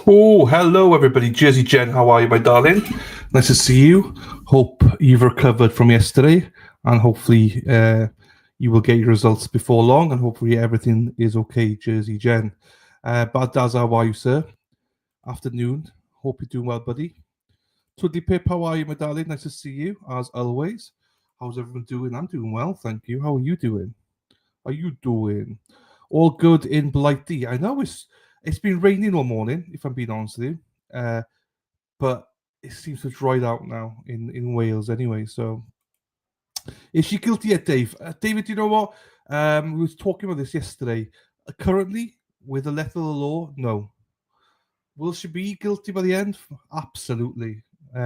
Oh, hello everybody. Jersey Jen, how are you, my darling? Nice to see you. Hope you've recovered from yesterday, and hopefully you will get your results before long, and hopefully everything is okay, Jersey Jen. Bad Daz, how are you, sir? Afternoon. Hope you're doing well, buddy. Twiddly Pip, how are you, my darling? Nice to see you, as always. How's everyone doing? I'm doing well, thank you. How are you doing? Are you doing? All good in Blighty. I know it's been raining all morning, if I'm being honest with you. But it seems to have dried out now in Wales anyway. So is she guilty yet, Dave? David, do you know what? We was talking about this yesterday. Currently, with the letter of the law, no. Will she be guilty by the end? Absolutely,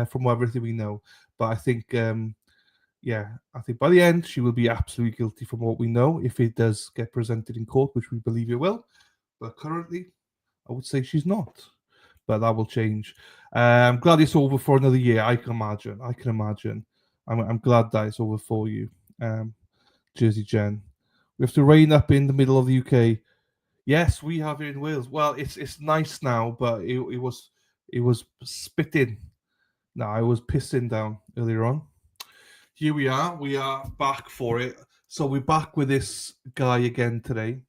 from everything we know. But I think I think by the end she will be absolutely guilty from what we know if it does get presented in court, which we believe it will. But currently, I would say she's not. But that will change. I'm glad it's over for another year. I can imagine. I'm glad that it's over for you, Jersey Jen. We have to rain up in the middle of the UK. Yes, we have it in Wales. Well, it's nice now, but it was spitting. No, I was pissing down earlier on. Here we are. We are back for it. So we're back with this guy again today.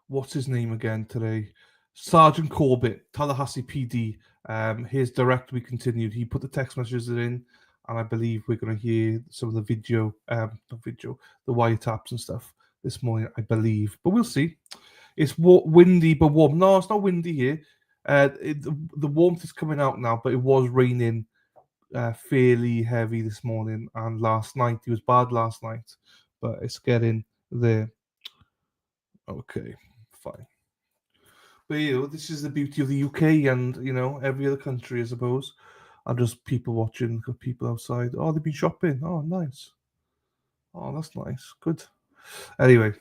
What's his name again today? Sergant Corbitt, Tallahasee PD. His direct to be continued. He put the text messages in, and I believe we're going to hear some of the video, the wiretaps and stuff this morning, I believe. But we'll see. It's windy but warm. No, it's not windy here. The warmth is coming out now, but it was raining fairly heavy this morning and last night. It was bad last night, but it's getting there. Okay, fine. But this is the beauty of the UK and every other country, I suppose. And just people watching, got people outside. Oh, they've been shopping. Oh, nice. Oh, that's nice. Good. Anyway,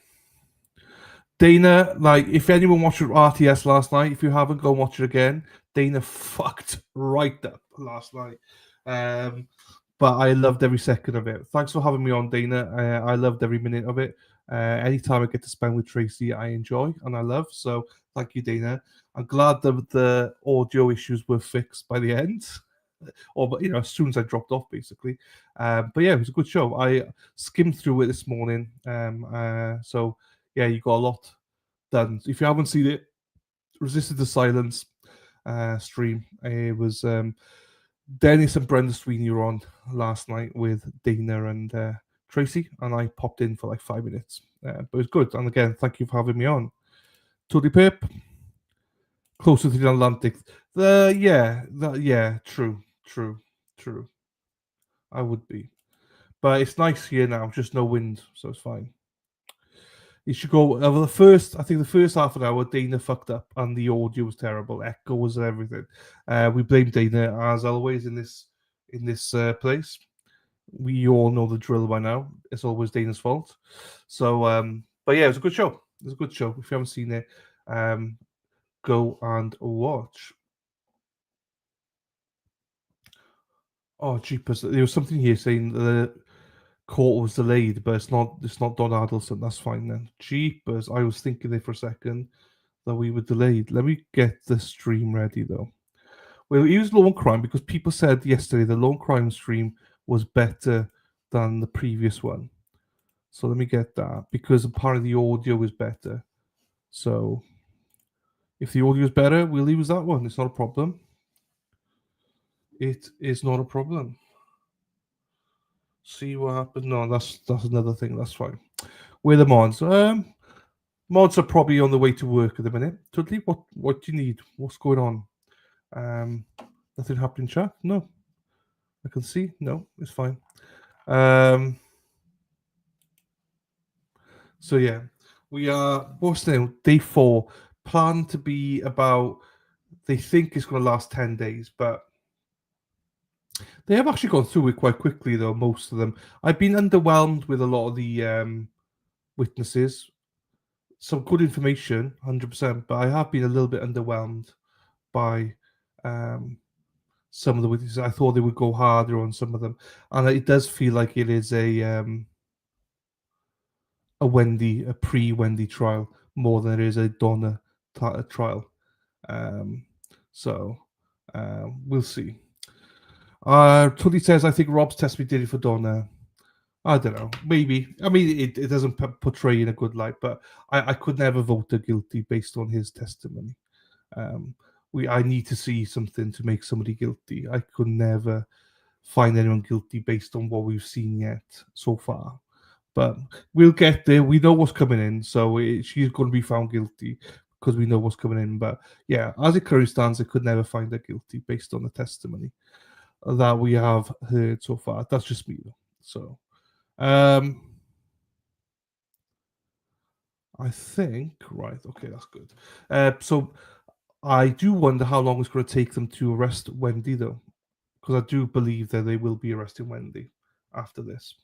Dana, if anyone watched RTS last night, if you haven't, go watch it again. Dana fucked right up last night. But I loved every second of it. Thanks for having me on, Dana. I loved every minute of it. Anytime I get to spend with Tracy, I enjoy and I love. So thank you, Dana. I'm glad that the audio issues were fixed by the end. Or, as soon as I dropped off, basically. But yeah, it was a good show. I skimmed through it this morning. So yeah, you got a lot done. If you haven't seen it, Resisted the Silence stream. It was Dennis and Brenda Sweeney were on last night with Dana and Tracy, and I popped in for 5 minutes. But it was good. And again, thank you for having me on. Toddy Pip, closer to the Atlantic. True. I would be. But it's nice here now, just no wind, so it's fine. You should go over the first half an hour, Dana fucked up and the audio was terrible, echoes and everything. We blame Dana as always in this place. We all know the drill by now. It's always Dana's fault. So but yeah, it was a good show. It was a good show. If you haven't seen it, go and watch. Oh, jeepers. There was something here saying the court was delayed, but it's not Donna Adelson. That's fine then. Jeepers. I was thinking there for a second that we were delayed. Let me get the stream ready though. We'll use Law and Crime because people said yesterday the Law and Crime stream was better than the previous one. So let me get that because apparently the audio is better. So if the audio is better, we'll use that one. It's not a problem. It is not a problem. See what happens. No, that's another thing. That's fine. Where the mods? Mods are probably on the way to work at the minute. Tudley, what do you need? What's going on? Nothing happened in chat? No. I can see. No, it's fine. So yeah, we are. What's now? Day 4. Plan to be about. They think it's going to last 10 days, but they have actually gone through it quite quickly, though. Most of them. I've been underwhelmed with a lot of the witnesses. Some good information, 100%, but I have been a little bit underwhelmed by some of the witnesses. I thought they would go harder on some of them, and it does feel like it is a pre-Wendi trial more than it is a Donna trial. So we'll see. Tully says, I think Rob's testimony did it for Donna. I don't know. Maybe. I mean, it doesn't portray in a good light, but I could never vote her guilty based on his testimony. I need to see something to make somebody guilty. I could never find anyone guilty based on what we've seen yet so far. But we'll get there. We know what's coming in, so she's going to be found guilty because we know what's coming in. But yeah, as it currently stands, I could never find her guilty based on the testimony that we have heard so far. That's just me, though. So, I think right. Okay, that's good. So I do wonder how long it's going to take them to arrest Wendi, though, because I do believe that they will be arresting Wendi after this.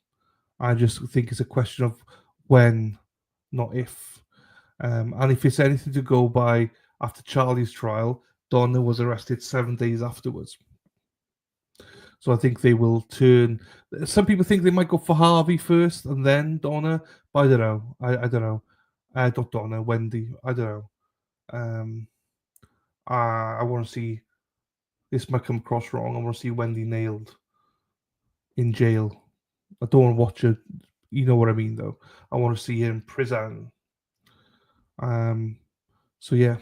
I just think it's a question of when, not if. And if it's anything to go by, after Charlie's trial, Donna was arrested 7 days afterwards. So I think they will turn. Some people think they might go for Harvey first and then Donna, but I don't know. I don't know. Not Donna, Wendi. I don't know. I want to see. This might come across wrong. I want to see Wendi nailed in jail. I don't want to watch it. You know what I mean, though. I want to see her in prison. So yeah.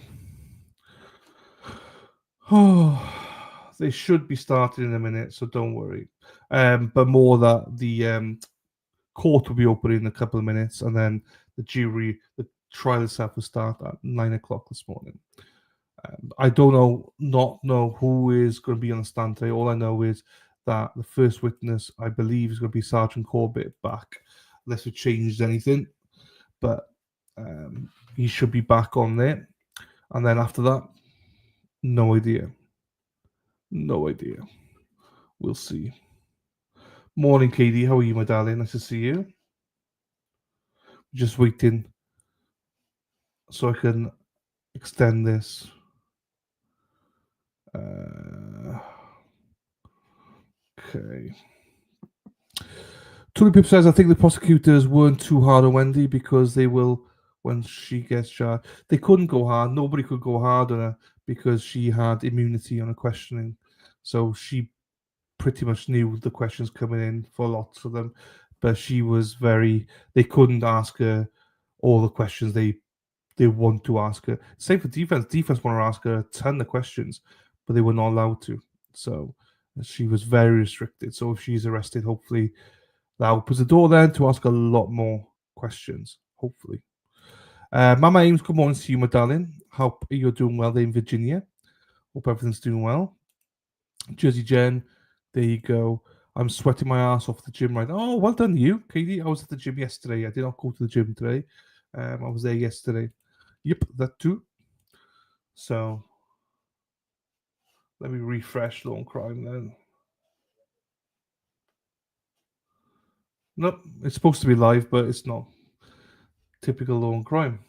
Oh, they should be starting in a minute, so don't worry. But more that the court will be open in a couple of minutes, and then the trial itself will start at 9 o'clock this morning. I don't not know who is going to be on the stand today. All I know is that the first witness, I believe, is going to be Sergeant Corbitt back, unless it changed anything. But he should be back on there. And then after that, no idea. No idea. We'll see. Morning, Katie. How are you, my darling? Nice to see you. Just waiting so I can extend this. Okay. Tulip says, I think the prosecutors weren't too hard on Wendi because they will, when she gets charged, they couldn't go hard. Nobody could go hard on her because she had immunity on her questioning. So she pretty much knew the questions coming in for lots of them. But she was they couldn't ask her all the questions they want to ask her. Same for defense. Defense want to ask her a ton of questions, but they were not allowed to. So she was very restricted. So if she's arrested, hopefully that opens the door then to ask a lot more questions, hopefully. Mama Ames, good morning to you, my darling. Hope you're doing well there in Virginia. Hope everything's doing well. Jersey Jen, there you go. I'm sweating my ass off at the gym right now. Oh, well done, you, Katie. I was at the gym yesterday. I did not go to the gym today. I was there yesterday. Yep, that too. So let me refresh Law and Crime then. Nope, it's supposed to be live, but it's not. Typical Law and Crime.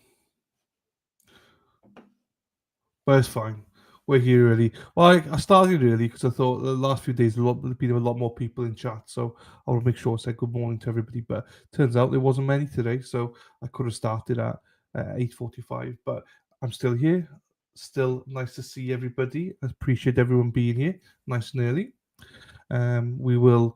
But it's fine. We're here early. Well, I started early because I thought the last few days there's been a lot more people in chat, so I will make sure I said good morning to everybody. But turns out there wasn't many today, so I could have started at 8:45. But I'm still here. Still nice to see everybody. I appreciate everyone being here, nice and early. We will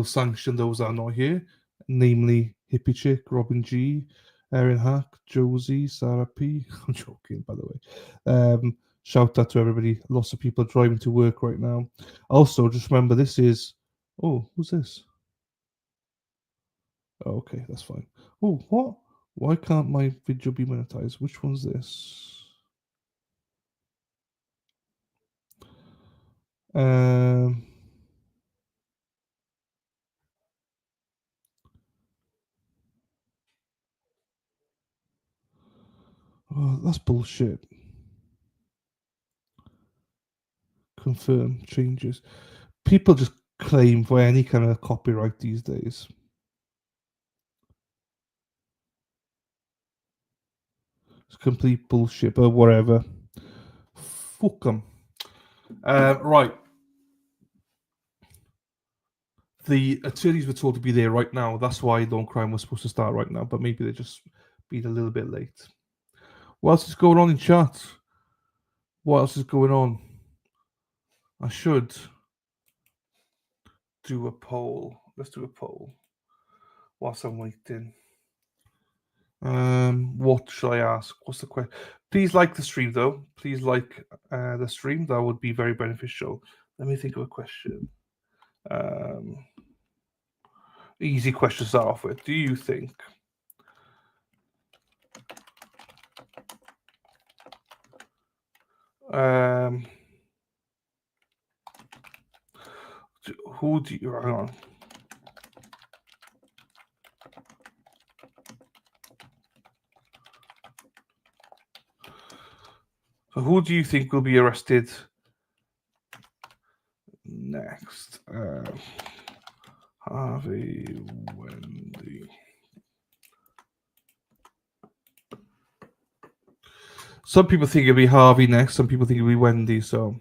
sanction those that are not here, namely Hippie Chick, Robin G, Erin Hack, Josie, Sarah P. I'm joking, by the way. Shout out to everybody. Lots of people driving to work right now. Also, just remember this is. Oh, who's this? Oh, okay, that's fine. Oh, what? Why can't my video be monetized? Which one's this? Oh, that's bullshit. Confirm changes. People just claim for any kind of copyright these days. It's complete bullshit, but whatever. Fuck them. Right. The attorneys were told to be there right now. That's why Law and Crime was supposed to start right now, but maybe they're just being a little bit late. What else is going on in chat? What else is going on? I should do a poll. Let's do a poll whilst I'm waiting. What should I ask? What's the question? Please like the stream, though. Please like the stream. That would be very beneficial. Let me think of a question. Easy question to start off with. Do you think who do you hang on? So who do you think will be arrested next? Harvey, Wendi. Some people think it'll be Harvey next. Some people think it'll be Wendi. So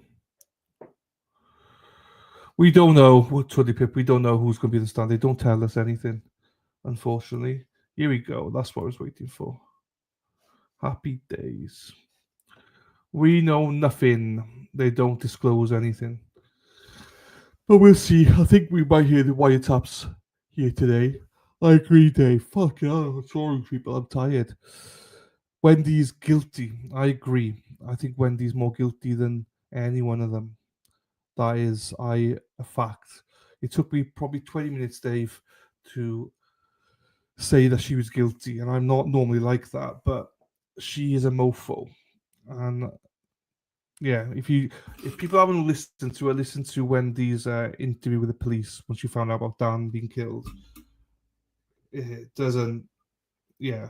we don't know. Twiddly Pip. We don't know who's going to be the star. They don't tell us anything, unfortunately. Here we go. That's what I was waiting for. Happy days. We know nothing. They don't disclose anything. But we'll see. I think we might hear the wiretaps here today. I agree, Dave. Fuck yeah. Sorry, people. I'm tired. Wendy's guilty. I agree. I think Wendy's more guilty than any one of them. That is a fact. It took me probably 20 minutes, Dave, to say that she was guilty, and I'm not normally like that, but she is a mofo. And yeah, if people haven't listened to her, listen to Wendy's interview with the police when she found out about Dan being killed. It doesn't. Yeah,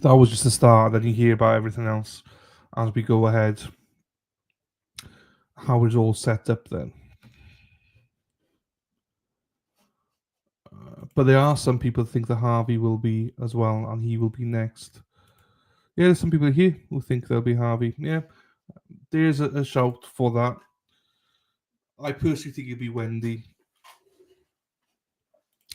that was just the start. Then you hear about everything else as we go ahead. How it's all set up then. But there are some people who think that Harvey will be as well, and he will be next. Yeah, there's some people here who think there'll be Harvey. Yeah, there's a shout for that. I personally think it'd be Wendi.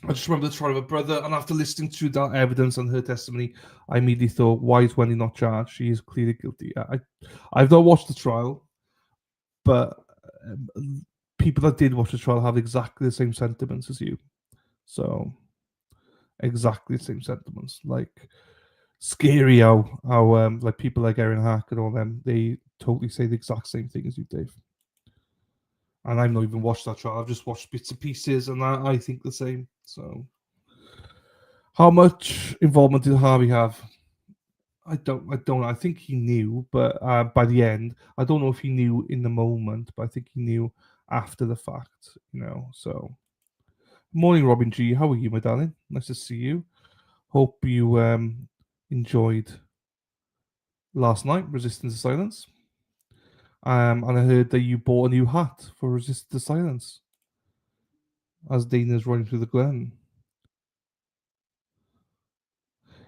I just remember the trial of her brother, and after listening to that evidence and her testimony, I immediately thought, why is Wendi not charged? She is clearly guilty. I've not watched the trial, but people that did watch the trial have exactly the same sentiments as you. So, exactly the same sentiments. Like, scary how like people like Erin Hack and all them, they totally say the exact same thing as you, Dave. And I've not even watched that trial. I've just watched bits and pieces, and I think the same. So, how much involvement did Harvey have? I don't. I think he knew, but by the end, I don't know if he knew in the moment, but I think he knew after the fact. So, morning, Robin G. How are you, my darling? Nice to see you. Hope you enjoyed last night, Resistance to Silence. And I heard that you bought a new hat for Resist the Silence as Dana's running through the Glen.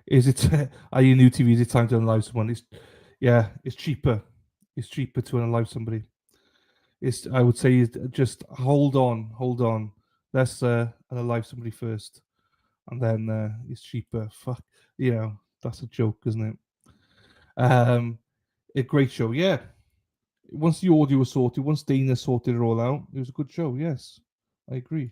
Is it? Are you new TV? Is it time to unalive someone? It's cheaper. It's cheaper to unalive somebody. I would say, just hold on. Let's unalive somebody first, and then it's cheaper. Fuck, that's a joke, isn't it? A great show, yeah. Once the audio was sorted, once Dana sorted it all out, it was a good show. Yes, I agree.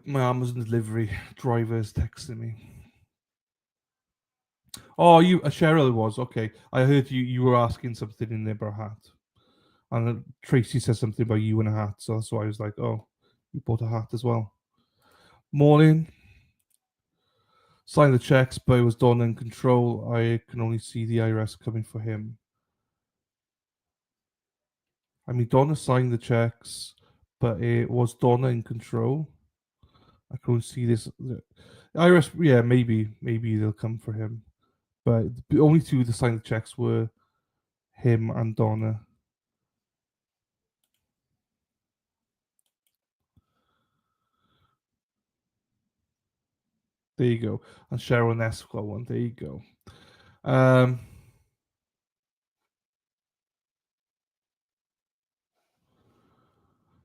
My Amazon delivery driver is texting me. Oh, Cheryl was okay. I heard you were asking something in there about a hat, and Tracy said something about you and a hat, so that's why I was like, oh, you bought a hat as well. Morning. Signed the checks, but it was Donna in control. I can only see the IRS coming for him. I mean, Donna signed the checks, but it was Donna in control. I can only see this. The IRS, yeah, maybe they'll come for him, but the only two that signed the checks were him and Donna. There you go. And Sharon S got one. There you go.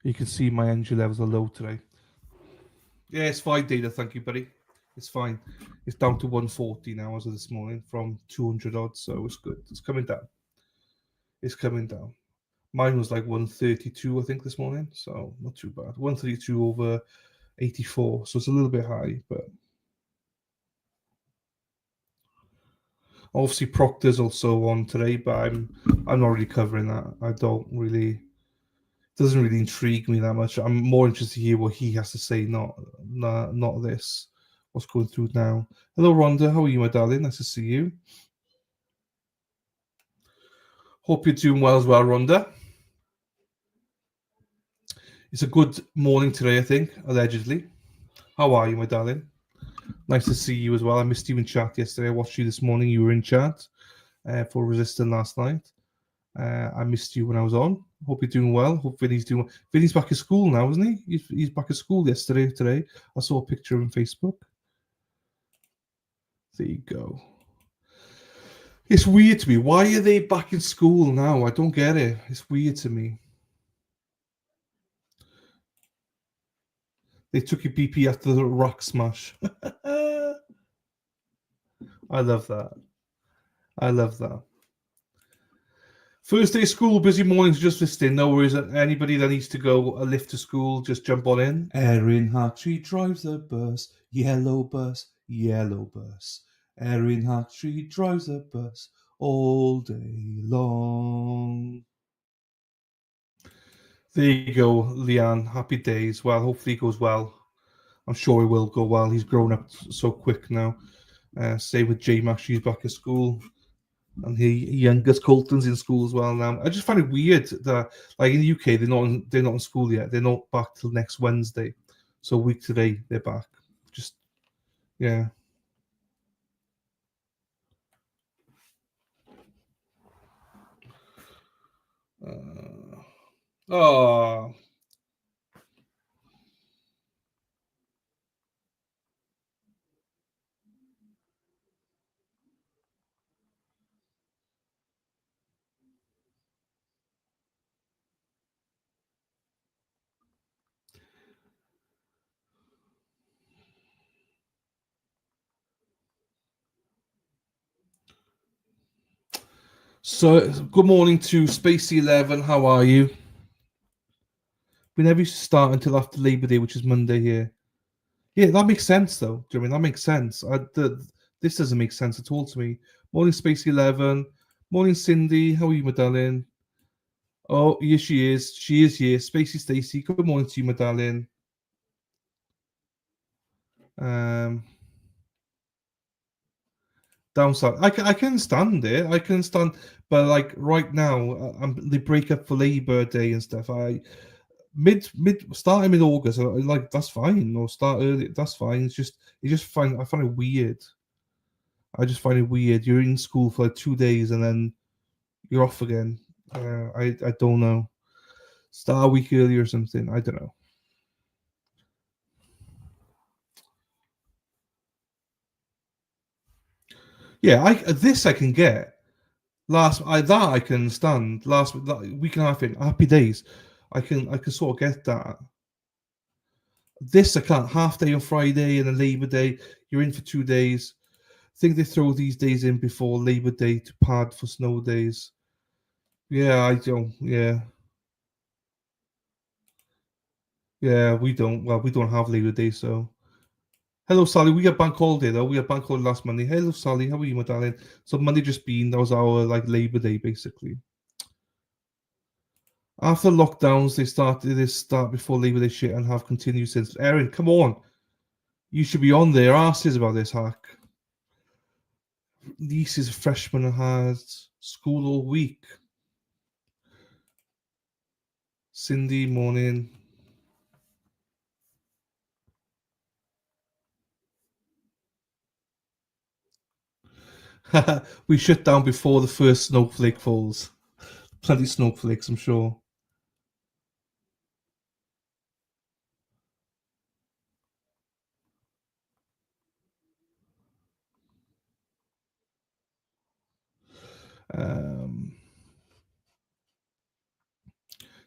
You can see my energy levels are low today. Yeah, it's fine, Data. Thank you, buddy. It's fine. It's down to 140 now as of this morning from 200 odd, so it's good. It's coming down. It's coming down. Mine was like 132, I think, this morning, so not too bad. 132 over 84, so it's a little bit high, but obviously Proctor's also on today, but I'm not really covering that. I don't really. Doesn't really intrigue me that much. I'm more interested to hear what he has to say, not this. What's going through now? Hello, Rhonda. How are you, my darling? Nice to see you. Hope you're doing well as well, Rhonda. It's a good morning today, I think, allegedly. How are you, my darling? Nice to see you as well. I missed you in chat yesterday. I watched you this morning. You were in chat for Resistant last night. I missed you when I was on. Hope you're doing well. Hope Vinny's doing well. Vinny's back at school now, isn't he? He's back at school today. I saw a picture on Facebook. There you go. It's weird to me. Why are they back in school now? I don't get it. It's weird to me. They took your BP after the rock smash. I love that. I love that. First day of school, busy mornings, just listening. No worries. Anybody that needs to go a lift to school, just jump on in. Erin Hartree drives a bus, yellow bus, yellow bus. Erin Hartree drives a bus all day long. There you go, Leanne. Happy days. Well, hopefully it goes well. I'm sure it will go well. He's grown up so quick now. Same with J Max, she's back at school. And youngest Colton's in school as well now. I just find it weird that, like in the UK, they're not in school yet. They're not back till next Wednesday. So a week today, they're back. Just yeah. Oh, so good morning to Spacey 11. How are you? We never used to start until after Labor Day, which is Monday here. Yeah, that makes sense though. Do you know what I mean that makes sense? This doesn't make sense at all to me. Morning, Spacey 11. Morning, Cindy. How are you, my darling? Oh, yes, she is. She is here. Spacey Stacy. Good morning to you, my darling. Um, downside. I can stand it. I can stand, but like right now, they break up for Labor Day and stuff. I starting mid August. Like that's fine. Or start early. That's fine. I find it weird. I just find it weird. You're in school for like 2 days and then you're off again. I don't know. Start a week early or something. I don't know. Yeah, I can get. I can understand. Week and a half in happy days, I can sort of get that. This I can't. Half day on Friday and a Labor Day. You're in for 2 days. I think they throw these days in before Labor Day to pad for snow days. Yeah, I don't. Yeah, yeah, we don't. Well, we don't have Labor Day, so. Hello, Sally. We got bank holiday though. We had bank holiday last Monday. Hello, Sally. How are you, my darling? So Monday just been. That was our like Labor Day basically. After lockdowns, they started this start before Labor Day shit and have continued since. Erin, come on. You should be on their asses about this hack. Niece is a freshman and has school all week. Cindy, morning. We shut down before the first snowflake falls. Plenty of snowflakes, I'm sure. Um,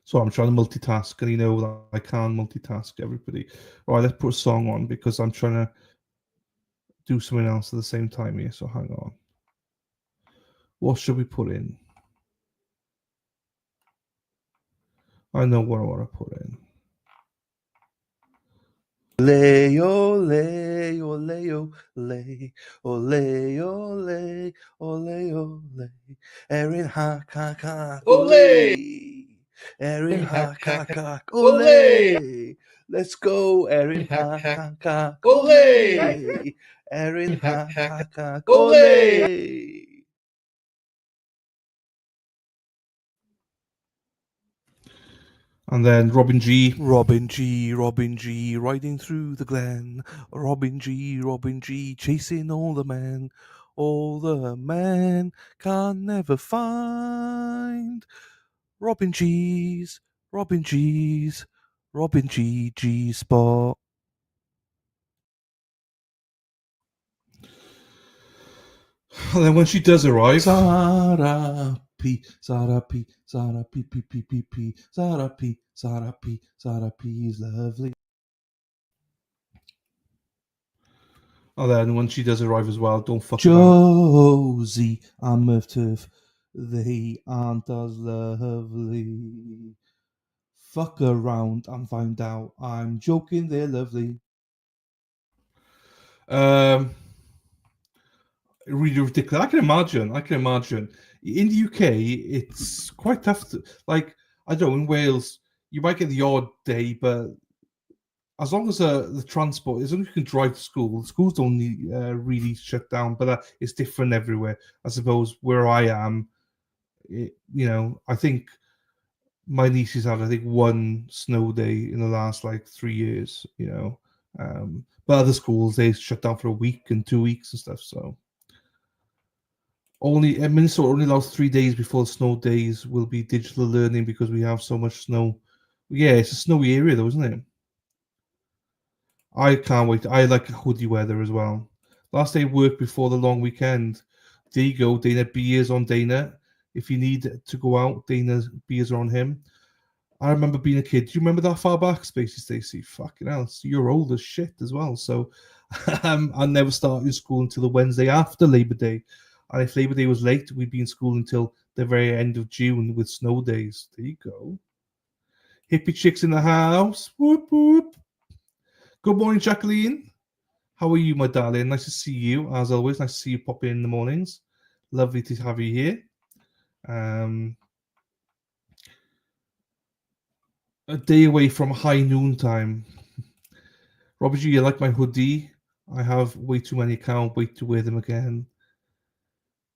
So I'm trying to multitask, and that I can't multitask, everybody. All right, let's put a song on because I'm trying to do something else at the same time here. So hang on. What should we put in? I know what I want to put in. Ole, ole, ole, ole, ole, ole, ole, ole, Erin hack, hack, hack, ole, Erin hack, hack, hack, ole, let's go, Erin hack, hack, hack, ole, Erin hack, hack, hack, ole. And then Robin G. Robin G, riding through the glen. Robin G, chasing all the men. All the men can never find Robin G spot. And then when she does arrive, Zara P, Zara P, Zara P, P, P, P, P, Zara P, Zara P, Zara P is lovely. and then when she does arrive as well, don't fuck Josie and Murph, they aren't as lovely. Fuck around and find out I'm joking, they're lovely. Really ridiculous. I can imagine. In the UK, it's quite tough. Like, I don't know, in Wales, you might get the odd day, but as long as the transport, as long as you can drive to school, the schools don't really shut down. But it's different everywhere. I suppose where I am, I think my nieces had, I think, one snow day in the last like 3 years. But other schools they shut down for a week and 2 weeks and stuff. So Minnesota only allows 3 days before the snow days will be digital learning because we have so much snow. Yeah, it's a snowy area though, isn't it? I can't wait. I like hoodie weather as well. Last day of work before the long weekend. There you go, Dana. Beers on Dana. If you need to go out, Dana's beers are on him. I remember being a kid. Do you remember that far back, Spacey Stacey? Fucking hell. So you're old as shit as well. So I never started school until the Wednesday after Labor Day. And if Labor Day was late, we'd be in school until the very end of June with snow days. There you go. Hippie chicks in the house. Whoop, whoop. Good morning, Jacqueline. How are you, my darling? Nice to see you, as always. Nice to see you pop in the mornings. Lovely to have you here. A day away from high noon time. Robert G, you like my hoodie? I have way too many. Can't wait to wear them again.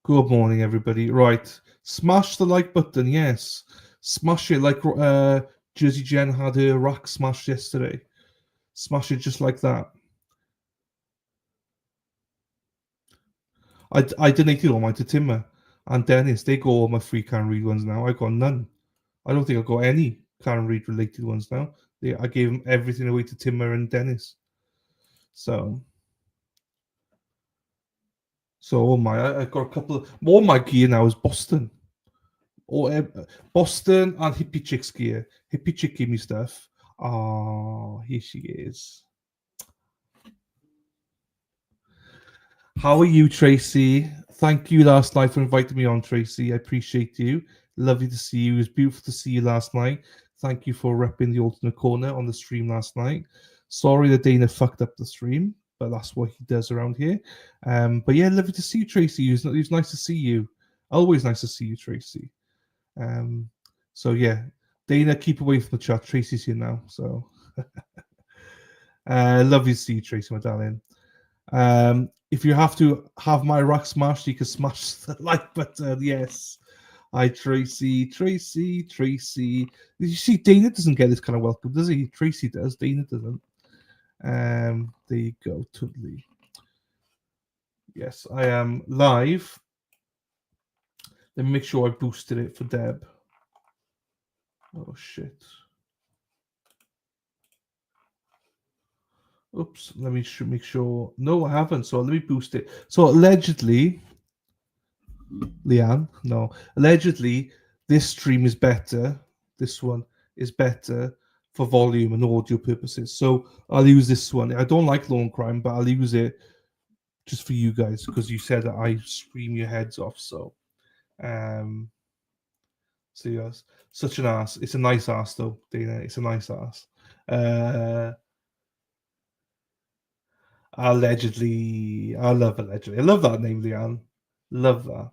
Good morning, everybody. Right. Smash the like button, yes. Smash it like Jersey Jen had her rack smashed yesterday. Smash it just like that. I donated all mine to Timmer and Dennis. They go all my free Karen Read ones now. I got none. I don't think I got any Karen Read related ones now. I gave them everything away to Timmer and Dennis. So I got a couple of all my gear now is Boston. Boston and Hippie Chick's gear. Hippie Chick gave me stuff. Oh, here she is. How are you, Tracy? Thank you last night for inviting me on, Tracy. I appreciate you. Lovely to see you. It was beautiful to see you last night. Thank you for repping the alternate corner on the stream last night. Sorry that Dana fucked up the stream, but that's what he does around here. But yeah, lovely to see you, Tracy. It was nice to see you. Always nice to see you, Tracy. So yeah, Dana, keep away from the chat. Tracy's here now. So lovely to see you, Tracy, my darling. If you have to have my rack smashed, you can smash the like button. Yes. Hi, Tracy. Did you see Dana doesn't get this kind of welcome, does he? Tracy does. Dana doesn't. There you go, totally. Yes, I am live. Let me make sure I boosted it for Deb. Oh, shit. Oops, let me make sure. No, I haven't. So let me boost it. So allegedly, Leanne, no. Allegedly, this stream is better. This one. is better for volume and audio purposes. So I'll use this one. I don't like Law and Crime, but I'll use it just for you guys because you said that I scream your heads off. So, yes, such an ass. It's a nice ass though, Dana. It's a nice ass. Allegedly, I love allegedly. I love that name, Leanne. Love that.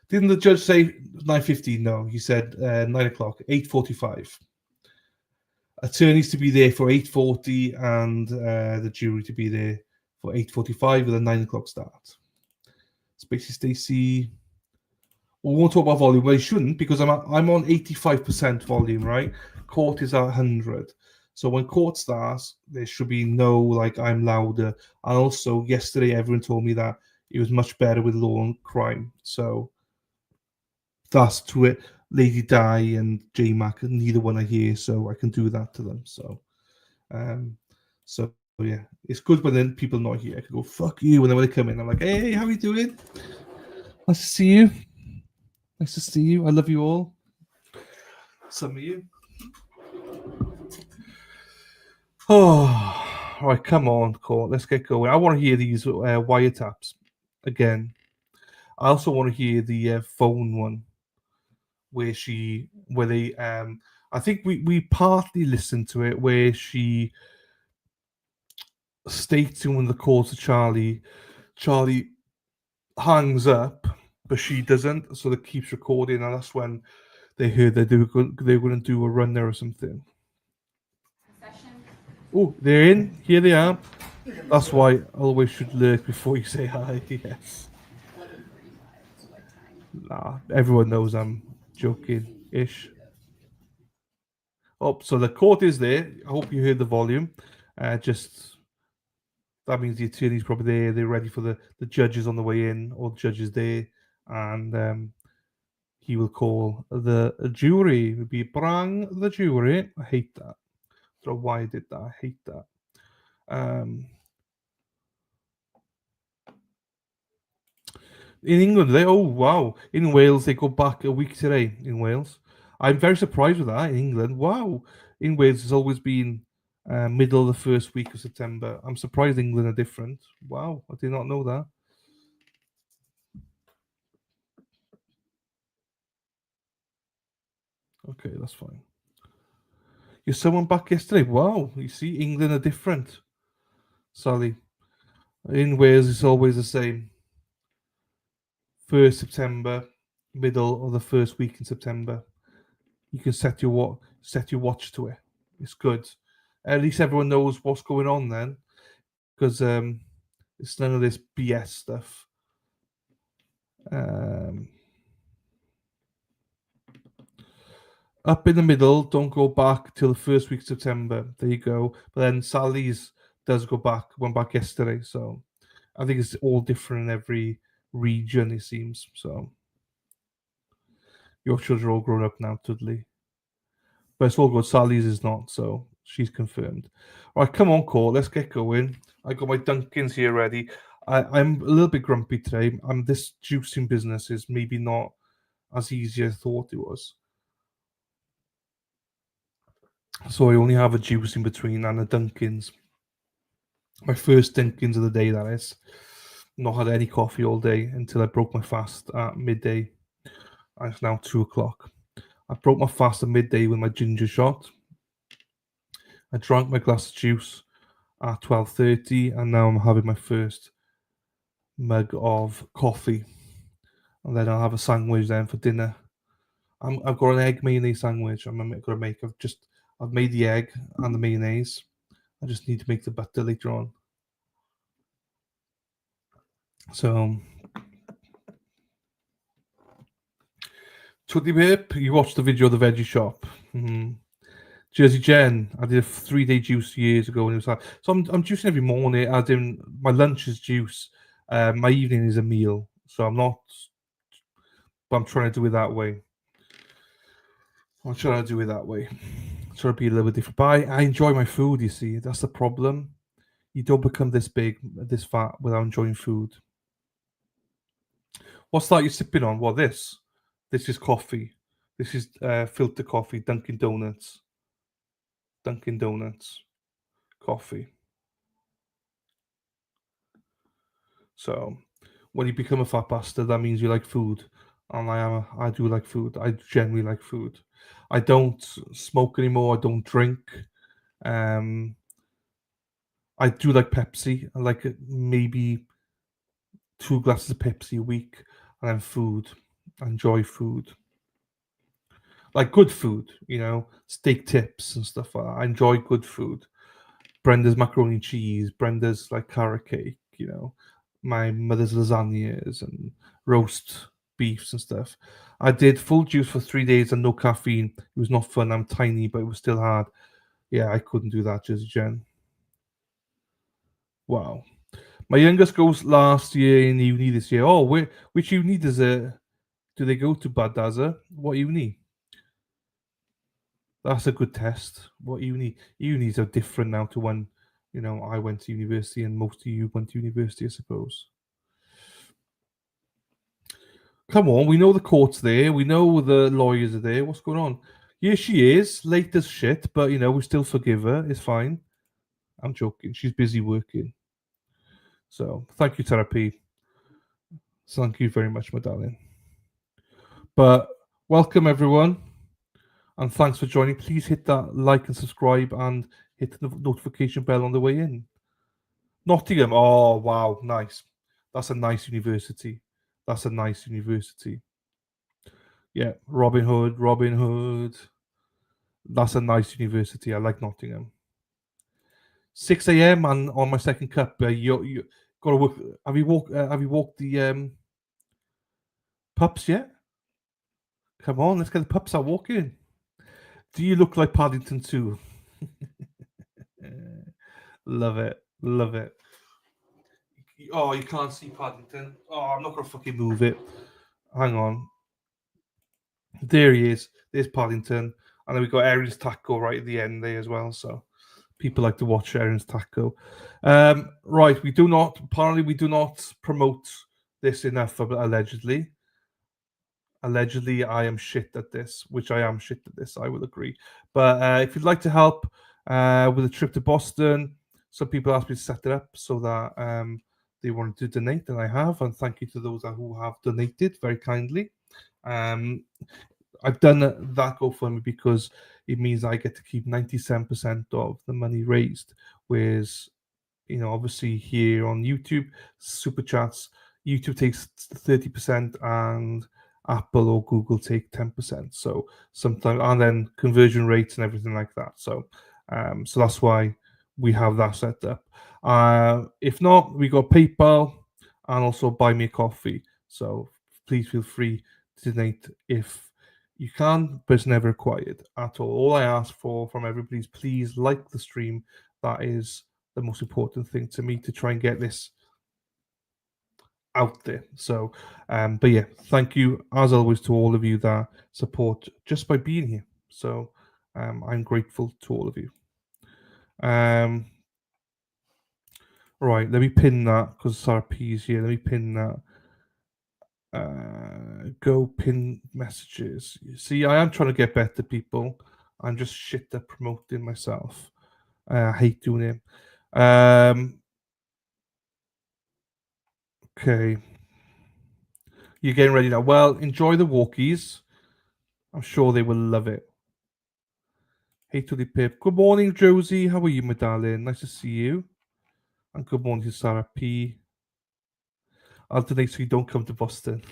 Didn't the judge say 9:15? No, he said 9 o'clock, 8:45. Attorneys to be there for 8:40 and the jury to be there for 8:45 with a 9 o'clock start. Spacey Stacey. We won't talk about volume. Well, I shouldn't because I'm on 85% volume, right? Court is at 100. So when court starts, there should be no like I'm louder. And also, yesterday everyone told me that it was much better with Law and Crime. So that's to it. Lady Di and J Mac, neither one are here, so I can do that to them. So, yeah, it's good when then people not here. I can go fuck you, and then when they come in, I'm like, hey, how are you doing? Nice to see you. Nice to see you. I love you all. Some of you. Oh, all right, come on, court. Let's get going. I want to hear these wiretaps again. I also want to hear the phone one where they I think we partly listened to it where she states in one of the calls to Charlie hangs up, but she doesn't, so it keeps recording, and that's when they heard that they were going to do a run there or something. Oh, they're in. Here they are. That's why I always should lurk before you say hi. Yes. Nah, everyone knows I'm joking-ish. Oh, so the court is there. I hope you heard the volume. Just that means the attorney's probably there. They're ready for the judges on the way in, or the judges there, and he will call the jury. It would be bring the jury. I hate that. I don't know why I did that. I hate that. In England, in Wales, they go back a week today. In Wales, I'm very surprised with that. In England, wow. In Wales, it's always been middle of the first week of September. I'm surprised England are different. Wow, I did not know that. Okay, that's fine. Your son went back yesterday. Wow, you see, England are different. Sally, in Wales, it's always the same. 1st September, middle of the first week in September. You can set your watch to it. It's good. At least everyone knows what's going on then, because it's none of this BS stuff. Up in the middle, don't go back till the first week of September. There you go. But then Sally's went back yesterday. So I think it's all different in every region, it seems. So your children are all grown up now, Tudley. But it's all good. Sally's is not, so she's confirmed. All right, come on, Cole. Let's get going. I got my Dunkins here ready. I'm a little bit grumpy today. This juicing business is maybe not as easy as I thought it was. So I only have a juice in between and a Dunkins. My first Dunkins of the day, that is. Not had any coffee all day until I broke my fast at midday. And it's now 2 o'clock. I broke my fast at midday with my ginger shot. I drank my glass of juice at 12:30, and now I'm having my first mug of coffee. And then I'll have a sandwich then for dinner. I've got an egg mayonnaise sandwich I'm going to make. I've made the egg and the mayonnaise. I just need to make the butter later on. So, Tuddy Pip, you watched the video of the veggie shop. Mm-hmm. Jersey Jen, I did a 3-day juice years ago, and it was like, so I'm juicing every morning. As in, my lunch is juice, my evening is a meal. So I'm not, but I'm trying to do it that way. I'm trying to do it that way. Trying to be a little bit different. But I enjoy my food, you see. That's the problem. You don't become this big, this fat without enjoying food. What's that you're sipping on? Well, this is coffee. This is filter coffee, Dunkin' Donuts. Dunkin' Donuts coffee. So when you become a fat bastard, that means you like food. And I do like food. I generally like food. I don't smoke anymore. I don't drink. I do like Pepsi. I like maybe 2 glasses of Pepsi a week. And then food. I enjoy food. Like good food, steak tips and stuff like that. I enjoy good food. Brenda's macaroni and cheese, Brenda's like carrot cake, my mother's lasagnas and roast beefs and stuff. I did full juice for 3 days and no caffeine. It was not fun. I'm tiny, but it was still hard. Yeah, I couldn't do that, just Jen. Wow. My youngest goes last year in uni this year. Oh, which uni do they go to, Badaza? What uni? That's a good test. What uni? Unis are different now to when, I went to university and most of you went to university, I suppose. Come on, we know the court's there. We know the lawyers are there. What's going on? Here she is, late as shit, but we still forgive her. It's fine. I'm joking. She's busy working. So thank you, therapy. Thank you very much, my darling. But welcome everyone, and thanks for joining. Please hit that like and subscribe, and hit the notification bell on the way in. Nottingham. Oh wow, nice. That's a nice university. That's a nice university. Yeah, Robin Hood. That's a nice university. I like Nottingham. 6 a.m. and on my second cup. You got to work. Have you walked the pups yet? Come on, let's get the pups out walking. Do you look like Paddington too? Love it. Love it. Oh, you can't see Paddington. Oh, I'm not gonna fucking move it. Hang on. There he is. There's Paddington. And then we've got Erin's Taco right at the end there as well. So people like to watch Erin's Taco. Right, apparently we do not promote this enough, allegedly. Allegedly, I am shit at this, which I am shit at this, I will agree. But if you'd like to help with a trip to Boston, some people asked me to set it up so that they wanted to donate, and I have. And thank you to those who have donated very kindly. I've done that GoFundMe because it means I get to keep 97% of the money raised. Whereas, obviously here on YouTube, Super Chats, YouTube takes 30% and Apple or Google take 10%. So sometimes, and then conversion rates and everything like that. So that's why we have that set up. If not, we got PayPal and also Buy Me a Coffee. So please feel free to donate if you can, but it's never required at all. All I ask from everybody is please like the stream. That is the most important thing to me, to try and get this out there. So, but yeah, thank you as always to all of you that support just by being here. So, I'm grateful to all of you. Right, let me pin that because Sarah P is here. Let me pin that. Go pin messages. See, I am trying to get better, people. I'm just shit at promoting myself. I hate doing it. Okay. You're getting ready now. Well, enjoy the walkies. I'm sure they will love it. Hey to the Pip. Good morning, Josie. How are you, my darling? Nice to see you. And good morning to Sarah P. I'll donate so you don't come to Boston.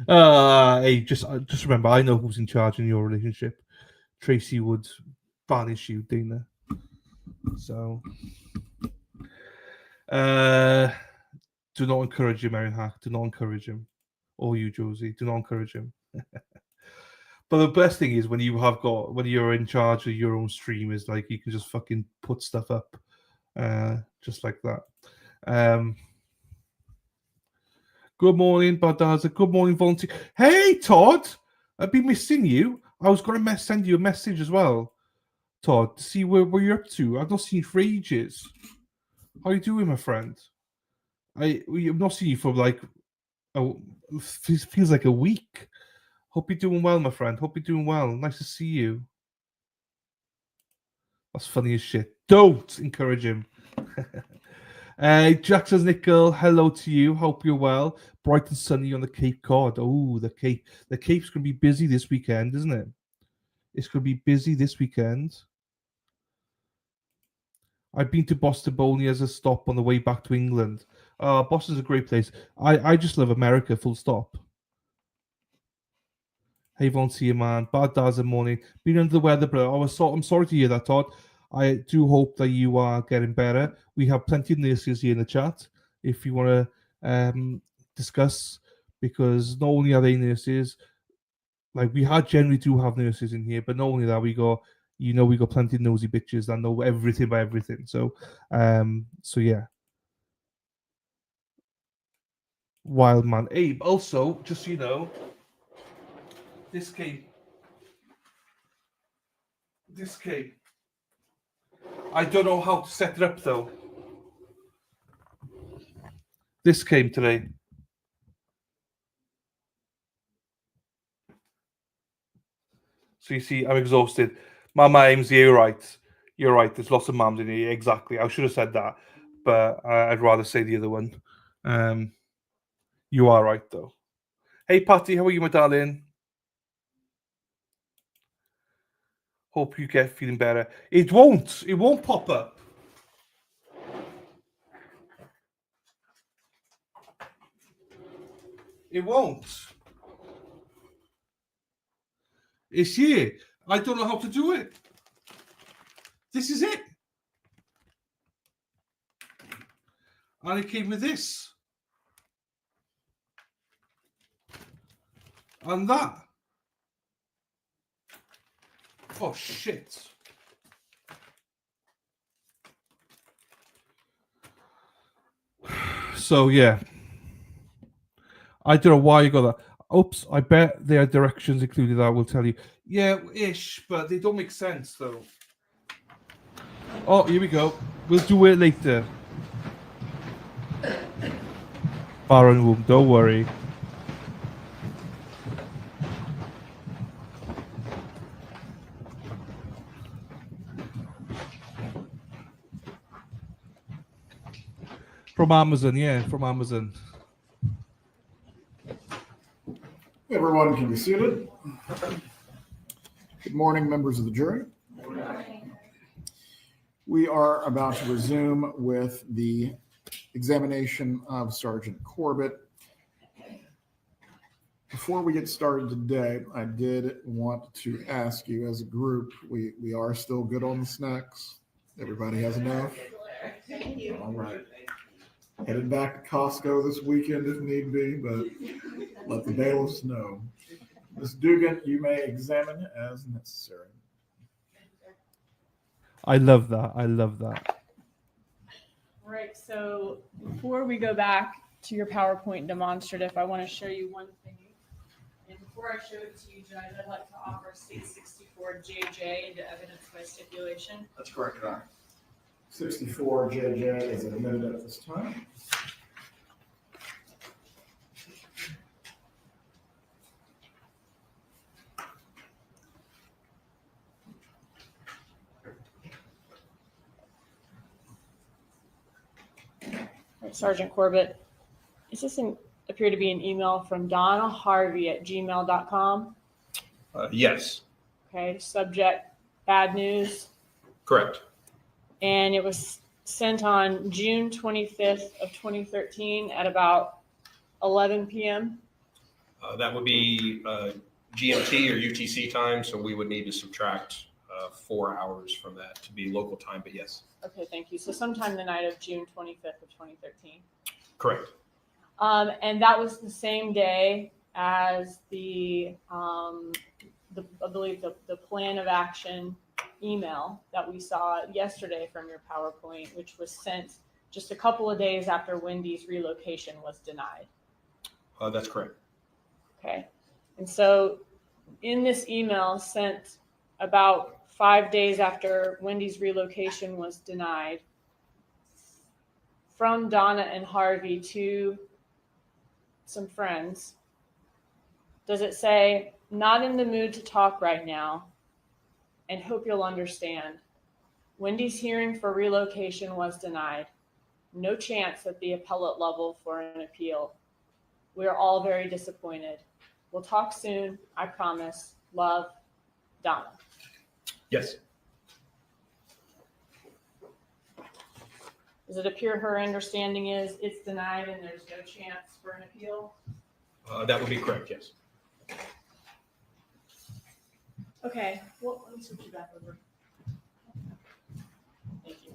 Hey, just remember, I know who's in charge in your relationship. Tracy would banish you, Dana. So, do not encourage him, Aaron Hack. Do not encourage him. Or you, Josie. Do not encourage him. But the best thing is when you're in charge of your own stream, is like you can just fucking put stuff up, just like that. Good morning, Badaza. Good morning, volunteer. Hey, Todd. I've been missing you. I was going to send you a message as well, Todd, to see where you're up to. I've not seen you for ages. How you doing, my friend? I've not seen you for like, feels like a week. Hope you're doing well, my friend. Hope you're doing well. Nice to see you. That's funny as shit. Don't encourage him. Jackson's Nickel, hello to you. Hope you're well. Bright and sunny on the Cape Cod. Oh, the Cape. The Cape's going to be busy this weekend, isn't it? It's going to be busy this weekend. I've been to Boston only as a stop on the way back to England. Boston's a great place. I just love America, full stop. Hey, Von, see you, man. Bad days in the morning. Been under the weather, bro. I'm sorry to hear that, Todd. I do hope that you are getting better. We have plenty of nurses here in the chat if you want to discuss, because not only are they nurses, like we generally do have nurses in here, but not only that, we got plenty of nosy bitches that know everything about everything. So yeah. Wild man. Abe, also, just so you know, this came. I don't know how to set it up though. This came today. So you see, I'm exhausted. My mime's here, you're right. You're right. There's lots of mums in here. Exactly. I should have said that, but I'd rather say the other one. You are right though. Hey Patty, how are you, my darling? Hope you get feeling better. It won't pop up. It won't. It's here. I don't know how to do it. This is it. And it came with this. And that. Oh, shit. So, yeah. I don't know why you got that. Oops, I bet there are directions included that will tell you. Yeah, ish, but they don't make sense, though. Oh, here we go. We'll do it later. Baron room, don't worry. From Amazon, yeah, from Amazon. Everyone can be seated. Good morning, members of the jury. We are about to resume with the examination of Sergeant Corbitt. Before we get started today, I did want to ask you as a group, we are still good on the snacks? Everybody has enough? All right. Headed back to Costco this weekend if need be, but let the bailiffs know. Ms. Dugan, you may examine as necessary. I love that. I love that. All right, so before we go back to your PowerPoint demonstrative, I want to show you one thing. And before I show it to you, Judge, I'd like to offer State 64 JJ into evidence by stipulation. That's correct, Your Honor. 64 JJ is admitted at this time. Right, Sergeant Corbitt, does this appear to be an email from Donna Harvey at gmail.com? Yes. Okay, subject, bad news. Correct. And it was sent on June 25th of 2013 at about 11 p.m. That would be GMT or UTC time, so we would need to subtract 4 hours from that to be local time, but yes. Okay, thank you. So sometime the night of June 25th of 2013. Correct. And that was the same day as I believe the plan of action email that we saw yesterday from your PowerPoint, which was sent just a couple of days after Wendy's relocation was denied. That's correct. Okay. And so in this email sent about 5 days after Wendy's relocation was denied from Donna and Harvey to some friends, does it say, not in the mood to talk right now and hope you'll understand. Wendy's hearing for relocation was denied. No chance at the appellate level for an appeal. We are all very disappointed. We'll talk soon, I promise. Love, Donna. Yes. Does it appear her understanding is it's denied and there's no chance for an appeal? That would be correct, yes. Okay, well, let me switch you back over. Thank you.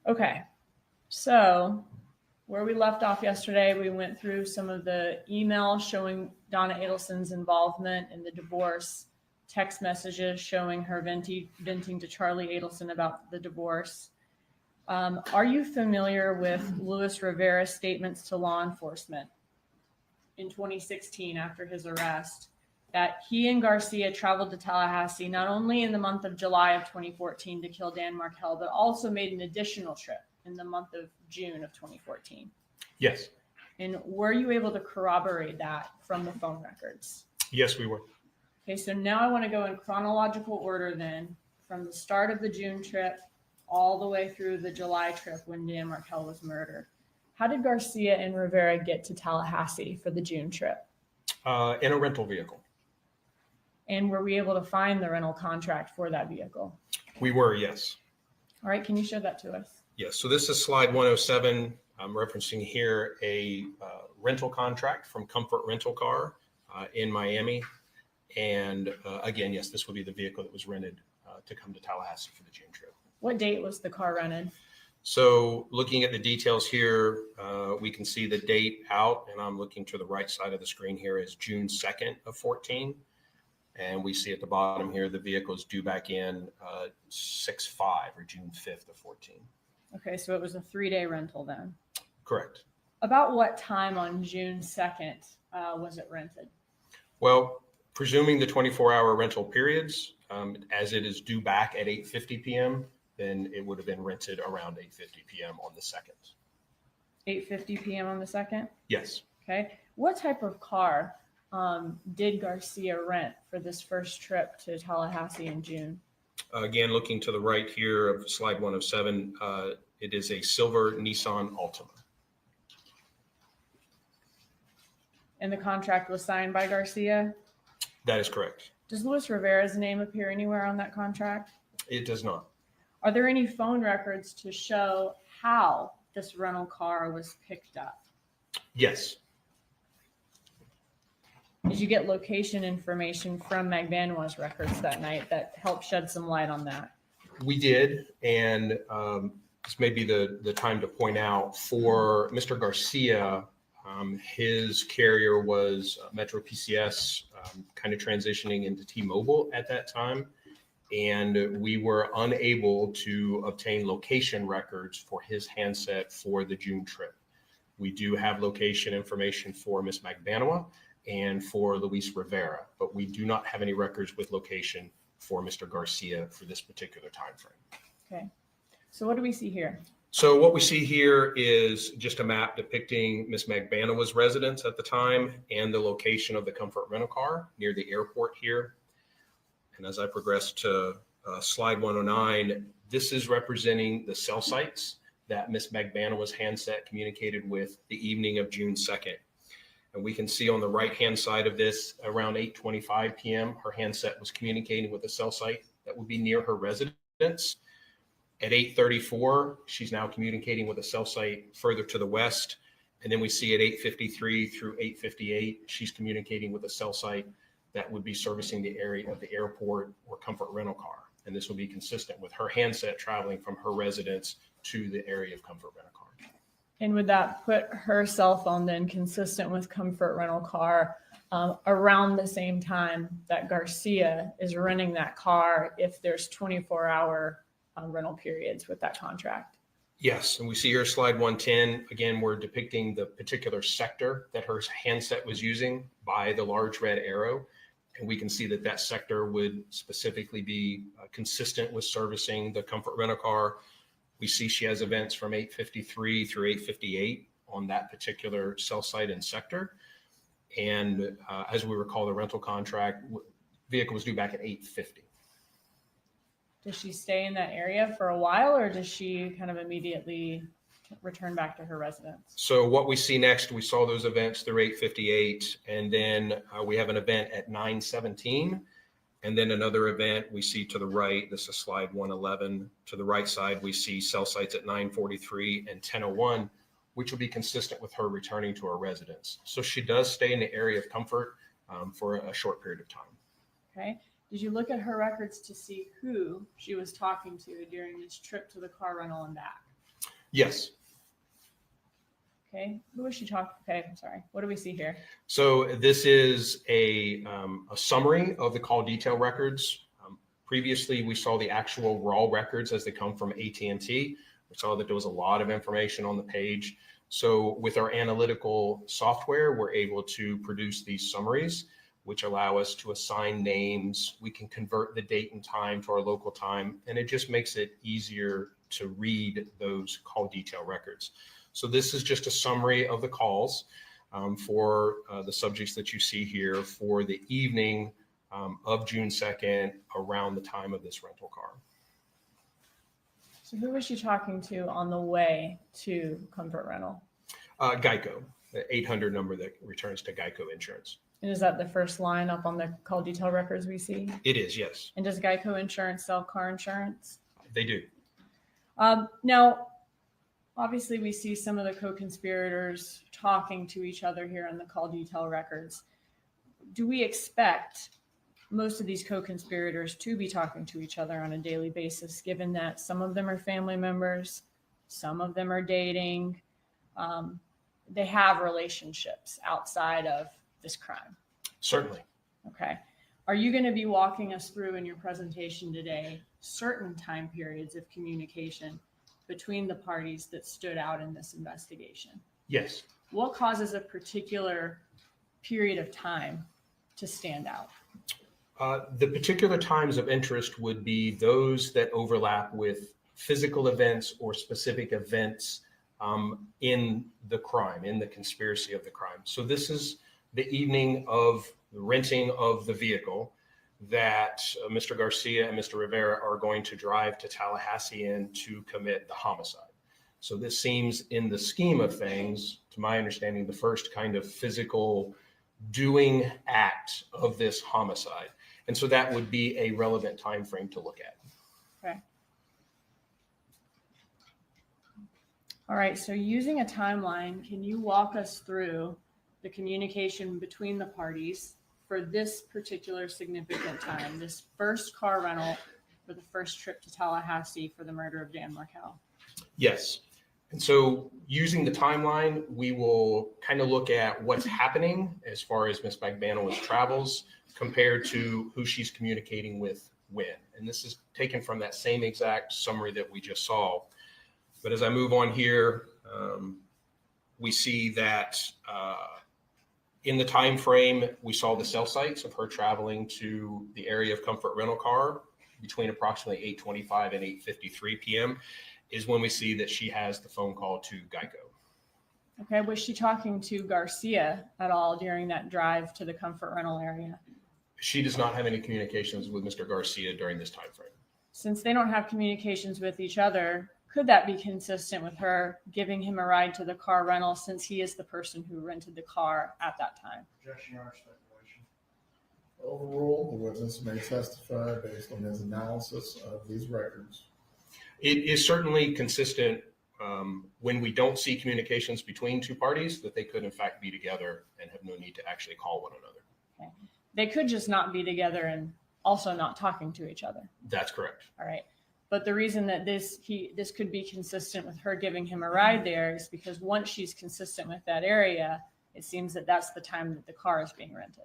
Okay, so where we left off yesterday, we went through some of the emails showing Donna Adelson's involvement in the divorce, text messages showing her venting to Charlie Adelson about the divorce. Are you familiar with Luis Rivera's statements to law enforcement in 2016 after his arrest that he and Garcia traveled to Tallahassee not only in the month of July of 2014 to kill Dan Markel, but also made an additional trip in the month of June of 2014? Yes. And were you able to corroborate that from the phone records? Yes, we were. Okay, so now I want to go in chronological order then, from the start of the June trip all the way through the July trip when Dan Markel was murdered. How did Garcia and Rivera get to Tallahassee for the June trip? In a rental vehicle. And were we able to find the rental contract for that vehicle? We were, yes. All right, can you show that to us? Yes, so this is slide 107. I'm referencing here a rental contract from Comfort Rental Car in Miami. And again, yes, this would be the vehicle that was rented to come to Tallahassee for the June trip. What date was the car rented? So looking at the details here, we can see the date out, and I'm looking to the right side of the screen here is June 2nd of 14. And we see at the bottom here, the vehicle is due back in 6/5 or June 5th of 14. Okay, so it was a 3-day rental then. Correct. About what time on June 2nd was it rented? Well, presuming the 24-hour rental periods, as it is due back at 8:50 p.m., then it would have been rented around 8:50 p.m. on the 2nd. 8:50 p.m. on the 2nd? Yes. Okay. What type of car did Garcia rent for this first trip to Tallahassee in June? Again, looking to the right here of slide 107, it is a silver Nissan Altima. And the contract was signed by Garcia? That is correct. Does Luis Rivera's name appear anywhere on that contract? It does not. Are there any phone records to show how this rental car was picked up? Yes. Did you get location information from McBanoa's records that night that helped shed some light on that? We did, and this may be the time to point out for Mr. Garcia, his carrier was Metro PCS, kind of transitioning into T-Mobile at that time, and we were unable to obtain location records for his handset for the June trip. We do have location information for Ms. McBanoa and for Luis Rivera, but we do not have any records with location for Mr. Garcia for this particular time frame. Okay. So what do we see here? So what we see here is just a map depicting Ms. McBanoa's residence at the time and the location of the Comfort rental car near the airport here. And as I progress to slide 109, this is representing the cell sites that Ms. McBanoa's handset communicated with the evening of June 2nd. And we can see on the right-hand side of this, around 8:25 p.m., her handset was communicating with a cell site that would be near her residence. At 8:34, she's now communicating with a cell site further to the west. And then we see at 8:53 through 8:58, she's communicating with a cell site that would be servicing the area of the airport or Comfort rental car. And this will be consistent with her handset traveling from her residence to the area of Comfort rental car. And would that put her cell phone then consistent with Comfort rental car around the same time that Garcia is renting that car if there's 24-hour rental periods with that contract? Yes, and we see here slide 110. Again, we're depicting the particular sector that her handset was using by the large red arrow. And we can see that that sector would specifically be consistent with servicing the Comfort rental car We see she has events from 8:53 through 8:58 on that particular cell site and sector. And as we recall, the rental contract vehicle was due back at 8:50. Does she stay in that area for a while, or does she kind of immediately return back to her residence? So what we see next, we saw those events through 8:58, and then we have an event at 9:17, and then another event we see to the right. This is slide 111. To the right side, we see cell sites at 9:43 and 10:01, which will be consistent with her returning to her residence. So she does stay in the area of comfort for a short period of time. Okay. Did you look at her records to see who she was talking to during this trip to the car rental and back? Yes. Okay. Who was she talking? Okay. I'm sorry. What do we see here? So this is a summary of the call detail records. Previously, we saw the actual raw records as they come from AT&T. We saw that there was a lot of information on the page. So with our analytical software, we're able to produce these summaries, which allow us to assign names. We can convert the date and time to our local time, and it just makes it easier to read those call detail records. So this is just a summary of the calls for the subjects that you see here for the evening of June 2nd around the time of this rental car. So who was she talking to on the way to Comfort Rental? Geico, the 800 number that returns to Geico Insurance. And is that the first line up on the call detail records we see? It is, yes. And does Geico Insurance sell car insurance? They do. Now, obviously, we see some of the co-conspirators talking to each other here on the call detail records. Do we expect most of these co-conspirators to be talking to each other on a daily basis, given that some of them are family members, some of them are dating, they have relationships outside of this crime? Certainly. Okay. Are you going to be walking us through in your presentation today certain time periods of communication between the parties that stood out in this investigation? Yes. What causes a particular period of time to stand out? The particular times of interest would be those that overlap with physical events or specific events in the crime, in the conspiracy of the crime. So this is the evening of the renting of the vehicle that Mr. Garcia and Mr. Rivera are going to drive to Tallahassee in to commit the homicide. So this seems, in the scheme of things, to my understanding, the first kind of physical doing act of this homicide. And so that would be a relevant time frame to look at. Okay. All right. So using a timeline, can you walk us through the communication between the parties for this particular significant time, this first car rental for the first trip to Tallahassee for the murder of Dan Markel? Yes. And so using the timeline, we will kind of look at what's happening as far as Ms. McBanowa's travels compared to who she's communicating with when. And this is taken from that same exact summary that we just saw. But as I move on here, we see that in the time frame, we saw the cell sites of her traveling to the area of Comfort Rental Car between approximately 8:25 and 8:53 p.m. is when we see that she has the phone call to Geico. Okay. Was she talking to Garcia at all during that drive to the Comfort Rental area? She does not have any communications with Mr. Garcia during this time frame. Since they don't have communications with each other, could that be consistent with her giving him a ride to the car rental, since he is the person who rented the car at that time? Objection or speculation. Overruled, the witness may testify based on his analysis of these records. It is certainly consistent when we don't see communications between two parties that they could in fact be together and have no need to actually call one another. Okay. They could just not be together and also not talking to each other. That's correct. All right. But the reason that this could be consistent with her giving him a ride there is because once she's consistent with that area, it seems that that's the time that the car is being rented.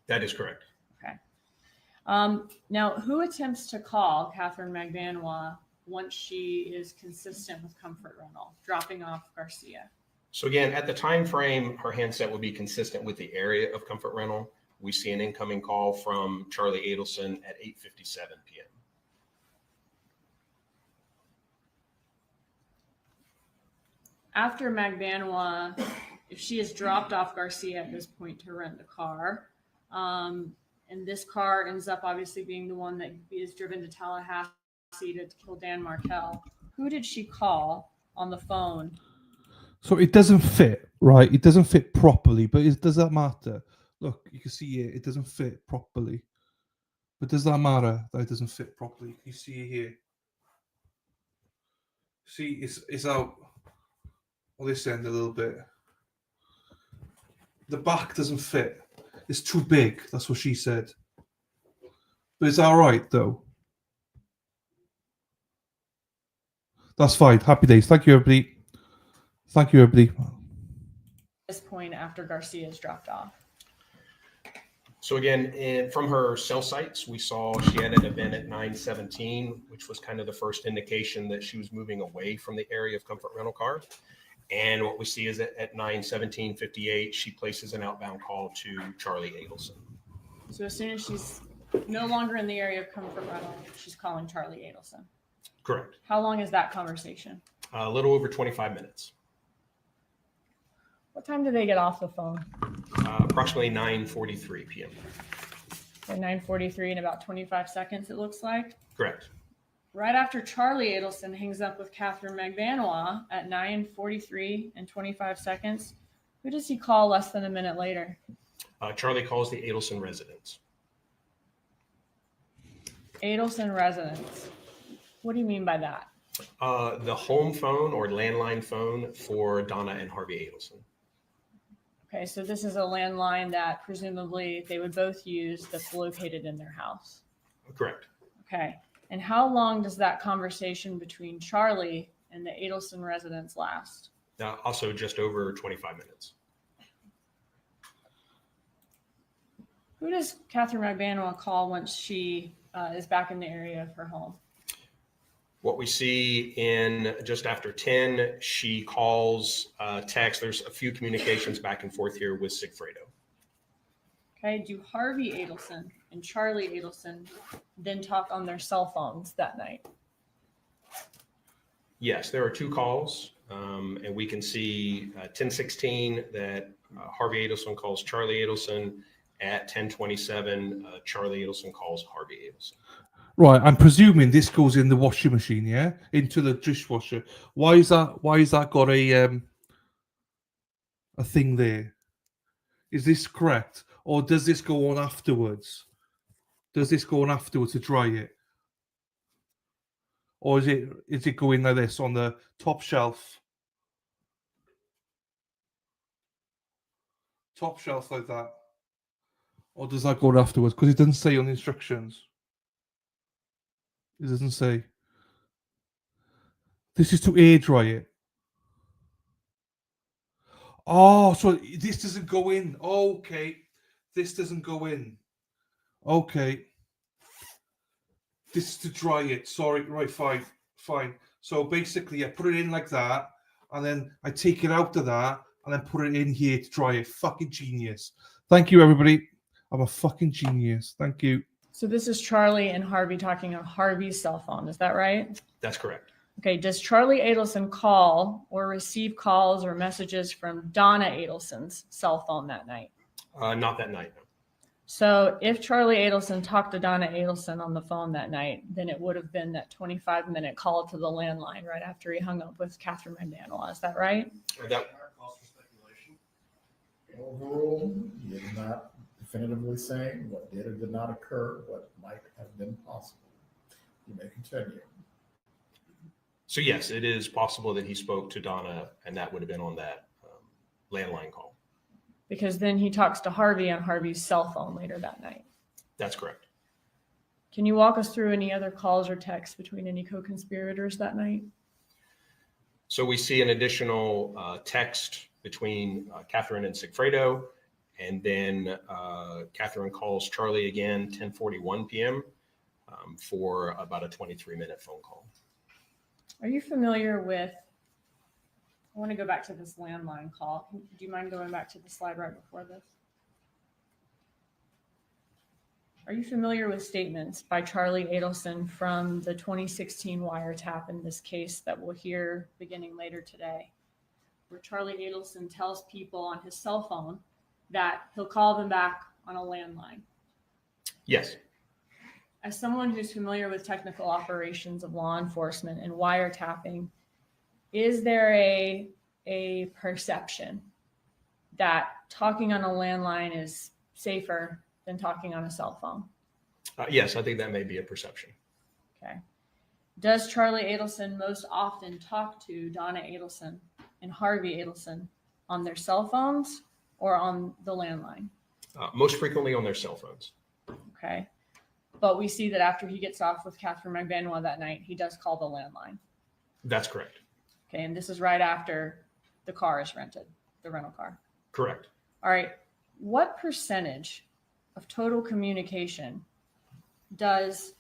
That is correct. Okay. Now, who attempts to call Catherine McBanowa once she is consistent with Comfort Rental, dropping off Garcia? So again, at the time frame, her handset would be consistent with the area of Comfort Rental. We see an incoming call from Charlie Adelson at 8:57 p.m. after Magbanua, if she has dropped off Garcia at this point to rent the car, and this car ends up obviously being the one that is driven to Tallahassee to kill Dan Markel, who did she call on the phone? So it doesn't fit, right? It doesn't fit properly, but does that matter? Look, you can see here, it doesn't fit properly. But does that matter that it doesn't fit properly? You see here. See, it's out on this end a little bit. The back doesn't fit. It's too big. That's what she said. But it's all right, though. That's fine. Happy days. Thank you, everybody. Thank you, everybody. This point after Garcia's dropped off. So again, from her cell sites, we saw she had an event at 9:17, which was kind of the first indication that she was moving away from the area of Comfort Rental Car. And what we see is that at 9:17:58, she places an outbound call to Charlie Adelson. So as soon as she's no longer in the area of Comfort Rental, she's calling Charlie Adelson. Correct. How long is that conversation? A little over 25 minutes. What time do they get off the phone? Approximately 9:43 p.m. At 9:43 in about 25 seconds, it looks like. Correct. Right after Charlie Adelson hangs up with Catherine Magbanua at 9:43 and 25 seconds, who does he call less than a minute later? Charlie calls the Adelson residence. Adelson residence. What do you mean by that? The home phone or landline phone for Donna and Harvey Adelson. Okay, so this is a landline that presumably they would both use that's located in their house. Correct. Okay, and how long does that conversation between Charlie and the Adelson residence last? Also just over 25 minutes. Who does Catherine Magbanua call once she is back in the area of her home? What we see in just after 10, she calls, text. There's a few communications back and forth here with Sigfredo. Okay, do Harvey Adelson and Charlie Adelson then talk on their cell phones that night? Yes, there are two calls, and we can see 10:16 that Harvey Adelson calls Charlie Adelson. At 10:27, Charlie Adelson calls Harvey Adelson. Right, I'm presuming this goes in the washing machine, yeah, into the dishwasher. Why is that got a thing there? Is this correct, or does this go on afterwards? Does this go on afterwards to dry it, or is it going like this on the top shelf? Top shelf like that, or does that go on afterwards? Because it doesn't say on the instructions. It doesn't say. This is to air dry it. Oh, so this doesn't go in. Okay. This doesn't go in. Okay. This is to dry it. Sorry. Right, fine. Fine. So basically, I put it in like that, and then I take it out of that, and then put it in here to dry it. Fucking genius. Thank you, everybody. I'm a fucking genius. Thank you. So this is Charlie and Harvey talking on Harvey's cell phone. Is that right? That's correct. Okay. Does Charlie Adelson call or receive calls or messages from Donna Adelson's cell phone that night? Not that night. No. So if Charlie Adelson talked to Donna Adelson on the phone that night, then it would have been that 25-minute call to the landline right after he hung up with Catherine Magbanua. Is that right? Overall, you're not definitively saying what did or did not occur, what might have been possible. You may continue. So yes, it is possible that he spoke to Donna, and that would have been on that landline call. Because then he talks to Harvey on Harvey's cell phone later that night. That's correct. Can you walk us through any other calls or texts between any co-conspirators that night? So we see an additional text between Catherine and Sigfredo, and then Catherine calls Charlie again 10:41 p.m. For about a 23-minute phone call. Are you familiar with, I want to go back to this landline call. Do you mind going back to the slide right before this? Are you familiar with statements by Charlie Adelson from the 2016 wiretap in this case that we'll hear beginning later today? where Charlie Adelson tells people on his cell phone that he'll call them back on a landline. Yes. As someone who's familiar with technical operations of law enforcement and wiretapping, is there a perception that talking on a landline is safer than talking on a cell phone? Yes, I think that may be a perception. Okay. Does Charlie Adelson most often talk to Donna Adelson and Harvey Adelson on their cell phones or on the landline? Most frequently on their cell phones. Okay. But we see that after he gets off with Catherine McBanoa that night, he does call the landline. That's correct. Okay. And this is right after the car is rented, the rental car. Correct. All right. What percentage of total communication does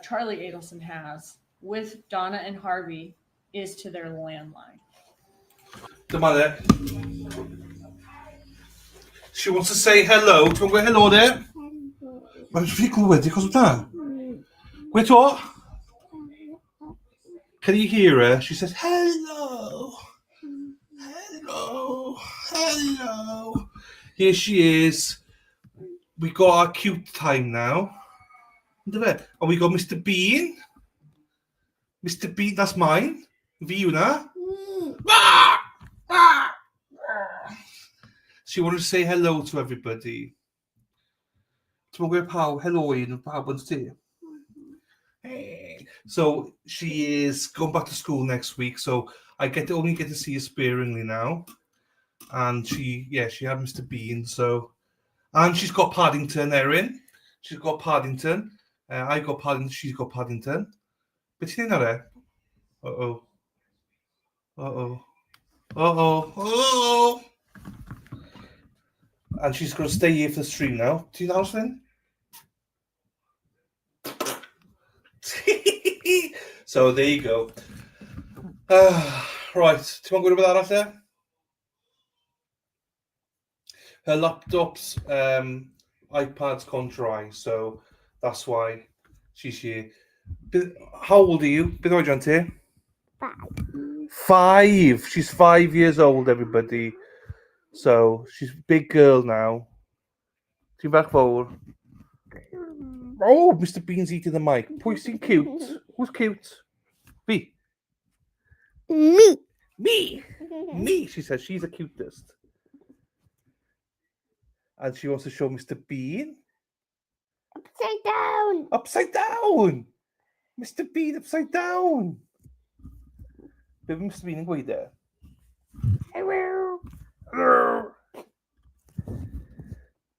Charlie Adelson has with Donna and Harvey is to their landline? The mother. She wants to say hello. Do you want to go hello there? Mae'n ffrico wedi, cos o da. Gwe to? Can you hear her? She says, hello. Hello. Hello. Here she is. We got our cute time now. And we got Mr. Bean. Mr. Bean, that's mine. Fi hwnna. She wanted to say hello to everybody. Ti'n gwybod pawb, hello un, pawb yn ti. So she is going back to school next week, so I only get to see her sparingly now. And she had Mr. Bean, so... And she's got Paddington, Erin. She's got Paddington. I got Paddington, she's got Paddington. But ti'n neud na re? Uh-oh. Uh-oh. Uh-oh. Uh-oh. And she's going to stay here for the stream now. Do you know what I'm saying? So there you go. Right. Do you want to go with that after? Her laptop's iPad's gone dry, so that's why she's here. How old are you? Beth oed ti? 5. 5. She's 5 years old, everybody. So she's a big girl now. Ti'n bach fawr? Oh, Mr. Bean's eating the mic. Pwy sy'n cute? Who's cute? Me. Me. Me. Me, she says. She's the cutest. And she wants to show Mr. Bean. Upside down. Upside down. Mr. Bean upside down. Be Mr. Bean yn gweud e? Hello. Hello.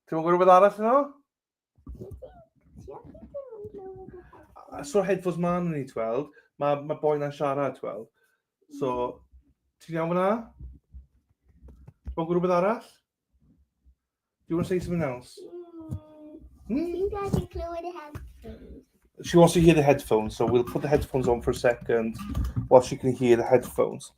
Ti'n gwybod rhywbeth arall yno? So headphones man yn ei 12. Mae boi na'n siarad 12. So, ti'n iawn fyna? Ti'n gwybod rhywbeth arall? Do you want to say something else? You guys include the headphones. She wants to hear the headphones, so we'll put the headphones on for a second while she can hear the headphones.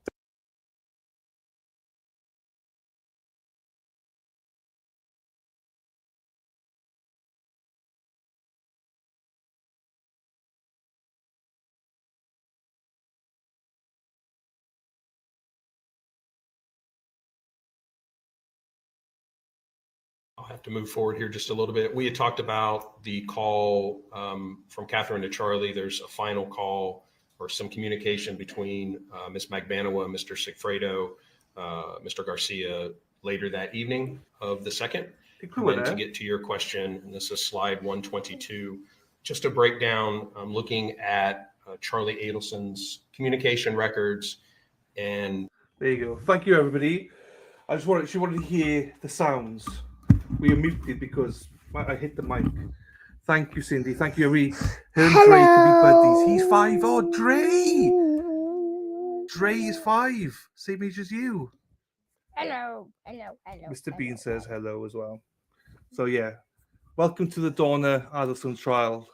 I'll have to move forward here just a little bit. We had talked about the call from Catherine to Charlie. There's a final call or some communication between Ms. Magbanoa and Mr. Sigfredo, Mr. Garcia later that evening of the 2nd. And to get to your question, and this is slide 122, just a breakdown looking at Charlie Adelson's communication records. And there you go. Thank you, everybody. She wanted to hear the sounds. We are muted because I hit the mic. Thank you, Cindy. Thank you, Ari. Her and Dre can be buddies. He's 5. Oh, Dre! Dre is 5. Same age as you. Hello. Hello. Hello. Mr. Bean says hello as well. So, yeah. Welcome to the Donna Adelson trial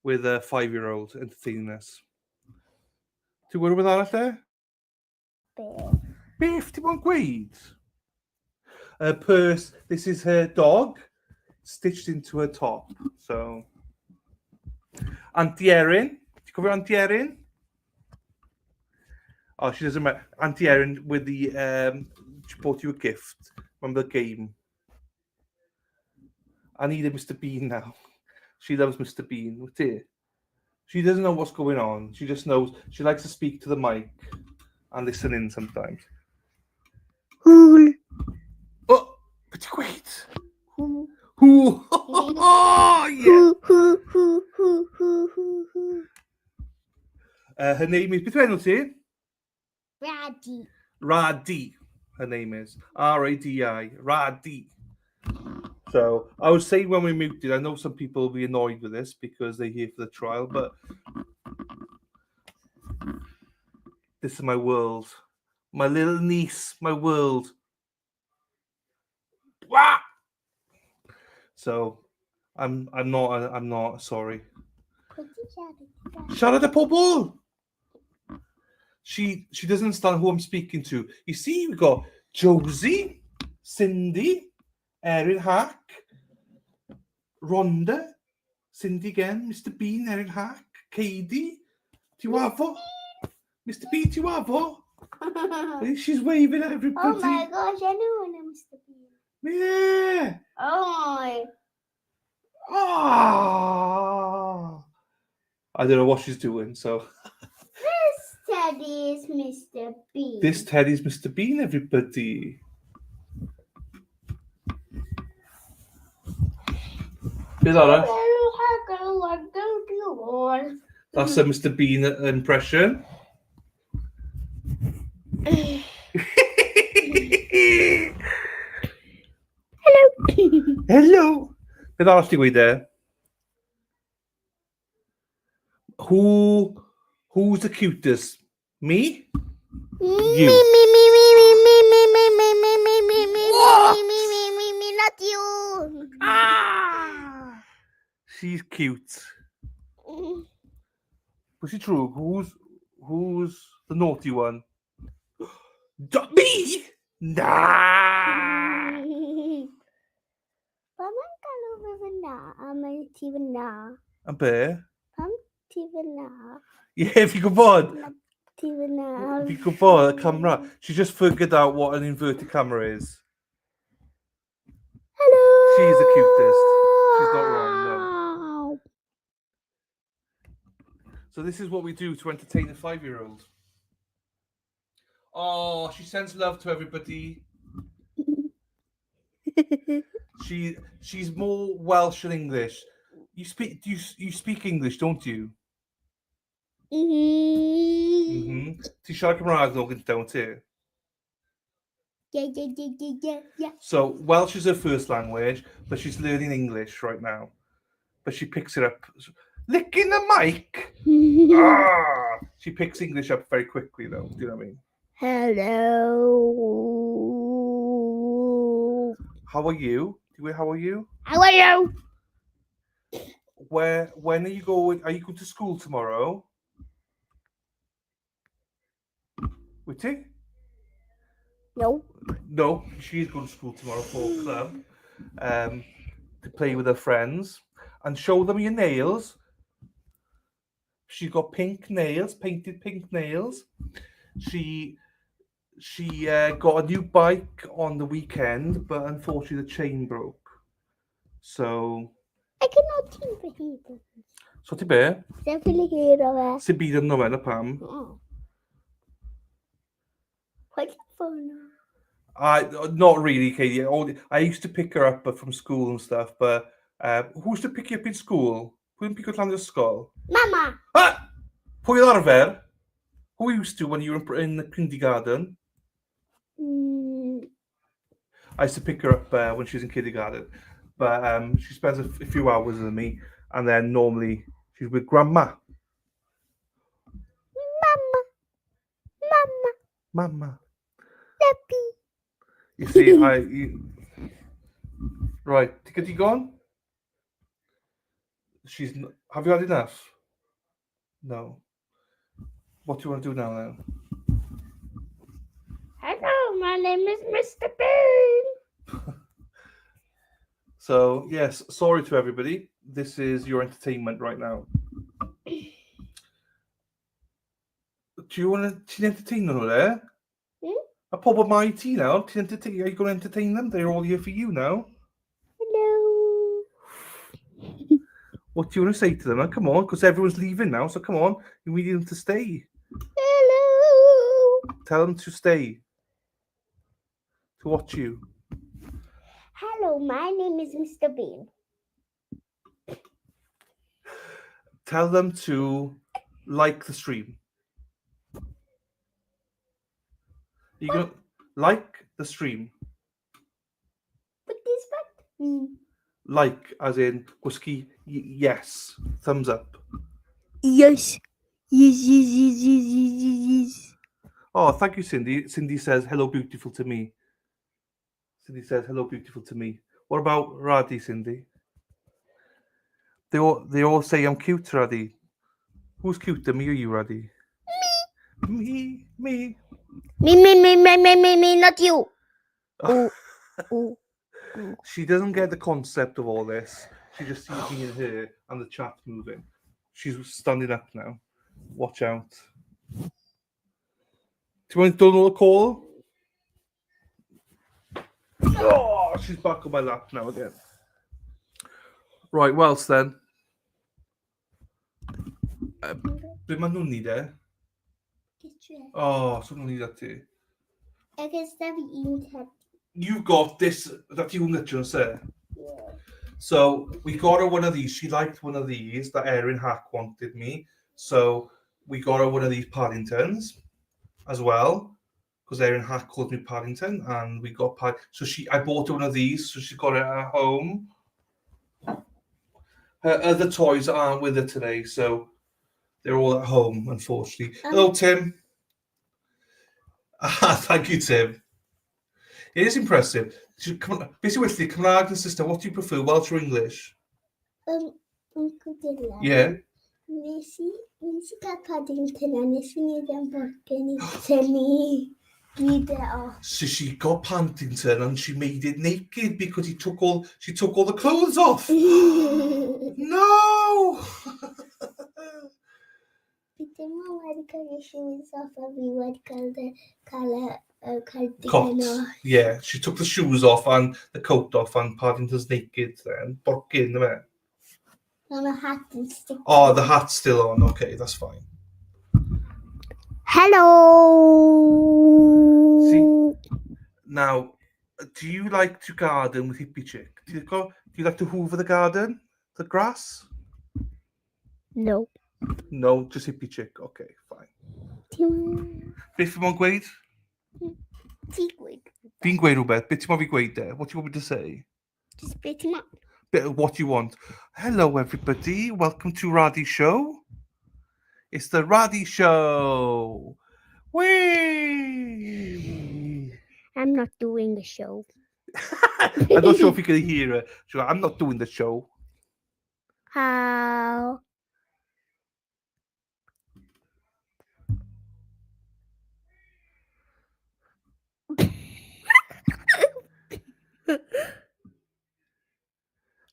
with a 5-year-old entertaining us. Do you worry with that there? Biff, do you want gweed? Her purse, this is her dog, stitched into her top. So, Auntie Erin, do you cover Auntie Erin? Oh, she doesn't remember. Auntie Erin with the she bought you a gift. Remember the game? I need a Mr. Bean now. She loves Mr. Bean. What's it? She doesn't know what's going on. She just knows she likes to speak to the mic and listen in sometimes. Cool. Oh, but wait. Who? Who? Oh, yeah. Who? Her name is. Beth enw ti? Ratty. Radi. Her name is Radi. Radi. So I was saying when we muted, I know some people will be annoyed with this because they're here for the trial, but this is my world. My little niece, my world. Wah! So I'm not sorry. Shout out to pobl. She doesn't understand who I'm speaking to. You see, we got Josie, Cindy, Erin Hack, Rhonda, Cindy again, Mr. Bean, Erin Hack, Katie, Tiwavo, Mr. Bean, Tiwavo. She's waving at everybody. Oh my gosh, I know when I'm Mr. Bean. Yeah. Oh my. Ah. I don't know what she's doing, so. This teddy is Mr. Bean. This Teddy's Mr. Bean, everybody. Is that That's a Mr. Bean impression. Hello. Beth arall ti gweud there? Who's the cutest? Me? You. Me, not you. Ah! She's cute. Was she true? Who's the naughty one? Me? Nah. Pam yn galw fe fyna, a mae ti fyna. A be? Pam ti fyna, Yeah, fi gwybod. ti fyna. Fi gwybod, y camera. She just figured out what an inverted camera is. Hello. She's the cutest. She's not wrong, So this is what we do to entertain a 5-year-old. Oh, she sends love to everybody. She's more Welsh than English. You speak English, don't you? Ti siarad Cymraeg no gyntaf, don't you? Yeah. So Welsh is her first language, but she's learning English right now. But she picks it up. Licking the mic. She picks English up very quickly, though. Do you know what I mean? Hello. How are you? How are you? How are you? When are you going? Are you going to school tomorrow? With you? No. No, she's going to school tomorrow for club, to play with her friends and show them your nails. She's got pink nails, painted pink nails. She got a new bike on the weekend, but unfortunately the chain broke. So. I cannot see the heater. So ti be? Definitely hear of it. Sy'n byd yn nhw, pam? Oh. What's your phone? Not really, Katie. I used to pick her up from school and stuff, but who used to pick you up in school? Pwy'n pick up lan ysgol? Mama. Ah! Pwy oedd arfer? Who used to when you were in the kindergarten? I used to pick her up when she was in kindergarten, but she spends a few hours with me, and then normally she's with grandma. Mama. Happy. You see, right. Ticket gone? Have you had enough? No. What do you want to do now then? Hello, my name is Mr. Bean. So, yes, sorry to everybody. This is your entertainment right now. Do you want to entertain them there? A pobl mai ti now. Are you going to entertain them? They're all here for you now. Hello. What do you want to say to them? Come on, because everyone's leaving now. So come on, you need them to stay. Hello. Tell them to stay. To watch you. Hello, my name is Mr. Bean. Tell them to like the stream. You gonna like the stream. What is that mean? Like as in whiskey. Yes. Thumbs up. Yes. Yes. Oh, thank you, Cindy. Cindy says hello, beautiful to me. Cindy says hello, beautiful to me. What about Radhi, Cindy? They all say I'm cute, Radhi. Who's cuter, me or you, Radhi? Me. Me, not you. Oh. She doesn't get the concept of all this. She just sees me and her and the chat moving. She's standing up now. Watch out. Do you want to do another call? Oh, she's back on my lap now again. Right, well then. Be ma nhw'n ni de? Oh, so nhw'n ni dati. You've got this that you can say. Yeah. So we got her one of these. She liked one of these that Erin Hack wanted me. So we got her one of these Paddingtons as well. Because Erin Hack called me Paddington and we got so I bought her one of these, so she's got it at home. Her other toys aren't with her today, so they're all at home, unfortunately. Hello, Tim. Thank you, Tim. It is impressive. Basically, Cymraeg and sister, what do you prefer, Welsh or English? Uncle Dylan. Yeah. Nes i gael Paddington a nes i neud am borgen I tynnu gyd off. So she got Paddington and she made it naked because she took all the clothes off. No! Fi dim ond wedi cael ei shoes off a fi wedi cael cardigan Coat. off. Yeah, she took the shoes off and the coat off and Paddington's naked then. Borgin, isn't it? And a hat and stick. Oh, the hat's still on. Okay, that's fine. Hello. See, now, do you like to garden with Hippie Chick? Do you like to hoover the garden? The grass? No. No, just Hippie Chick. Okay, fine. Beth yma'n gweud? Ti gweud. Fi'n gweud rhywbeth. Beth ti'n fi gweud there? What do you want me to say? Just bit him up. Bit of what you want. Hello, everybody. Welcome to Radhi Show. It's the Radhi Show. Whee! I'm not doing the show. I'm not sure if you can hear it. So I'm not doing the show. How?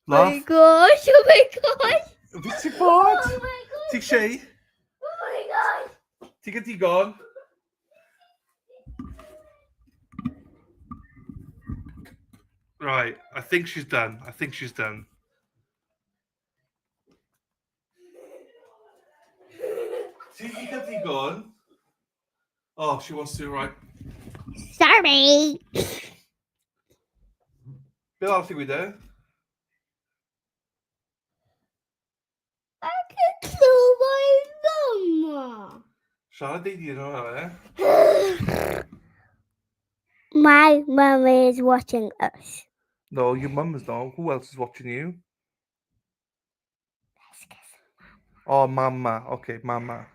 Laugh. Oh my gosh. Beth ti'n bod? Oh my gosh. Ti'n shay? Oh my gosh. Ti'n digon? Right, I think she's done. Ti'n digon? Oh, she wants to, right. Sorry. Beth arall ti'n gweud e? I can kill my mama. Siarad ei dyn nhw, e? My mama is watching us. No, your mum is not. Who else is watching you? Oh, Mama. Okay, Mama.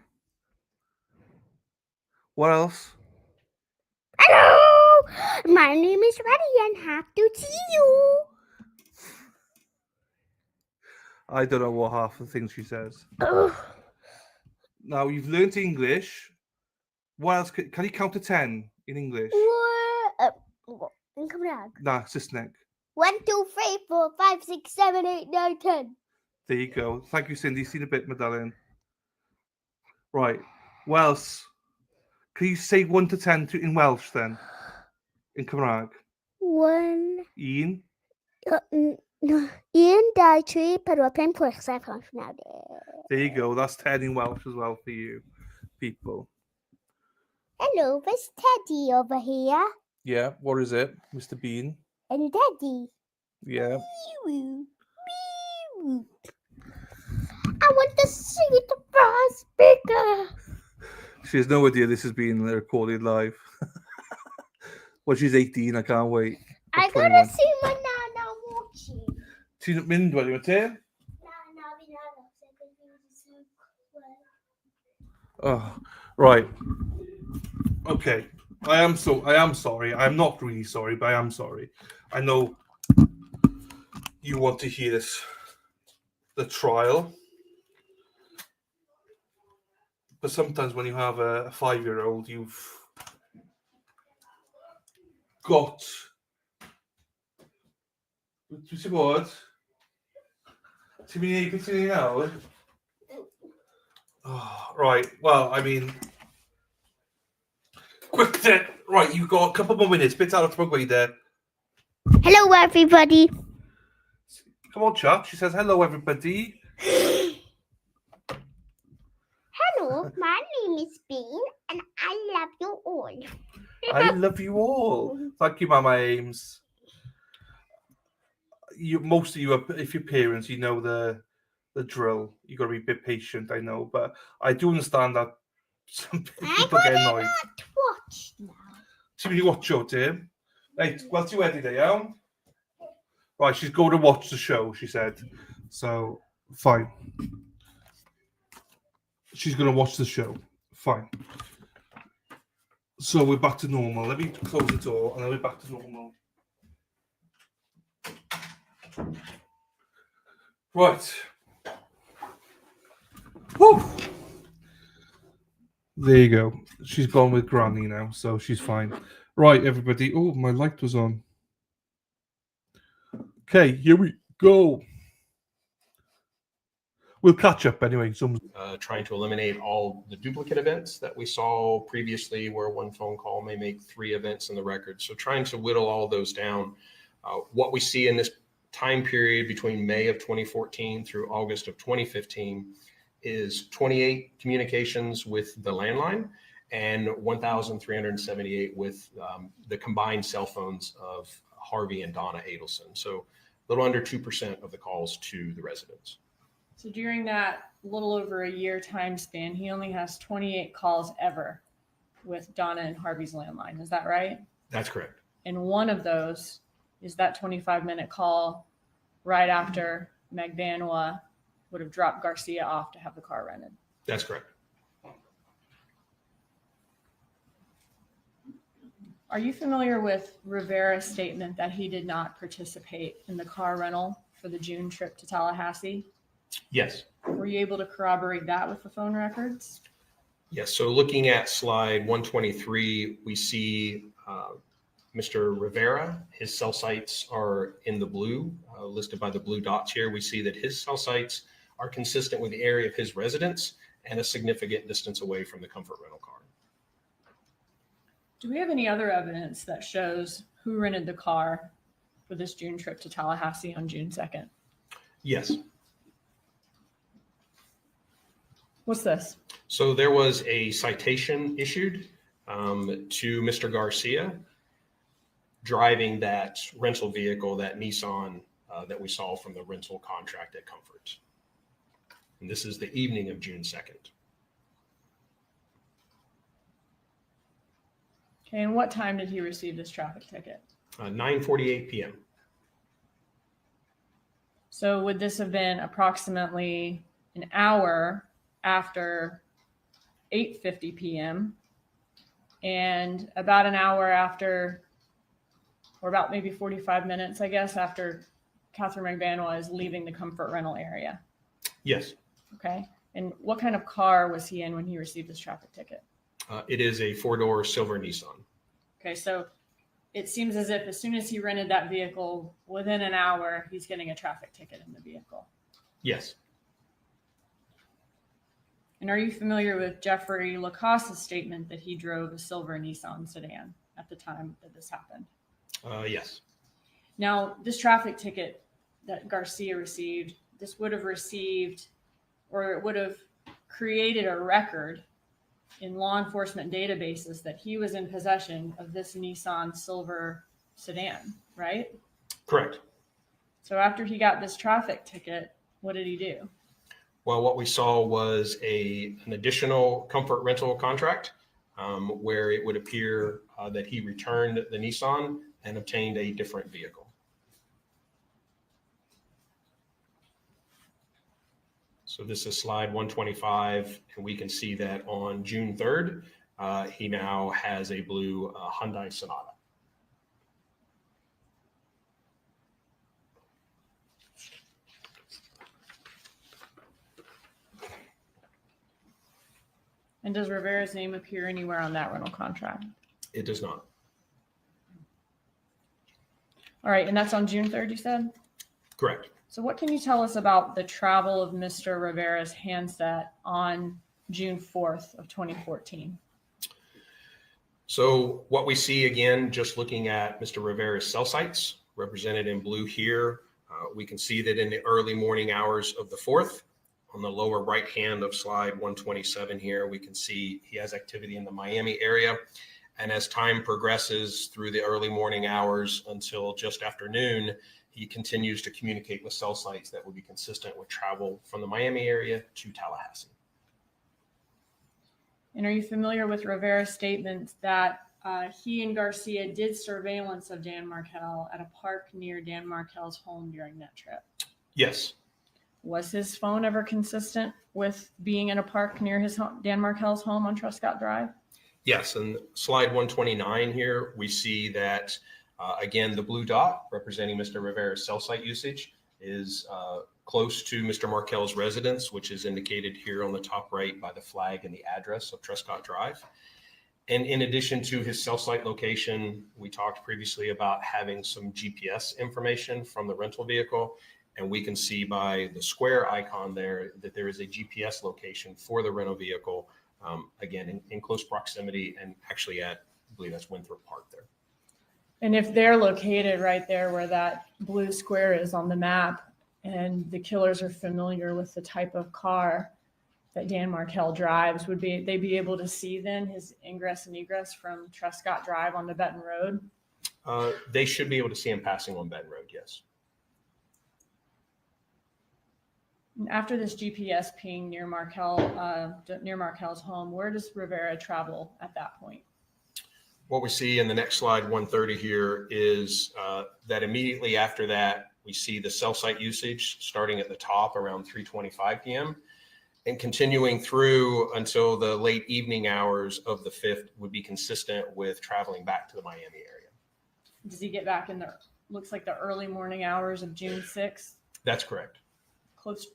What else? Hello. My name is Reddy and happy to see you. I don't know what half of the things she says. Ugh. Now, you've learnt English. What else? Can you count to 10 in English? In Cymraeg. Nah, Saesneg. 1, 2, 3, 4, 5, 6, 7, 8, 9, 10. There you go. Thank you, Cindy. Seen a bit, my darling. Right. What else? Can you say 1 to 10 in Welsh then? In Cymraeg? 1, 1. 1, 2, 3, 4, 5, 6, 7, 8, 9, 10. There you go. That's 10 in Welsh as well for you people. Hello, there's Teddy over here. Yeah, what is it, Mr. Bean? And Daddy. Yeah. Wee-woo. Wee-woo. I want to see the brass bigger. She has no idea this is being recorded live. Well, she's 18. I can't wait. Or I 21. gotta see my Nana watching. Ti'n mynd wedi wyt ti? Oh, right. Okay. I am sorry. I'm not really sorry, but I am sorry. I know you want to hear this, the trial. But sometimes when you have a 5-year-old, you've got... Ti'n bod? Ti'n mynd i wneud beth ti'n ei nawr? Oh, right. Well, I mean... Quick then. Right, you've got a couple more minutes. Bit out of the there. Hello, everybody. Come on, chat. She says, hello, everybody. Hello, my name is Bean, and I love you all. I love you all. Thank you, Mama Ames. Most of you, if you're parents, you know the drill. You got to be a bit patient, I know, but I do understand that some people get annoyed. Watch now. Ti'n mynd I watch o, Tim? Right, well, ti wedi de, iawn? Right, she's going to watch the show, she said. So, fine. She's going to watch the show. Fine. So we're back to normal. Let me close the door and then we're back to normal. Right. Woo! There you go. She's gone with Granny now, so she's fine. Right, everybody. Oh, my light was on. Okay, here we go. We'll catch up anyway. Trying to eliminate all the duplicate events that we saw previously, where one phone call may make 3 events in the record. So trying to whittle all those down. What we see in this time period between May of 2014 through August of 2015 is 28 communications with the landline and 1,378 with the combined cell phones of Harvey and Donna Adelson. So a little under 2% of the calls to the residents. So during that little over a year time span, he only has 28 calls ever with Donna and Harvey's landline. Is that right? That's correct. And one of those is that 25-minute call right after McElveen would have dropped Garcia off to have the car rented. That's correct. Are you familiar with Rivera's statement that he did not participate in the car rental for the June trip to Tallahassee? Yes. Were you able to corroborate that with the phone records? Yes. So looking at slide 123, we see Mr. Rivera. His cell sites are in the blue, listed by the blue dots here. We see that his cell sites are consistent with the area of his residence and a significant distance away from the comfort rental car. Do we have any other evidence that shows who rented the car for this June trip to Tallahassee on June 2nd? Yes. What's this? So there was a citation issued to Mr. Garcia driving that rental vehicle, that Nissan that we saw from the rental contract at Comfort. And this is the evening of June 2nd. Okay, and what time did he receive this traffic ticket? 9:48 p.m. So would this have been approximately an hour after 8:50 p.m. and about an hour after, or about maybe 45 minutes, I guess, after Catherine McElveen is leaving the comfort rental area? Yes. Okay. And what kind of car was he in when he received this traffic ticket? It is a 4-door silver Nissan. Okay, so it seems as if as soon as he rented that vehicle, within an hour, he's getting a traffic ticket in the vehicle. Yes. And are you familiar with Jeffrey Lacoste's statement that he drove a silver Nissan sedan at the time that this happened? Yes. Now, this traffic ticket that Garcia received, this would have received, or it would have created a record in law enforcement databases that he was in possession of this Nissan silver sedan, right? Correct. So after he got this traffic ticket, what did he do? Well, what we saw was an additional comfort rental contract where it would appear that he returned the Nissan and obtained a different vehicle. So this is slide 125, and we can see that on June 3rd, he now has a blue Hyundai Sonata. And does Rivera's name appear anywhere on that rental contract? It does not. All right, and that's on June 3rd, you said? Correct. So what can you tell us about the travel of Mr. Rivera's handset on June 4th of 2014? So what we see, again, just looking at Mr. Rivera's cell sites represented in blue here, we can see that in the early morning hours of the 4th, on the lower right hand of slide 127 here, we can see he has activity in the Miami area. And as time progresses through the early morning hours until just after noon, he continues to communicate with cell sites that will be consistent with travel from the Miami area to Tallahassee. And are you familiar with Rivera's statement that he and Garcia did surveillance of Dan Markel at a park near Dan Markel's home during that trip? Yes. Was his phone ever consistent with being in a park near his home, Dan Markel's home on Truscott Drive? Yes, and slide 129 here, we see that, again, the blue dot representing Mr. Rivera's cell site usage is close to Mr. Markel's residence, which is indicated here on the top right by the flag and the address of Truscott Drive. And in addition to his cell site location, we talked previously about having some GPS information from the rental vehicle. And we can see by the square icon there that there is a GPS location for the rental vehicle, again, in close proximity and actually at, I believe that's Winthrop Park there. And if they're located right there where that blue square is on the map, and the killers are familiar with the type of car that Dan Markel drives, would they be able to see then his ingress and egress from Truscott Drive on the Benton Road? They should be able to see him passing on Benton Road, yes. And after this GPS ping near Markel's home, where does Rivera travel at that point? What we see in the next slide, 130 here, is that immediately after that, we see the cell site usage starting at the top around 3:25 p.m. and continuing through until the late evening hours of the 5th would be consistent with traveling back to the Miami area. Does he get back in the, looks like the early morning hours of June 6th? That's correct. Close to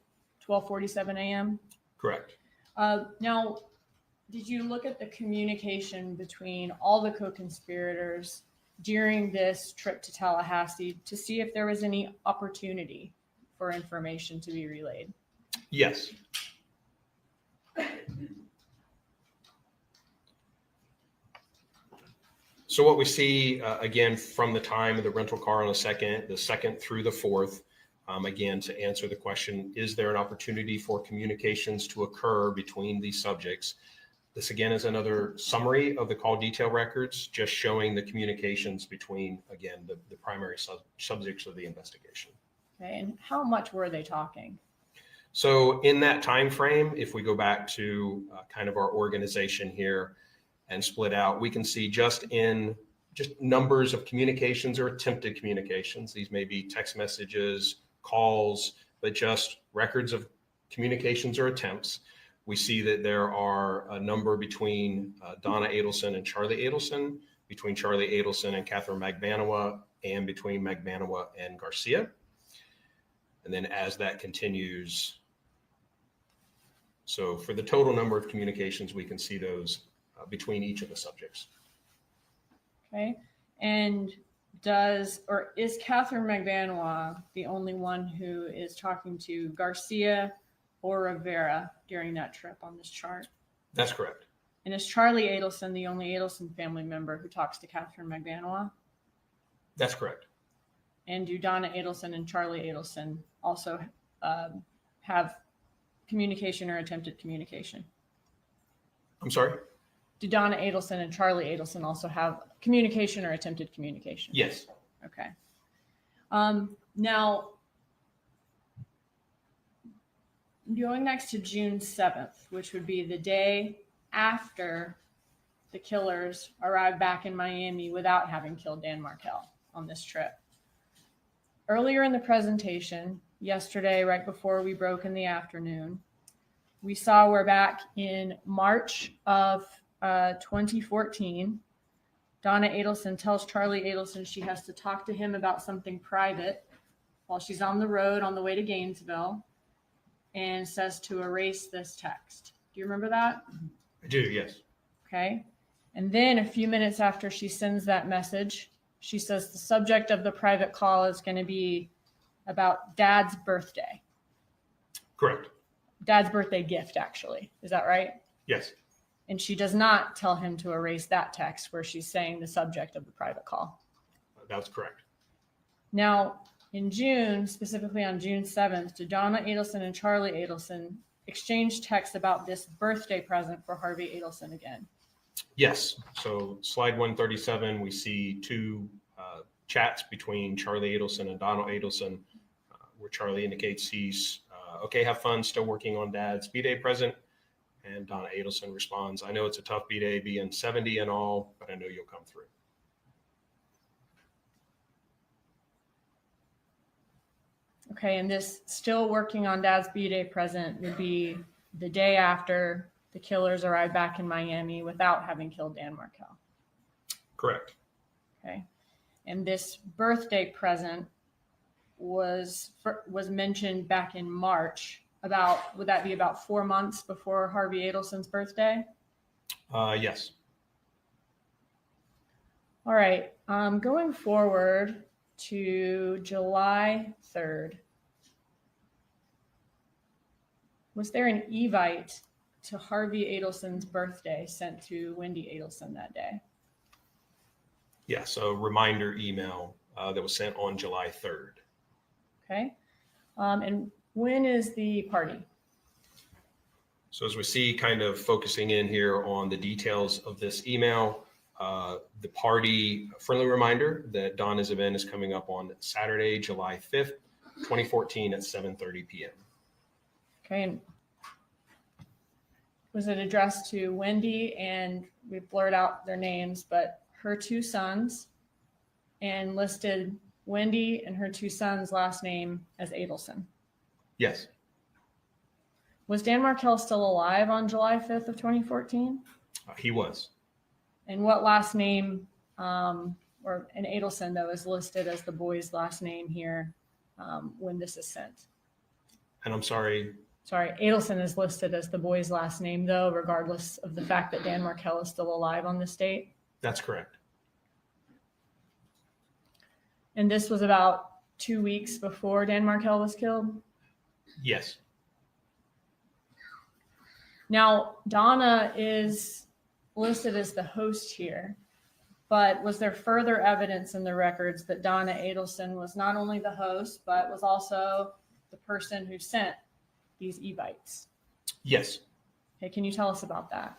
12:47 a.m.? Correct. Now, did you look at the communication between all the co-conspirators during this trip to Tallahassee to see if there was any opportunity for information to be relayed? Yes. So what we see, again, from the time of the rental car on the 2nd through the 4th, again, to answer the question, is there an opportunity for communications to occur between these subjects? This, again, is another summary of the call detail records, just showing the communications between, again, the primary subjects of the investigation. Okay, and how much were they talking? So in that time frame, if we go back to kind of our organization here and split out, we can see just numbers of communications or attempted communications. These may be text messages, calls, but just records of communications or attempts. We see that there are a number between Donna Adelson and Charlie Adelson, between Charlie Adelson and Catherine Magbanawa, and between Magbanawa and Garcia. And then as that continues, so for the total number of communications, we can see those between each of the subjects. Okay, and is Catherine Magbanawa the only one who is talking to Garcia or Rivera during that trip on this chart? That's correct. And is Charlie Adelson the only Adelson family member who talks to Catherine McBanoa? That's correct. And do Donna Adelson and Charlie Adelson also have communication or attempted communication? I'm sorry? Do Donna Adelson and Charlie Adelson also have communication or attempted communication? Yes. Okay. Now, going next to June 7th, which would be the day after the killers arrived back in Miami without having killed Dan Markel on this trip. Earlier in the presentation, yesterday, right before we broke in the afternoon, we saw we're back in March of 2014. Donna Adelson tells Charlie Adelson she has to talk to him about something private while she's on the road on the way to Gainesville, and says to erase this text. Do you remember that? I do, yes. Okay. And then a few minutes after she sends that message, she says the subject of the private call is going to be about Dad's birthday. Correct. Dad's birthday gift, actually. Is that right? Yes. And she does not tell him to erase that text where she's saying the subject of the private call. That's correct. Now, in June, specifically on June 7th, did Donna Adelson and Charlie Adelson exchange texts about this birthday present for Harvey Adelson again? Yes. So slide 137, we see two chats between Charlie Adelson and Donna Adelson, where Charlie indicates he's okay, have fun, still working on Dad's B-Day present. And Donna Adelson responds, I know it's a tough B-Day being 70 and all, but I know you'll come through. Okay, and this still working on Dad's B-Day present would be the day after the killers arrived back in Miami without having killed Dan Markel. Correct. Okay, and this birthday present was mentioned back in March. About, would that be about 4 months before Harvey Adelson's birthday? Yes. All right, going forward to July 3rd. Was there an Evite to Harvey Adelson's birthday sent to Wendi Adelson that day? Yes, a reminder email that was sent on July 3rd. Okay, and when is the party? So as we see, kind of focusing in here on the details of this email, the party, friendly reminder that Donna's event is coming up on Saturday, July 5th, 2014 at 7:30 p.m. Okay, and was it addressed to Wendi, and we blurred out their names, but her two sons, and listed Wendi and her two sons' last name as Adelson? Yes. Was Dan Markel still alive on July 5th of 2014? He was. And what last name, or an Adelson, though, is listed as the boy's last name here when this is sent? And I'm sorry. Sorry, Adelson is listed as the boy's last name, though, regardless of the fact that Dan Markel is still alive on this date? That's correct. And this was about 2 weeks before Dan Markel was killed? Yes. Now, Donna is listed as the host here, but was there further evidence in the records that Donna Adelson was not only the host, but was also the person who sent these Evites? Yes. Okay, can you tell us about that?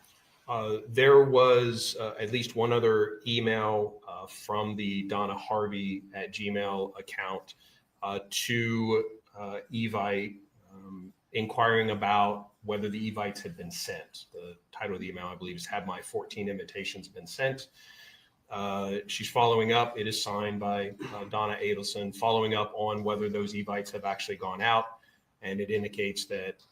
There was at least one other email from the Donna Harvey at Gmail account to Evite inquiring about whether the Evites had been sent. The title of the email, I believe, is Have My 14 Invitations Been Sent? She's following up. It is signed by Donna Adelson, following up on whether those Evites have actually gone out. And it indicates that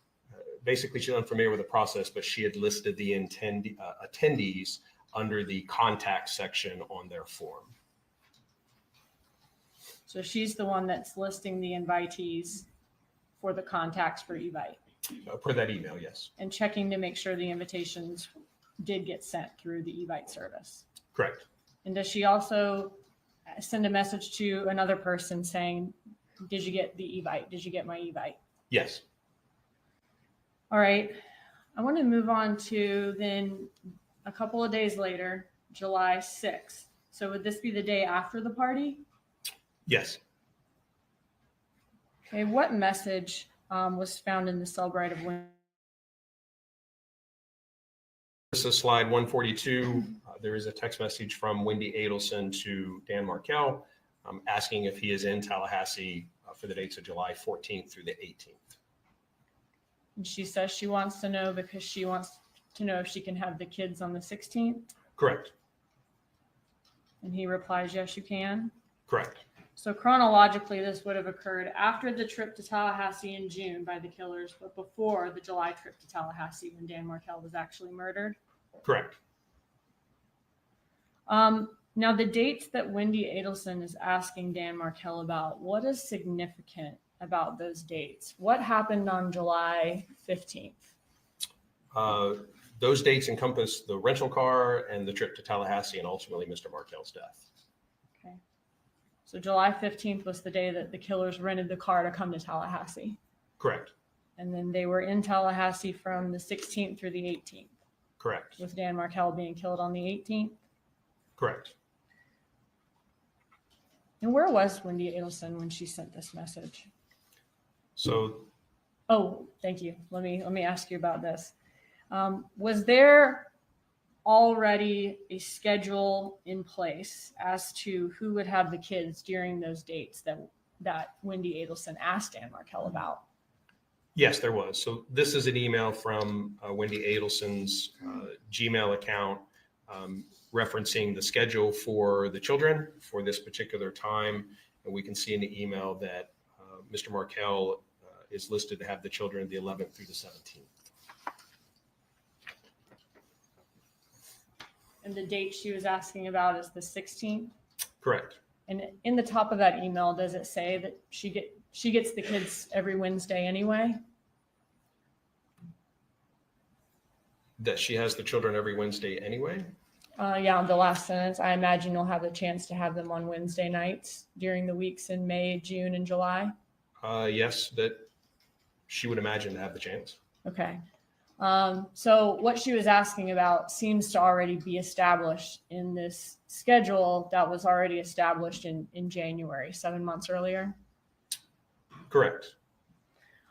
basically she's unfamiliar with the process, but she had listed the attendees under the contact section on their form. So she's the one that's listing the invitees for the contacts for Evite. Per that email, yes. And checking to make sure the invitations did get sent through the Evite service. Correct. And does she also send a message to another person saying, did you get the Evite? Did you get my Evite? Yes. All right. I want to move on to then a couple of days later, July 6th. So would this be the day after the party? Yes. Okay. What message was found in the cell bride of Wendy? This is slide 142. There is a text message from Wendi Adelson to Dan Markel asking if he is in Tallahassee for the dates of July 14th through the 18th. And she says she wants to know because she wants to know if she can have the kids on the 16th. Correct. And he replies, yes, you can. Correct. So chronologically, this would have occurred after the trip to Tallahassee in June by the killers, but before the July trip to Tallahassee when Dan Markel was actually murdered. Correct. Now, the dates that Wendi Adelson is asking Dan Markel about, what is significant about those dates? What happened on July 15th? Those dates encompass the rental car and the trip to Tallahassee and ultimately Mr. Markel's death. Okay. So July 15th was the day that the killers rented the car to come to Tallahassee. Correct. And then they were in Tallahassee from the 16th through the 18th, Correct. with Dan Markel being killed on the 18th. Correct. And where was Wendi Adelson when she sent this message? So Oh, thank you. Let me ask you about this. Was there already a schedule in place as to who would have the kids during those dates that Wendi Adelson asked Dan Markel about? yes, there was. So this is an email from Wendi Adelson's Gmail account referencing the schedule for the children for this particular time. And we can see in the email that Mr. Markel is listed to have the children the 11th through the 17th. And the date she was asking about is the 16th. Correct. And in the top of that email, does it say that she gets the kids every Wednesday anyway? That she has the children every Wednesday anyway? Yeah, the last sentence. I imagine you'll have the chance to have them on Wednesday nights during the weeks in May, June, and July. Yes, that she would imagine to have the chance. Okay. So what she was asking about seems to already be established in this schedule that was already established in January, 7 months earlier. Correct.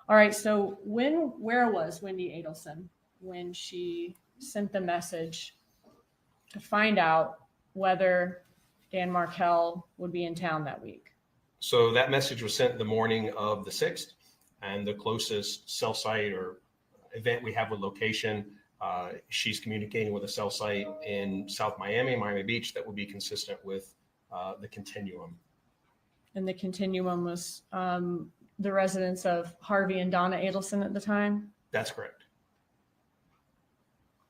All right. So where was Wendi Adelson when she sent the message to find out whether Dan Markel would be in town that week? So that message was sent the morning of the 6th, and the closest cell site or event we have with location, she's communicating with a cell site in South Miami Beach that would be consistent with the continuum. And the continuum was the residence of Harvey and Donna Adelson at the time? That's correct.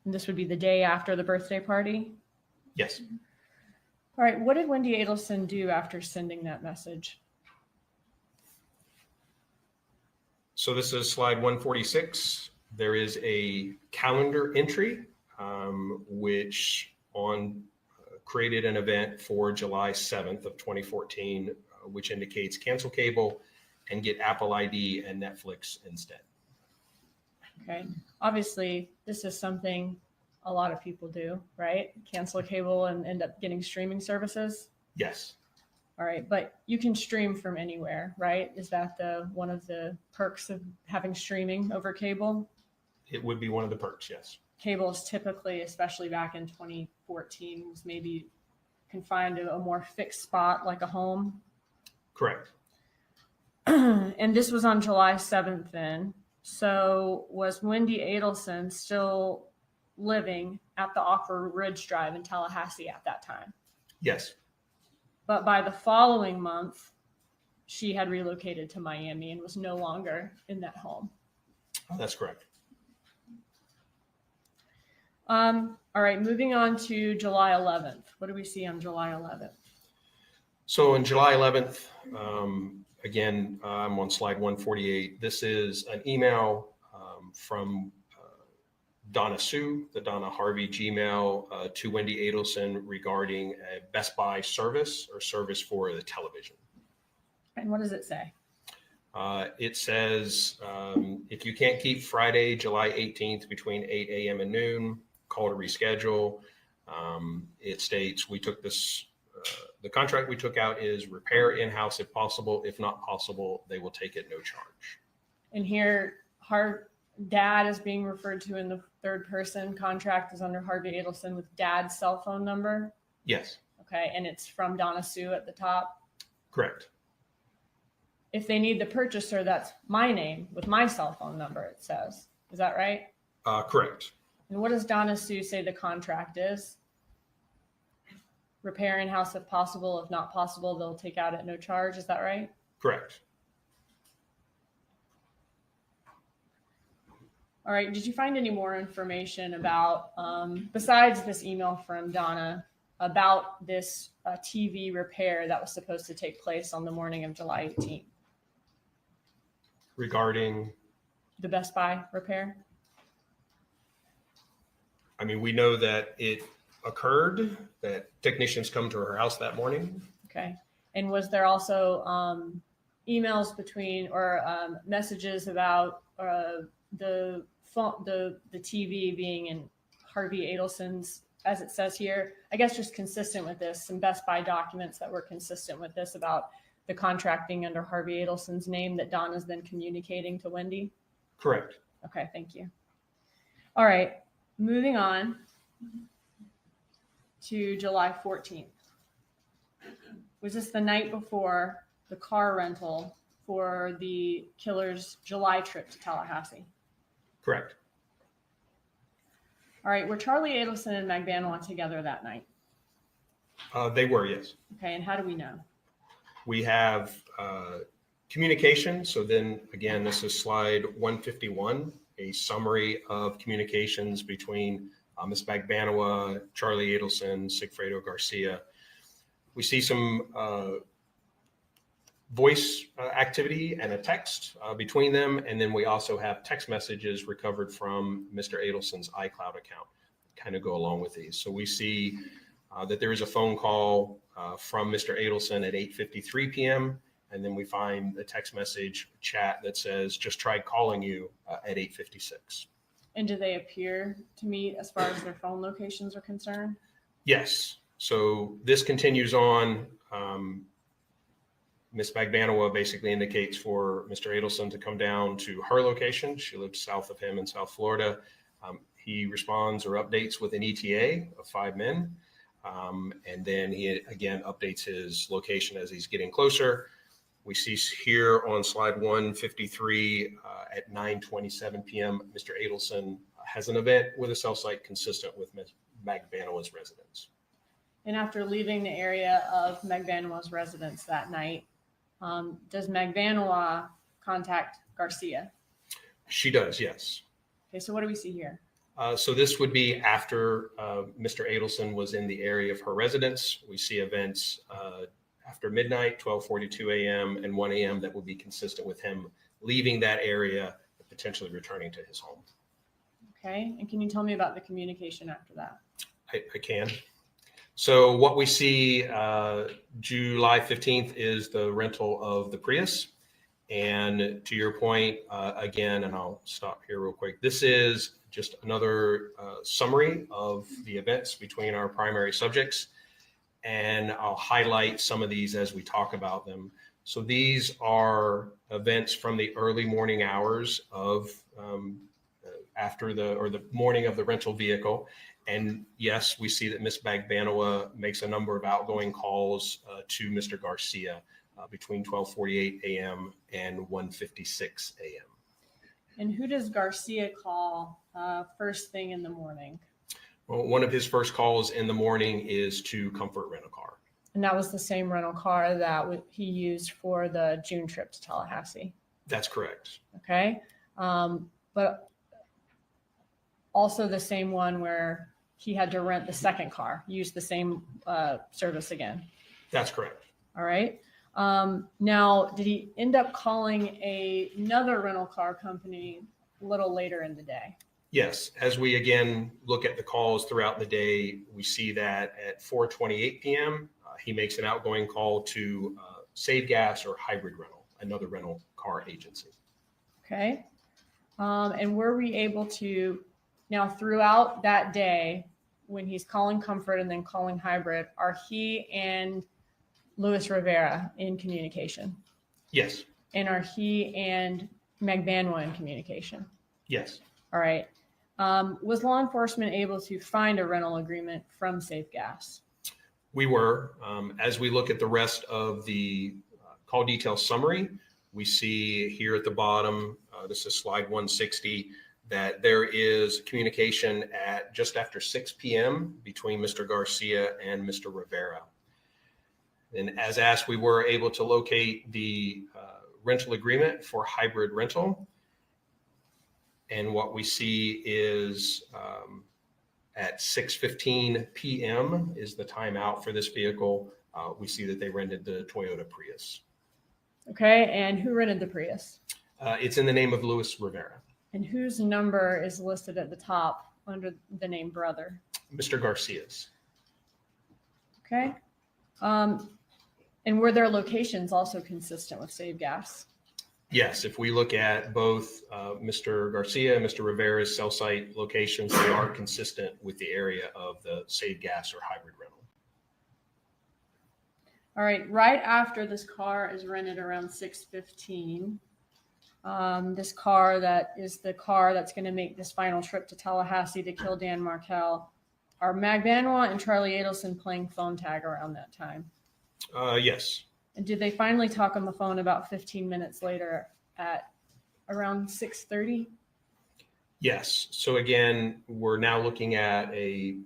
And this would be the day after the birthday party? Yes. All right. What did Wendi Adelson do after sending that message? So this is slide 146. There is a calendar entry which created an event for July 7th of 2014, which indicates cancel cable and get Apple ID and Netflix instead. Okay. Obviously, this is something a lot of people do, right? Cancel a cable and end up getting streaming services. Yes. All right. But you can stream from anywhere, right? Is that one of the perks of having streaming over cable? It would be one of the perks, yes. Cable is typically, especially back in 2014, was maybe confined to a more fixed spot like a home. Correct. And this was on July 7th then. So was Wendi Adelson still living at the Offer Ridge Drive in Tallahassee at that time? Yes. But by the following month, she had relocated to Miami and was no longer in that home. That's correct. All right, moving on to July 11th. What do we see on July 11th? So on July 11th, again, I'm on slide 148. This is an email from Donna Sue, the Donna Harvey Gmail to Wendi Adelson regarding a Best Buy service or service for the television. And what does it say? It says, if you can't keep Friday, July 18th between 8 a.m. and noon, call to reschedule. It states we took this, the contract we took out is repair in-house if possible. If not possible, they will take it no charge. And here, Dad is being referred to in the third person. Contract is under Harvey Adelson with Dad's cell phone number. Yes. Okay, and it's from Donna Sue at the top. Correct. If they need the purchaser, that's my name with my cell phone number, it says. Is that right? Correct. And what does Donna Sue say the contract is? Repair in-house if possible. If not possible, they'll take out at no charge. Is that right? Correct. All right. Did you find any more information about, besides this email from Donna, about this TV repair that was supposed to take place on the morning of July 18th? Regarding? The Best Buy repair? I mean, we know that it occurred, that technicians come to her house that morning. Okay. And was there also emails between or messages about the TV being in Harvey Adelson's, as it says here? I guess just consistent with this, some Best Buy documents that were consistent with this about the contract being under Harvey Adelson's name that Donna's then communicating to Wendi? Correct. Okay, thank you. All right, moving on to July 14th. Was this the night before the car rental for the killer's July trip to Tallahassee? Correct. All right, were Charlie Adelson and McBanoa together that night? They were, yes. Okay, and how do we know? We have communication. So then again, this is slide 151, a summary of communications between Ms. Magbanoa, Charlie Adelson, Sigfredo Garcia. We see some voice activity and a text between them. And then we also have text messages recovered from Mr. Adelson's iCloud account, kind of go along with these. So we see that there is a phone call from Mr. Adelson at 8:53 p.m. And then we find a text message chat that says, just tried calling you at 8:56. And do they appear to meet as far as their phone locations are concerned? Yes. So this continues on. Ms. Magbanoa basically indicates for Mr. Adelson to come down to her location. She lives south of him in South Florida. He responds or updates with an ETA of 5 men. And then he again updates his location as he's getting closer. We see here on slide 153 at 9:27 p.m., Mr. Adelson has an event with a cell site consistent with Ms. Magbanoa's residence. And after leaving the area of Magbanoa's residence that night, does Magbanoa contact Garcia? She does, yes. Okay, so what do we see here? So this would be after Mr. Adelson was in the area of her residence. We see events after midnight, 12:42 a.m. and 1 a.m. that would be consistent with him leaving that area and potentially returning to his home. Okay, and can you tell me about the communication after that? I can. So what we see July 15th is the rental of the Prius. And to your point, again, and I'll stop here real quick. This is just another summary of the events between our primary subjects. And I'll highlight some of these as we talk about them. So these are events from the early morning hours of after the morning of the rental vehicle. And yes, we see that Ms. Magbanoa makes a number of outgoing calls to Mr. Garcia between 12:48 a.m. and 1:56 a.m. And who does Garcia call first thing in the morning? Well, one of his first calls in the morning is to Comfort Rent-A-Car. And that was the same rental car that he used for the June trip to Tallahassee. That's correct. Okay. But also the same one where he had to rent the second car, use the same service again. That's correct. All right. Now, did he end up calling another rental car company a little later in the day? Yes. As we again look at the calls throughout the day, we see that at 4:28 p.m., he makes an outgoing call to Save Gas or Hybrid Rental, another rental car agency. Okay. And were we able to, now throughout that day, when he's calling Comfort and then calling Hybrid, are he and Luis Rivera in communication? Yes. And are he and McBanwa in communication? Yes. All right. Was law enforcement able to find a rental agreement from Safe Gas? We were. As we look at the rest of the call detail summary, we see here at the bottom, this is slide 160, that there is communication at just after 6 p.m. between Mr. Garcia and Mr. Rivera. And as asked, we were able to locate the rental agreement for Hybrid rental. And what we see is at 6:15 p.m. is the timeout for this vehicle. We see that they rented the Toyota Prius. Okay. And who rented the Prius? It's in the name of Luis Rivera. And whose number is listed at the top under the name brother? Mr. Garcia's. Okay. And were their locations also consistent with Save Gas? Yes, if we look at both Mr. Garcia and Mr. Rivera's cell site locations, they are consistent with the area of the Save Gas or Hybrid rental. All right. Right after this car is rented around 6:15, this car that is the car that's going to make this final trip to Tallahassee to kill Dan Markel, are McBanwa and Charlie Adelson playing phone tag around that time? Yes. And did they finally talk on the phone about 15 minutes later at around 6:30? Yes. So again, we're now looking at a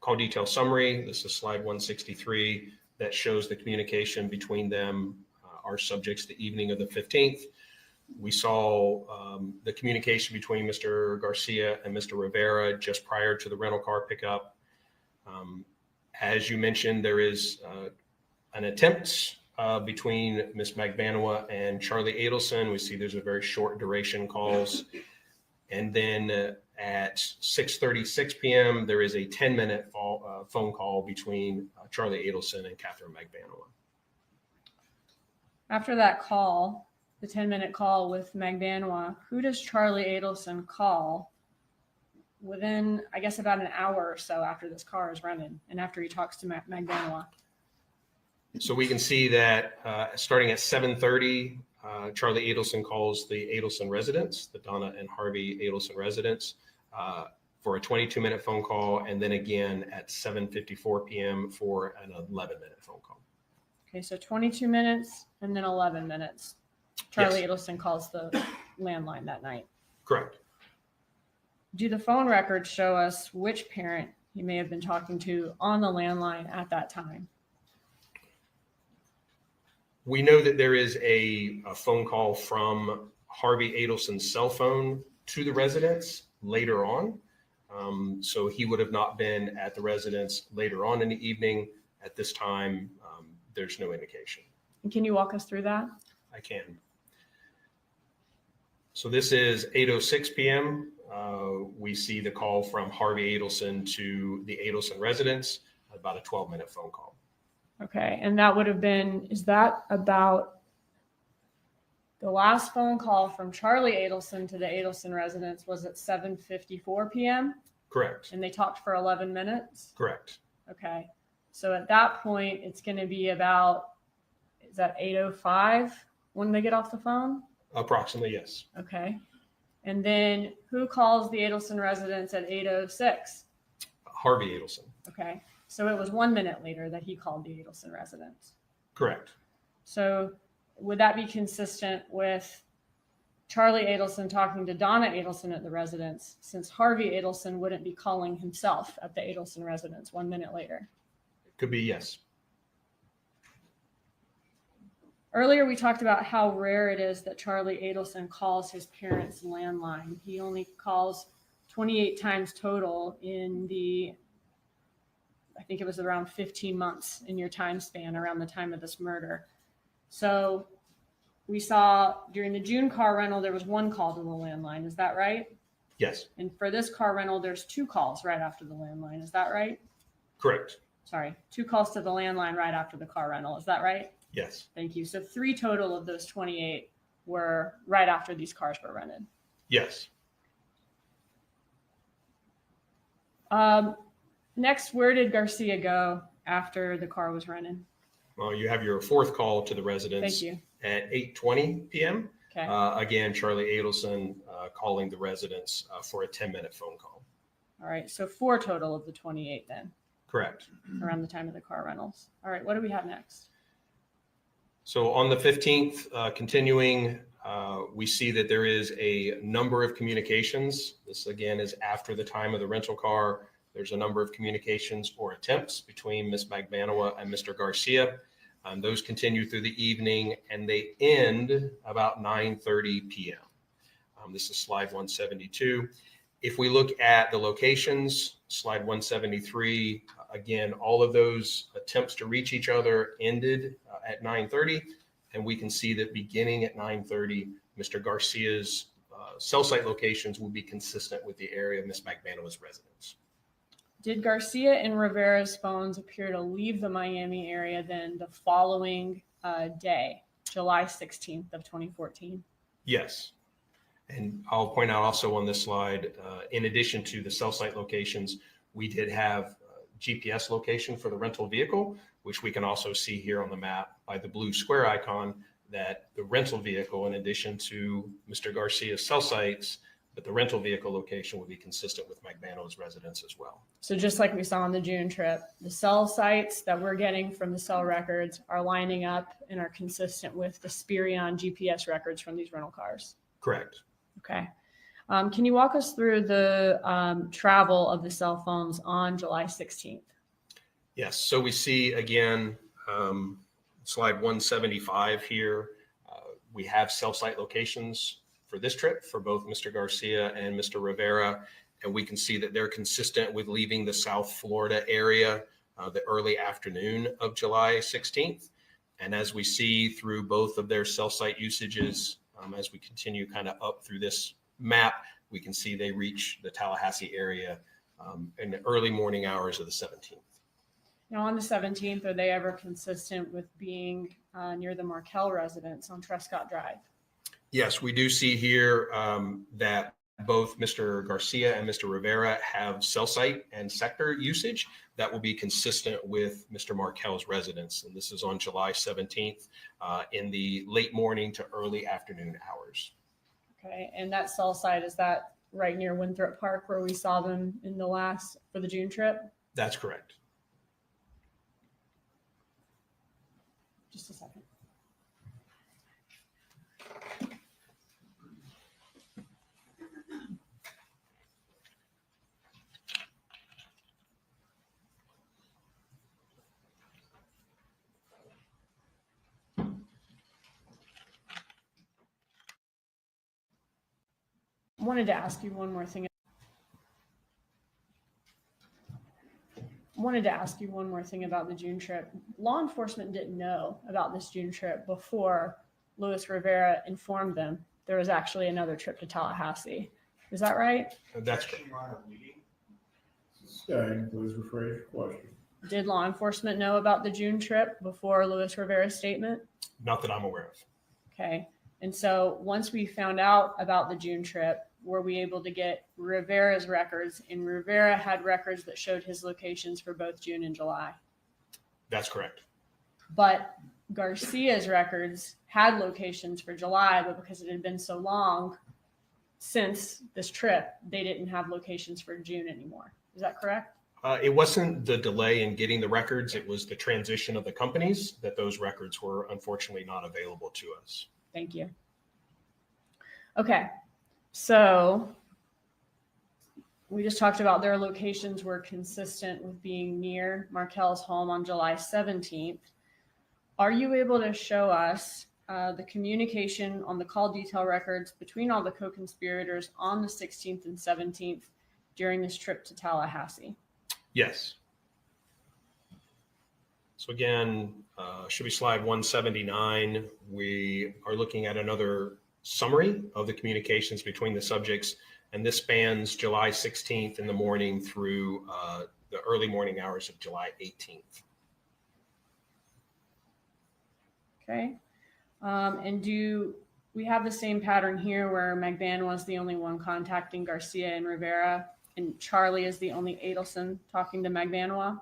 call detail summary. This is slide 163 that shows the communication between them, our subjects, the evening of the 15th. We saw the communication between Mr. Garcia and Mr. Rivera just prior to the rental car pickup. As you mentioned, there is an attempt between Ms. McBanwa and Charlie Adelson. We see there's a very short duration calls. And then at 6:36 p.m., there is a 10-minute phone call between Charlie Adelson and Catherine McBanwa. After that call, the 10-minute call with McBanwa, who does Charlie Adelson call within, I guess, about an hour or so after this car is rented and after he talks to McBanwa? So we can see that starting at 7:30, Charlie Adelson calls the Adelson residence, the Donna and Harvey Adelson residence, for a 22-minute phone call, and then again at 7:54 p.m. for an 11-minute phone call. Okay, so 22 minutes and then 11 minutes. Charlie Adelson calls the landline that night. Correct. Do the phone records show us which parent he may have been talking to on the landline at that time? We know that there is a phone call from Harvey Adelson's cell phone to the residence later on. So he would have not been at the residence later on in the evening. At this time, there's no indication. And can you walk us through that? I can. So this is 8:06 p.m. We see the call from Harvey Adelson to the Adelson residence, about a 12-minute phone call. Okay, and that would have been, is that about the last phone call from Charlie Adelson to the Adelson residence was at 7:54 p.m.? Correct. And they talked for 11 minutes? Correct. Okay, so at that point, it's going to be about, is that 8:05 when they get off the phone? Approximately, yes. Okay, and then who calls the Adelson residence at 8:06? Harvey Adelson. Okay, so it was 1 minute later that he called the Adelson residence. Correct. So would that be consistent with Charlie Adelson talking to Donna Adelson at the residence, since Harvey Adelson wouldn't be calling himself at the Adelson residence 1 minute later? Could be, yes. Earlier, we talked about how rare it is that Charlie Adelson calls his parents' landline. He only calls 28 times total in the, I think it was around 15 months in your time span around the time of this murder. So we saw during the June car rental, there was one call to the landline. Is that right? Yes. And for this car rental, there's two calls right after the landline. Is that right? Correct. Sorry, two calls to the landline right after the car rental. Is that right? Yes. Thank you. So 3 total of those 28 were right after these cars were rented. Yes. Next, where did Garcia go after the car was rented? Well, you have your 4th call to the residence Thank you. at 8:20 p.m. Okay. Again, Charlie Adelson calling the residence for a 10-minute phone call. All right. So 4 total of the 28 then, Correct. around the time of the car rentals. All right. What do we have next? So on the 15th, continuing, we see that there is a number of communications. This again is after the time of the rental car. There's a number of communications or attempts between Ms. Magbanowa and Mr. Garcia. Those continue through the evening and they end about 9:30 p.m. This is slide 172. If we look at the locations, slide 173, again, all of those attempts to reach each other ended at 9:30. And we can see that beginning at 9:30, Mr. Garcia's cell site locations will be consistent with the area of Ms. Magbanowa's residence. Did Garcia and Rivera's phones appear to leave the Miami area then the following day, July 16th of 2014? Yes. And I'll point out also on this slide, in addition to the cell site locations, we did have GPS location for the rental vehicle, which we can also see here on the map by the blue square icon, that the rental vehicle, in addition to Mr. Garcia's cell sites, but the rental vehicle location would be consistent with Magbanowa's residence as well. So just like we saw on the June trip, the cell sites that we're getting from the cell records are lining up and are consistent with the Spirion GPS records from these rental cars. Correct. Okay. Can you walk us through the travel of the cell phones on July 16th? Yes. So we see again, slide 175 here. We have cell site locations for this trip for both Mr. Garcia and Mr. Rivera. And we can see that they're consistent with leaving the South Florida area the early afternoon of July 16th. And as we see through both of their cell site usages, as we continue kind of up through this map, we can see they reach the Tallahassee area in the early morning hours of the 17th. Now on the 17th, are they ever consistent with being near the Markel residence on Trescott Drive? Yes, we do see here that both Mr. Garcia and Mr. Rivera have cell site and sector usage that will be consistent with Mr. Markel's residence. And this is on July 17th in the late morning to early afternoon hours. Okay, and that cell site, is that right near Winthrop Park where we saw them in the last, for the June trip? That's correct. Just a second. Wanted to ask you one more thing. About the June trip. Law enforcement didn't know about this June trip before Luis Rivera informed them there was actually another trip to Tallahassee. Is that right? That's correct. Stay, please rephrase your question. Did law enforcement know about the June trip before Luis Rivera's statement? Not that I'm aware of. Okay. And so once we found out about the June trip, were we able to get Rivera's records? And Rivera had records that showed his locations for both June and July. That's correct. But Garcia's records had locations for July, but because it had been so long since this trip, they didn't have locations for June anymore. Is that correct? It wasn't the delay in getting the records. It was the transition of the companies that those records were unfortunately not available to us. Thank you. Okay. So we just talked about their locations were consistent with being near Markel's home on July 17th. Are you able to show us the communication on the call detail records between all the co-conspirators on the 16th and 17th during this trip to Tallahassee? Yes. So again, should be slide 179. We are looking at another summary of the communications between the subjects, and this spans July 16th in the morning through the early morning hours of July 18th. Okay. And do we have the same pattern here where McBan was the only one contacting Garcia and Rivera, and Charlie is the only Adelson talking to McBanois?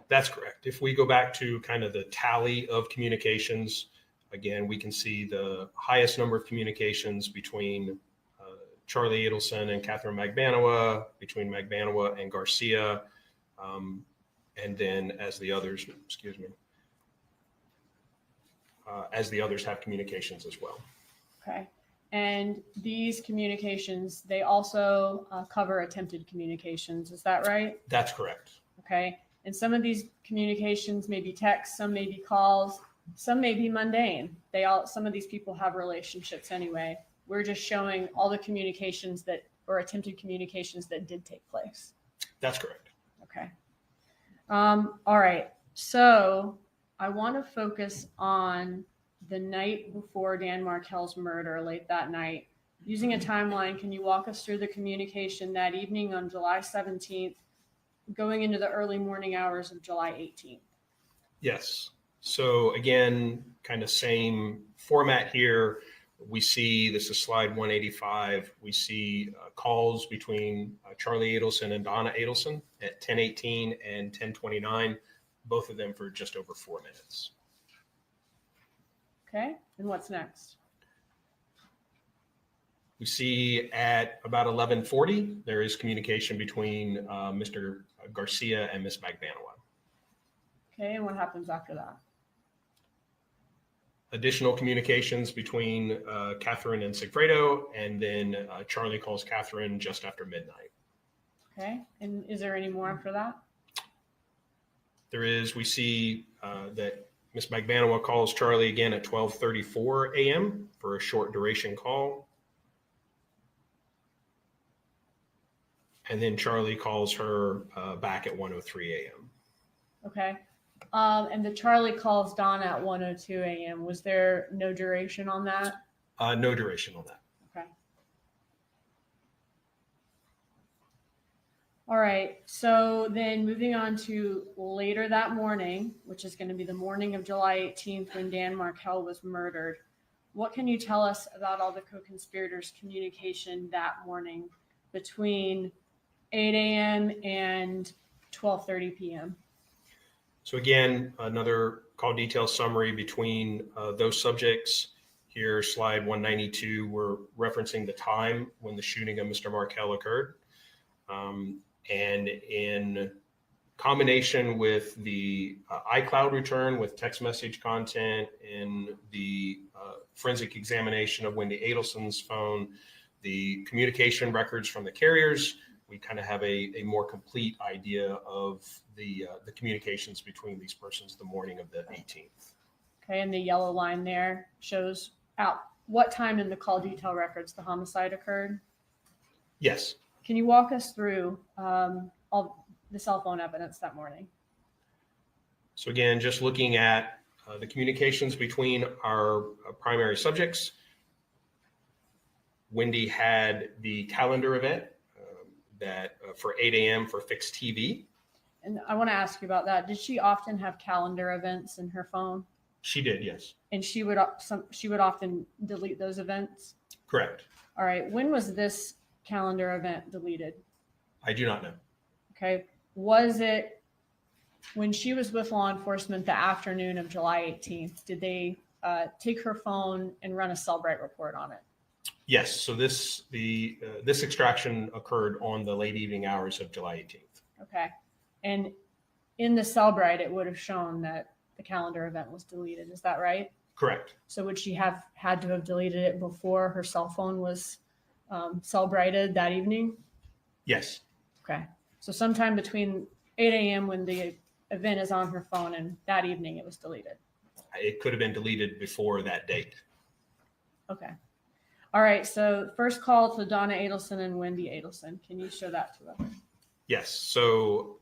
That's correct. If we go back to kind of the tally of communications, again, we can see the highest number of communications between Charlie Adelson and Catherine McBanois, between McBanois and Garcia, and then as the others, as the others have communications as well. Okay. And these communications, they also cover attempted communications. Is that right? That's correct. Okay. And some of these communications may be text, some may be calls, some may be mundane. Some of these people have relationships anyway. We're just showing all the communications or attempted communications that did take place. That's correct. Okay. All right. So I want to focus on the night before Dan Markel's murder, late that night. Using a timeline, can you walk us through the communication that evening on July 17th, going into the early morning hours of July 18th? Yes. So again, kind of same format here. We see, this is slide 185, we see calls between Charlie Adelson and Donna Adelson at 10:18 and 10:29, both of them for just over 4 minutes. Okay, and what's next? We see at about 11:40, there is communication between Mr. Garcia and Ms. McBanois. Okay, and what happens after that? Additional communications between Catherine and Sigfredo, and then Charlie calls Catherine just after midnight. Okay, and is there any more after that? There is, we see that Ms. McBanois calls Charlie again at 12:34 a.m. for a short duration call. And then Charlie calls her back at 1:03 a.m. Okay. And the Charlie calls Donna at 1:02 a.m. Was there no duration on that? No duration on that. Okay. All right. So then moving on to later that morning, which is going to be the morning of July 18th when Dan Markel was murdered. What can you tell us about all the co-conspirators' communication that morning between 8 a.m. and 12:30 p.m.? So again, another call detail summary between those subjects. Here, slide 192, we're referencing the time when the shooting of Mr. Markel occurred. And in combination with the iCloud return with text message content in the forensic examination of Wendi Adelson's phone, the communication records from the carriers, we kind of have a more complete idea of the communications between these persons the morning of the 18th. Okay, and the yellow line there shows out what time in the call detail records the homicide occurred. Yes. Can you walk us through all the cell phone evidence that morning? So again, just looking at the communications between our primary subjects, Wendi had the calendar event that for 8 a.m. for fixed TV. And I want to ask you about that. Did she often have calendar events in her phone? She did, yes. And she would often delete those events? Correct. All right. When was this calendar event deleted? I do not know. Okay. Was it when she was with law enforcement the afternoon of July 18th? Did they take her phone and run a Cellbrite report on it? Yes. So this extraction occurred on the late evening hours of July 18th. Okay. And in the Cellbrite, it would have shown that the calendar event was deleted. Is that right? Correct. So would she have had to have deleted it before her cell phone was Cellbrighted that evening? Yes. Okay. So sometime between 8 a.m. when the event is on her phone and that evening it was deleted. It could have been deleted before that date. Okay. All right. So first call to Donna Adelson and Wendi Adelson. Can you show that to us? Yes. So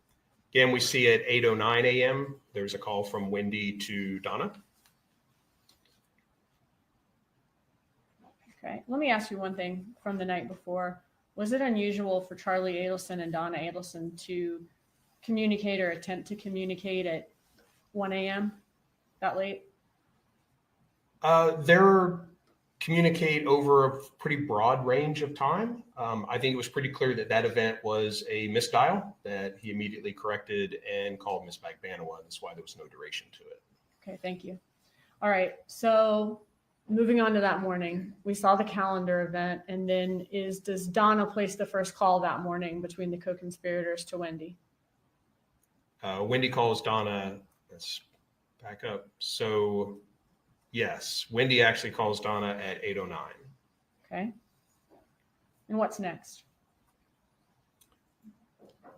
again, we see at 8:09 a.m., there's a call from Wendi to Donna. Okay. Let me ask you one thing from the night before. Was it unusual for Charlie Adelson and Donna Adelson to communicate or attempt to communicate at 1 a.m. that late? They're communicate over a pretty broad range of time. I think it was pretty clear that that event was a misdial that he immediately corrected and called Ms. Magbanowa. That's why there was no duration to it. Okay, thank you. All right, so moving on to that morning, we saw the calendar event, and then does Donna place the first call that morning between the co-conspirators to Wendi? Wendi calls Donna. Let's back up. So yes, Wendi actually calls Donna at 8:09. Okay. And what's next?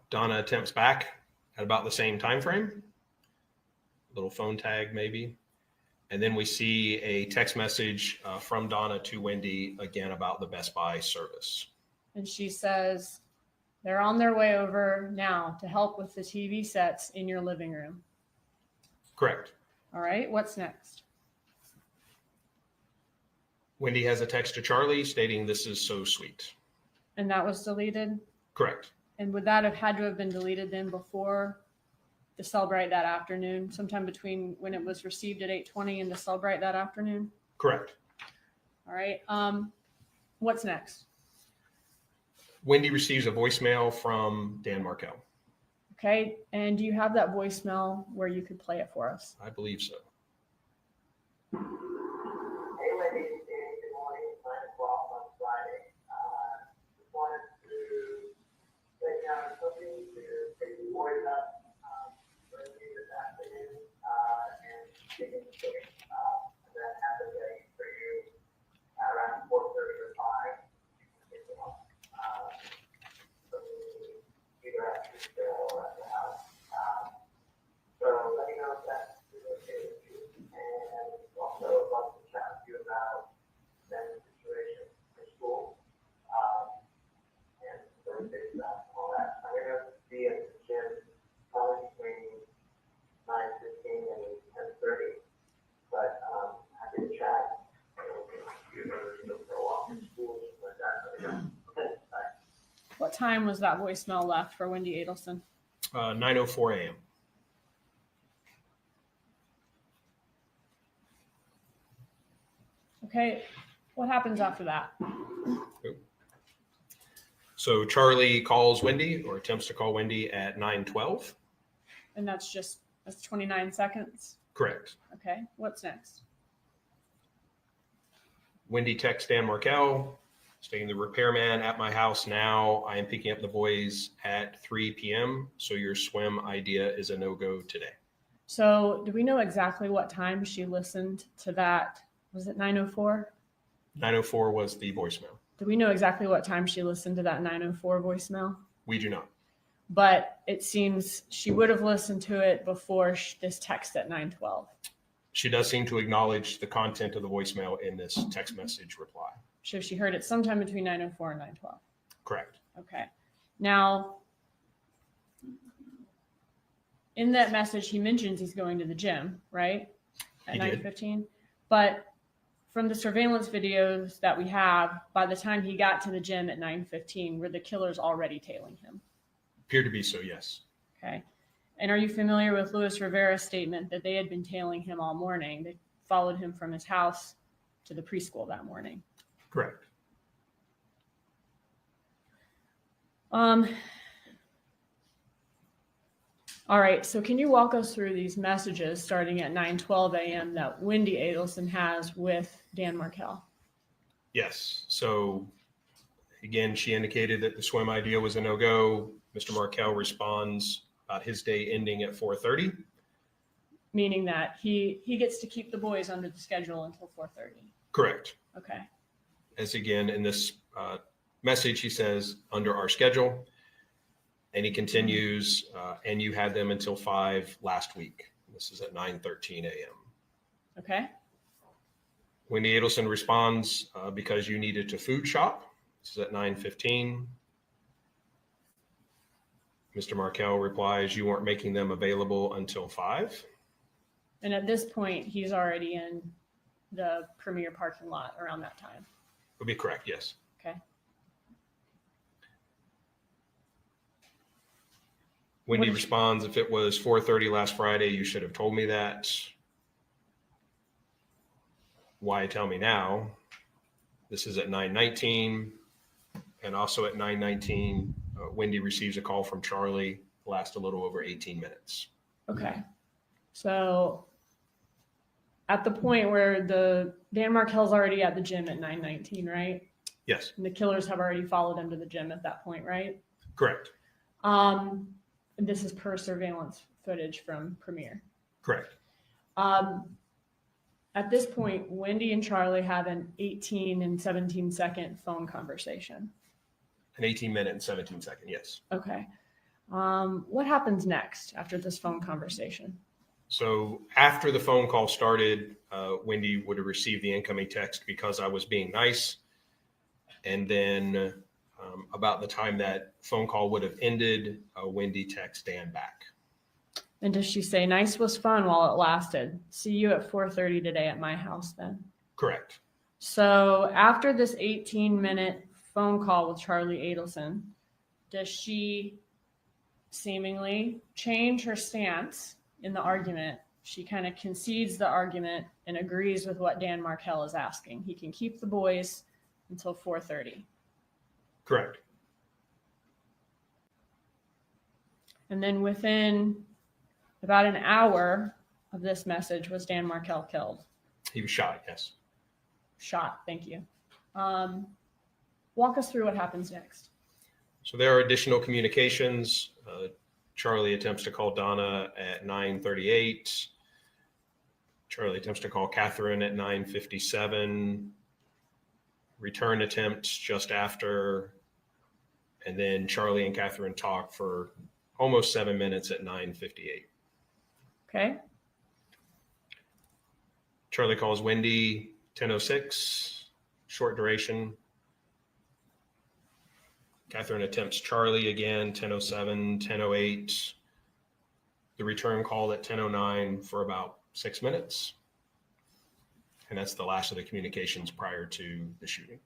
Donna attempts back at about the same time frame. Little phone tag maybe. And then we see a text message from Donna to Wendi again about the Best Buy service. And she says, they're on their way over now to help with the TV sets in your living room. Correct. All right, what's next? Wendi has a text to Charlie stating this is so sweet. And that was deleted? Correct. And would that have had to have been deleted then before the Celebrate that afternoon, sometime between when it was received at 8:20 and the Celebrate that afternoon? Correct. All right. What's next? Wendi receives a voicemail from Dan Markel. Okay. And do you have that voicemail where you could play it for us? I believe so. Hey, Wendi. Good morning. 9 o'clock on Friday. Just wanted to take down something to take the boys up for this afternoon and take it to and then have it ready for you around 4:30 or 5. So either at the store or at the house. So let me know if that's okay with you. And also love to chat with you about that situation for school. And Thursday stuff, all that. I'm gonna be at the gym probably between 9:15 and 10:30. But happy to chat. For a walk in school, like that. Okay, bye. What time was that voicemail left for Wendi Adelson? 9:04 a.m. Okay. What happens after that? So Charlie calls Wendi or attempts to call Wendi at 9:12. And that's 29 seconds. Correct. Okay. What's next? Wendi texts Dan Markel stating the repairman at my house now. I am picking up the boys at 3 p.m. So your swim idea is a no-go today. So do we know exactly what time she listened to that? Was it 9:04? 9:04 was the voicemail. Do we know exactly what time she listened to that 9:04 voicemail? We do not. But it seems she would have listened to it before this text at 9:12. She does seem to acknowledge the content of the voicemail in this text message reply. So she heard it sometime between 9:04 and 9:12. Correct. Okay. Now, in that message, he mentions he's going to the gym, right? At He did. 9:15. But from the surveillance videos that we have, by the time he got to the gym at 9:15, were the killers already tailing him? Appear to be so, yes. Okay. And are you familiar with Luis Rivera's statement that they had been tailing him all morning? They followed him from his house to the preschool that morning. Correct. All right. So can you walk us through these messages starting at 9:12 a.m. that Wendi Adelson has with Dan Markel? Yes. So again, she indicated that the swim idea was a no-go. Mr. Markel responds about his day ending at 4:30. Meaning that he gets to keep the boys under the schedule until 4:30. Correct. Okay. As again, in this message, he says, under our schedule. And he continues, and you had them until 5 last week. This is at 9:13 a.m. Okay. Wendi Adelson responds, because you needed to food shop. This is at 9:15. Mr. Markel replies, you weren't making them available until 5. And at this point, he's already in the Premier parking lot around that time. Would be correct, yes. Okay. Wendi What did you- responds, if it was 4:30 last Friday, you should have told me that. Why tell me now? This is at 9:19, and also at 9:19, Wendi receives a call from Charlie, last a little over 18 minutes. Okay. So at the point where Dan Markel's already at the gym at 9:19, right? Yes, And the killers have already followed him to the gym at that point, right? correct, And this is per surveillance footage from Premier. correct. At this point, Wendi and Charlie have an 18 and 17 second phone conversation. An 18-minute and 17-second, yes. Okay. What happens next after this phone conversation? So after the phone call started, Wendi would have received the incoming text because I was being nice. And then about the time that phone call would have ended, Wendi texts Dan back. And does she say, nice was fun while it lasted? See you at 4:30 today at my house then. Correct. So after this 18-minute phone call with Charlie Adelson, does she seemingly change her stance in the argument? She kind of concedes the argument and agrees with what Dan Markel is asking. He can keep the boys until 4:30. Correct. And then within about an hour of this message was Dan Markel killed. He was shot, yes. Shot, thank you. Walk us through what happens next. So there are additional communications. Charlie attempts to call Donna at 9:38. Charlie attempts to call Catherine at 9:57. Return attempts just after. And then Charlie and Catherine talk for almost 7 minutes at 9:58. Okay. Charlie calls Wendi 10:06, short duration. Catherine attempts Charlie again, 10:07, 10:08. The return call at 10:09 for about 6 minutes. And that's the last of the communications prior to the shooting.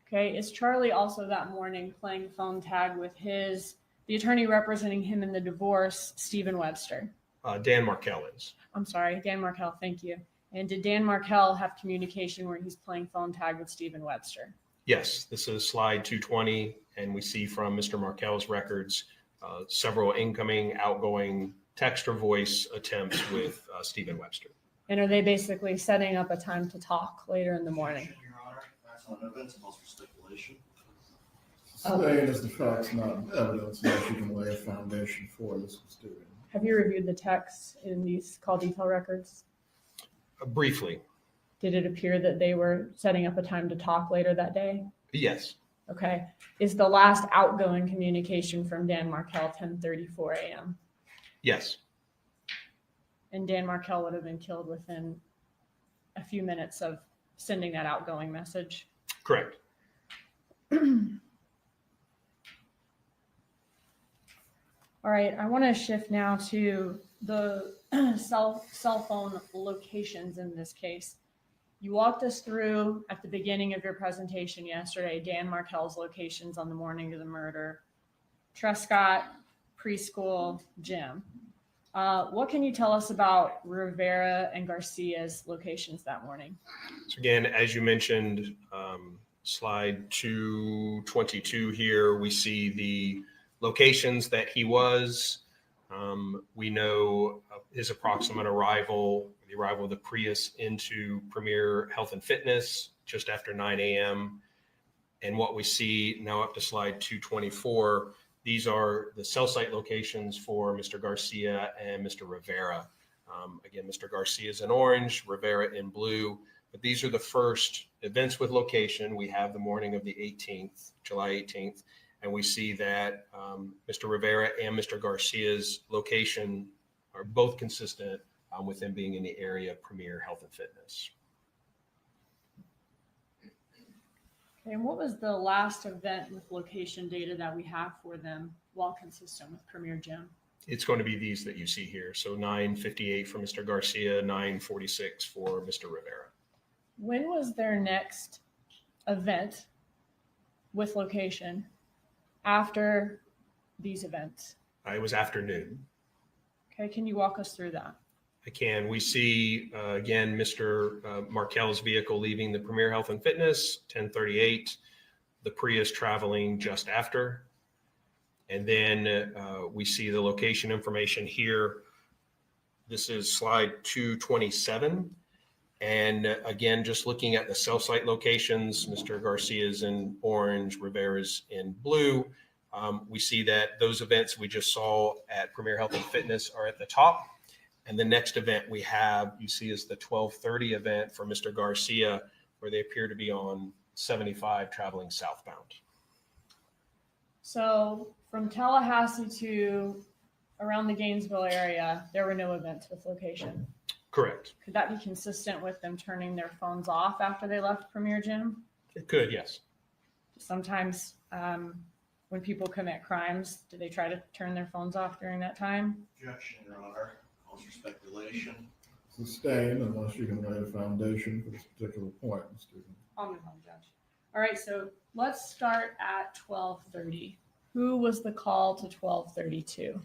Okay. Is Charlie also that morning playing phone tag with the attorney representing him in the divorce, Stephen Webster? Dan Markel is. I'm sorry, Dan Markel, thank you. And did Dan Markel have communication where he's playing phone tag with Stephen Webster? Yes, this is slide 220, and we see from Mr. Markel's records several incoming, outgoing text or voice attempts with Stephen Webster. And are they basically setting up a time to talk later in the morning? Your Honor, facts on evidence and also speculation. Saying as the facts, not evidence, that you can lay a foundation for this was doing. Have you reviewed the text in these call detail records? Briefly, Did it appear that they were setting up a time to talk later that day? yes, Okay. Is the last outgoing communication from Dan Markel 10:34 a.m.? yes, And Dan Markel would have been killed within a few minutes of sending that outgoing message. correct. All right, I want to shift now to the cell phone locations in this case. You walked us through at the beginning of your presentation yesterday, Dan Markel's locations on the morning of the murder, Trescott, preschool, gym. What can you tell us about Rivera and Garcia's locations that morning? So again, as you mentioned, slide 222 here, we see the locations that he was. We know his approximate arrival, the arrival of the Prius into Premier Health and Fitness just after 9 a.m. And what we see now up to slide 224, these are the cell site locations for Mr. Garcia and Mr. Rivera. Again, Mr. Garcia is in orange, Rivera in blue, but these are the first events with location. We have the morning of the 18th, July 18th, and we see that Mr. Rivera and Mr. Garcia's location are both consistent with them being in the area of Premier Health and Fitness. Okay, and what was the last event with location data that we have for them while consistent with Premier Gym? It's going to be these that you see here. So 9:58 for Mr. Garcia, 9:46 for Mr. Rivera. When was their next event with location after these events? It was afternoon. Okay, can you walk us through that? I can. We see, again, Mr. Markel's vehicle leaving the Premier Health and Fitness, 10:38. The Prius traveling just after. And then we see the location information here. This is slide 227. And again, just looking at the cell site locations, Mr. Garcia's in orange, Rivera's in blue. We see that those events we just saw at Premier Health and Fitness are at the top. And the next event we have, you see, is the 12:30 event for Mr. Garcia, where they appear to be on 75 traveling southbound. So from Tallahassee to around the Gainesville area, there were no events with location. Correct. Could that be consistent with them turning their phones off after they left Premier Gym? It could, yes. Sometimes when people commit crimes, do they try to turn their phones off during that time? Objection, Your Honor. Calls for speculation. Sustained unless you can lay a foundation for this particular point, Stephen. I'll move on, Judge. All right, so let's start at 12:30. Who was the call to 12:32?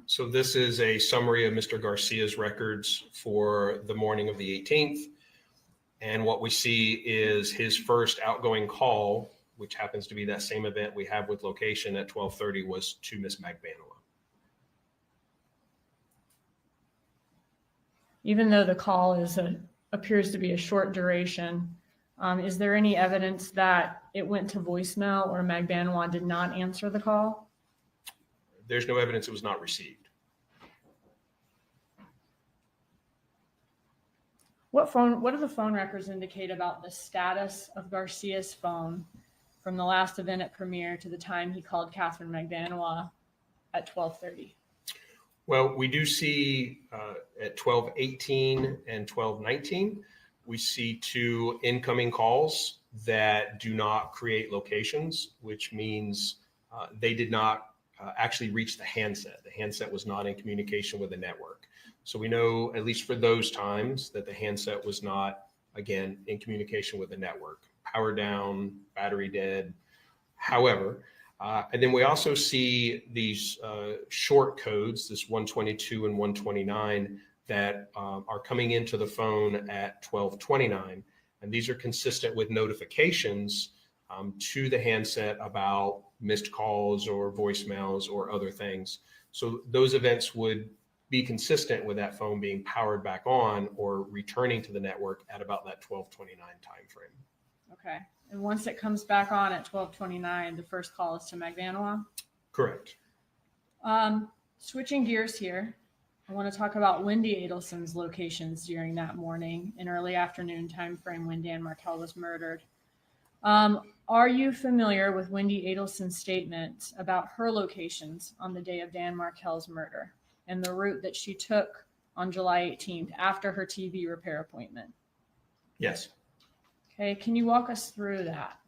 So this is a summary of Mr. Garcia's records for the morning of the 18th. And what we see is his first outgoing call, which happens to be that same event we have with location at 12:30, was to Miss Magbanowa. Even though the call appears to be a short duration, is there any evidence that it went to voicemail or Magbanowa did not answer the call? There's no evidence it was not received. What do the phone records indicate about the status of Garcia's phone from the last event at Premier to the time he called Catherine Magbanowa at 12:30? Well, we do see at 12:18 and 12:19, we see two incoming calls that do not create locations, which means they did not actually reach the handset. The handset was not in communication with the network. So we know, at least for those times, that the handset was not, again, in communication with the network. Power down, battery dead. However, and then we also see these short codes, this 122 and 129, that are coming into the phone at 12:29. And these are consistent with notifications to the handset about missed calls or voicemails or other things. So those events would be consistent with that phone being powered back on or returning to the network at about that 12:29 timeframe. Okay. And once it comes back on at 12:29, the first call is to Magbanowa? Correct. Switching gears here, I want to talk about Wendi Adelson's locations during that morning and early afternoon timeframe when Dan Markel was murdered. Are you familiar with Wendi Adelson's statement about her locations on the day of Dan Markel's murder and the route that she took on July 18th after her TV repair appointment? Yes. Okay, can you walk us through that?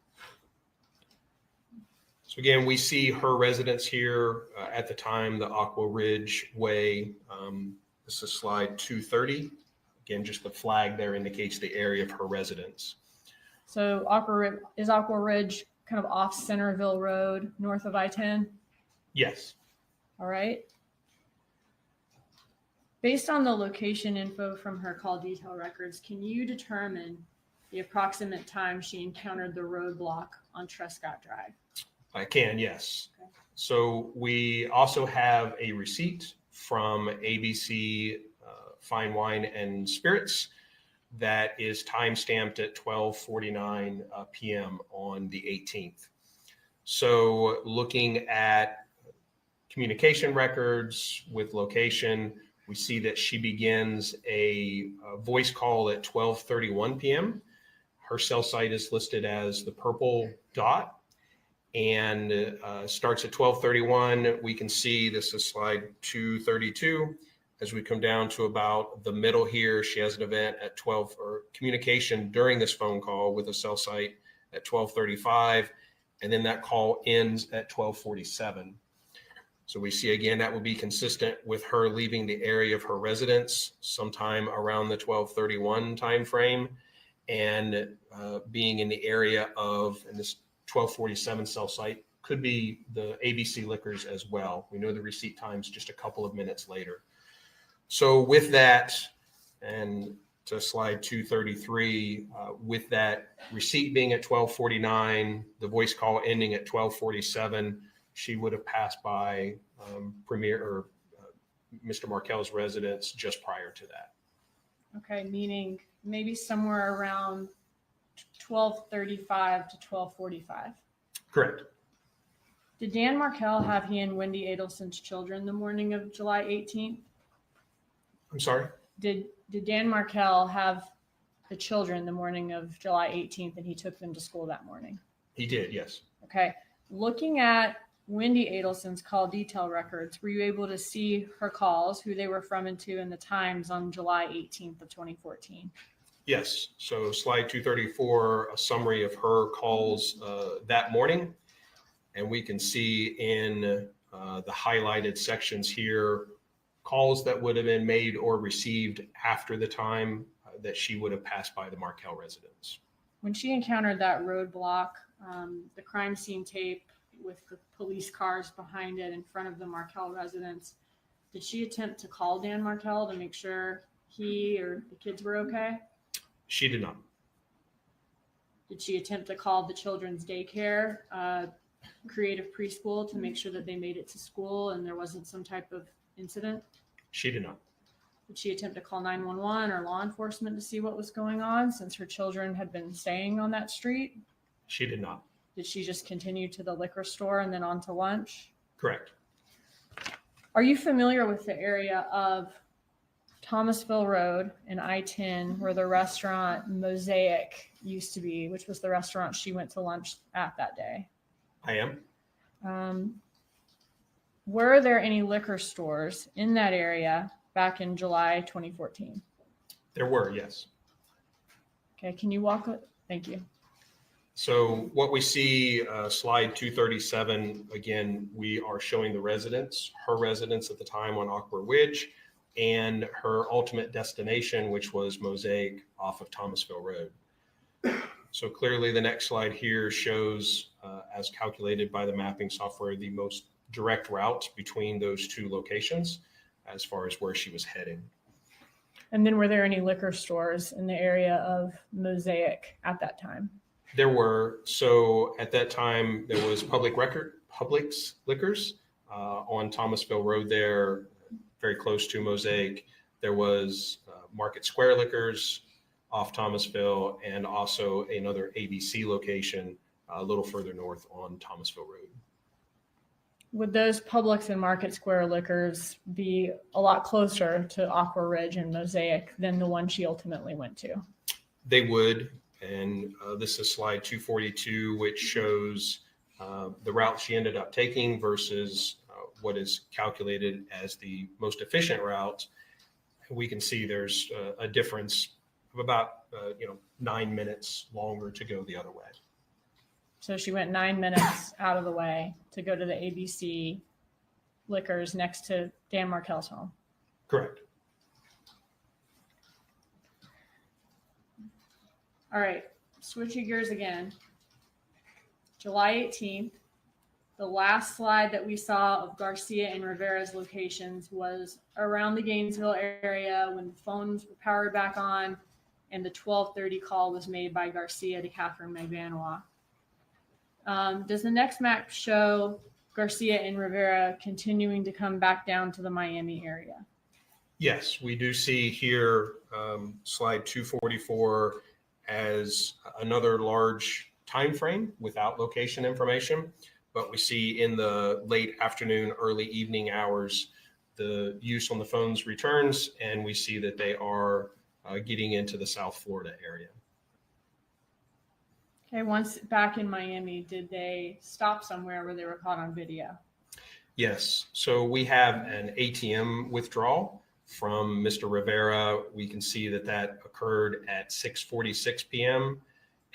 So again, we see her residence here at the time, the Aqua Ridge Way. This is slide 230. Again, just the flag there indicates the area of her residence. So is Aqua Ridge kind of off Centerville Road, north of I-10? Yes. All right. Based on the location info from her call detail records, can you determine the approximate time she encountered the roadblock on Trescott Drive? I can, yes. Okay. So we also have a receipt from ABC Fine Wine and Spirits that is time-stamped at 12:49 p.m. on the 18th. So looking at communication records with location, we see that she begins a voice call at 12:31 p.m. Her cell site is listed as the purple dot and starts at 12:31. We can see this is slide 232. As we come down to about the middle here, she has an event at 12 or communication during this phone call with a cell site at 12:35. And then that call ends at 12:47. So we see again, that would be consistent with her leaving the area of her residence sometime around the 12:31 timeframe and being in the area of, and this 12:47 cell site could be the ABC Liquors as well. We know the receipt time's just a couple of minutes later. So with that, and to slide 233, with that receipt being at 12:49, the voice call ending at 12:47, she would have passed by Mr. Markel's residence just prior to that. Okay, meaning maybe somewhere around 12:35 to 12:45. Correct. Did Dan Markel have he and Wendi Adelson's children the morning of July 18th? I'm sorry? Did Dan Markel have the children the morning of July 18th and he took them to school that morning? He did, yes. Okay. Looking at Wendi Adelson's call detail records, were you able to see her calls, who they were from and to, and the times on July 18th of 2014? Yes. So slide 234, a summary of her calls that morning. And we can see in the highlighted sections here, calls that would have been made or received after the time that she would have passed by the Markel residence. When she encountered that roadblock, the crime scene tape with the police cars behind it in front of the Markel residence, did she attempt to call Dan Markel to make sure he or the kids were okay? She did not. Did she attempt to call the children's daycare, creative preschool, to make sure that they made it to school and there wasn't some type of incident? She did not. Did she attempt to call 911 or law enforcement to see what was going on since her children had been staying on that street? She did not. Did she just continue to the liquor store and then on to lunch? Correct. Are you familiar with the area of Thomasville Road and I-10 where the restaurant Mosaic used to be, which was the restaurant she went to lunch at that day? I am. Were there any liquor stores in that area back in July 2014? There were, yes. Okay, can you walk? Thank you. So what we see, slide 237, again, we are showing the residence, her residence at the time on Aqua Ridge, and her ultimate destination, which was Mosaic off of Thomasville Road. So clearly the next slide here shows, as calculated by the mapping software, the most direct route between those two locations as far as where she was heading. And then were there any liquor stores in the area of Mosaic at that time? There were. So at that time, there was Publix Liquors on Thomasville Road there, very close to Mosaic. There was Market Square Liquors off Thomasville, and also another ABC location a little further north on Thomasville Road. Would those Publix and Market Square Liquors be a lot closer to Aqua Ridge and Mosaic than the one she ultimately went to? They would. And this is slide 242, which shows the route she ended up taking versus what is calculated as the most efficient route. We can see there's a difference of about 9 minutes longer to go the other way. So she went 9 minutes out of the way to go to the ABC Liquors next to Dan Markel's home. Correct. All right, switching gears again. July 18th, the last slide that we saw of Garcia and Rivera's locations was around the Gainesville area when the phones were powered back on and the 12:30 call was made by Garcia to Catherine McVanois. Does the next map show Garcia and Rivera continuing to come back down to the Miami area? Yes, we do see here slide 244 as another large time frame without location information, but we see in the late afternoon, early evening hours, the use on the phones returns, and we see that they are getting into the South Florida area. Okay, once back in Miami, did they stop somewhere where they were caught on video? Yes, so we have an ATM withdrawal from Mr. Rivera. We can see that that occurred at 6:46 p.m.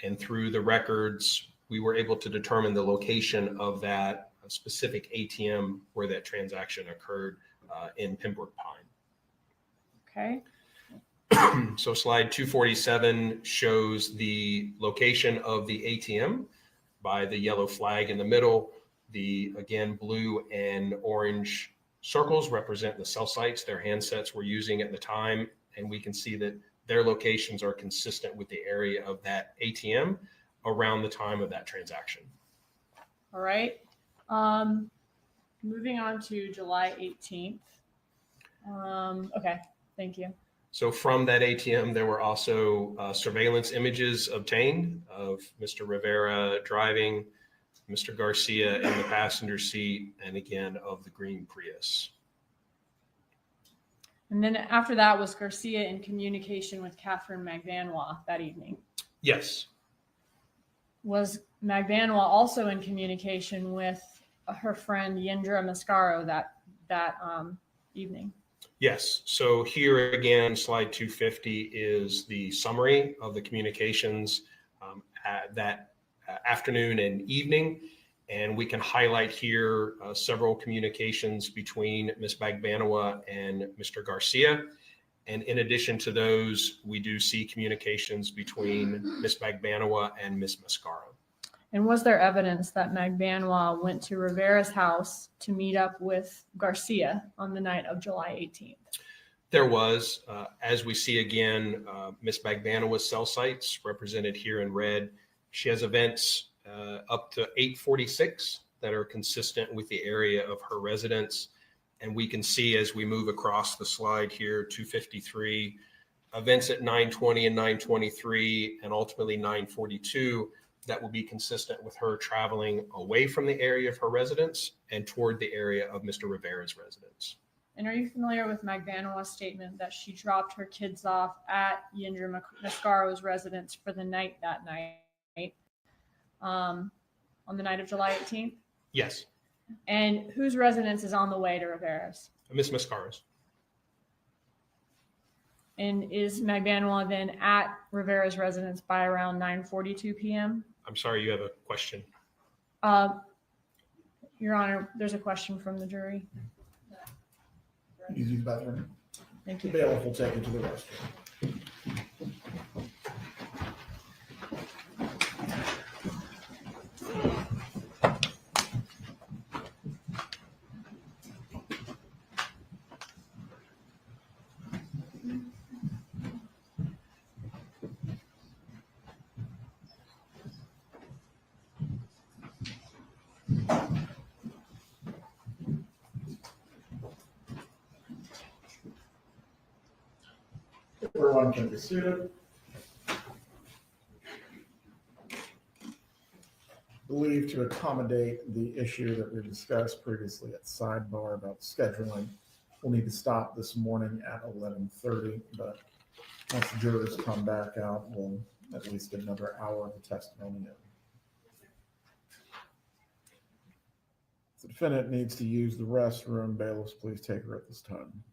And through the records, we were able to determine the location of that specific ATM where that transaction occurred in Pembroke Pine. Okay. So slide 247 shows the location of the ATM by the yellow flag in the middle, the, again, blue and orange circles represent the cell sites their handsets were using at the time, and we can see that their locations are consistent with the area of that ATM around the time of that transaction. All right. Moving on to July 18th. Okay, thank you. So from that ATM, there were also surveillance images obtained of Mr. Rivera driving, Mr. Garcia in the passenger seat, and again of the green Prius. And then after that, was Garcia in communication with Catherine McVanois that evening? Yes. Was McVanois also in communication with her friend Yindra Mascaro that evening? Yes. So here again, slide 250 is the summary of the communications at that afternoon and evening. And we can highlight here several communications between Ms. Magbanua and Mr. Garcia. And in addition to those, we do see communications between Ms. Magbanua and Ms. Mascaro. And was there evidence that Magbanua went to Rivera's house to meet up with Garcia on the night of July 18th? There was, as we see again, Ms. Magbanua's cell sites represented here in red. She has events up to 8:46 that are consistent with the area of her residence. And we can see as we move across the slide here, 253, events at 9:20 and 9:23, and ultimately 9:42 that will be consistent with her traveling away from the area of her residence and toward the area of Mr. Rivera's residence. And are you familiar with Magbanua's statement that she dropped her kids off at Yindra Mascaro's residence for the night that night, on the night of July 18th? Yes. And whose residence is on the way to Rivera's? Ms. Mascaro's. And is Magbanua then at Rivera's residence by around 9:42 p.m.? I'm sorry, you have a question. Your Honor, there's a question from the jury. Use the bathroom. Thank The you. bailiff will take you to the restroom. Everyone can be seated. Believed to accommodate the issue that we discussed previously at sidebar about scheduling. We'll need to stop this morning at 11:30, but once the jurors come back out, we'll at least get another hour of the testimony in. If the defendant needs to use the restroom, bailiffs, please take her at this time.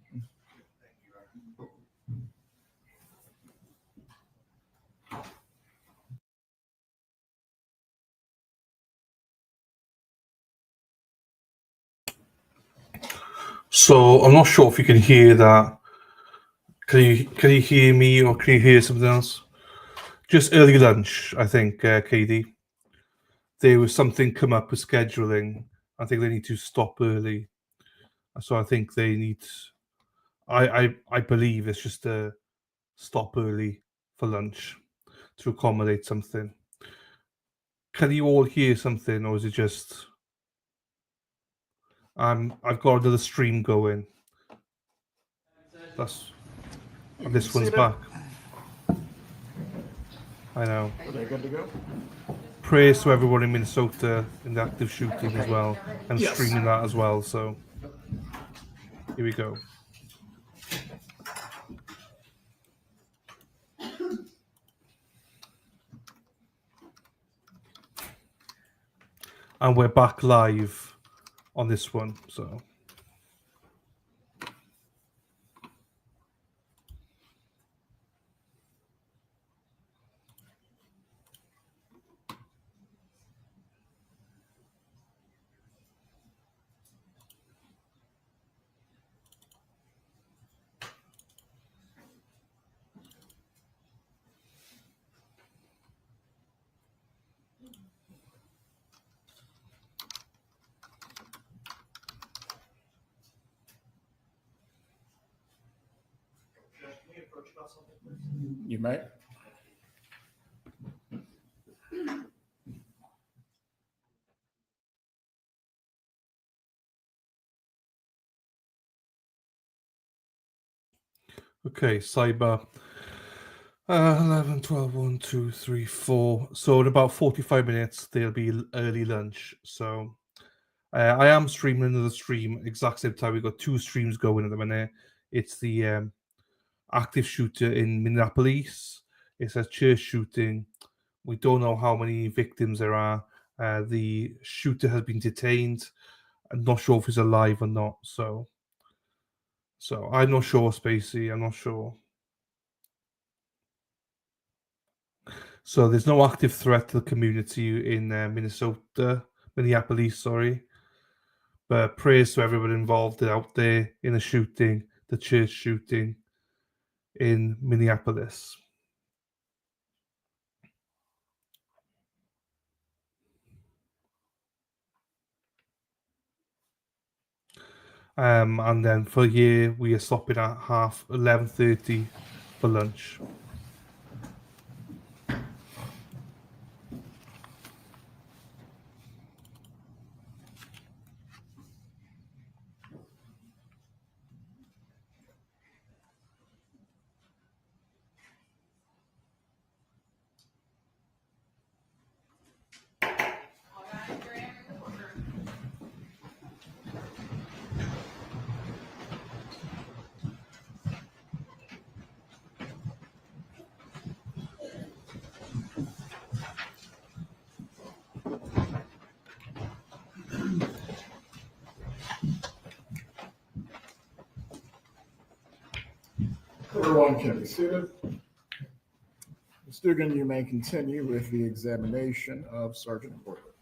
So I'm not sure if you can hear that. Can you hear me, or can you hear something else? Just early lunch, I think, KD. There was something come up with scheduling. I think they need to stop early. So I think they need. I believe it's just a stop early for lunch to accommodate something. Can you all hear something, or is it just? I've got another stream going. This one's back. I know. Are they good to go? Praise to everyone in Minnesota in the active shooting as well. I'm Yes. streaming that as well. So here we go. And we're back live on this one. So. approach about something, please? You may. Okay, cyber. 11, 12, 1, 2, 3, 4. So in about 45 minutes, there'll be early lunch. So I am streaming another stream exact same time. We've got 2 streams going at the minute. It's the active shooter in Minneapolis. It's a church shooting. We don't know how many victims there are. The shooter has been detained. I'm not sure if he's alive or not. So I'm not sure, Spacey. I'm not sure. So there's no active threat to the community in Minneapolis, sorry. But prayers to everyone involved out there in the shooting, the church shooting in Minneapolis. And then for here, we are stopping at 11:30 for lunch. Everyone can be seated. Ms. Dugan, you may continue with the examination of Sergeant Corbitt.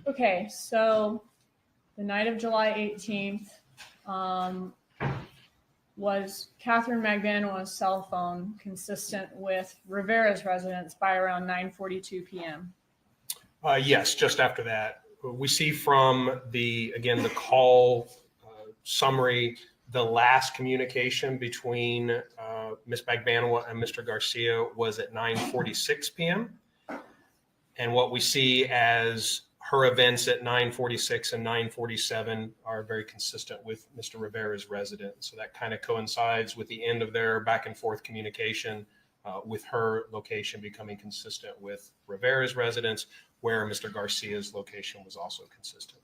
Okay, so the night of July 18th was Catherine McElveen's cell phone consistent with Rivera's residence by around 9:42 p.m.? Yes, just after that. We see from the call summary, the last communication between Ms. McElveen and Mr. Garcia was at 9:46 p.m. And what we see as her events at 9:46 and 9:47 are very consistent with Mr. Rivera's residence. So that kind of coincides with the end of their back and forth communication with her location becoming consistent with Rivera's residence, where Mr. Garcia's location was also consistent.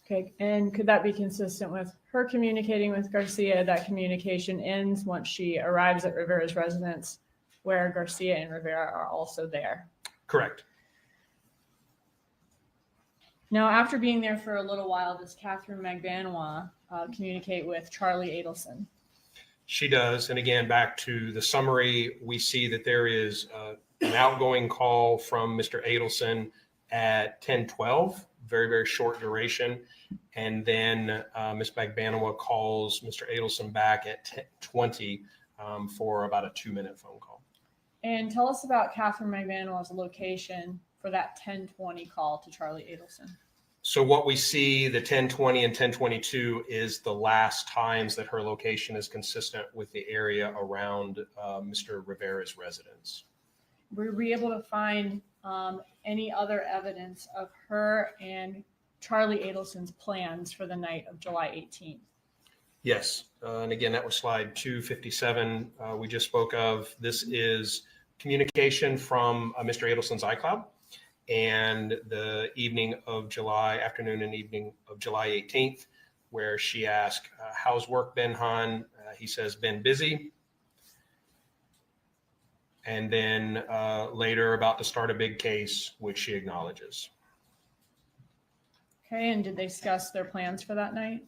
Okay, and could that be consistent with her communicating with Garcia? That communication ends once she arrives at Rivera's residence, where Garcia and Rivera are also there. Correct. Now, after being there for a little while, does Catherine McElveen communicate with Charlie Adelson? She does. And again, back to the summary, we see that there is an outgoing call from Mr. Adelson at 10:12, very, very short duration. And then Ms. McElveen calls Mr. Adelson back at 10:20 for about a 2-minute phone call. And tell us about Catherine McElveen's location for that 10:20 call to Charlie Adelson. So what we see, the 10:20 and 10:22, is the last times that her location is consistent with the area around Mr. Rivera's residence. Were we able to find any other evidence of her and Charlie Adelson's plans for the night of July 18th? Yes. And again, that was slide 257 we just spoke of. This is communication from Mr. Adelson's iCloud. And the afternoon and evening of July 18th, where she asked, how's work been, hon? He says, been busy. And then later about to start a big case, which she acknowledges. Okay, and did they discuss their plans for that night?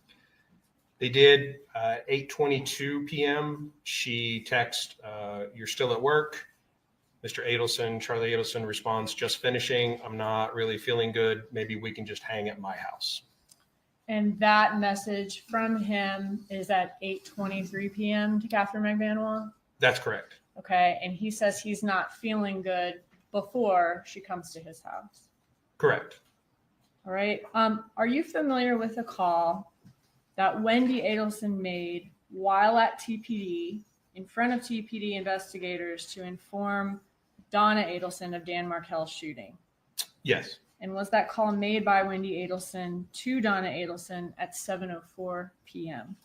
They did. 8:22 p.m. She texts, you're still at work. Mr. Adelson, Charlie Adelson responds, just finishing. I'm not really feeling good. Maybe we can just hang at my house. And that message from him is at 8:23 p.m. to Catherine McElveen? That's correct. Okay, and he says he's not feeling good before she comes to his house. Correct. All right. Are you familiar with a call that Wendi Adelson made while at TPD in front of TPD investigators to inform Donna Adelson of Dan Markel's shooting? Yes. And was that call made by Wendi Adelson to Donna Adelson at 7:04 p.m.?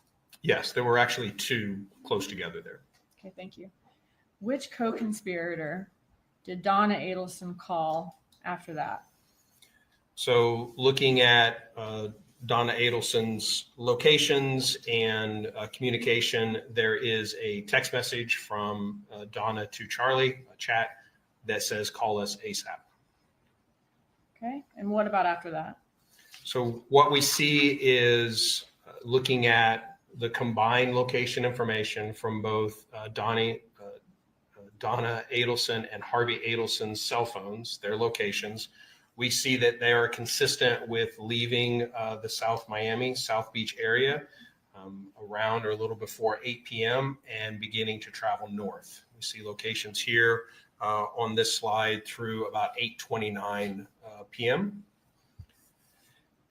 Yes, there were actually two close together there. Okay, thank you. Which co-conspirator did Donna Adelson call after that? So looking at Donna Adelson's locations and communication, there is a text message from Donna to Charlie, a chat that says, call us ASAP. Okay, and what about after that? So what we see is looking at the combined location information from both Donna Adelson and Harvey Adelson's cell phones, their locations. We see that they are consistent with leaving the South Miami, South Beach area around or a little before 8 p.m. and beginning to travel north. We see locations here on this slide through about 8:29 p.m.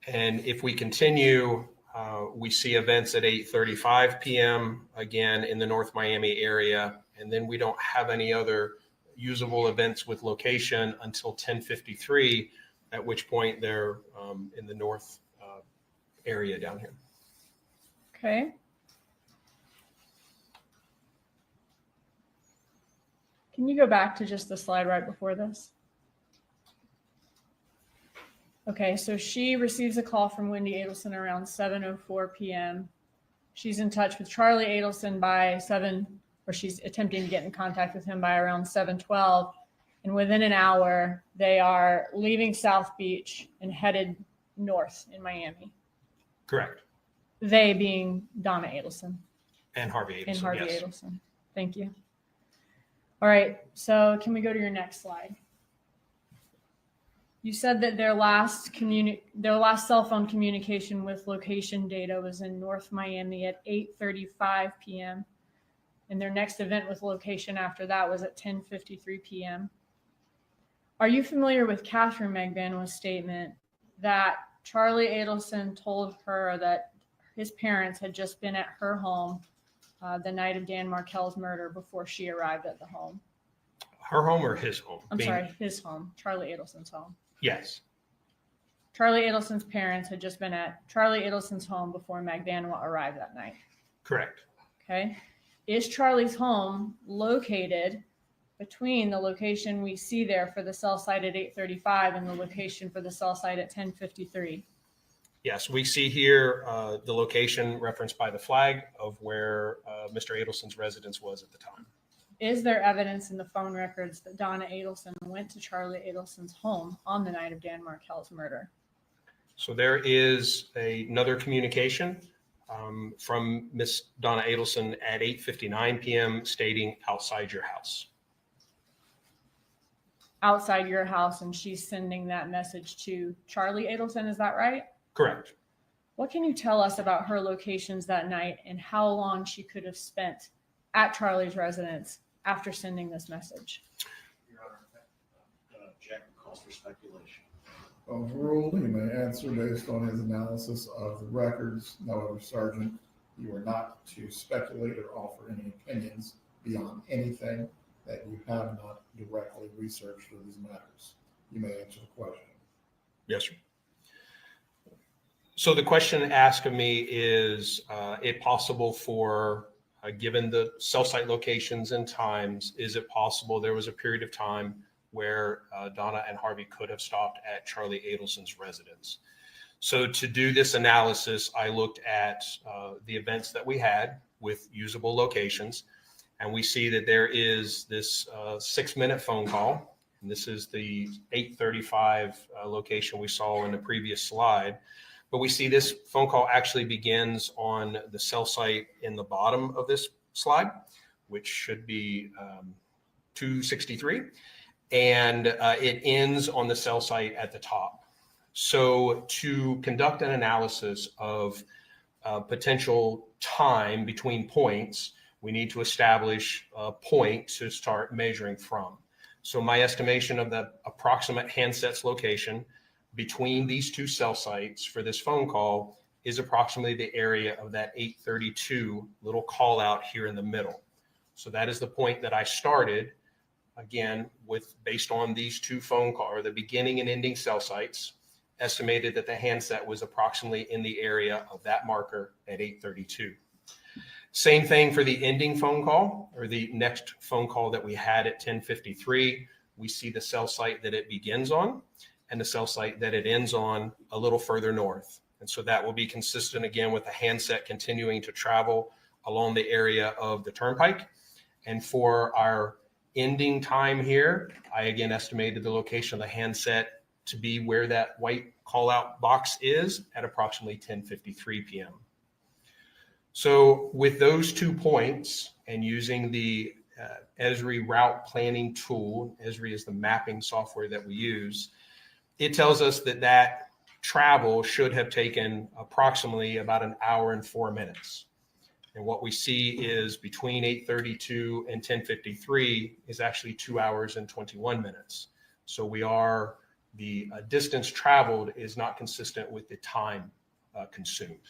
And if we continue, we see events at 8:35 p.m. again in the North Miami area. And then we don't have any other usable events with location until 10:53, at which point they're in the north area down here. Okay. Can you go back to just the slide right before this? Okay, so she receives a call from Wendi Adelson around 7:04 p.m. She's in touch with Charlie Adelson by she's attempting to get in contact with him by around 7:12. And within an hour, they are leaving South Beach and headed north in Miami. Correct. They being Donna Adelson. And Harvey Adelson. And Harvey yes. Adelson. Thank you. All right, so can we go to your next slide? You said that their last cell phone communication with location data was in North Miami at 8:35 p.m. And their next event with location after that was at 10:53 p.m. Are you familiar with Catherine McElveen's statement that Charlie Adelson told her that his parents had just been at her home the night of Dan Markel's murder before she arrived at the home? Her home or his home? I'm sorry, his home, Charlie Adelson's home. Yes. Charlie Adelson's parents had just been at Charlie Adelson's home before McElveen arrived that night. Correct. Okay. Is Charlie's home located between the location we see there for the cell site at 8:35 and the location for the cell site at 10:53? Yes, we see here the location referenced by the flag of where Mr. Adelson's residence was at the time. Is there evidence in the phone records that Donna Adelson went to Charlie Adelson's home on the night of Dan Markel's murder? So there is another communication from Miss Donna Adelson at 8:59 p.m. stating outside your house. Outside your house, and she's sending that message to Charlie Adelson, is that right? Correct. What can you tell us about her locations that night and how long she could have spent at Charlie's residence after sending this message? Your Honor, I'm going to object, calls for speculation. Overruled, he may answer based on his analysis of the records. However, Sergeant, you are not to speculate or offer any opinions beyond anything that you have not directly researched of these matters. You may answer the question. Yes, sir. So the question asked of me is it possible for, given the cell site locations and times, is it possible there was a period of time where Donna and Harvey could have stopped at Charlie Adelson's residence? So to do this analysis, I looked at the events that we had with usable locations, and we see that there is this 6-minute phone call. And this is the 8:35 location we saw in the previous slide. But we see this phone call actually begins on the cell site in the bottom of this slide, which should be 263. And it ends on the cell site at the top. So to conduct an analysis of potential time between points, we need to establish a point to start measuring from. So my estimation of the approximate handset's location between these two cell sites for this phone call is approximately the area of that 832 little call out here in the middle. So that is the point that I started, again, with based on these two phone call or the beginning and ending cell sites, estimated that the handset was approximately in the area of that marker at 832. Same thing for the ending phone call or the next phone call that we had at 1053. We see the cell site that it begins on and the cell site that it ends on a little further north. And so that will be consistent again with the handset continuing to travel along the area of the turnpike. And for our ending time here, I again estimated the location of the handset to be where that white call out box is at approximately 10:53 p.m. So with those 2 points and using the Esri route planning tool, Esri is the mapping software that we use, it tells us that that travel should have taken approximately about an hour and 4 minutes. And what we see is between 8:32 and 10:53 is actually 2 hours and 21 minutes. So the distance traveled is not consistent with the time consumed.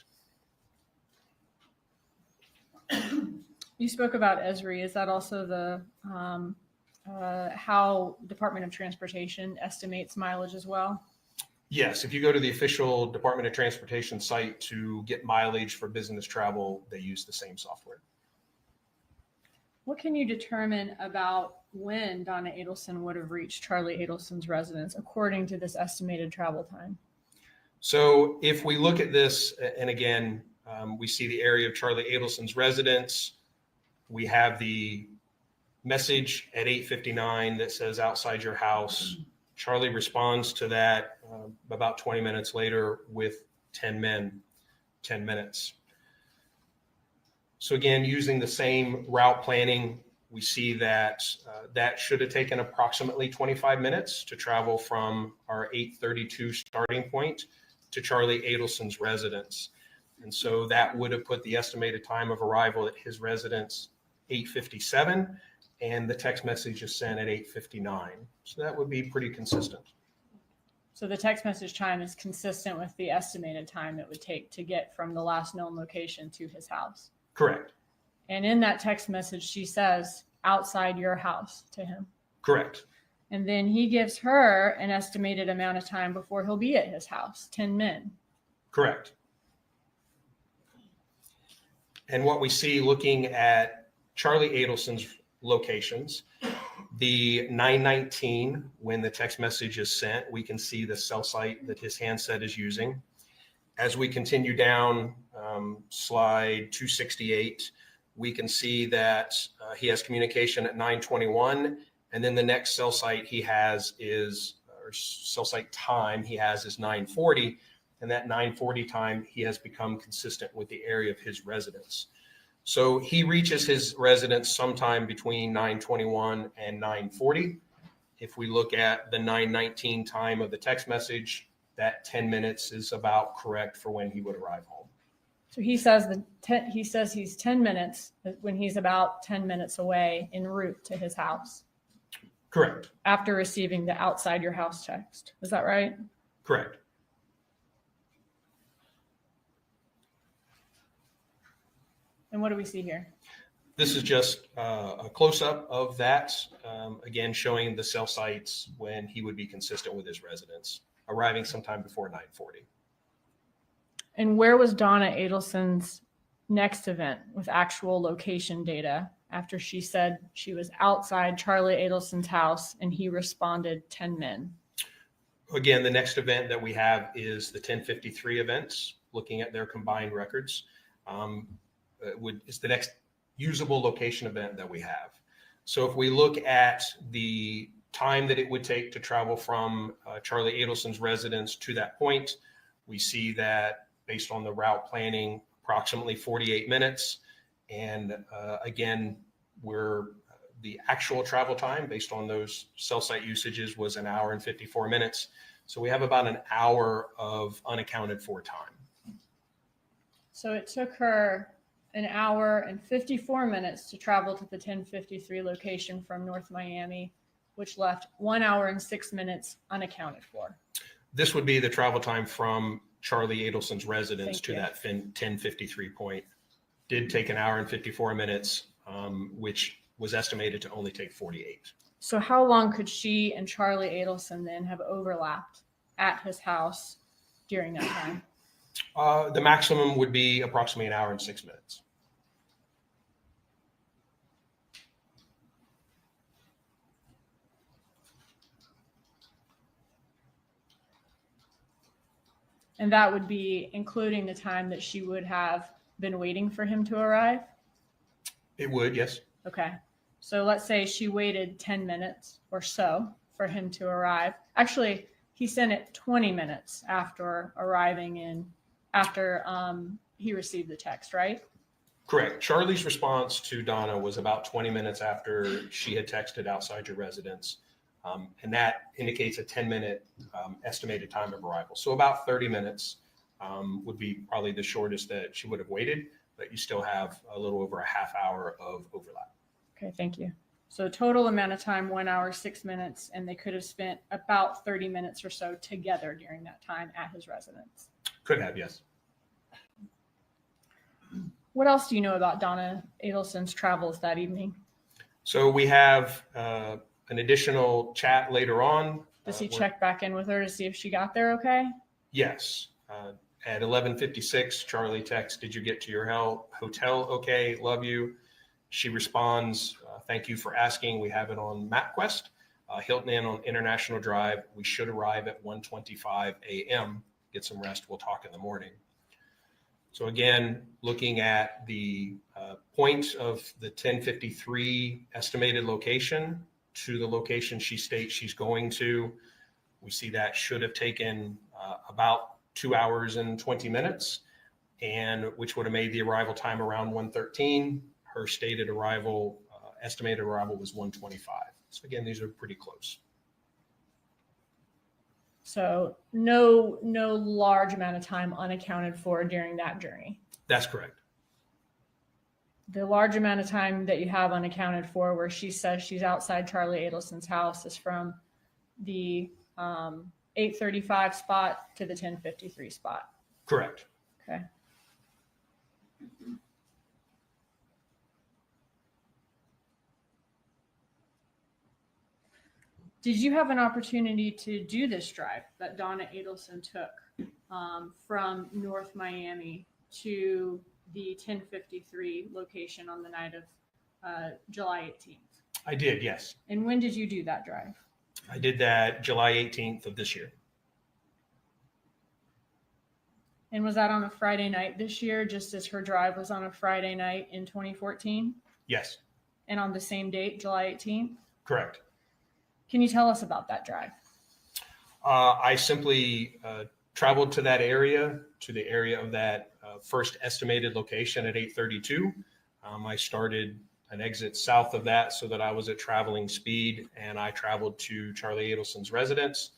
You spoke about Esri. Is that also the how Department of Transportation estimates mileage as well? Yes, if you go to the official Department of Transportation site to get mileage for business travel, they use the same software. What can you determine about when Donna Adelson would have reached Charlie Adelson's residence according to this estimated travel time? So if we look at this, and again, we see the area of Charlie Adelson's residence, we have the message at 8:59 that says outside your house. Charlie responds to that about 20 minutes later with 10 men, 10 minutes. So again, using the same route planning, we see that that should have taken approximately 25 minutes to travel from our 8:32 starting point to Charlie Adelson's residence. And so that would have put the estimated time of arrival at his residence 8:57, and the text message is sent at 8:59. So that would be pretty consistent. So the text message time is consistent with the estimated time it would take to get from the last known location to his house. Correct. And in that text message, she says, outside your house to him. Correct. And then he gives her an estimated amount of time before he'll be at his house, 10 men. Correct. And what we see looking at Charlie Adelson's locations, the 919, when the text message is sent, we can see the cell site that his handset is using. As we continue down slide 268, we can see that he has communication at 921, and then the next cell site he has is, or cell site time he has is 940, and that 940 time he has become consistent with the area of his residence. So he reaches his residence sometime between 921 and 940. If we look at the 919 time of the text message, that 10 minutes is about correct for when he would arrive home. So he says he's 10 minutes when he's about 10 minutes away en route to his house. Correct. After receiving the outside your house text. Is that right? Correct. And what do we see here? This is just a close-up of that, again, showing the cell sites when he would be consistent with his residence, arriving sometime before 940. And where was Donna Adelson's next event with actual location data after she said she was outside Charlie Adelson's house and he responded 10 men? Again, the next event that we have is the 1053 events, looking at their combined records. Is the next usable location event that we have. So if we look at the time that it would take to travel from Charlie Adelson's residence to that point, we see that based on the route planning, approximately 48 minutes. And again, the actual travel time based on those cell site usages was an hour and 54 minutes. So we have about an hour of unaccounted for time. So it took her an hour and 54 minutes to travel to the 1053 location from North Miami, which left 1 hour and 6 minutes unaccounted for. This would be the travel time from Charlie Adelson's residence Thank to you. that 1053 point. Did take an hour and 54 minutes, which was estimated to only take 48. So how long could she and Charlie Adelson then have overlapped at his house during that time? The maximum would be approximately an hour and 6 minutes. And that would be including the time that she would have been waiting for him to arrive? It would, yes. Okay. So let's say she waited 10 minutes or so for him to arrive. Actually, he sent it 20 minutes after arriving after he received the text, right? Correct. Charlie's response to Donna was about 20 minutes after she had texted outside your residence. And that indicates a 10-minute estimated time of arrival. So about 30 minutes would be probably the shortest that she would have waited, but you still have a little over a half hour of overlap. Okay, thank you. So total amount of time, 1 hour, 6 minutes, and they could have spent about 30 minutes or so together during that time at his residence. Could have, yes. What else do you know about Donna Adelson's travels that evening? So we have an additional chat later on. Does he check back in with her to see if she got there okay? Yes. At 11:56, Charlie texts, "Did you get to your hotel okay? Love you." She responds, "Thank you for asking. We have it on MapQuest. Hilton Inn on International Drive. We should arrive at 1:25 a.m. Get some rest. We'll talk in the morning." So again, looking at the point of the 1053 estimated location to the location she states she's going to, we see that should have taken about 2 hours and 20 minutes, and which would have made the arrival time around 1:13. Her stated arrival, estimated arrival was 1:25. So again, these are pretty close. So no large amount of time unaccounted for during that journey. That's correct. The large amount of time that you have unaccounted for where she says she's outside Charlie Adelson's house is from the 8:35 spot to the 10:53 spot. Correct. Okay. Did you have an opportunity to do this drive that Donna Adelson took from North Miami to the 1053 location on the night of July 18th? I did, yes. And when did you do that drive? I did that July 18th of this year. And was that on a Friday night this year, just as her drive was on a Friday night in 2014? Yes, And on the same date, July 18th? correct. Can you tell us about that drive? I simply traveled to that area, to the area of that first estimated location at 8:32. I started an exit south of that so that I was at traveling speed, and I traveled to Charlie Adelson's residence.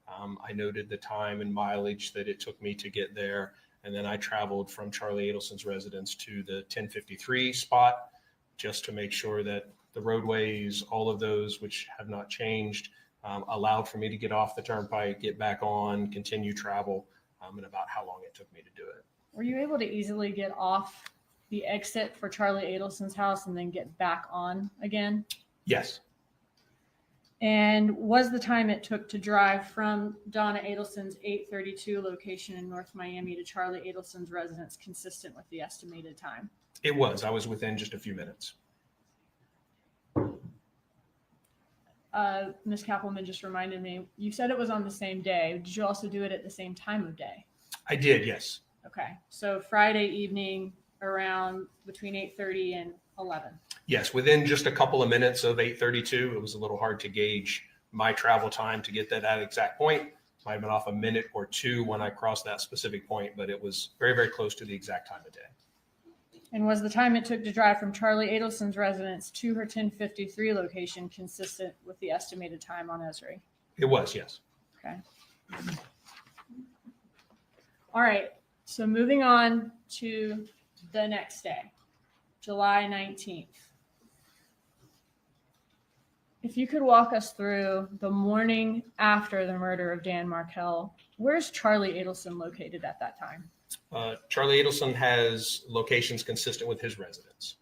I noted the time and mileage that it took me to get there, and then I traveled from Charlie Adelson's residence to the 1053 spot just to make sure that the roadways, all of those which have not changed, allowed for me to get off the turnpike, get back on, continue travel, and about how long it took me to do it. Were you able to easily get off the exit for Charlie Adelson's house and then get back on again? Yes, And was the time it took to drive from Donna Adelson's 832 location in North Miami to Charlie Adelson's residence consistent with the estimated time? it was. I was within just a few minutes. Ms. Kappelman just reminded me, you said it was on the same day. Did you also do it at the same time of day? I did, yes. Okay, so Friday evening around between 8:30 and 11. Yes, within just a couple of minutes of 8:32, it was a little hard to gauge my travel time to get to that exact point. Might have been off a minute or two when I crossed that specific point, but it was very, very close to the exact time of day. And was the time it took to drive from Charlie Adelson's residence to her 1053 location consistent with the estimated time on Esri? It was, yes. Okay. All right. So moving on to the next day, July 19th. if you could walk us through the morning after the murder of Dan Markel, where's Charlie Adelson located at that time? Charlie Adelson has locations consistent with his residence.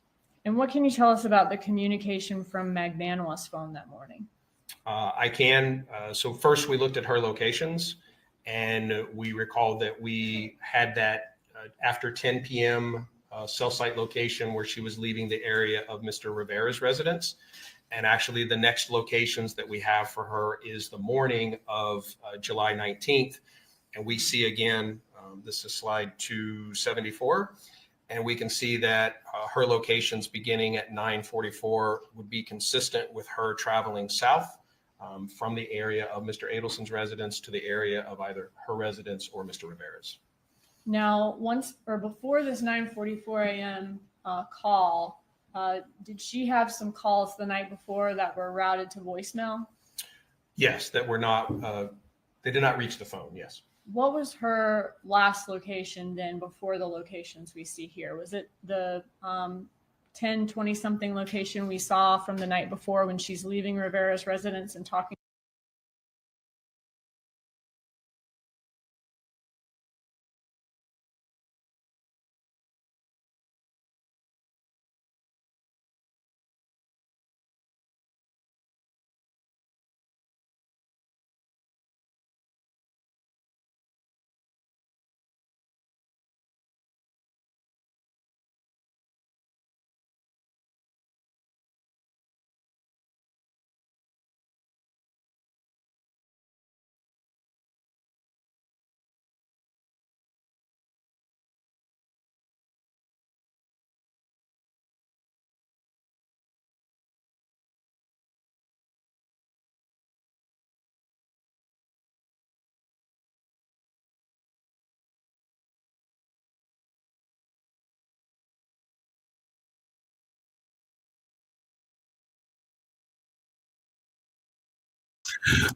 And what can you tell us about the communication from Magbano's phone that morning? I can. So first we looked at her locations, and we recalled that we had that after 10 p.m. Cell site location where she was leaving the area of Mr. Rivera's residence. And actually the next locations that we have for her is the morning of July 19th. And we see again, this is slide 274. And we can see that her locations beginning at 9:44 would be consistent with her traveling south from the area of Mr. Adelson's residence to the area of either her residence or Mr. Rivera's. Now, once or before this 9:44 a.m. Call, did she have some calls the night before that were routed to voicemail? Yes, that were not, they did not reach the phone, yes. What was her last location then before the locations we see here? Was it the 10:20 something location we saw from the night before when she's leaving Rivera's residence and talking?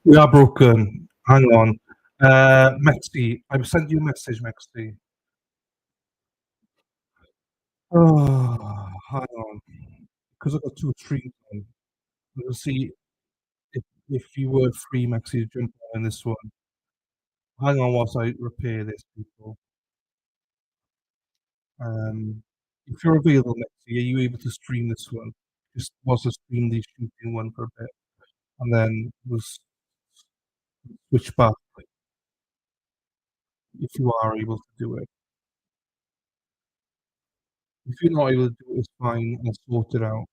We are broken. Hang on. Mexi, I've sent you a message, Mexi. Oh, hang on. Because I've got two streams on. We'll see if you were free, Mexi, to jump on in this one. Hang on whilst I repair this, people. If you're available, Mexi, are you able to stream this one? Just whilst I stream the shooting one for a bit. And then we'll switch back if you are able to do it. If you're not able to do it, it's fine. I'll sort it out.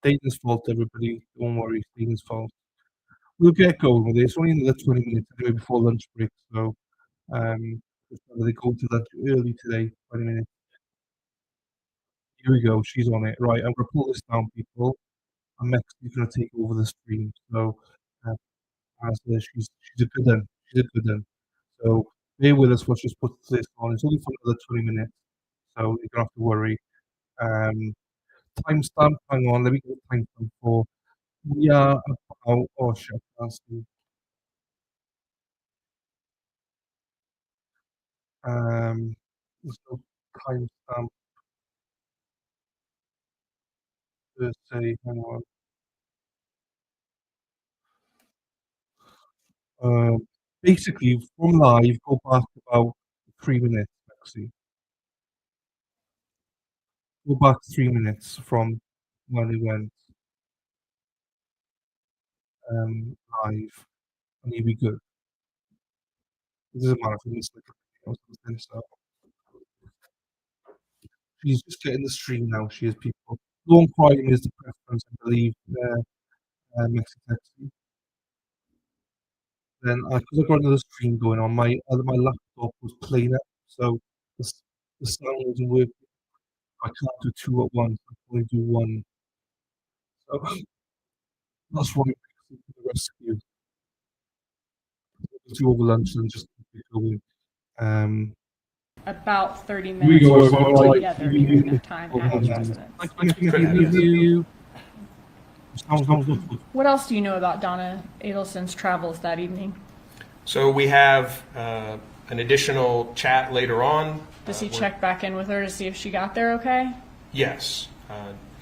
Dayton's fault, everybody. Don't worry, it's Dayton's fault. We'll get going with it. It's only another 20 minutes anyway before lunch break, so they go to lunch early today, 20 minutes. Here we go, she's on it. Right, I'm gonna pull this down, people. And Mexi's gonna take over the stream. So she's a good one. She's a good one. So bear with us, we'll just put this on. It's only for another 20 minutes, so you don't have to worry. Timestamp, hang on, let me get the timestamp for. We are about, oh shit, I can't see. There's no timestamp per se, hang on. Basically, from live, go back about 3 minutes, actually. Go back 3 minutes from when it went live, and you'll be good. It doesn't matter if you miss like or something, so. She's just getting the stream now, she is, people. Long crying is the preference, I believe, Mexican. Then, because I've got another stream going on, my laptop was playing it, so the sound wasn't working. I can't do two at once. I can only do one. So that's why I'm to the rescue. We'll do over lunch and just keep it going. About 30 we minutes go, or so so like, together during that time at his residence. What else do you know about Donna Adelson's travels that evening? So we have an additional chat later on. Does he We're- check back in with her to see if she got there okay? Yes.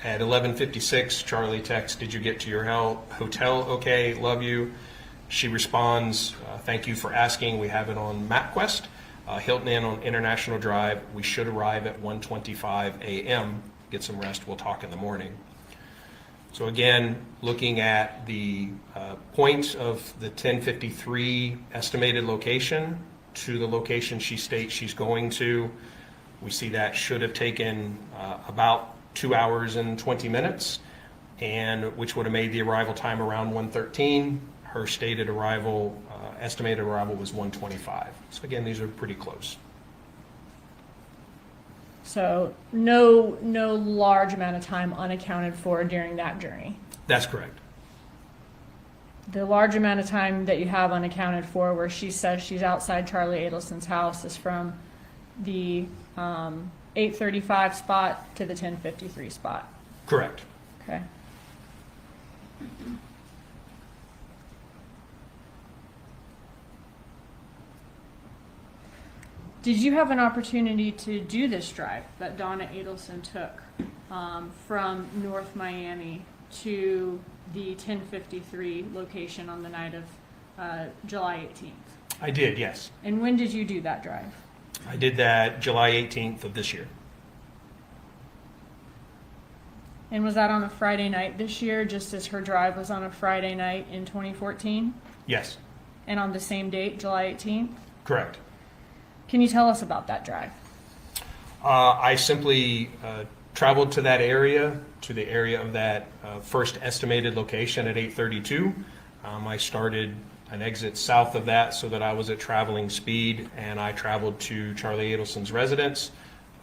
At 11:56, Charlie texts, "Did you get to your hotel okay? Love you." She responds, "Thank you for asking. We have it on MapQuest. Hilton Inn on International Drive. We should arrive at 1:25 a.m. Get some rest. We'll talk in the morning." So again, looking at the point of the 1053 estimated location to the location she states she's going to, we see that should have taken about 2 hours and 20 minutes, and which would have made the arrival time around 1:13. Her stated arrival, estimated arrival was 1:25. So again, these are pretty close. So no large amount of time unaccounted for during that journey. That's correct. The large amount of time that you have unaccounted for where she says she's outside Charlie Adelson's house is from the 8:35 spot to the 10:53 spot. Correct. Okay. Did you have an opportunity to do this drive that Donna Adelson took from North Miami to the 1053 location on the night of July 18th? I did, yes. And when did you do that drive? I did that July 18th of this year. And was that on a Friday night this year, just as her drive was on a Friday night in 2014? Yes, And on the same date, July 18th? correct. Can you tell us about that drive? I simply traveled to that area, to the area of that first estimated location at 8:32. I started an exit south of that so that I was at traveling speed, and I traveled to Charlie Adelson's residence.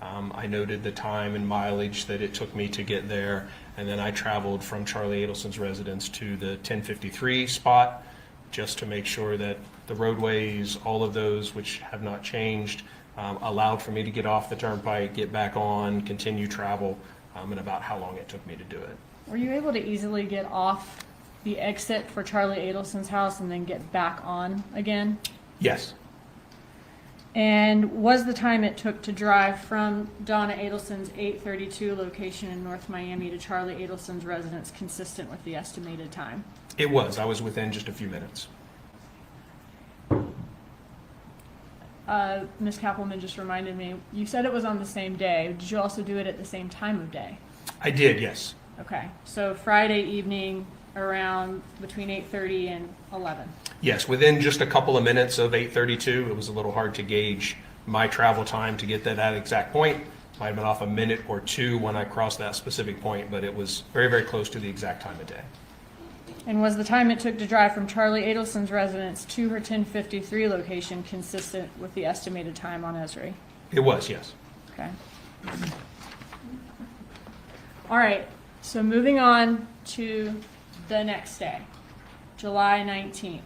I noted the time and mileage that it took me to get there, and then I traveled from Charlie Adelson's residence to the 1053 spot, just to make sure that the roadways, all of those which have not changed, allowed for me to get off the turnpike, get back on, continue travel, and about how long it took me to do it. Were you able to easily get off the exit for Charlie Adelson's house and then get back on again? Yes, And was the time it took to drive from Donna Adelson's 832 location in North Miami to Charlie Adelson's residence consistent with the estimated time? it was. I was within just a few minutes. Ms. Kappelman just reminded me, you said it was on the same day. Did you also do it at the same time of day? I did, yes. Okay, so Friday evening around between 8:30 and 11. Yes, within just a couple of minutes of 8:32, it was a little hard to gauge my travel time to get to that exact point. Might have been off a minute or two when I crossed that specific point, but it was very, very close to the exact time of day. And was the time it took to drive from Charlie Adelson's residence to her 1053 location consistent with the estimated time on Esri? It was, yes. Okay. All right, so moving on to the next day, July 19th.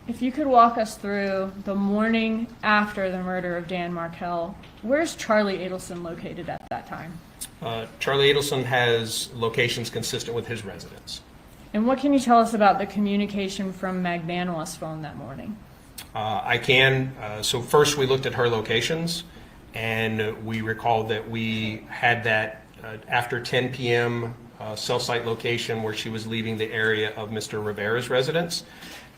If you could walk us through the morning after the murder of Dan Markel, where's Charlie Adelson located at that time? Charlie Adelson has locations consistent with his residence. And what can you tell us about the communication from Magbanoa's phone that morning? I can. So first we looked at her locations, and we recalled that we had that after 10 p.m. Cell site location where she was leaving the area of Mr. Rivera's residence.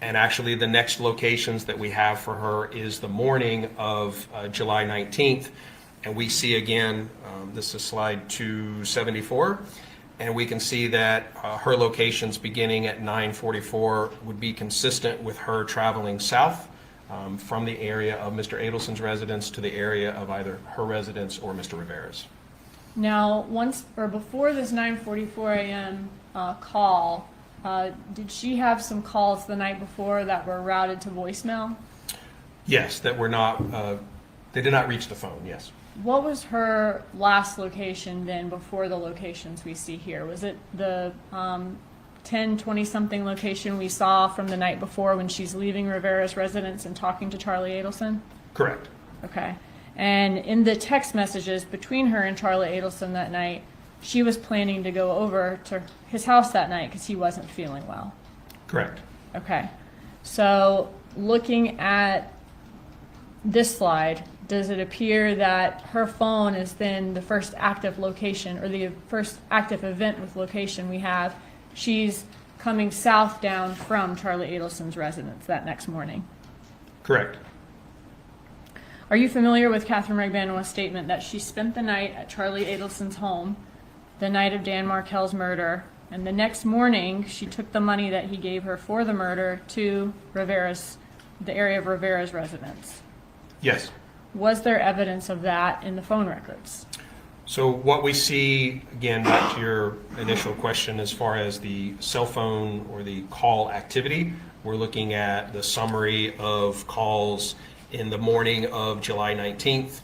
And actually the next locations that we have for her is the morning of July 19th. And we see again, this is slide 274, and we can see that her locations beginning at 9:44 would be consistent with her traveling south from the area of Mr. Adelson's residence to the area of either her residence or Mr. Rivera's. Now, once or before this 9:44 a.m. Call, did she have some calls the night before that were routed to voicemail? Yes, that were not, they did not reach the phone, yes. What was her last location then before the locations we see here? Was it the 10:20-something location we saw from the night before when she's leaving Rivera's residence and talking to Charlie Adelson? Correct. Okay. And in the text messages between her and Charlie Adelson that night, she was planning to go over to his house that night because he wasn't feeling well. Correct. Okay. So looking at this slide, does it appear that her phone is then the first active location, or the first active event with location we have? She's coming southbound from Charlie Adelson's residence that next morning. Correct. Are you familiar with Catherine McBanoa's statement that she spent the night at Charlie Adelson's home the night of Dan Markel's murder, and the next morning she took the money that he gave her for the murder to the area of Rivera's residence? Yes. Was there evidence of that in the phone records? So what we see, again, back to your initial question as far as the cell phone or the call activity, we're looking at the summary of calls in the morning of July 19th.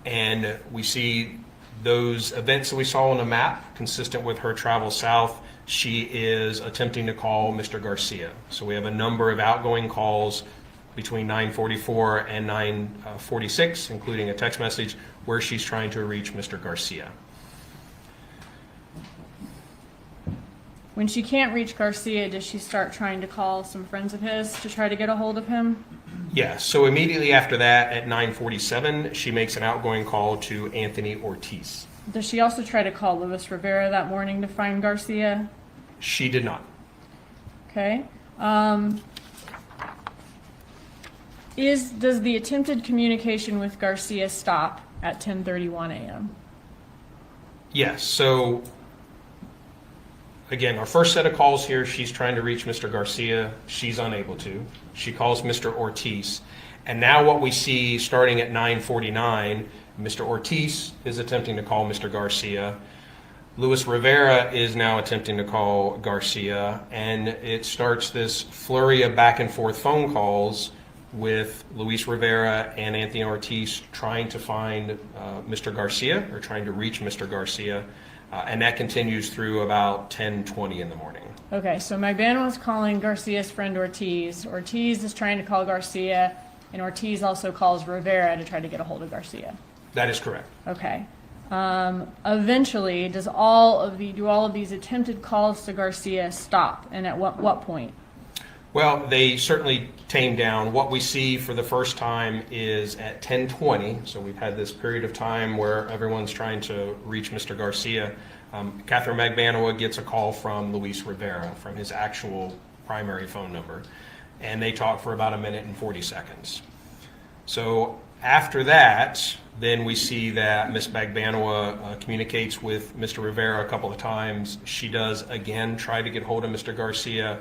And we see those events that we saw on the map consistent with her travel south. She is attempting to call Mr. Garcia. So we have a number of outgoing calls between 9:44 and 9:46, including a text message where she's trying to reach Mr. Garcia. When she can't reach Garcia, does she start trying to call some friends of his to try to get a hold of him? Yeah, so immediately after that, at 9:47, she makes an outgoing call to Anthony Ortiz. Does she also try to call Luis Rivera that morning to find Garcia? She did not. Okay. Does the attempted communication with Garcia stop at 10:31 a.m.? Yes, so again, our first set of calls here, she's trying to reach Mr. Garcia. She's unable to. She calls Mr. Ortiz. And now what we see starting at 9:49, Mr. Ortiz is attempting to call Mr. Garcia. Luis Rivera is now attempting to call Garcia, and it starts this flurry of back and forth phone calls with Luis Rivera and Anthony Ortiz trying to find Mr. Garcia, or trying to reach Mr. Garcia, and that continues through about 10:20 in the morning. Okay, so McBanoa's calling Garcia's friend Ortiz. Ortiz is trying to call Garcia, and Ortiz also calls Rivera to try to get a hold of Garcia. That is correct. Okay. Eventually, do all of these attempted calls to Garcia stop, and at what point? Well, they certainly tame down. What we see for the first time is at 10:20, so we've had this period of time where everyone's trying to reach Mr. Garcia. Catherine McBanoa gets a call from Luis Rivera from his actual primary phone number, and they talk for about 1:40 minutes. So after that, then we see that Ms. McBanoa communicates with Mr. Rivera a couple of times. She does again try to get hold of Mr. Garcia,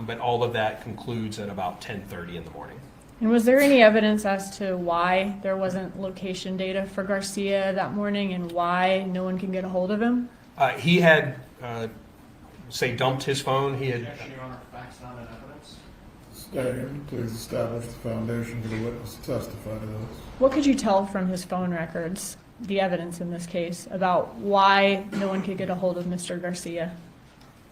but all of that concludes at about 10:30 in the morning. And was there any evidence as to why there wasn't location data for Garcia that morning, and why no one can get a hold of him? He had, dumped his phone. He had. Objection, Your Honor, facts not in evidence. Stay, please establish the foundation for the witness to testify to this. What could you tell from his phone records, the evidence in this case, about why no one could get a hold of Mr. Garcia?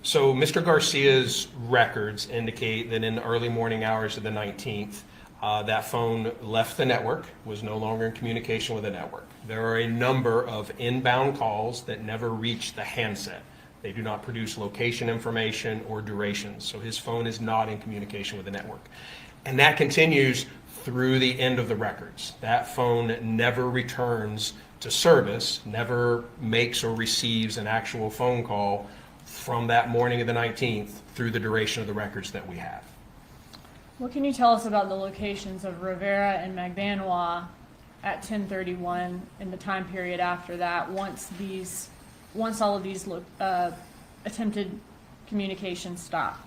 So Mr. Garcia's records indicate that in the early morning hours of the 19th, that phone left the network, was no longer in communication with the network. There are a number of inbound calls that never reach the handset. They do not produce location information or durations, so his phone is not in communication with the network. And that continues through the end of the records. That phone never returns to service, never makes or receives an actual phone call from that morning of the 19th through the duration of the records that we have. What can you tell us about the locations of Rivera and McBanoa at 10:31 in the time period after that, once all of these attempted communications stop?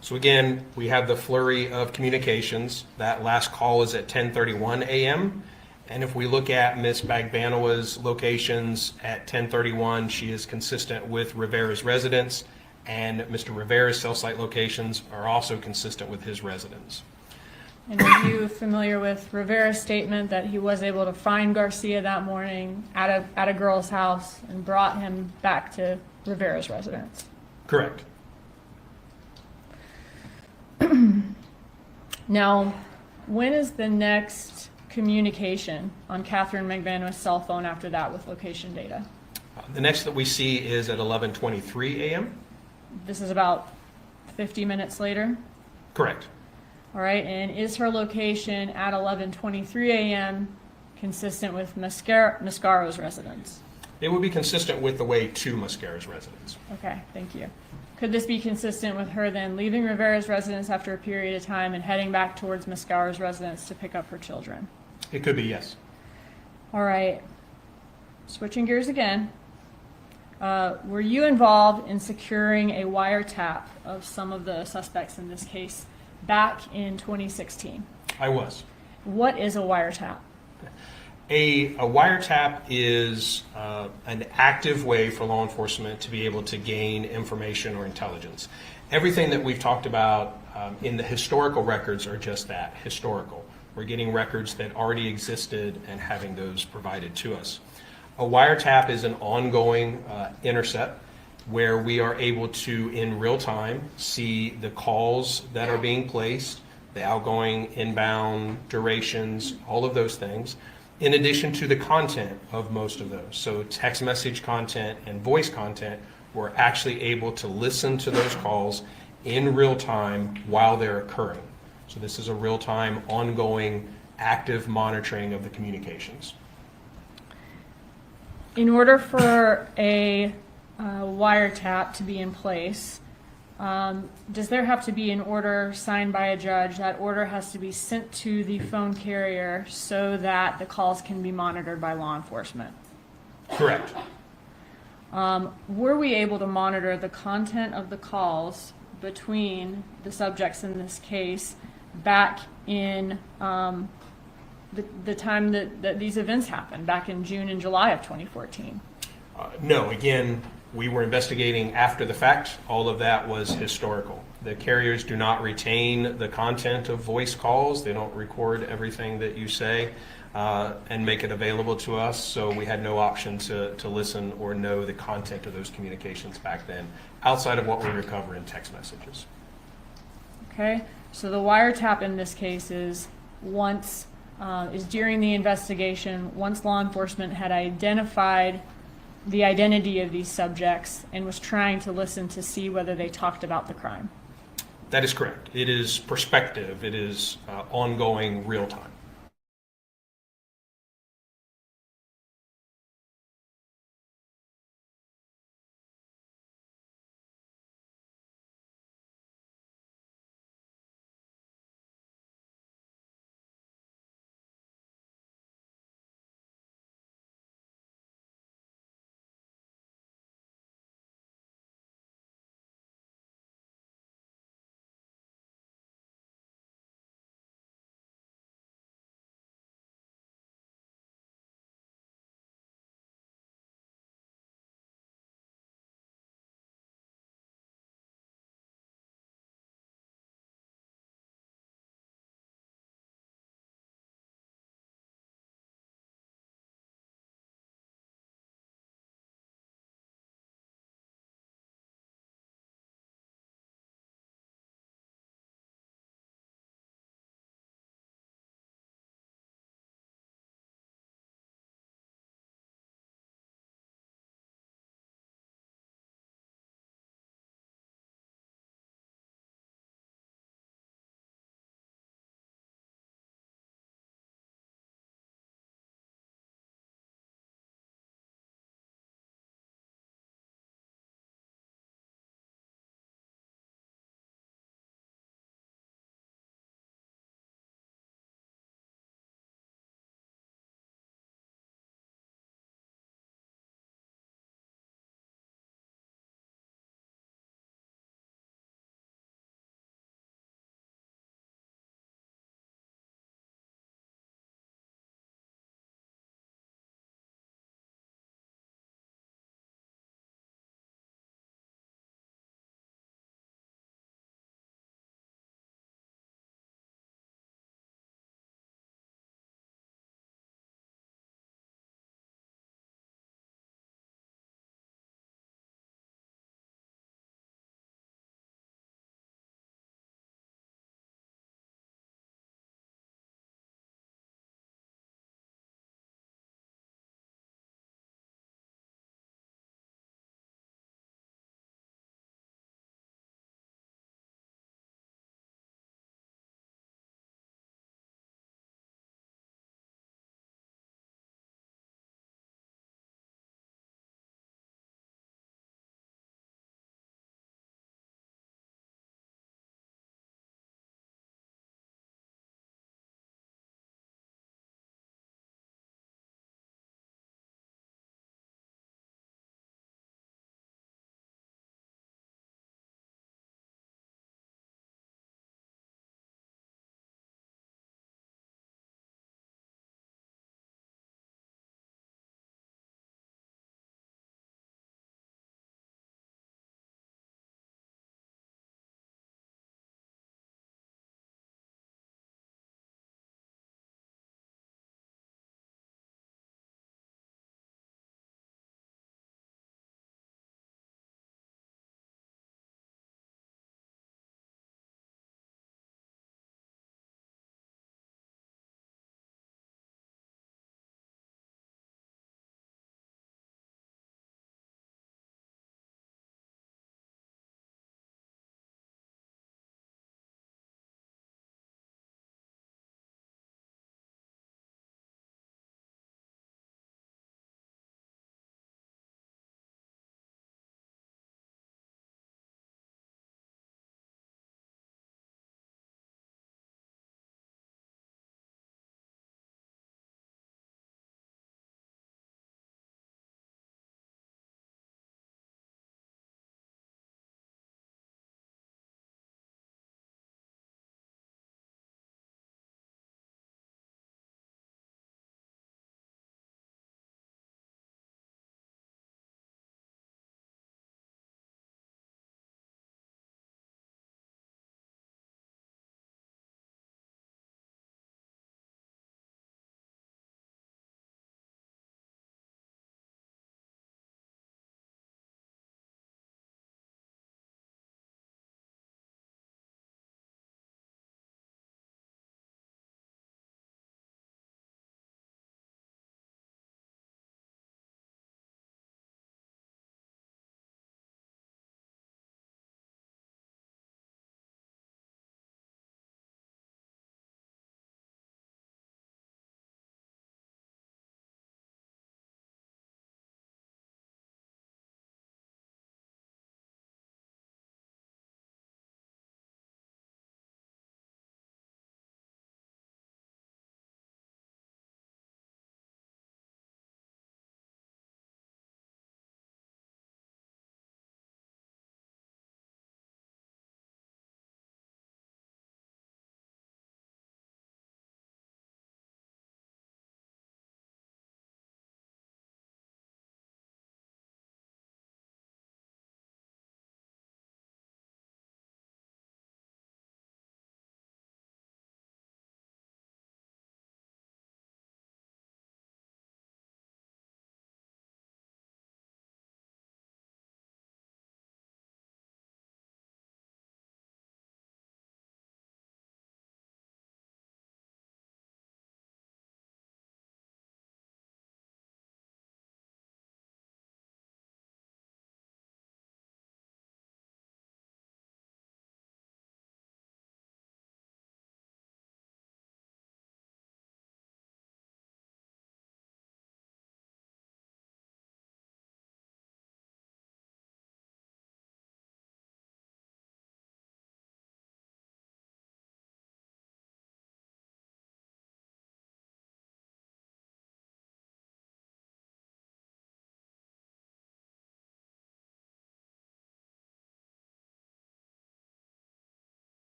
So again, we have the flurry of communications. That last call is at 10:31 a.m. And if we look at Ms. McBanoa's locations at 10:31, she is consistent with Rivera's residence, and Mr. Rivera's cell site locations are also consistent with his residence. And are you familiar with Rivera's statement that he was able to find Garcia that morning at a girl's house and brought him back to Rivera's residence? Correct. Now, when is the next communication on Catherine McBanoa's cell phone after that with location data? The next that we see is at 11:23 a.m. This is about 50 minutes later. Correct. All right, and is her location at 11:23 a.m. consistent with Mascaro's residence? It would be consistent with the way to Mascara's residence. Okay, thank you. Could this be consistent with her then leaving Rivera's residence after a period of time and heading back towards Mascaro's residence to pick up her children? It could be, yes. All right, switching gears again. Were you involved in securing a wiretap of some of the suspects in this case back in 2016? I was. What is a wiretap? A wiretap is an active way for law enforcement to be able to gain information or intelligence. Everything that we've talked about in the historical records are just that, historical. We're getting records that already existed and having those provided to us. A wiretap is an ongoing intercept where we are able to, in real time, see the calls that are being placed, the outgoing, inbound, durations, all of those things, in addition to the content of most of those. So text message content and voice content, we're actually able to listen to those calls in real time while they're occurring. So this is a real-time, ongoing, active monitoring of the communications. In order for a wiretap to be in place, does there have to be an order signed by a judge? That order has to be sent to the phone carrier so that the calls can be monitored by law enforcement. Correct. Were we able to monitor the content of the calls between the subjects in this case back in the time that these events happened, back in June and July of 2014? No, again, we were investigating after the fact. All of that was historical. The carriers do not retain the content of voice calls. They don't record everything that you say and make it available to us. So we had no option to listen or know the content of those communications back then, outside of what we recover in text messages. Okay, so the wiretap in this case is during the investigation, once law enforcement had identified the identity of these subjects and was trying to listen to see whether they talked about the crime. That is correct. It is prospective. It is ongoing, real time.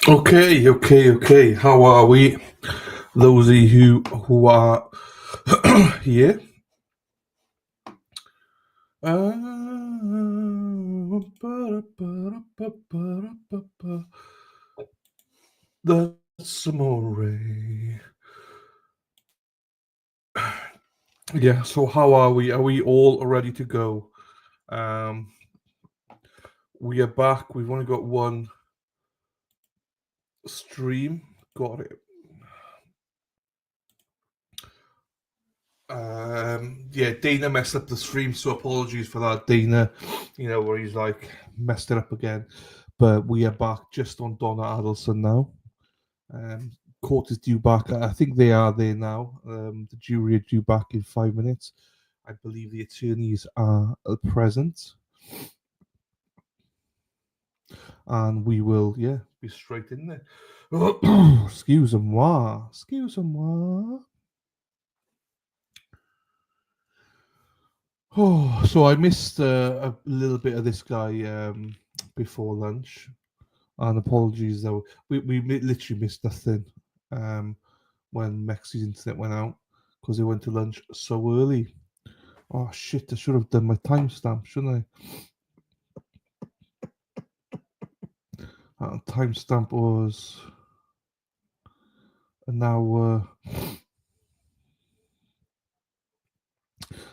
Okay. How are we? Those of you who are here. That's amore. Yeah, so how are we? Are we all ready to go? We are back. We've only got one stream. Got it. Yeah, Dana messed up the stream, so apologies for that, Dana. You know, where he's like messed it up again. But we are back just on Donna Adelson now. Court is due back. I think they are there now. The jury are due back in 5 minutes. I believe the attorneys are present. And we will, be straight in there. Excuse-moi. Oh, so I missed a little bit of this guy before lunch. And apologies, though. We literally missed nothing when Mexi's internet went out because they went to lunch so early. Oh, shit, I should have done my timestamp, shouldn't I? Timestamp was an hour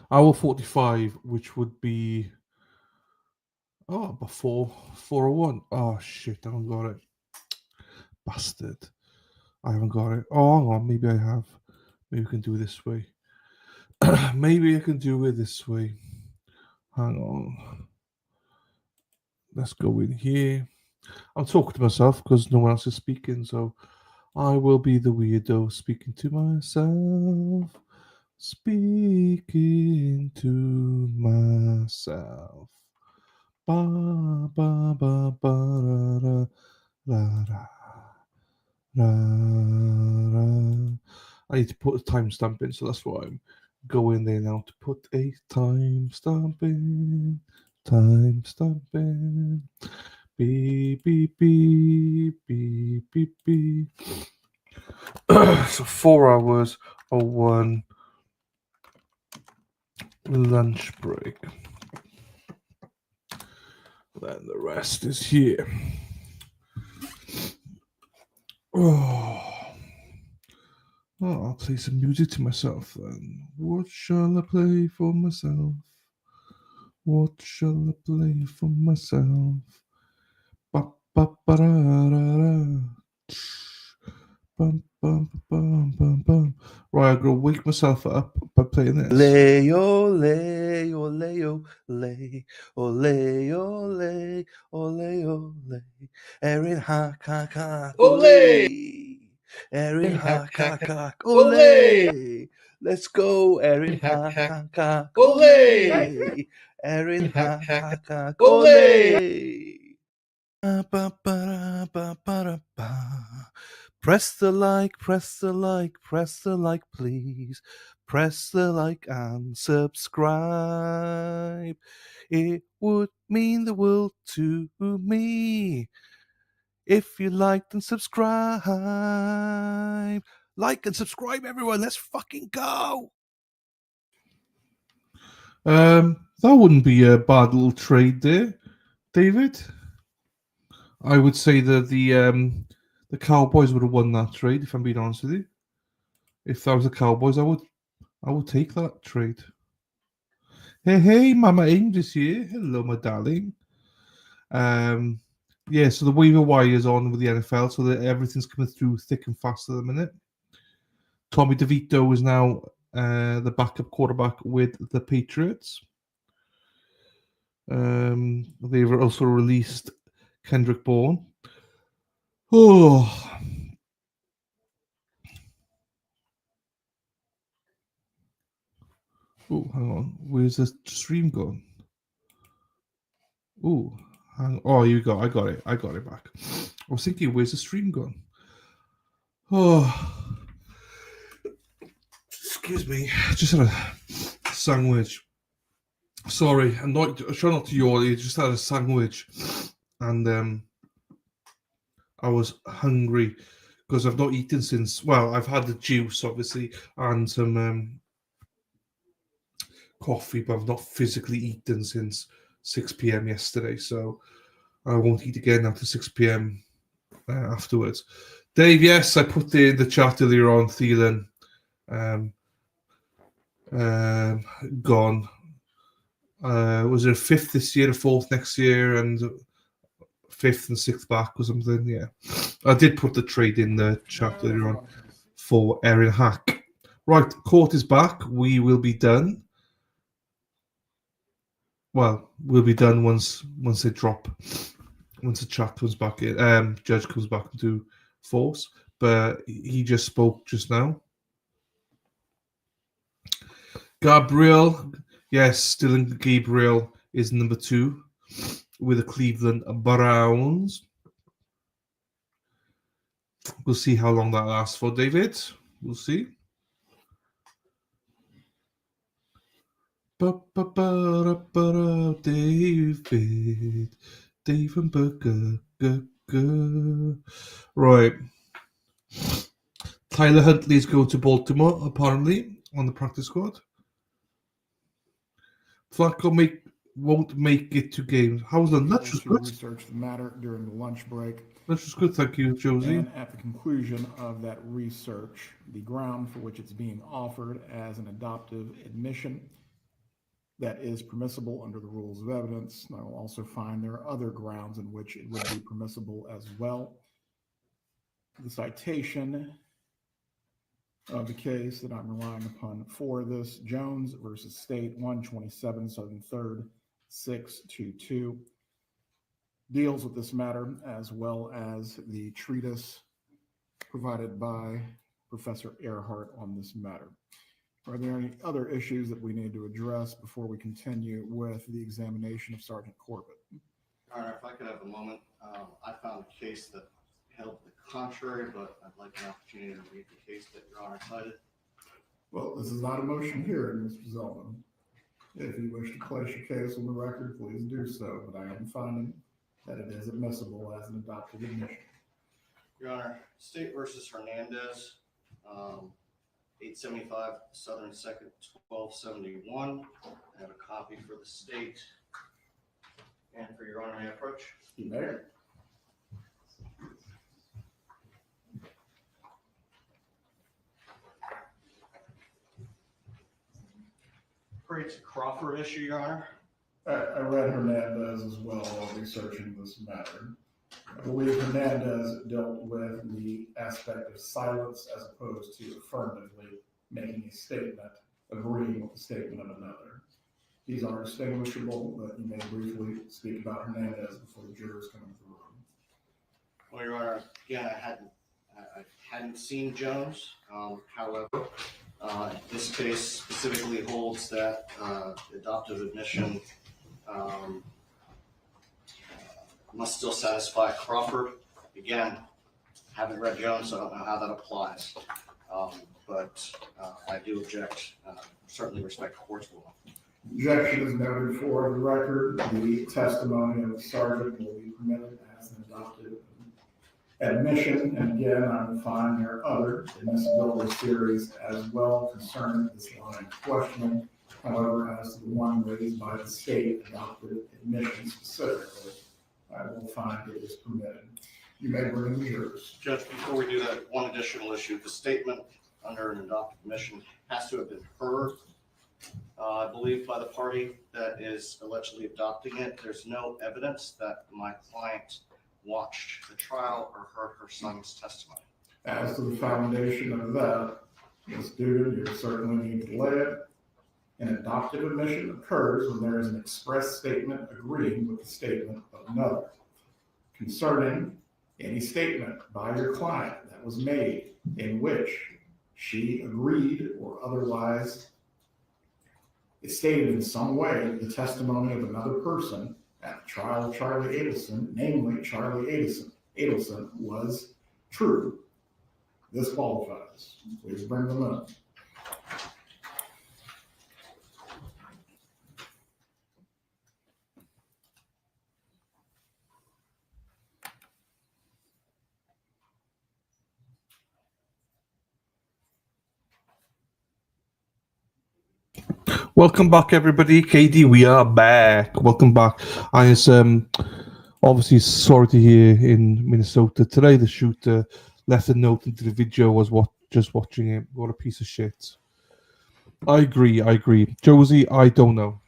45, which would be about 4:01. Oh shit, I haven't got it. Bastard. I haven't got it. Oh, hang on, maybe I have. Maybe we can do it this way. Maybe I can do it this way. Hang on. Let's go in here. I'm talking to myself because no one else is speaking, so I will be the weirdo speaking to myself. Speaking to myself. Ba ba ba ba ra ra ra ra ra. I need to put a timestamp in, so that's why I'm going there now to put a timestamp in. Timestamp in. Beep beep beep beep beep beep. So 4 hours or 1 lunch break. Then the rest is here. I'll play some music to myself then. What shall I play for myself? What shall I play for myself? Ba ba ba ra ra ra. Bum bum bum bum bum. Right, I'm gonna wake myself up by playing this. Leo, Leo, Leo, Leo, Leo, Leo, Leo, Erin hack hack hack, ole, Erin hack hack hack, ole. Let's go, Erin hack hack hack, ole, Erin hack hack hack, ole. Press the like, please. Press the like and subscribe. It would mean the world to me if you liked and subscribe. Like and subscribe, everyone. Let's fucking go. That wouldn't be a bad little trade there, David. I would say that the Cowboys would have won that trade, if I'm being honest with you. If that was the Cowboys, I would take that trade. Hey, Mama Angel is here. Hello, my darling. Yeah, so the waiver wire is on with the NFL, so that everything's coming through thick and fast at the minute. Tommy DeVito is now the backup quarterback with the Patriots. They've also released Kendrick Bourne. Oh, hang on. Where's the stream gone? Oh, you go. I got it. I got it back. I was thinking, where's the stream gone? Oh, excuse me. I just had a sandwich. Sorry, I'm trying not to yawn. I just had a sandwich, and I was hungry because I've not eaten since. Well, I've had the juice obviously and some coffee, but I've not physically eaten since 6 p.m. yesterday. So I won't eat again after 6 p.m. Afterwards. Dave, yes, I put the chat earlier on. Thielen, gone. Was it a fifth this year, a fourth next year, and fifth and sixth back or something? Yeah, I did put the trade in the chat earlier on for Erin Hack. Right, court is back. We will be done. Well, we'll be done once they drop. Once the chat comes back in, judge comes back into force. But he just spoke just now. Gabriel, yes, still in Gabriel is number 2 with the Cleveland Browns. We'll see how long that lasts for, David. We'll see. David and Burger. Right. Tyler Huntley's going to Baltimore, apparently, on the practice squad. Flacco won't make it to games. How was the lunch? Was good. Research the matter during the lunch break. Lunch was good, thank you, Josie. And at the conclusion of that research, the ground for which it's being offered as an adoptive admission that is permissible under the rules of evidence. I will also find there are other grounds in which it would be permissible as well. The citation of the case that I'm relying upon for this, Jones versus State, 127 Southern 3rd, 622, deals with this matter as well as the treatise provided by Professor Earhart on this matter. Are there any other issues that we need to address before we continue with the examination of Sergeant Corbitt? All right, if I could have a moment. I found a case that held the contrary, but I'd like an opportunity to read the case that Your Honor cited. Well, this is not a motion hearing, Mr. Zellman. If you wish to place your case on the record, please do so, but I am finding that it is admissible as an adoptive admission. Your Honor, State versus Hernandez, 875 Southern 2nd, 1271. I have a copy for the state. And for Your Honor, may I approach? You may. Creates a Crawford issue, Your Honor. I read Hernandez as well while researching this matter. I believe Hernandez dealt with the aspect of silence as opposed to affirmatively making a statement, agreeing with the statement of another. These are distinguishable, but you may briefly speak about Hernandez before the jurors come into the room. Well, Your Honor, again, I hadn't seen Jones. However, this case specifically holds that adoptive admission must still satisfy Crawford. Again, haven't read Jones, so I don't know how that applies. But I do object, certainly respect court's law. Objection is noted for the record. The testimony of the sergeant will be permitted as an adoptive admission. And again, I will find there are other admissibility theories as well concerning this line of questioning. However, as to the one raised by the state adoptive admission specifically, I will find it is permitted. You may bring the jurors. Judge, before we do that, one additional issue. The statement under an adoptive admission has to have been heard, I believe, by the party that is allegedly adopting it. There's no evidence that my client watched the trial or heard her son's testimony. As to the foundation of that, Ms. Dugan, you certainly need to lay it. An adoptive admission occurs when there is an express statement agreeing with the statement of another. Concerning any statement by your client that was made in which she agreed or otherwise it stated in some way the testimony of another person at the trial of Charlie Adelson, namely Charlie Adelson was true. This qualifies. Please bring them up. Welcome back, everybody. KD, we are back. Welcome back. I was obviously sorry to hear in Minnesota today. The shooter left a note into the video. Was just watching it. What a piece of shit. I agree. Josie, I don't know.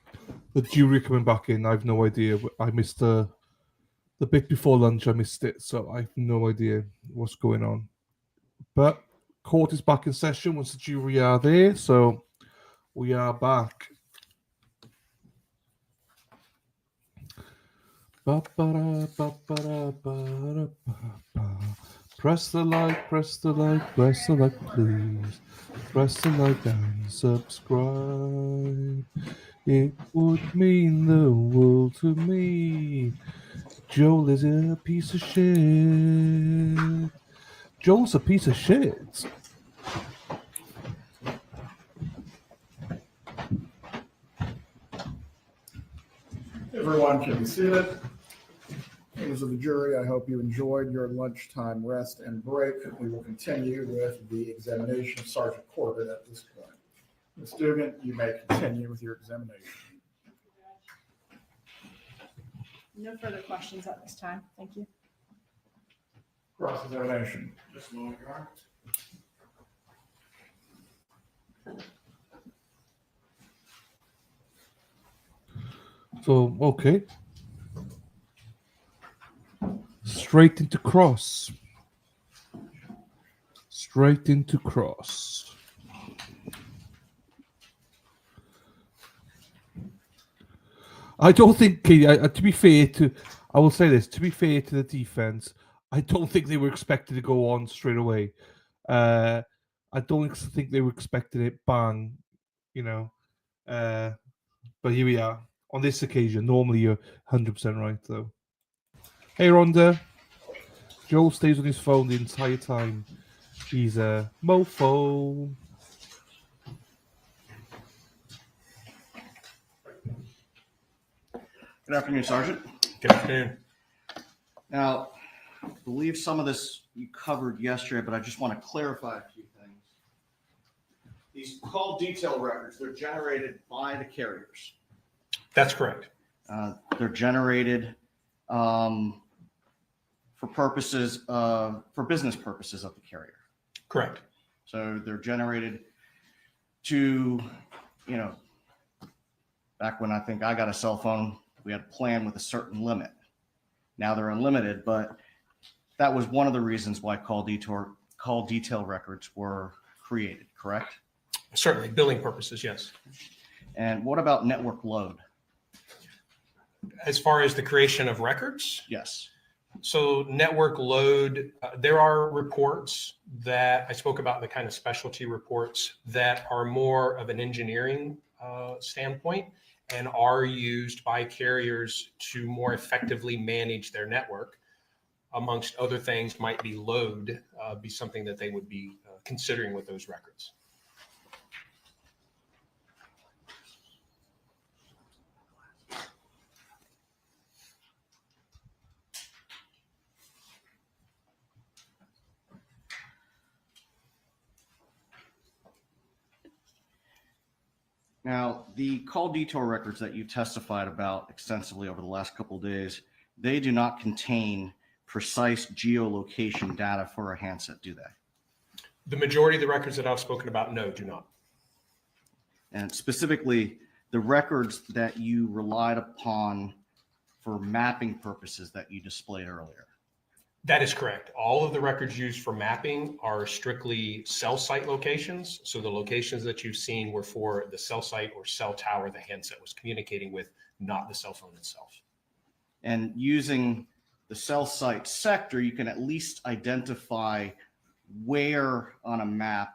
The jury coming back in. I have no idea. I missed the bit before lunch. I missed it, so I have no idea what's going on. But court is back in session once the jury are there. So we are back. Press the like, press the like, press the like, please. Press the like and subscribe. It would mean the world to me. Joel is a piece of shit. Joel's a piece of shit. Everyone can be seated. Members of the jury, I hope you enjoyed your lunchtime rest and break. We will continue with the examination of Sergeant Corbitt at this point. Ms. Dugan, you may continue with your examination. No further questions at this time. Thank you. Cross-examination. Just a moment, Your Honor. So, okay. Straight into cross. Straight into cross. I don't think, to be fair to, I will say this, to be fair to the defense, I don't think they were expected to go on straight away. I don't think they were expecting it bang, you know. But here we are. On this occasion, normally you're 100% right, though. Hey, Rhonda. Joel stays on his phone the entire time. He's a mofo. Good afternoon, Sergeant. Good afternoon. Now, I believe some of this you covered yesterday, but I just want to clarify a few things. These call detail records, they're generated by the carriers. That's correct. They're generated for purposes for business purposes of the carrier. Correct. So they're generated to, back when I think I got a cell phone, we had a plan with a certain limit. Now they're unlimited, but that was one of the reasons why call detail records were created, correct? Certainly, billing purposes, yes. And what about network load? As far as the creation of records, Yes. so network load, there are reports that I spoke about, the kind of specialty reports that are more of an engineering standpoint and are used by carriers to more effectively manage their network. Amongst other things, might be load, be something that they would be considering with those records. Now, the call detail records that you testified about extensively over the last couple of days, they do not contain precise geolocation data for a handset, do they? The majority of the records that I've spoken about, no, do not. And specifically, the records that you relied upon for mapping purposes that you displayed earlier. That is correct. All of the records used for mapping are strictly cell site locations. So the locations that you've seen were for the cell site or cell tower the handset was communicating with, not the cell phone itself. And using the cell site sector, you can at least identify where on a map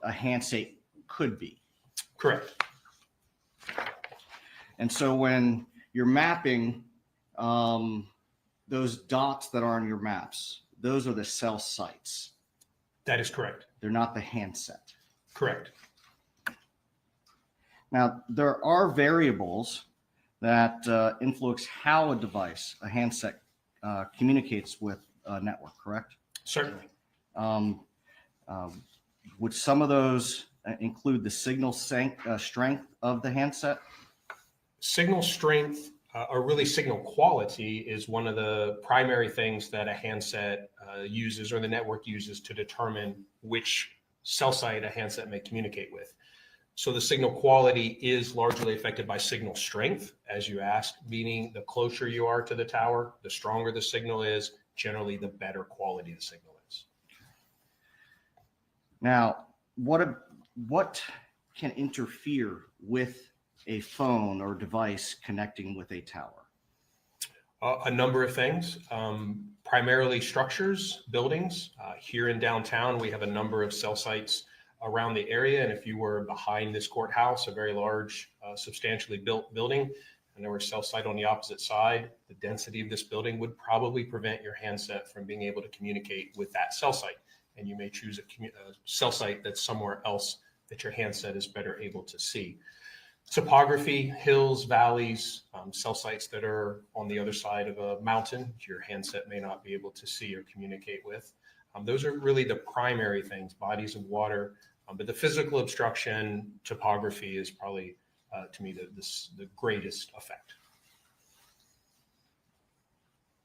a handset could be. Correct. And so when you're mapping, those dots that are on your maps, those are the cell sites. That is correct. They're not the handset. Correct. Now, there are variables that influence how a device, a handset, communicates with a network, correct? Certainly. Would some of those include the signal strength of the handset? Signal strength, or really signal quality, is one of the primary things that a handset uses, or the network uses, to determine which cell site a handset may communicate with. So the signal quality is largely affected by signal strength, as you asked, meaning the closer you are to the tower, the stronger the signal is, generally the better quality the signal is. Now, what can interfere with a phone or device connecting with a tower? A number of things, primarily structures, buildings. Here in downtown, we have a number of cell sites around the area. And if you were behind this courthouse, a very large, substantially built building, and there were a cell site on the opposite side, the density of this building would probably prevent your handset from being able to communicate with that cell site. And you may choose a cell site that's somewhere else that your handset is better able to see. Topography, hills, valleys, cell sites that are on the other side of a mountain, your handset may not be able to see or communicate with. Those are really the primary things, bodies of water. But the physical obstruction, topography is probably, to me, the greatest effect.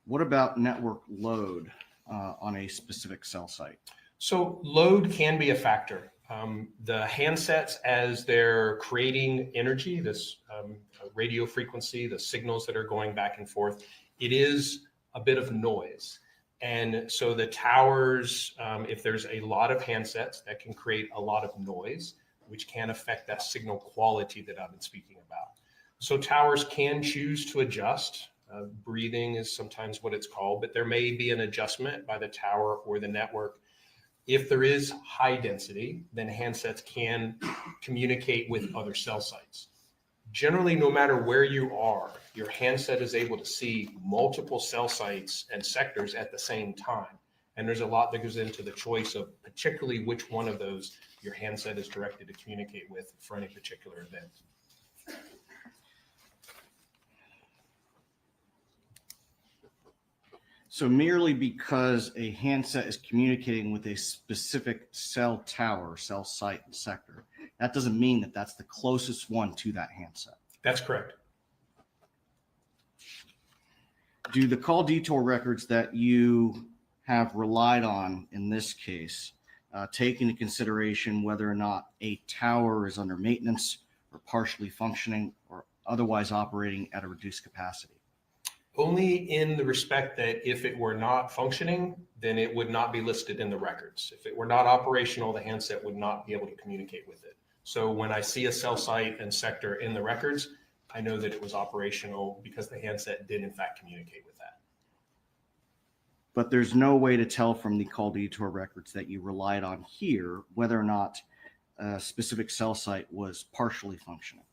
What about network load on a specific cell site? So load can be a factor. The handsets, as they're creating energy, this radio frequency, the signals that are going back and forth, it is a bit of noise. And so the towers, if there's a lot of handsets, that can create a lot of noise, which can affect that signal quality that I've been speaking about. So towers can choose to adjust. Breathing is sometimes what it's called, but there may be an adjustment by the tower or the network. If there is high density, then handsets can communicate with other cell sites. Generally, no matter where you are, your handset is able to see multiple cell sites and sectors at the same time. And there's a lot that goes into the choice of particularly which one of those your handset is directed to communicate with for any particular event. So merely because a handset is communicating with a specific cell tower, cell site, and sector, that doesn't mean that that's the closest one to that handset. That's correct. Do the call detour records that you have relied on in this case take into consideration whether or not a tower is under maintenance or partially functioning or otherwise operating at a reduced capacity? Only in the respect that if it were not functioning, then it would not be listed in the records. If it were not operational, the handset would not be able to communicate with it. So when I see a cell site and sector in the records, I know that it was operational because the handset did in fact communicate with that. But there's no way to tell from the call detour records that you relied on here whether or not a specific cell site was partially functioning.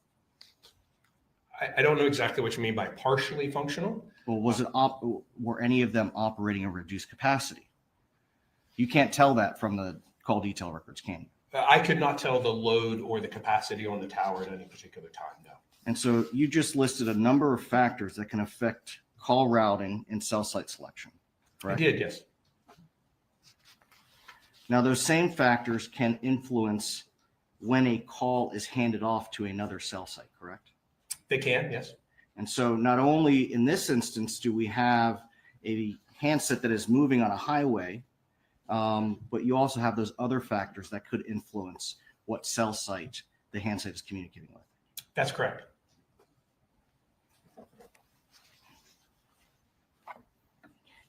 I don't know exactly what you mean by partially functional. Well, were any of them operating at reduced capacity? You can't tell that from the call detail records, can you? I could not tell the load or the capacity on the tower at any particular time, no. And so you just listed a number of factors that can affect call routing and cell site selection, correct? I did, yes. Now, those same factors can influence when a call is handed off to another cell site, correct? They can, yes. And so not only in this instance do we have a handset that is moving on a highway, but you also have those other factors that could influence what cell site the handset is communicating with. That's correct.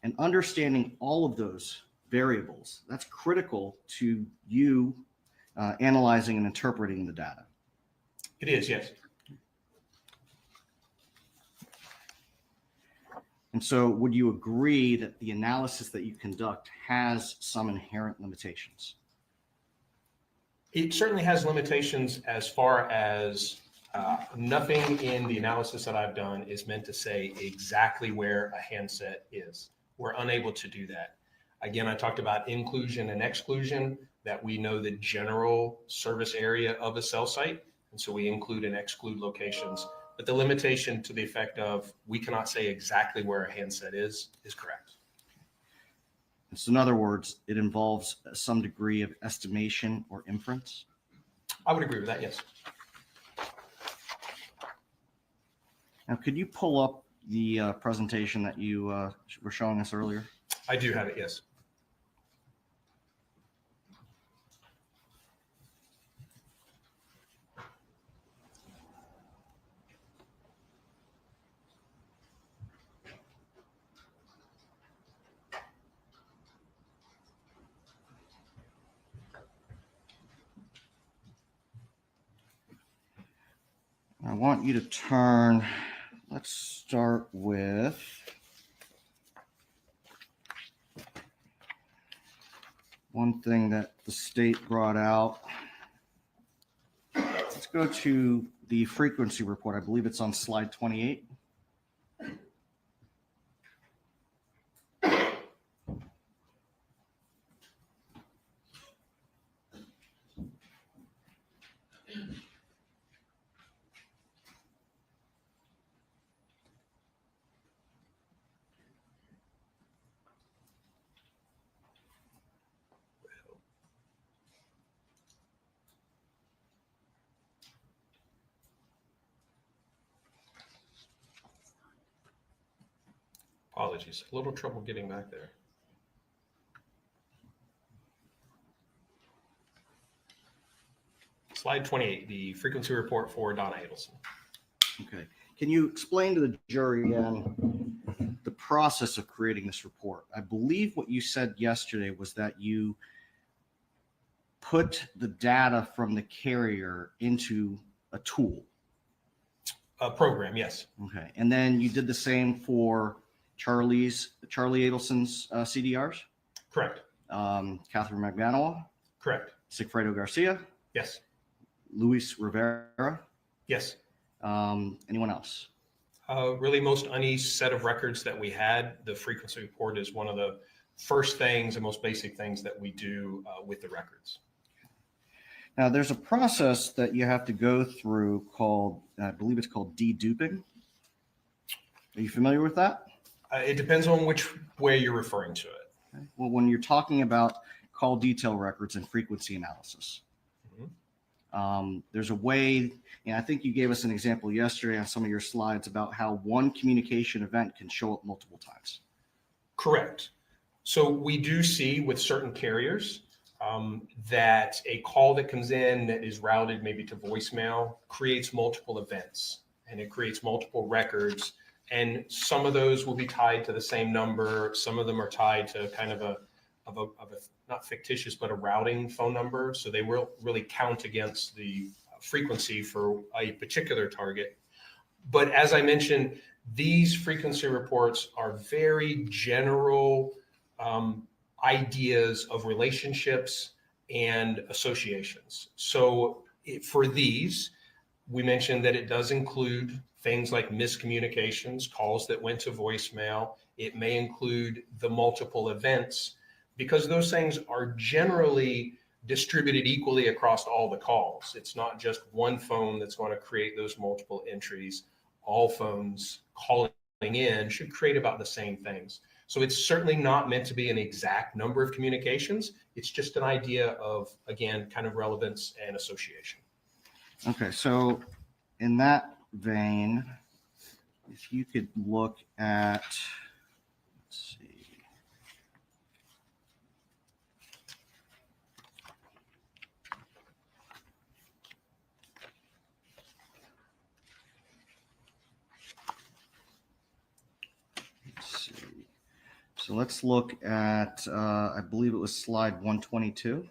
And understanding all of those variables, that's critical to you analyzing and interpreting the data. It is, yes. And so would you agree that the analysis that you conduct has some inherent limitations? It certainly has limitations as far as nothing in the analysis that I've done is meant to say exactly where a handset is. We're unable to do that. Again, I talked about inclusion and exclusion, that we know the general service area of a cell site, and so we include and exclude locations. But the limitation to the effect of we cannot say exactly where a handset is correct. So in other words, it involves some degree of estimation or inference? I would agree with that, yes. Now, could you pull up the presentation that you were showing us earlier? I do have it, yes. I want you to turn, let's start with one thing that the state brought out. Let's go to the frequency report. I believe it's on slide 28. Apologies, a little trouble getting back there. Slide 28, the frequency report for Donna Adelson. Okay. Can you explain to the jury again the process of creating this report? I believe what you said yesterday was that you put the data from the carrier into a tool. A program, yes. Okay. And then you did the same for Charlie Adelson's CDRs? Correct. Catherine McManawa? Correct. Sigfredo Garcia? Yes. Luis Rivera? Yes. Anyone else? Really, most any set of records that we had, the frequency report is one of the first things and most basic things that we do with the records. Now, there's a process that you have to go through called, I believe it's called deduping. Are you familiar with that? It depends on which way you're referring to it. Okay. Well, when you're talking about call detail records and frequency analysis, there's a way, and I think you gave us an example yesterday on some of your slides about how one communication event can show up multiple times. Correct. So we do see with certain carriers that a call that comes in that is routed maybe to voicemail creates multiple events and it creates multiple records. And some of those will be tied to the same number. Some of them are tied to kind of a not fictitious, but a routing phone number. So they will really count against the frequency for a particular target. But as I mentioned, these frequency reports are very general ideas of relationships and associations. So for these, we mentioned that it does include things like miscommunications, calls that went to voicemail. It may include the multiple events because those things are generally distributed equally across all the calls. It's not just one phone that's going to create those multiple entries. All phones calling in should create about the same things. So it's certainly not meant to be an exact number of communications. It's just an idea of, again, kind of relevance and association. Okay, so in that vein, if you could look at, let's see. So let's look at, I believe it was slide 122.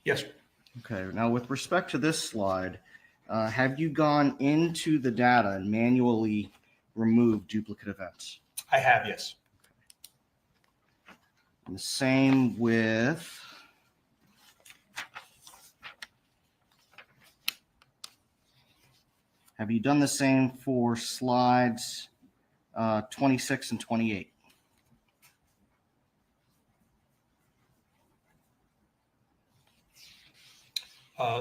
Yes. Okay, now with respect to this slide, have you gone into the data and manually removed duplicate events? I have, yes. And the same with have you done the same for slides 26 and 28?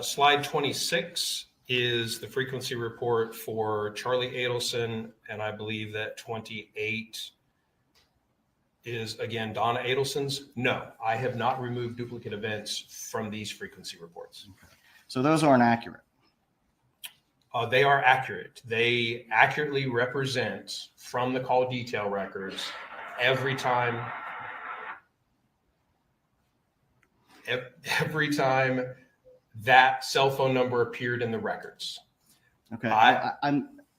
Slide 26 is the frequency report for Charlie Adelson, and I believe that 28 is, again, Donna Adelson's. No, I have not removed duplicate events from these frequency reports. So those aren't accurate. They are accurate. They accurately represent from the call detail records every time that cell phone number appeared in the records. Okay,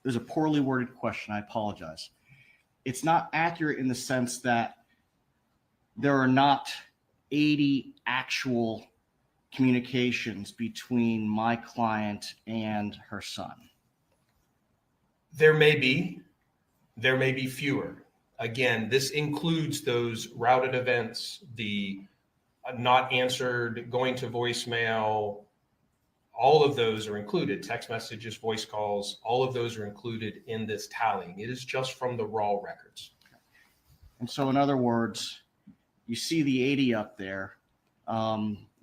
there's a poorly worded question. I apologize. It's not accurate in the sense that there are not 80 actual communications between my client and her son. There may be fewer. Again, this includes those routed events, the not answered, going to voicemail. All of those are included. Text messages, voice calls, all of those are included in this tallying. It is just from the raw records. And so, in other words, you see the 80 up there.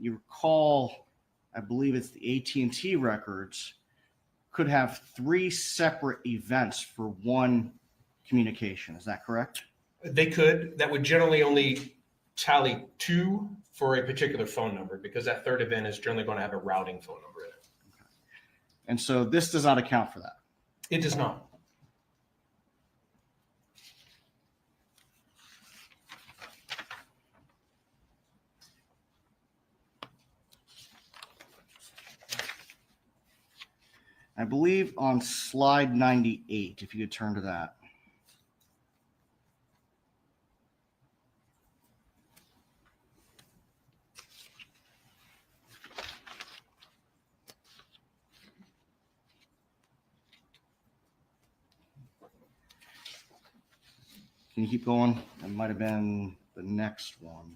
You recall, I believe it's the AT&T records could have 3 separate events for one communication. Is that correct? They could. That would generally only tally 2 for a particular phone number, because that third event is generally going to have a routing phone number in it. Okay. And so this does not account for that. It does not. I believe on slide 98, if you could turn to that. Can you keep going? It might have been the next one.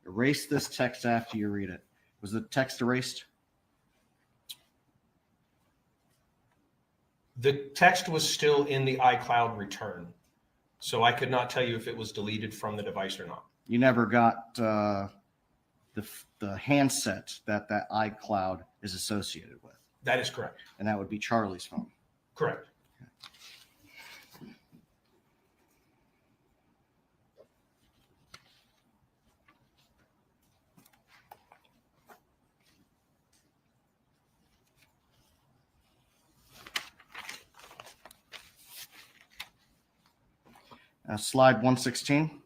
Erase this text after you read it. Was the text erased? The text was still in the iCloud return, so I could not tell you if it was deleted from the device or not. You never got the handset that iCloud is associated with. That is correct. And that would be Charlie's phone. Correct. Slide 116.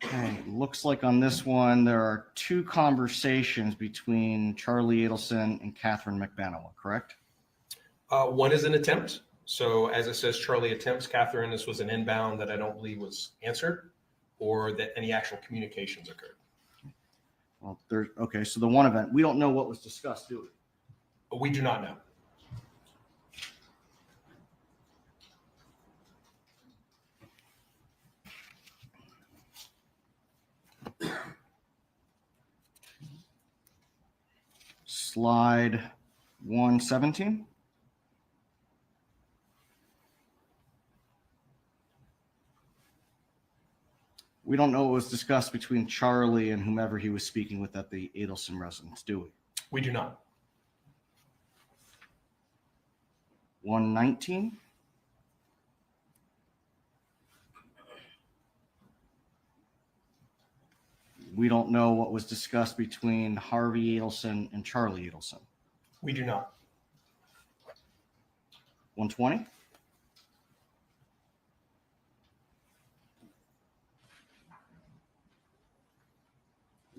Okay, looks like on this one, there are 2 conversations between Charlie Adelson and Catherine McBanowa, correct? One is an attempt. So as it says, Charlie attempts. Catherine, this was an inbound that I don't believe was answered, or that any actual communications occurred. Well, okay, so the one event, we don't know what was discussed, do we? We do not know. Slide 117. We don't know what was discussed between Charlie and whomever he was speaking with at the Adelson residence, do we? We do not. 119. We don't know what was discussed between Harvey Adelson and Charlie Adelson. We do not. 120.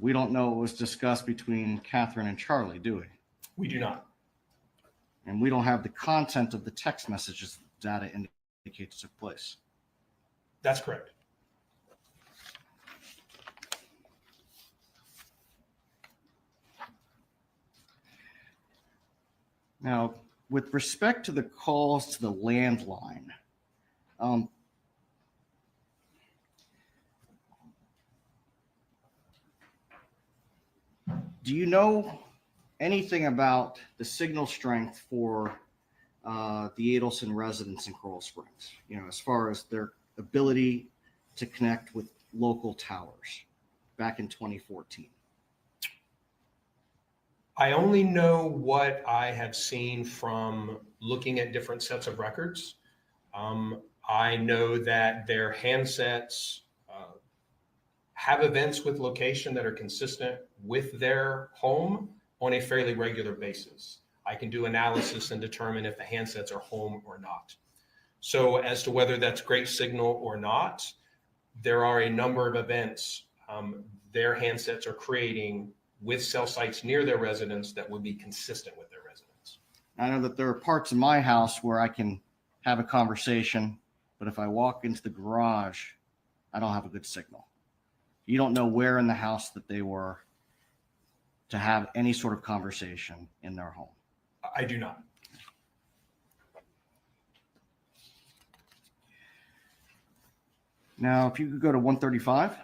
We don't know what was discussed between Catherine and Charlie, do we? We do not. And we don't have the content of the text messages data indicates took place. That's correct. Now, with respect to the calls to the landline, do you know anything about the signal strength for the Adelson residents in Coral Springs, as far as their ability to connect with local towers back in 2014? I only know what I have seen from looking at different sets of records. I know that their handsets have events with location that are consistent with their home on a fairly regular basis. I can do analysis and determine if the handsets are home or not. So as to whether that's great signal or not, there are a number of events their handsets are creating with cell sites near their residence that would be consistent with their residence. I know that there are parts of my house where I can have a conversation, but if I walk into the garage, I don't have a good signal. You don't know where in the house that they were to have any sort of conversation in their home. I do not. Now, if you could go to 135.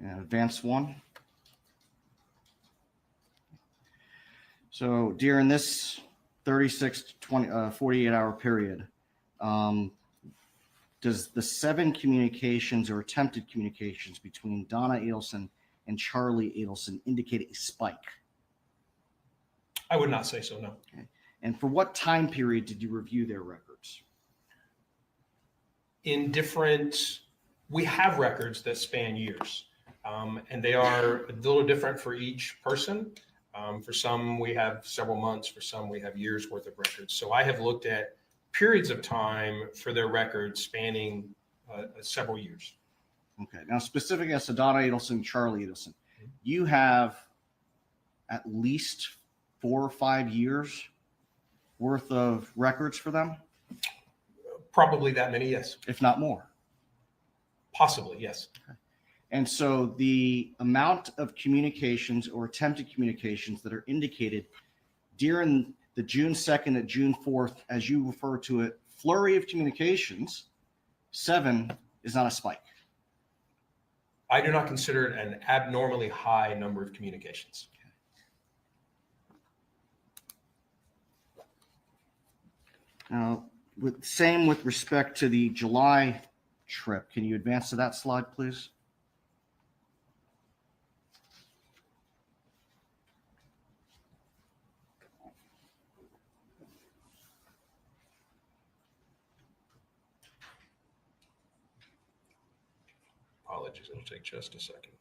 And advance one. So during this 36 to 48 hour period, does the 7 communications or attempted communications between Donna Adelson and Charlie Adelson indicate a spike? I would not say so, no. Okay. And for what time period did you review their records? We have records that span years, and they are a little different for each person. For some, we have several months. For some, we have years worth of records. So I have looked at periods of time for their records spanning several years. Okay. Now, specific as to Donna Adelson, Charlie Adelson, you have at least 4 or 5 years worth of records for them? Probably that many, yes. If not more. Possibly, yes. Okay. And so the amount of communications or attempted communications that are indicated during the June 2nd and June 4th, as you refer to it, flurry of communications, 7 is not a spike. I do not consider it an abnormally high number of communications. Now, same with respect to the July trip. Can you advance to that slide, please? Apologies, it'll take just a second.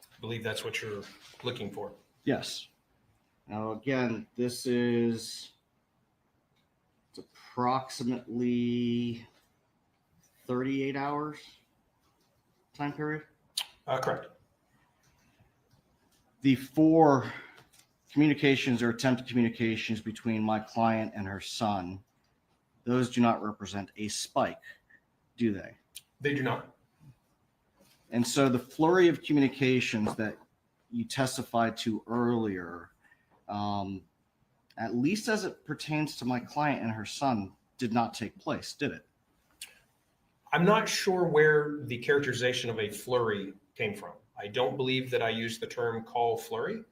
I believe that's what you're looking for. Yes. Now, again, this is approximately 38 hours time period. Correct. The 4 communications or attempted communications between my client and her son, those do not represent a spike, do they? They do not. And so the flurry of communications that you testified to earlier, at least as it pertains to my client and her son, did not take place, did it? I'm not sure where the characterization of a flurry came from. I don't believe that I used the term call flurry.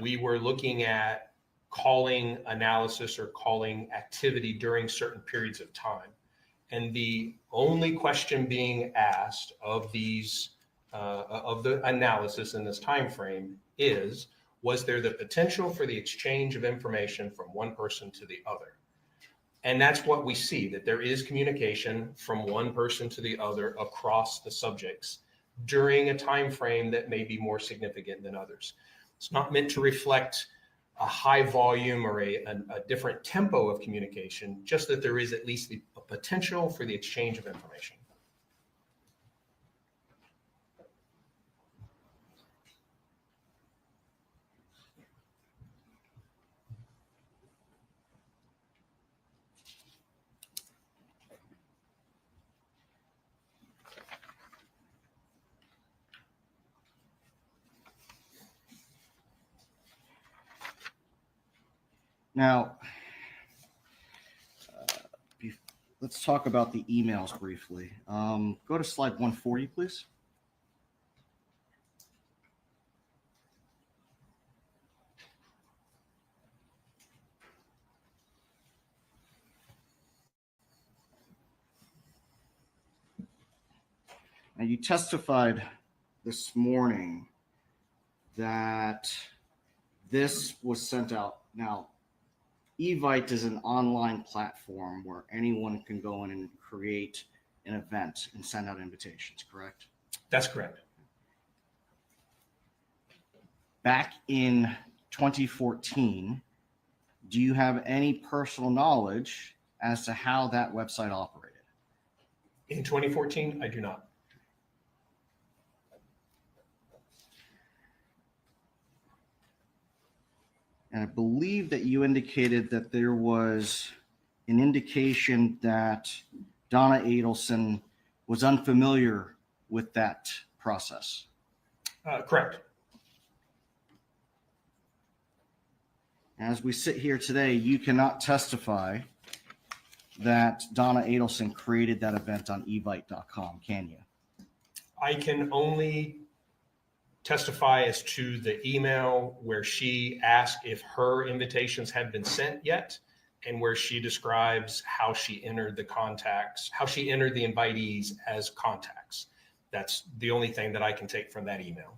We were looking at calling analysis or calling activity during certain periods of time. And the only question being asked of these of the analysis in this time frame is, was there the potential for the exchange of information from one person to the other? And that's what we see, that there is communication from one person to the other across the subjects during a time frame that may be more significant than others. It's not meant to reflect a high volume or a different tempo of communication, just that there is at least a potential for the exchange of information. Now, let's talk about the emails briefly. Go to slide 140, please. Now, you testified this morning that this was sent out. Now, Evite is an online platform where anyone can go in and create an event and send out invitations, correct? That's correct. Back in 2014, do you have any personal knowledge as to how that website operated? In 2014, I do not. And I believe that you indicated that there was an indication that Donna Adelson was unfamiliar with that process. Correct. As we sit here today, you cannot testify that Donna Adelson created that event on evite.com, can you? I can only testify as to the email where she asked if her invitations had been sent yet, and where she describes how she entered the contacts, how she entered the invitees as contacts. That's the only thing that I can take from that email.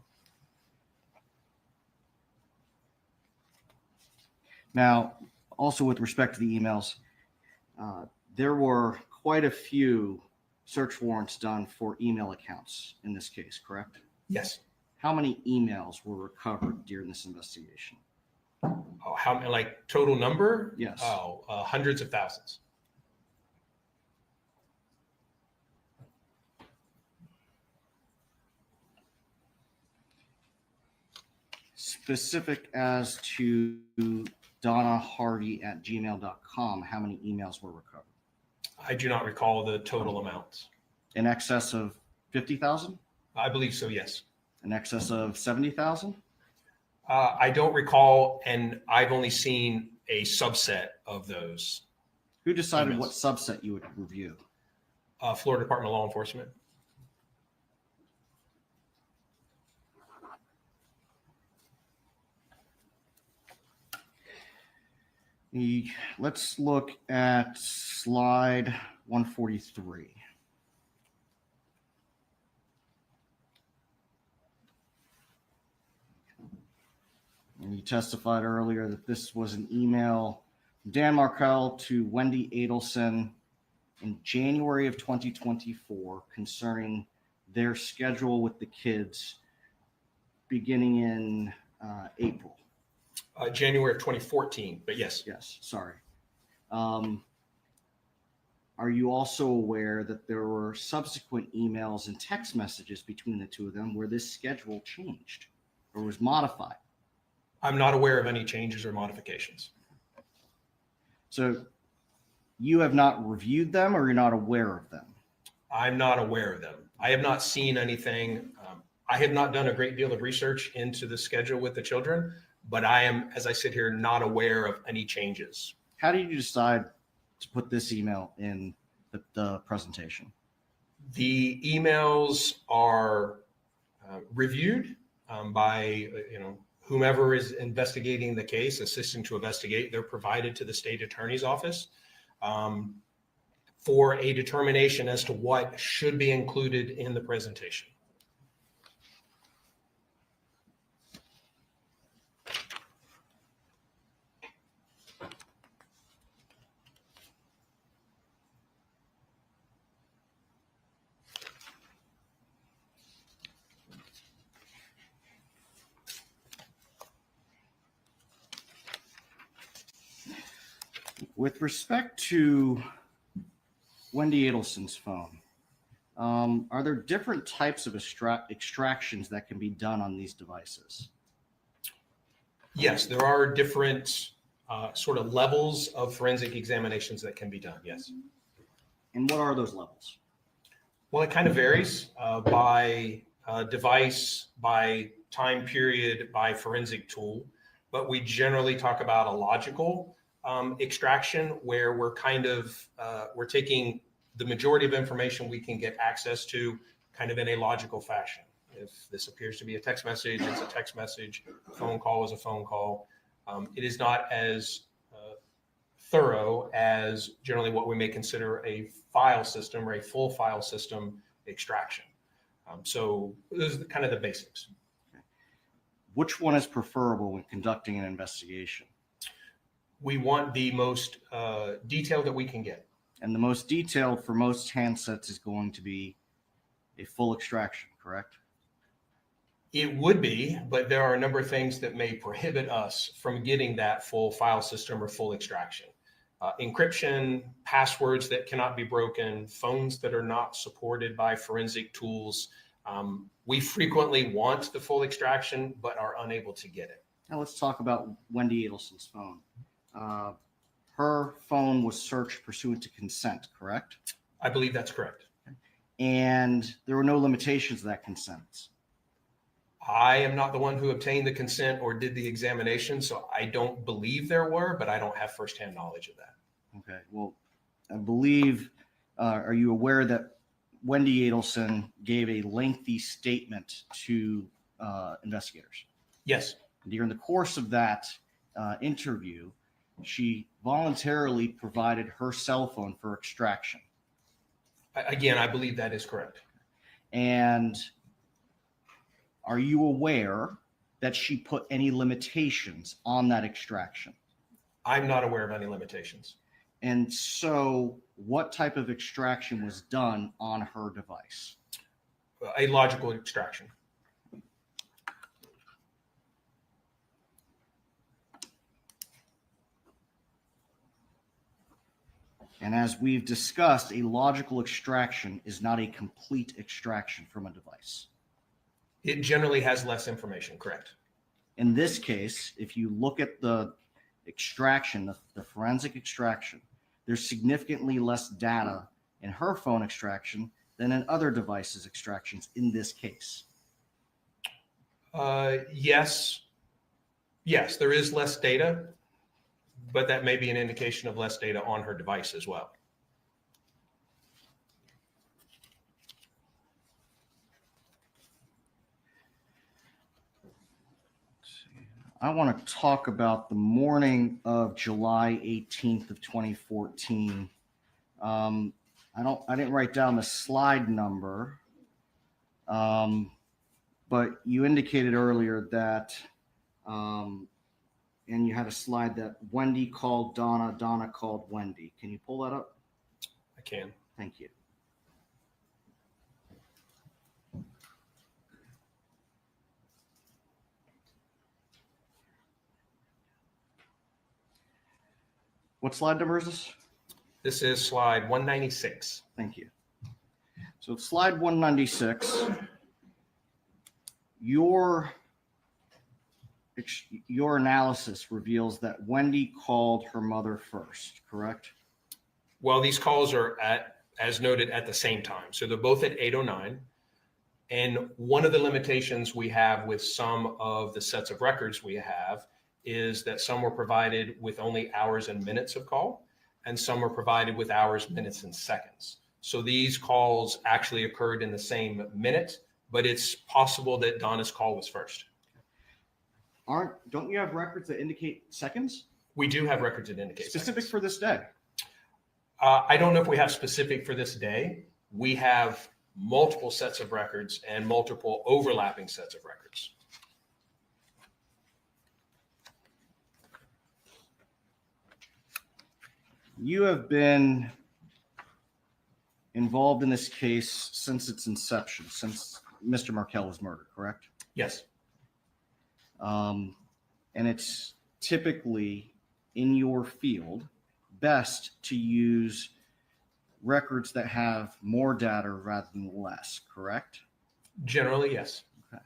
Now, also with respect to the emails, there were quite a few search warrants done for email accounts in this case, correct? Yes. How many emails were recovered during this investigation? Oh, how many, like total number? Yes. Oh, hundreds of thousands. Specific as to donnahardy@gmail.com, how many emails were recovered? I do not recall the total amounts. In excess of 50,000? I believe so, yes. In excess of 70,000? I don't recall, and I've only seen a subset of those. Who decided Emails. what subset you would review? Florida Department of Law Enforcement. Let's look at slide 143. And you testified earlier that this was an email from Dan Markel to Wendi Adelson in January of 2024 concerning their schedule with the kids beginning in April. January of 2014, but yes. Yes, sorry. Are you also aware that there were subsequent emails and text messages between the two of them where this schedule changed or was modified? I'm not aware of any changes or modifications. So you have not reviewed them or you're not aware of them? I'm not aware of them. I have not seen anything. I have not done a great deal of research into the schedule with the children, but I am, as I sit here, not aware of any changes. How did you decide to put this email in the presentation? The emails are reviewed by whomever is investigating the case, assisting to investigate. They're provided to the state attorney's office for a determination as to what should be included in the presentation. With respect to Wendi Adelson's phone, are there different types of extractions that can be done on these devices? Yes, there are different sort of levels of forensic examinations that can be done. Yes. And what are those levels? Well, it kind of varies by device, by time period, by forensic tool, but we generally talk about a logical, extraction where we're kind of, we're taking the majority of information we can get access to kind of in a logical fashion. If this appears to be a text message, it's a text message. Phone call is a phone call. It is not as thorough as generally what we may consider a file system or a full file system extraction. So those are kind of the basics. Which one is preferable when conducting an investigation? We want the most detail that we can get. And the most detailed for most handsets is going to be a full extraction, correct? It would be, but there are a number of things that may prohibit us from getting that full file system or full extraction. Encryption, passwords that cannot be broken, phones that are not supported by forensic tools. We frequently want the full extraction, but are unable to get it. Now let's talk about Wendi Adelson's phone. Her phone was searched pursuant to consent, correct? I believe that's correct. And there were no limitations to that consent. I am not the one who obtained the consent or did the examination, so I don't believe there were, but I don't have firsthand knowledge of that. Okay, well, I believe, are you aware that Wendi Adelson gave a lengthy statement to investigators? Yes. During the course of that interview, she voluntarily provided her cell phone for extraction. Again, I believe that is correct. And are you aware that she put any limitations on that extraction? I'm not aware of any limitations. And so what type of extraction was done on her device? A logical extraction. And as we've discussed, a logical extraction is not a complete extraction from a device. It generally has less information, correct? In this case, if you look at the extraction, the forensic extraction, there's significantly less data in her phone extraction than in other devices' extractions in this case. Yes, there is less data, but that may be an indication of less data on her device as well. I want to talk about the morning of July 18th of 2014. I didn't write down the slide number, but you indicated earlier that, and you had a slide that Wendi called Donna, Donna called Wendi. Can you pull that up? I can. Thank you. What slide number is this? This is slide 196. Thank you. So slide 196, your analysis reveals that Wendi called her mother first, correct? Well, these calls are as noted, at the same time. So they're both at 8:09. And one of the limitations we have with some of the sets of records we have is that some were provided with only hours and minutes of call, and some were provided with hours, minutes, and seconds. So these calls actually occurred in the same minute, but it's possible that Donna's call was first. Don't you have records that indicate seconds? We do have records that indicate Specific seconds. for this day? I don't know if we have specific for this day. We have multiple sets of records and multiple overlapping sets of records. You have been involved in this case since its inception, since Mr. Markel was murdered, correct? Yes. And it's typically in your field best to use records that have more data rather than less, correct? Generally, yes. Okay.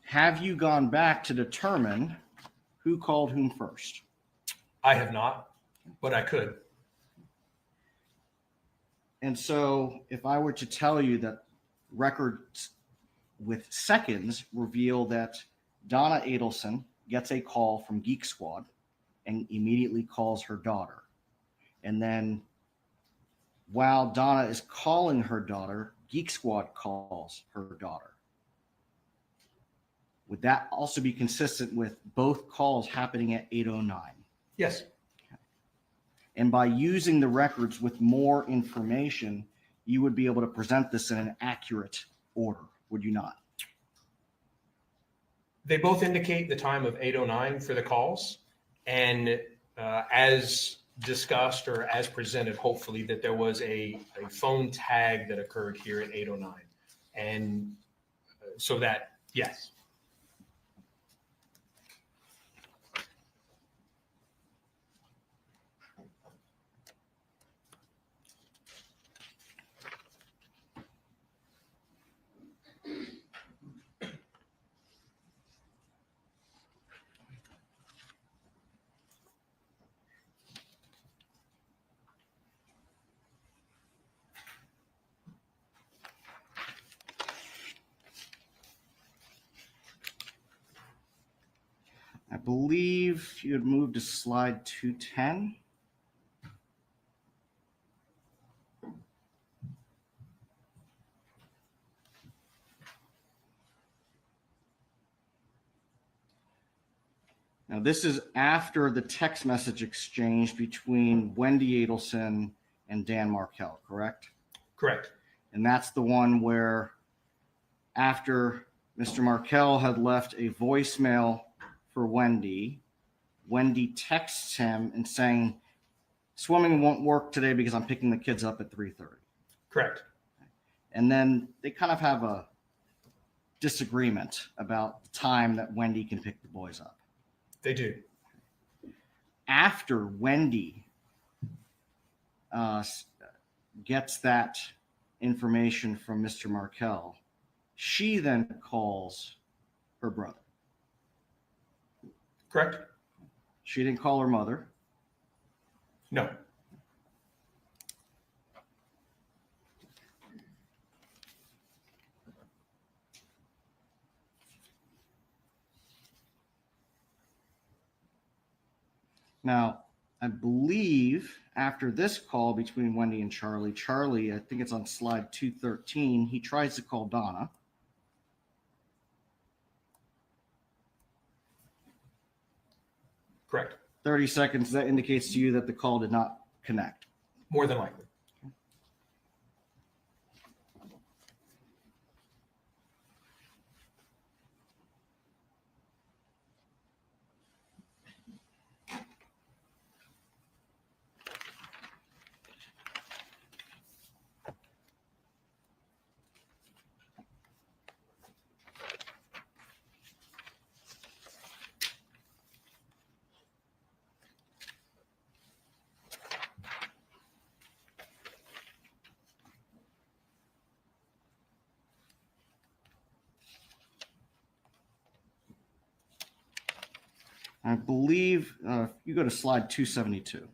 Have you gone back to determine who called whom first? I have not, but I could. And so if I were to tell you that records with seconds reveal that Donna Adelson gets a call from Geek Squad and immediately calls her daughter. And then while Donna is calling her daughter, Geek Squad calls her daughter. Would that also be consistent with both calls happening at 8:09? Yes. And by using the records with more information, you would be able to present this in an accurate order, would you not? They both indicate the time of 8:09 for the calls. And as discussed or as presented, hopefully, that there was a phone tag that occurred here at 8:09. And so that, yes. I believe you had moved to slide 210. Now, this is after the text message exchange between Wendi Adelson and Dan Markel, correct? Correct. And that's the one where after Mr. Markel had left a voicemail for Wendi texts him and saying, swimming won't work today because I'm picking the kids up at 3:30. Correct. And then they kind of have a disagreement about the time that Wendi can pick the boys up. They do. After Wendi gets that information from Mr. Markel, she then calls her brother. Correct. She didn't call her mother. No. Now, I believe after this call between Wendi and Charlie, I think it's on slide 213, he tries to call Donna. Correct. 30 seconds, that indicates to you that the call did not connect. More than likely. I believe you go to slide 272.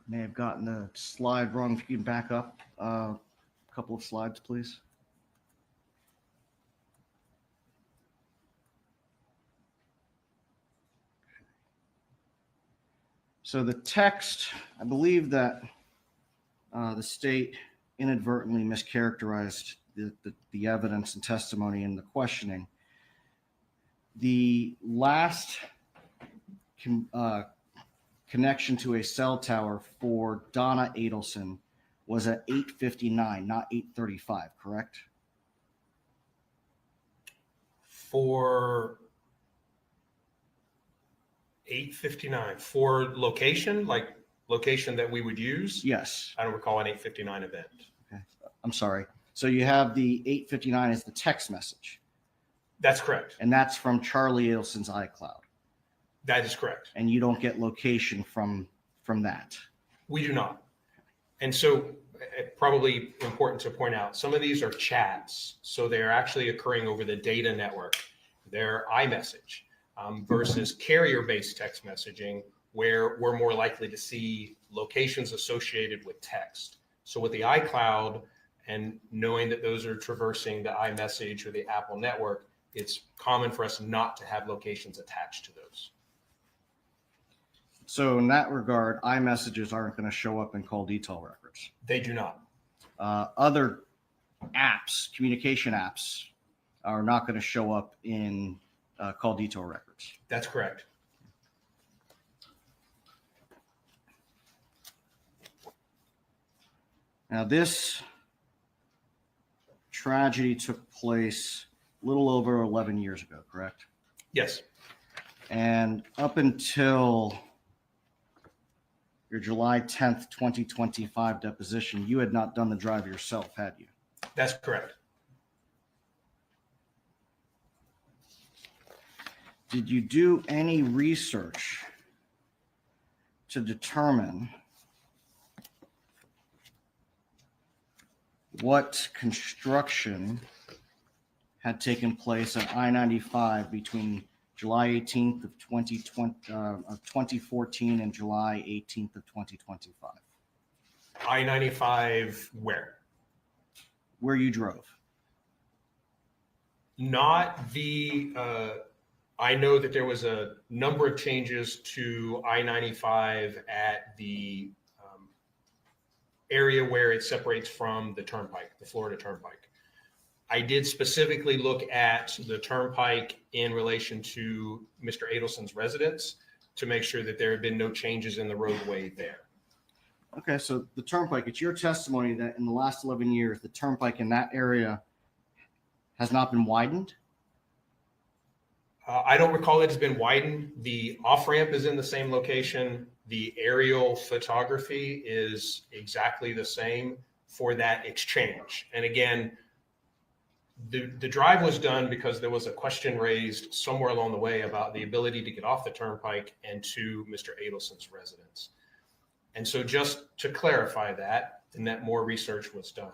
May have gotten the slide wrong. If you can back up a couple of slides, please. So the text, I believe that the state inadvertently mischaracterized the evidence and testimony in the questioning. The last connection to a cell tower for Donna Adelson was at 8:59, not 8:35, correct? For 8:59 for location, like location that we would use. Yes. I don't recall an 859 event. I'm sorry. So you have the 859 as the text message, That's correct. and that's from Charlie Adelson's iCloud. That is correct. And you don't get location from that. We do not. And so probably important to point out, some of these are chats. So they're actually occurring over the data network. They're iMessage versus carrier-based text messaging, where we're more likely to see locations associated with text. So with the iCloud and knowing that those are traversing the iMessage or the Apple network, it's common for us not to have locations attached to those. So in that regard, iMessages aren't going to show up in call detail records. They do not. Other apps, communication apps, are not going to show up in call detail records. That's correct. Now, this tragedy took place a little over 11 years ago, correct? Yes. And up until your July 10th, 2025 deposition, you had not done the drive yourself, had you? That's correct. Did you do any research to determine what construction had taken place at I-95 between July 18th of 2014 and July 18th of 2025? I-95 where? Where you drove? Not the, I know that there was a number of changes to I-95 at the area where it separates from the turnpike, the Florida Turnpike. I did specifically look at the turnpike in relation to Mr. Adelson's residence to make sure that there had been no changes in the roadway there. Okay, so the turnpike, it's your testimony that in the last 11 years, the turnpike in that area has not been widened? I don't recall it has been widened. The off-ramp is in the same location. The aerial photography is exactly the same for that exchange. And again, the drive was done because there was a question raised somewhere along the way about the ability to get off the turnpike and to Mr. Adelson's residence. And so just to clarify that, and that more research was done.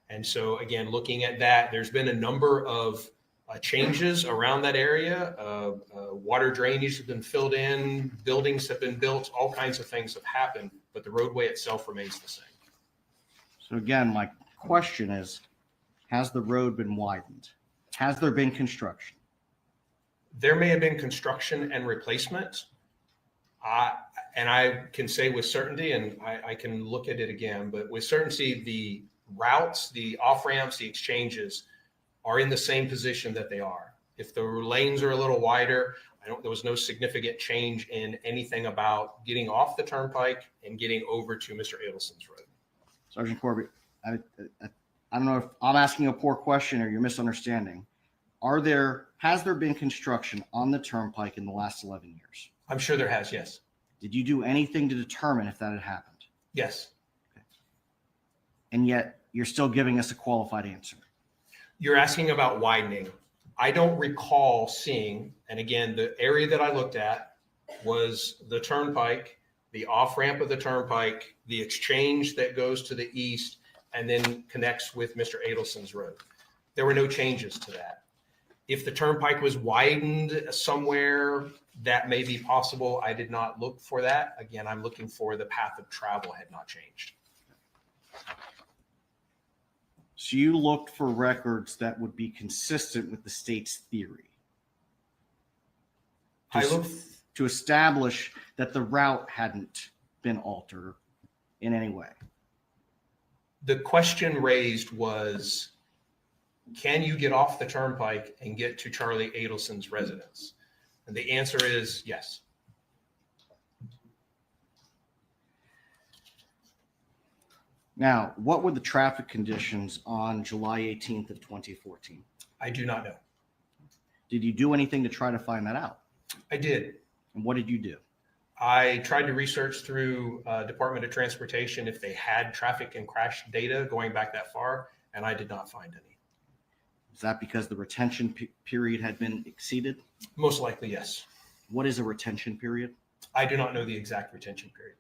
And so again, looking at that, there's been a number of changes around that area. Water drainage has been filled in, buildings have been built, all kinds of things have happened, but the roadway itself remains the same. So again, my question is, has the road been widened? Has there been construction? There may have been construction and replacement. And I can say with certainty, and I can look at it again, but with certainty, the routes, the off-ramps, the exchanges are in the same position that they are. If the lanes are a little wider, there was no significant change in anything about getting off the turnpike and getting over to Mr. Adelson's road. Sergeant Corbitt, I don't know if I'm asking a poor question or you're misunderstanding. Has there been construction on the turnpike in the last 11 years? I'm sure there has, yes. Did you do anything to determine if that had happened? Yes. Okay. And yet you're still giving us a qualified answer. You're asking about widening. I don't recall seeing, and again, the area that I looked at was the turnpike, the off-ramp of the turnpike, the exchange that goes to the east, and then connects with Mr. Adelson's road. There were no changes to that. If the turnpike was widened somewhere, that may be possible. I did not look for that. Again, I'm looking for the path of travel had not changed. So you looked for records that would be consistent with the state's theory to establish that the route hadn't been altered in any way. The question raised was, can you get off the turnpike and get to Charlie Adelson's residence? And the answer is yes. Now, what were the traffic conditions on July 18th of 2014? I do not know. Did you do anything to try to find that out? I did. And what did you do? I tried to research through Department of Transportation if they had traffic and crash data going back that far, and I did not find any. Is that because the retention period had been exceeded? Most likely, yes. What is a retention period? I do not know the exact retention period.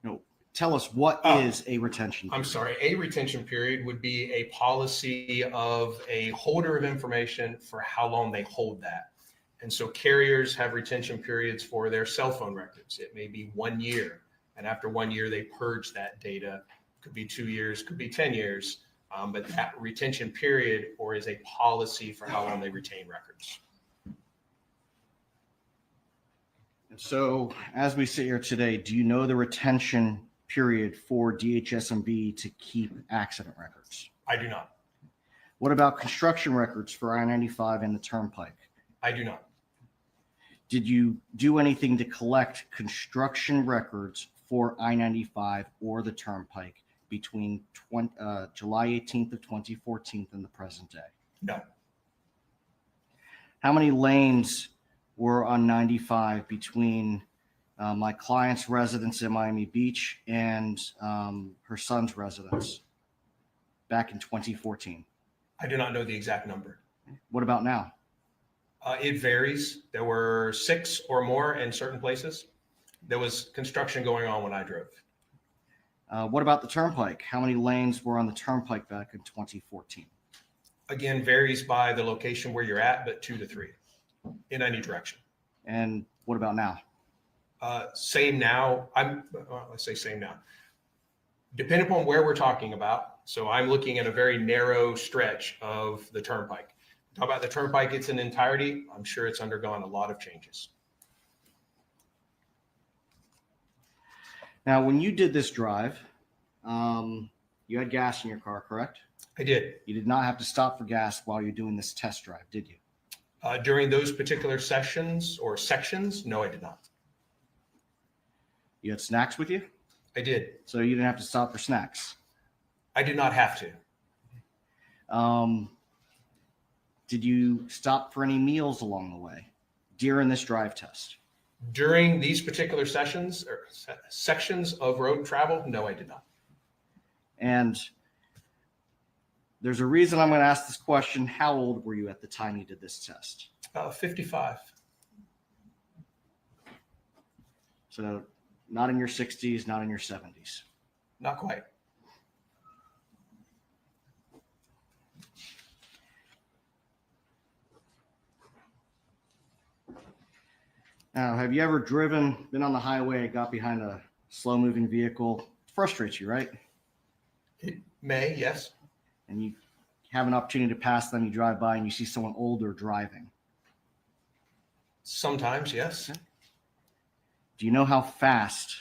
No. Tell us what is a retention period? I'm sorry. A retention period would be a policy of a holder of information for how long they hold that. And so carriers have retention periods for their cell phone records. It may be 1 year. And after 1 year, they purge that data. Could be 2 years, could be 10 years. But that retention period or is a policy for how long they retain records. And so as we sit here today, do you know the retention period for DHS&B to keep accident records? I do not. What about construction records for I-95 and the Turnpike? I do not. Did you do anything to collect construction records for I-95 or the Turnpike between July 18th of 2014 and the present day? No. How many lanes were on 95 between my client's residence in Miami Beach and her son's residence back in 2014? I do not know the exact number. What about now? It varies. There were 6 or more in certain places. There was construction going on when I drove. What about the Turnpike? How many lanes were on the Turnpike back in 2014? Again, varies by the location where you're at, but 2 to 3 in any direction. And what about now? Same now. Let's say same now. Depending upon where we're talking about. So I'm looking at a very narrow stretch of the Turnpike. Talk about the Turnpike, it's in entirety. I'm sure it's undergone a lot of changes. Now, when you did this drive, you had gas in your car, correct? I did. You did not have to stop for gas while you're doing this test drive, did you? During those particular sessions or sections, no, I did not. You had snacks with you? I did. So you didn't have to stop for snacks? I did not have to. Did you stop for any meals along the way during this drive test? During these particular sessions or sections of road travel, no, I did not. And there's a reason I'm going to ask this question. How old were you at the time you did this test? 55. So not in your 60s, not in your 70s. Not quite. Now, have you ever been on the highway, got behind a slow-moving vehicle? It frustrates you, right? It may, yes. And you have an opportunity to pass them, you drive by and you see someone older driving. Sometimes, yes. Do you know how fast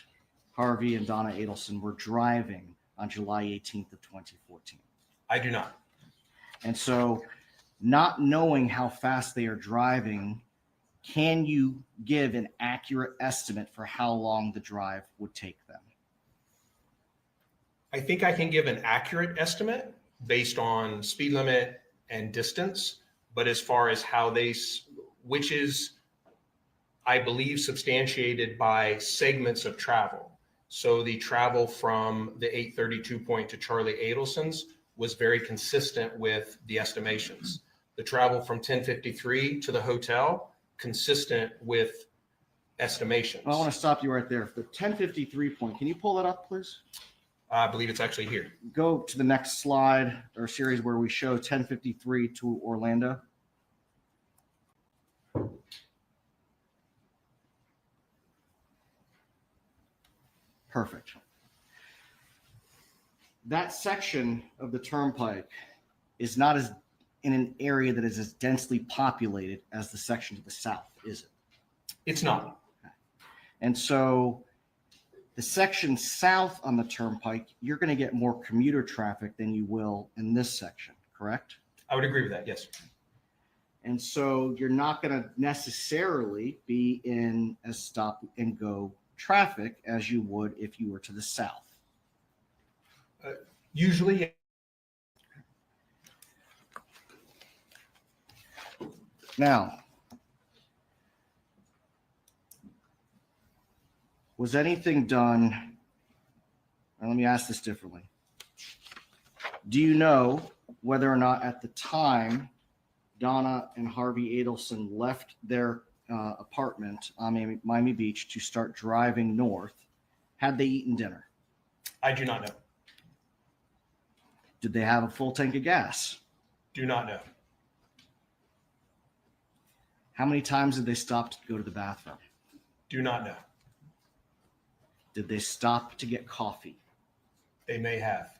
Harvey and Donna Adelson were driving on July 18th of 2014? I do not. And so not knowing how fast they are driving, can you give an accurate estimate for how long the drive would take them? I think I can give an accurate estimate based on speed limit and distance, but as far as how which is, I believe, substantiated by segments of travel. So the travel from the 832 point to Charlie Adelson's was very consistent with the estimations. The travel from 1053 to the hotel, consistent with estimations. Well, I want to stop you right there. The 1053 point, can you pull that up, please? I believe it's actually here. Go to the next slide or series where we show 1053 to Orlando. Perfect. That section of the Turnpike is not as in an area that is as densely populated as the section to the south, is it? It's not. And so the section south on the Turnpike, you're going to get more commuter traffic than you will in this section, correct? I would agree with that, yes. And so you're not going to necessarily be in a stop and go traffic as you would if you were to the south. Usually. Now, Was anything done? Let me ask this differently. Do you know whether or not at the time Donna and Harvey Adelson left their apartment on Miami Beach to start driving north, had they eaten dinner? I do not know. Did they have a full tank of gas? Do not know. How many times did they stop to go to the bathroom? Do not know. Did they stop to get coffee? They may have.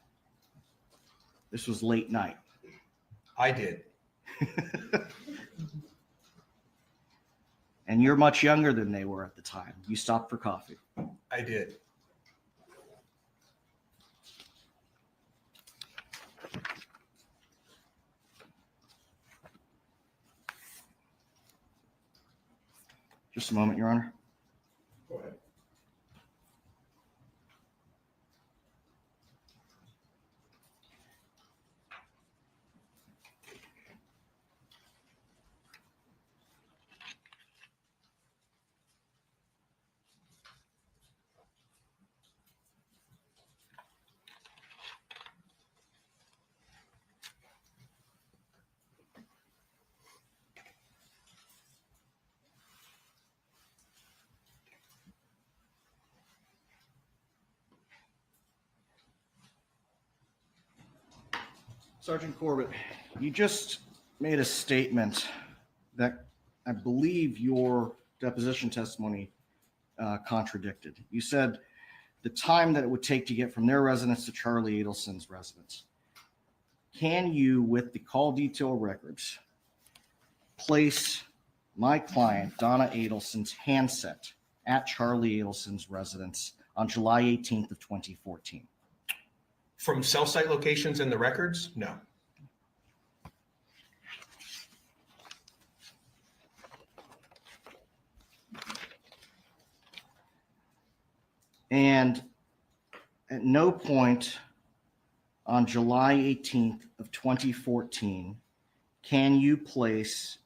This was late night. I did. And you're much younger than they were at the time. You stopped for coffee. I did. Just a moment, Your Honor. Go ahead. Sergeant Corbitt, you just made a statement that I believe your deposition testimony contradicted. You said the time that it would take to get from their residence to Charlie Adelson's residence. Can you, with the call detail records, place my client, Donna Adelson's handset at Charlie Adelson's residence on July 18th of 2014? From cell site locations in the records? No. And at no point on July 18th of 2014 can you place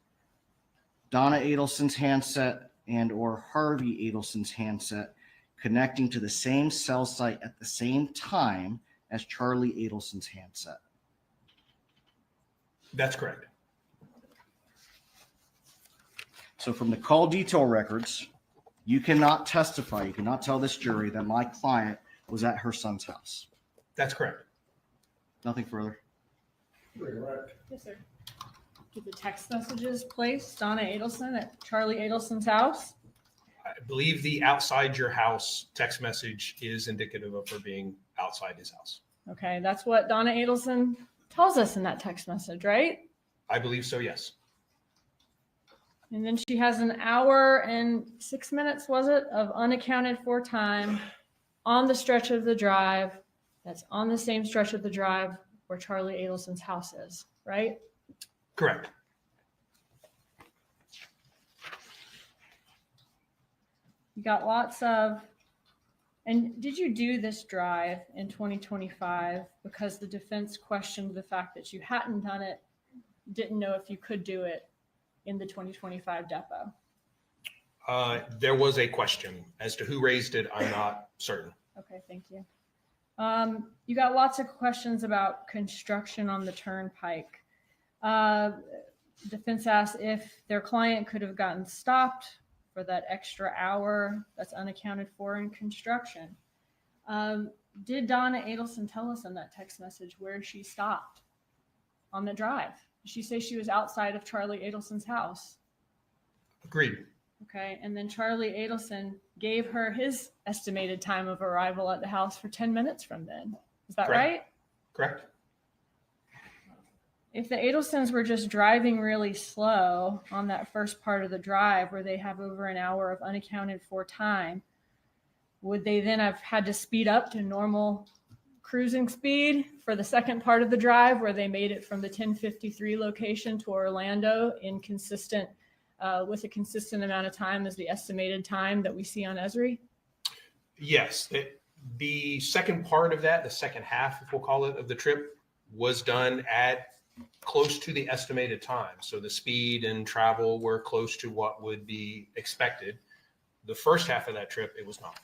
Donna Adelson's handset and or Harvey Adelson's handset connecting to the same cell site at the same time as Charlie Adelson's handset? That's correct. So from the call detail records, you cannot testify, you cannot tell this jury that my client was at her son's house. That's correct. Nothing further. Yes, sir. Did the text messages place Donna Adelson at Charlie Adelson's house? I believe the outside your house text message is indicative of her being outside his house. Okay, that's what Donna Adelson tells us in that text message, right? I believe so, yes. And then she has an hour and 6 minutes, was it, of unaccounted for time on the stretch of the drive that's on the same stretch of the drive where Charlie Adelson's house is, right? Correct. You got lots of, and did you do this drive in 2025 because the defense questioned the fact that you hadn't done it, didn't know if you could do it in the 2025 depot? There was a question as to who raised it. I'm not certain. Okay, thank you. You got lots of questions about construction on the turnpike. Defense asked if their client could have gotten stopped for that extra hour that's unaccounted for in construction. Did Donna Adelson tell us in that text message where she stopped on the drive? Did she say she was outside of Charlie Adelson's house? Agreed. Okay, and then Charlie Adelson gave her his estimated time of arrival at the house for 10 minutes from then. Is that Correct. right? Correct. If the Adelsons were just driving really slow on that first part of the drive where they have over an hour of unaccounted for time, would they then have had to speed up to normal cruising speed for the second part of the drive where they made it from the 1053 location to Orlando in consistent with a consistent amount of time as the estimated time that we see on Esri? Yes. The second part of that, the second half, if we'll call it, of the trip was done at close to the estimated time. So the speed and travel were close to what would be expected. The first half of that trip, it was not.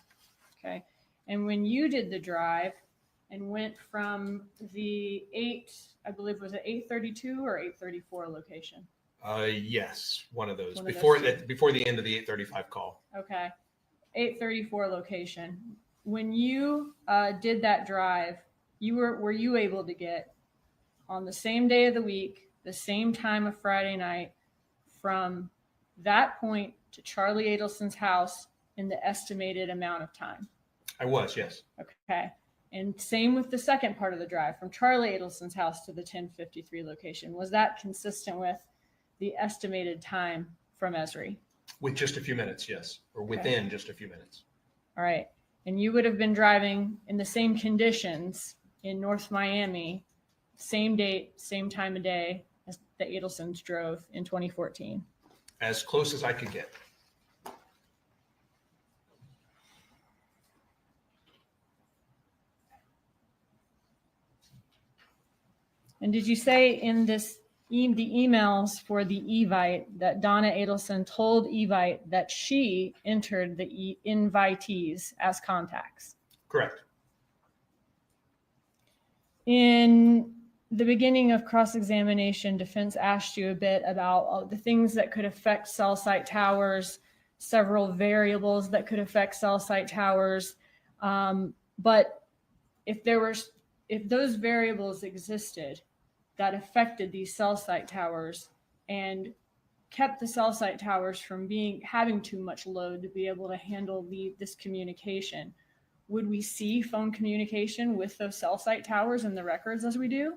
Okay. And when you did the drive and went from the I believe was it 832 or 834 location? Yes, one of those. One of Before those two. before the end of the 835 call. Okay. 834 location. When you did that drive, were you able to get on the same day of the week, the same time of Friday night, from that point to Charlie Adelson's house in the estimated amount of time? I was, yes. Okay. And same with the second part of the drive from Charlie Adelson's house to the 1053 location. Was that consistent with the estimated time from Esri? With just a few minutes, yes. Or within just a few minutes. All right. And you would have been driving in the same conditions in North Miami, same date, same time of day as the Adelsons drove in 2014. As close as I could get. And did you say in the emails for the Evite that Donna Adelson told Evite that she entered the invitees as contacts? Correct. In the beginning of cross-examination, defense asked you a bit about the things that could affect cell site towers, several variables that could affect cell site towers. But if those variables existed that affected these cell site towers and kept the cell site towers from having too much load to be able to handle this communication, would we see phone communication with those cell site towers in the records as we do?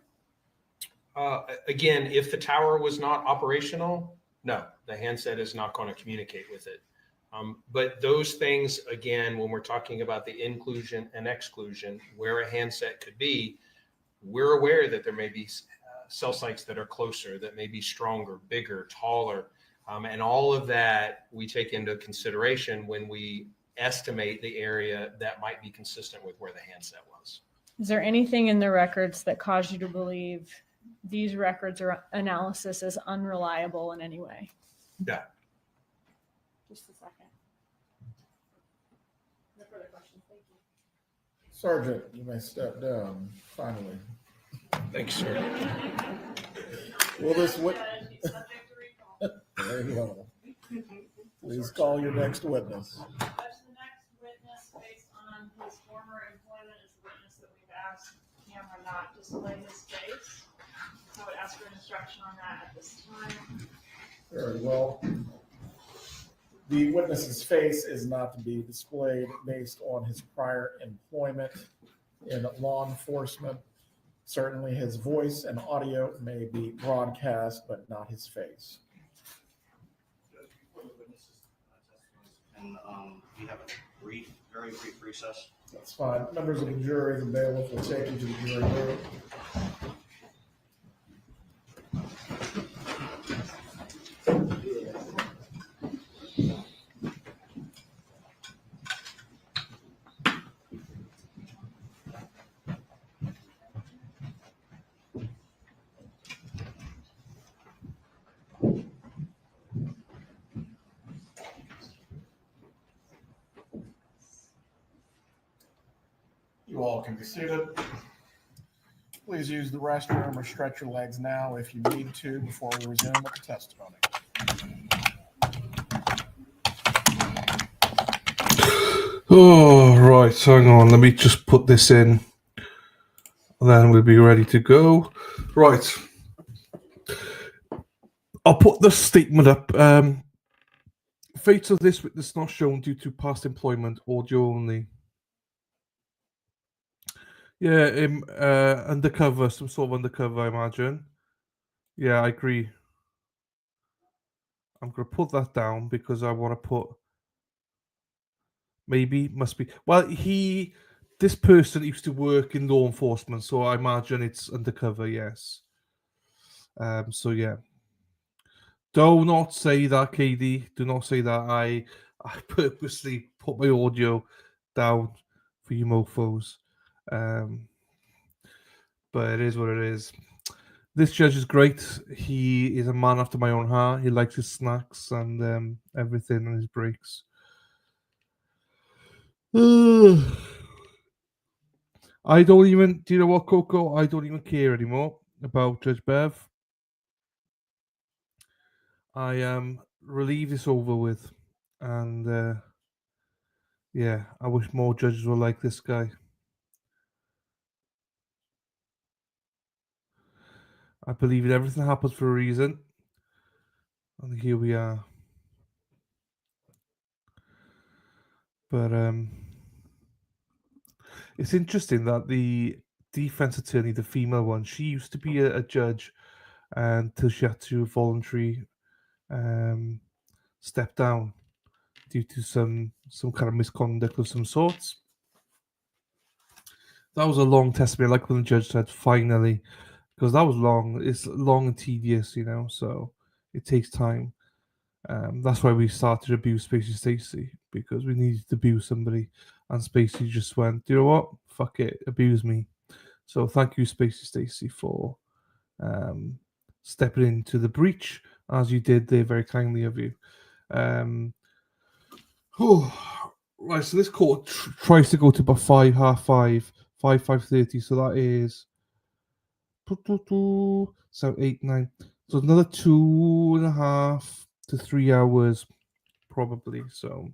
Again, if the tower was not operational, no, the handset is not going to communicate with it. But those things, again, when we're talking about the inclusion and exclusion, where a handset could be, we're aware that there may be cell sites that are closer, that may be stronger, bigger, taller. And all of that we take into consideration when we estimate the area that might be consistent with where the handset was. Is there anything in the records that caused you to believe these records or analysis is unreliable in any way? No. Just a second. No further questions. Thank you. Sergeant, you may step down, finally. Thanks, sir. Will this there you go. Please call your next witness. The next witness, based on his former employment, is the witness that we've asked camera not display his face. So I would ask for an instruction on that at this time. Very well. The witness's face is not to be displayed based on his prior employment in law enforcement. Certainly his voice and audio may be broadcast, but not his face. And we have a very brief recess. That's fine. Members of the jury, the bailiff will take you to the jury room. You all can be seated. Please use the restroom or stretch your legs now if you need to before we resume with the testimony. Oh, right. Hang on. Let me just put this in. Then we'll be ready to go. Right. I'll put the statement up. Fate of this witness not shown due to past employment, audio only. Yeah, undercover, some sort of undercover, I imagine. Yeah, I agree. I'm going to put that down because I want to put maybe, must be. Well, this person used to work in law enforcement, so I imagine it's undercover, yes. So yeah. Do not say that, KD. Do not say that. I purposely put my audio down for you mofos. But it is what it is. This judge is great. He is a man after my own heart. He likes his snacks and everything and his breaks. I don't even. Do you know what, Coco? I don't even care anymore about Judge Bev. I am relieved it's over with, and yeah, I wish more judges were like this guy. I believe in everything happens for a reason, and here we are. But it's interesting that the defense attorney, the female one, she used to be a judge until she had to voluntarily um, step down due to some kind of misconduct of some sorts. That was a long testimony. I like when the judge said finally, because that was long. It's long and tedious, so it takes time. That's why we started to abuse Spacey Stacey, because we needed to abuse somebody, and Spacey just went, you know what? Fuck it, abuse me. So thank you, Spacey Stacey, for stepping into the breach as you did there, very kindly of you. Right, so this court tries to go to about 5:30. So that is so 8, 9. So another 2.5 to 3 hours, probably. So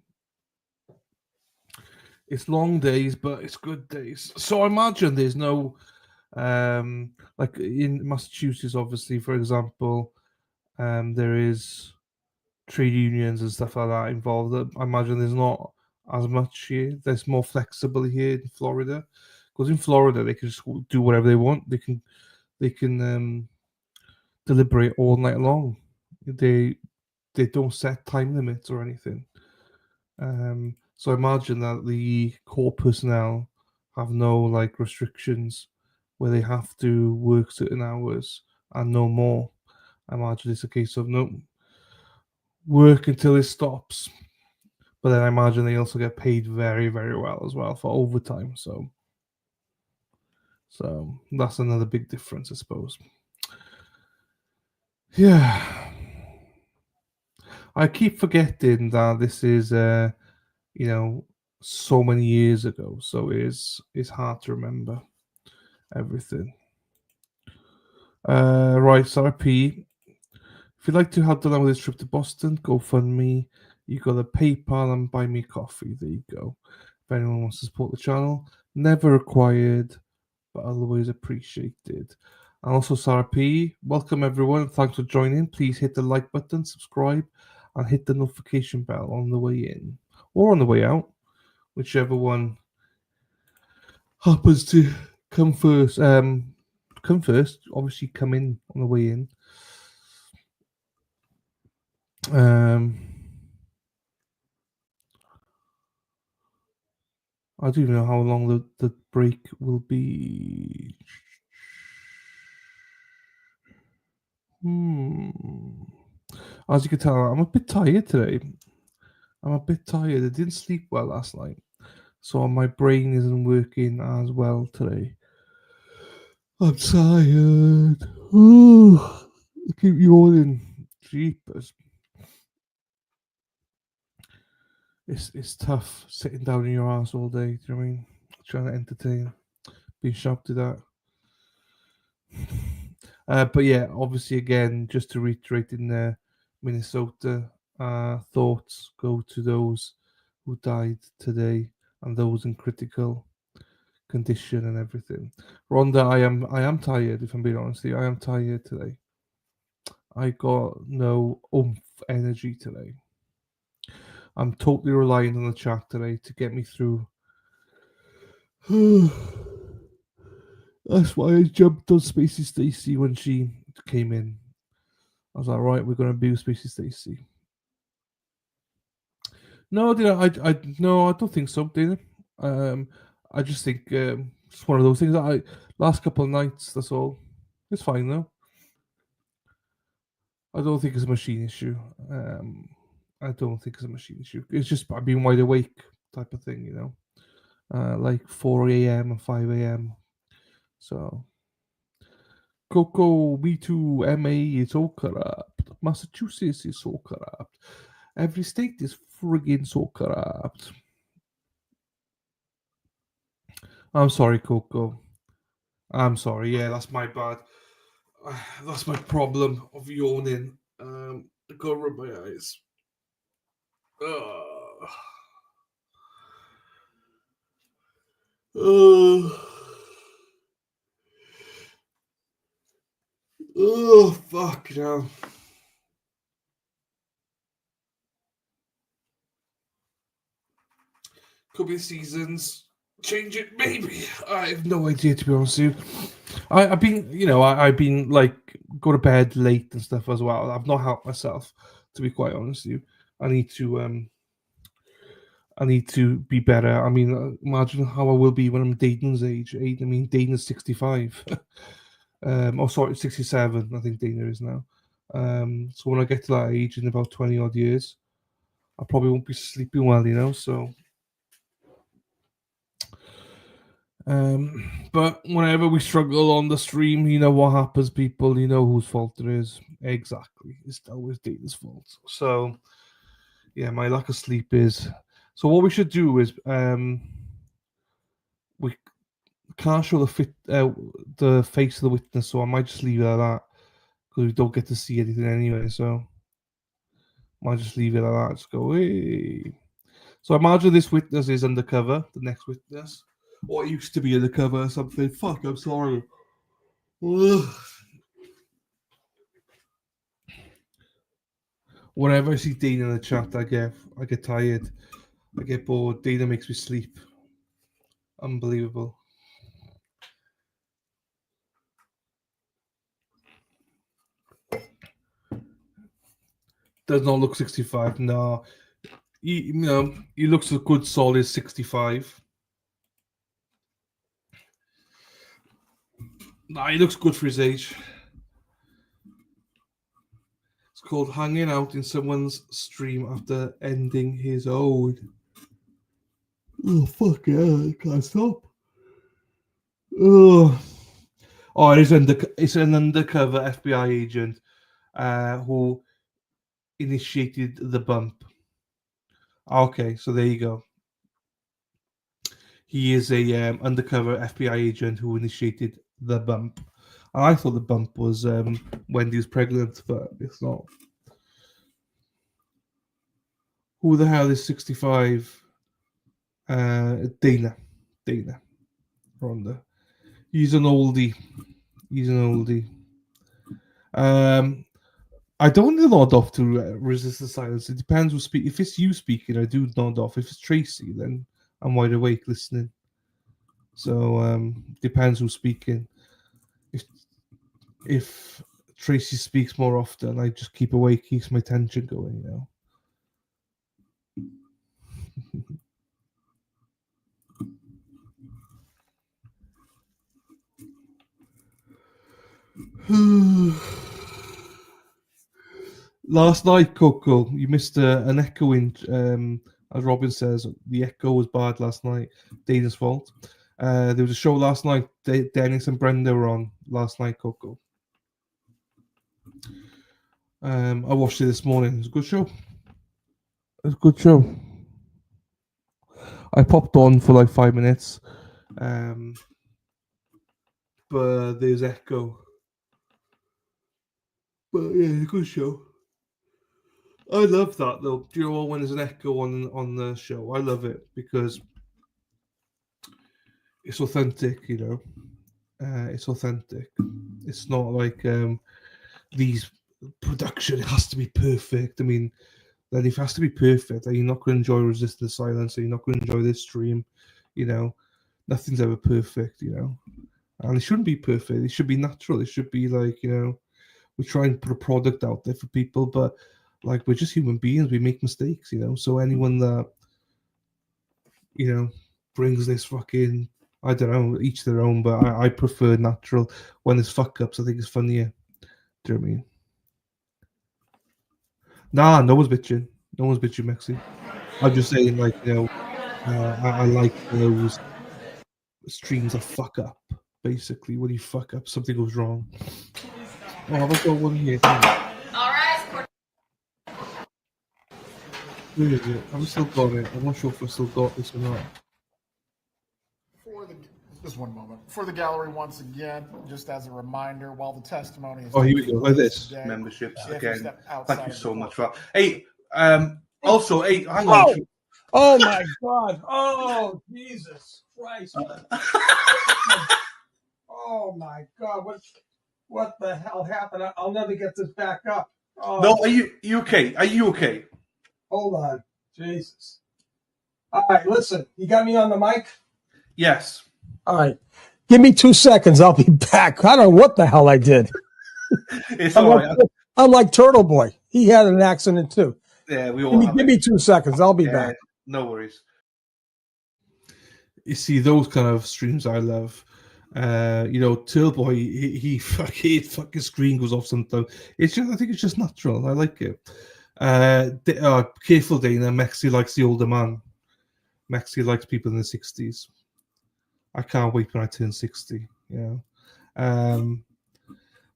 it's long days, but it's good days. So I imagine there's no, like in Massachusetts, obviously, for example, there is trade unions and stuff like that involved. I imagine there's not as much here. There's more flexible here in Florida, because in Florida they can just do whatever they want. They can deliberate all night long. They don't set time limits or anything. So I imagine that the court personnel have no like restrictions where they have to work certain hours and no more. I imagine it's a case of no work until it stops. But then I imagine they also get paid very, very well as well for overtime. So that's another big difference, I suppose. Yeah. I keep forgetting that this is so many years ago. So it's hard to remember everything. Right, Sarah P. If you'd like to help Dylan with his trip to Boston, GoFundMe. You got a PayPal and Buy Me Coffee. There you go. If anyone wants to support the channel, never required, but always appreciated. And also, Sarah P. Welcome everyone. Thanks for joining. Please hit the like button, subscribe, and hit the notification bell on the way in or on the way out, whichever one happens to come first. Come first. Obviously, come in on the way in. I don't even know how long the break will be. As you can tell, I'm a bit tired today. I didn't sleep well last night, so my brain isn't working as well today. I'm tired. I keep yawning. Jeepers. It's tough sitting down in your ass all day. Do you know what I mean? Trying to entertain, being shouted at. But yeah, obviously, again, just to reiterate in there, Minnesota thoughts go to those who died today and those in critical condition and everything. Rhonda, I am tired. If I'm being honest with you, I am tired today. I got no energy today. I'm totally relying on the chat today to get me through. That's why I jumped on Spacey Stacey when she came in. I was like, right, we're going to abuse Spacey Stacey. No, no, I don't think so, Dana. I just think it's one of those things that last couple of nights, that's all. It's fine though. I don't think it's a machine issue. I don't think it's a machine issue. It's just being wide awake type of thing, like 4 a.m. and 5 a.m. So, Coco, me too, MA is so corrupt. Massachusetts is so corrupt. Every state is friggin' so corrupt. I'm sorry, Coco. I'm sorry. Yeah, that's my bad. That's my problem of yawning. I gotta rub my eyes. Ugh. Oh, fuck, Could be seasons. Change it, maybe. I have no idea, to be honest with you. I've been, I've been like go to bed late and stuff as well. I've not helped myself, to be quite honest with you. I need to be better. I mean, imagine how I will be when I'm Dayton's age. I mean, Dayton's 65. Oh, sorry, 67. I think Dana is now. So when I get to that age in about 20 odd years, I probably won't be sleeping well, So. But whenever we struggle on the stream, you know what happens, people. You know whose fault it is. Exactly. It's always Dana's fault. So, yeah, my lack of sleep is. So what we should do is, we can't show the face of the witness, so I might just leave it at that because we don't get to see anything anyway. So, might just leave it at that. Just go, hey. So imagine this witness is undercover. The next witness, or it used to be undercover or something. Fuck, I'm sorry. Ugh. Whenever I see Dana in the chat, I get tired. I get bored. Dana makes me sleep. Unbelievable. Does not look 65. No. He looks a good solid 65. Nah, he looks good for his age. It's called hanging out in someone's stream after ending his own. Oh, fuck yeah, I can't stop. Oh, it's an undercover FBI agent who initiated the bump. Okay, so there you go. He is a undercover FBI agent who initiated the bump. And I thought the bump was Wendi was pregnant, but it's not. Who the hell is 65? Dana Ronda. He's an oldie. I don't nod off to resist the silence. It depends who speak. If it's you speaking, I do nod off. If it's Tracy, then I'm wide awake listening. So depends who's speaking. If Tracy speaks more often, I just keep awake, keeps my tension going. Last night, Coco, you missed an echoing. As Robin says, the echo was bad last night. Dana's fault. There was a show last night. Dennis and Brenda were on last night, Coco. I watched it this morning. It was a good show. I popped on for like 5 minutes. But there's echo. But yeah, good show. I love that though. Do you know when there's an echo on the show? I love it because it's authentic. It's authentic. It's not like these production. It has to be perfect. I mean, then if it has to be perfect, then you're not going to enjoy Resist the Silence. Or you're not going to enjoy this stream. Nothing's ever perfect. And it shouldn't be perfect. It should be natural. It should be like we try and put a product out there for people, but like we're just human beings. We make mistakes. So anyone that brings this fucking, I don't know, each their own, but I prefer natural. When there's fuck ups, I think it's funnier. Do you know what I mean? Nah, no one's bitching. No one's bitching, Mexi. I'm just saying, like, I like those streams that fuck up. Basically, when you fuck up, something goes wrong. Oh, I've got one here. All right. Where is it? I've still got it. I'm not sure if I've still got this or not. For Just one moment. For the gallery, once again, just as a reminder, while the testimony is Oh, here we taking go. Like place this. today, Memberships if you again. step outside Thank you of the so much court- for that. Hey, also, hey, hang on. Oh my God. Oh, Jesus Christ. Oh my God. What the hell happened? I'll never get this back up. Oh, No, are you okay? Are you okay? hold on. Jesus. All right, listen. You got me on the mic? Yes. All right. Give me 2 seconds. I'll be back. I don't know what the hell I did. It's I'm all like, right. I'm like Turtle Boy. He had an accident too. Yeah, we all have Give it. me 2 seconds. I'll be Yeah, back. no worries. You see, those kind of streams I love. You know, Turboy, he fucking screen goes off sometimes. It's just, I think it's just natural. I like it. Careful, Dana. Mexi likes the older man. Mexi likes people in the 60s. I can't wait when I turn 60. You know.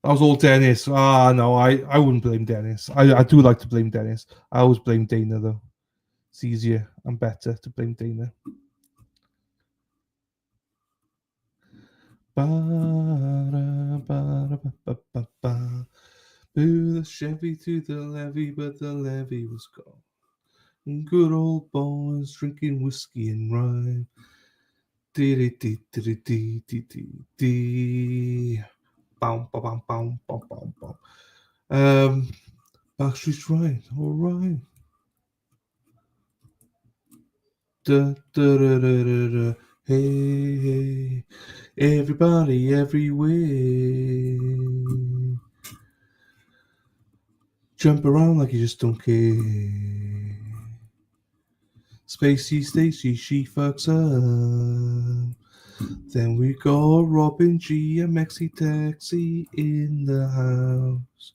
That was all Dennis. No, I wouldn't blame Dennis. I do like to blame Dennis. I always blame Dana though. It's easier and better to blame Dana. Blew the Chevy to the levee, but the levee was gone. Good old boys drinking whiskey and rye. Bum, bum, bum, bum, bum, bum, bum. Backstreet's right, all right. Da, da, da, da, da, da. Hey, hey, everybody, everywhere. Jump around like you just don't care. Spacey Stacy, she fucks up. Then we got Robin G and Maxi Taxi in the house.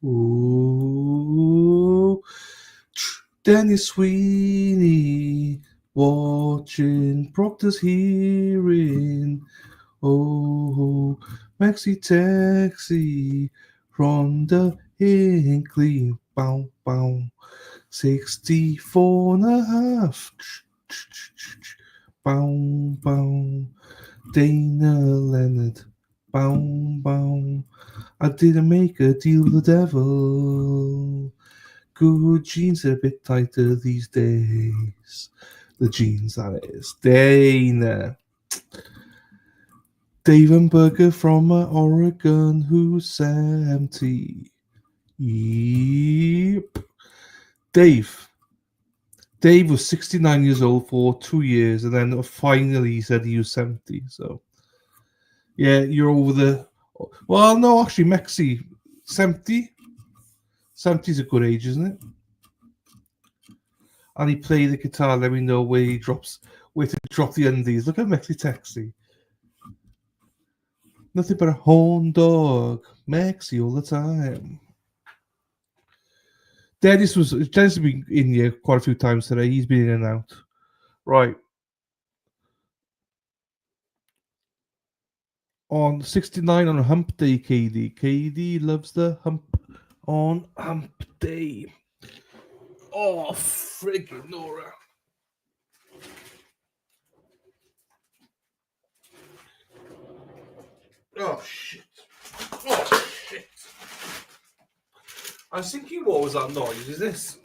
Ooh. Dennis Sweeney watching Proctor's hearing. Oh, Maxi Taxi, Rhonda Hinkley, bow, bow, 64 and a half, bow, bow, Dana Leonard, bow, bow, I didn't make a deal with the devil. Good jeans are a bit tighter these days. The jeans, that is. Dana. Dave and Burger from Oregon, who's 70. Yep. Dave was 69 years old for 2 years, and then finally he said he was 70. So, yeah, you're over the... Well, no, actually, Mexi, 70? 70 is a good age, isn't it? And he played the guitar, let me know where to drop the undies. Look at Mexi Taxi. Nothing but a horn dog. Mexi all the time. Dennis has been in here quite a few times today. He's been in and out. Right. On 69 on hump day, KD. KD loves the hump on hump day. Oh, friggin' Nora. Oh, shit. Oh, shit. I was thinking, what was that noise? Is this?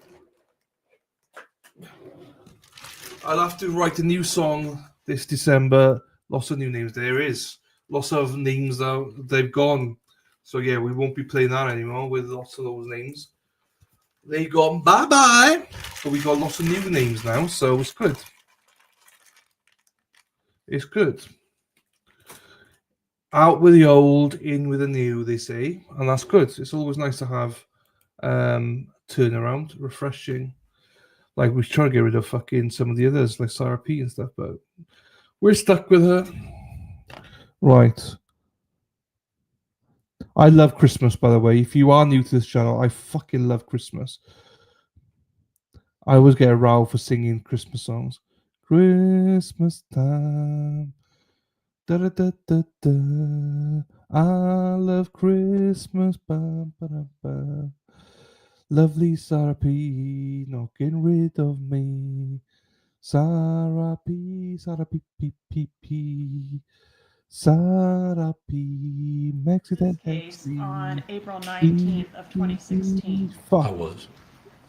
I'll have to write a new song this December. Lots of new names. There is. Lots of names though. They've gone. So yeah, we won't be playing that anymore with lots of those names. They've gone bye-bye. But we got lots of new names now, so it's good. It's good. Out with the old, in with the new, they say. And that's good. It's always nice to have turnaround, refreshing. Like we try to get rid of fucking some of the others, like Sarah P and stuff, but we're stuck with her. Right. I love Christmas, by the way. If you are new to this channel, I fucking love Christmas. I always get a row for singing Christmas songs. Christmas time. Da da da da da. I love Christmas. Ba, ba, da, ba. Lovely Sarah P. Not getting rid of me. Sarah P, P, P. Sarah P, Maxi This case on April 19th of 2016. Fuck. I was.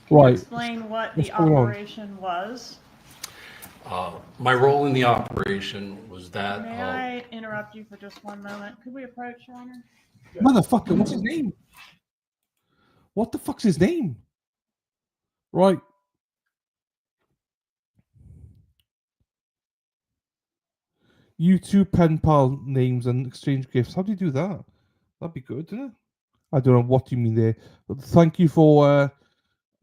Can you Right. explain what What's the going on? operation was? My role in the operation was that May I interrupt you for just one moment? Could we approach, Your Honor? Motherfucker, what's his name? What the fuck's his name? Right. You two pen pal names and exchange gifts. How do you do that? That'd be good, isn't it? I don't know what you mean there. But thank you for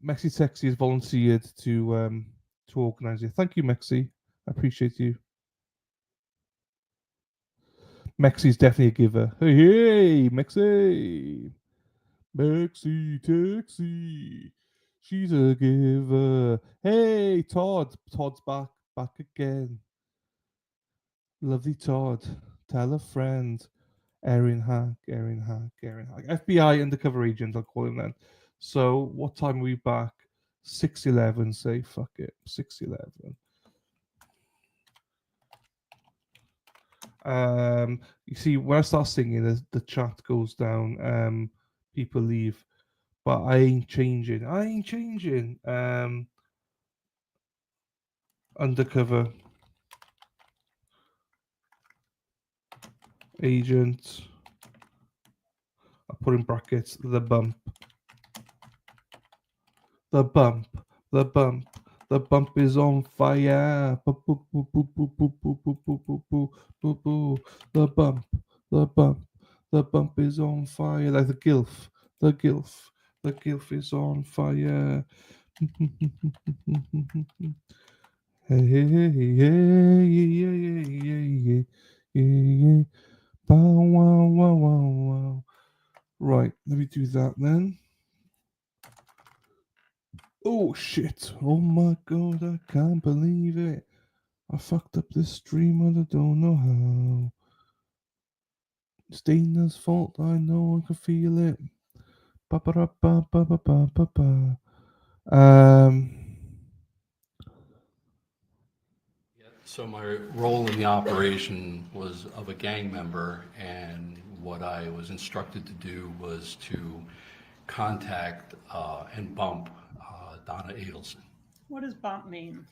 Mexi Sexy has volunteered to organise it. Thank you, Mexi. I appreciate you. Mexi's definitely a giver. Hey, hey, Mexi. Mexi Texi. She's a giver. Hey, Todd. Todd's back again. Lovely Todd. Tell a friend. Erin Hack. FBI undercover agent, I'll call him then. So, what time are we back? 6:11. Say, fuck it. 6:11. You see, when I start singing, the chat goes down. People leave, but I ain't changing. Undercover agent. I put in brackets the bump. The bump. The bump is on fire. The bump. The bump is on fire. Like the gilf. The gilf is on fire. Hey, hey, hey, hey. Bow, wow, wow, wow, wow. Right, let me do that then. Oh shit! Oh my god, I can't believe it. I fucked up this stream and I don't know how. It's Dana's fault, I know, I can feel it. Ba ba ba ba ba ba ba ba ba. So my role in the operation was of a gang member, and what I was instructed to do was to contact and bump Donna Adelson. What does bump mean?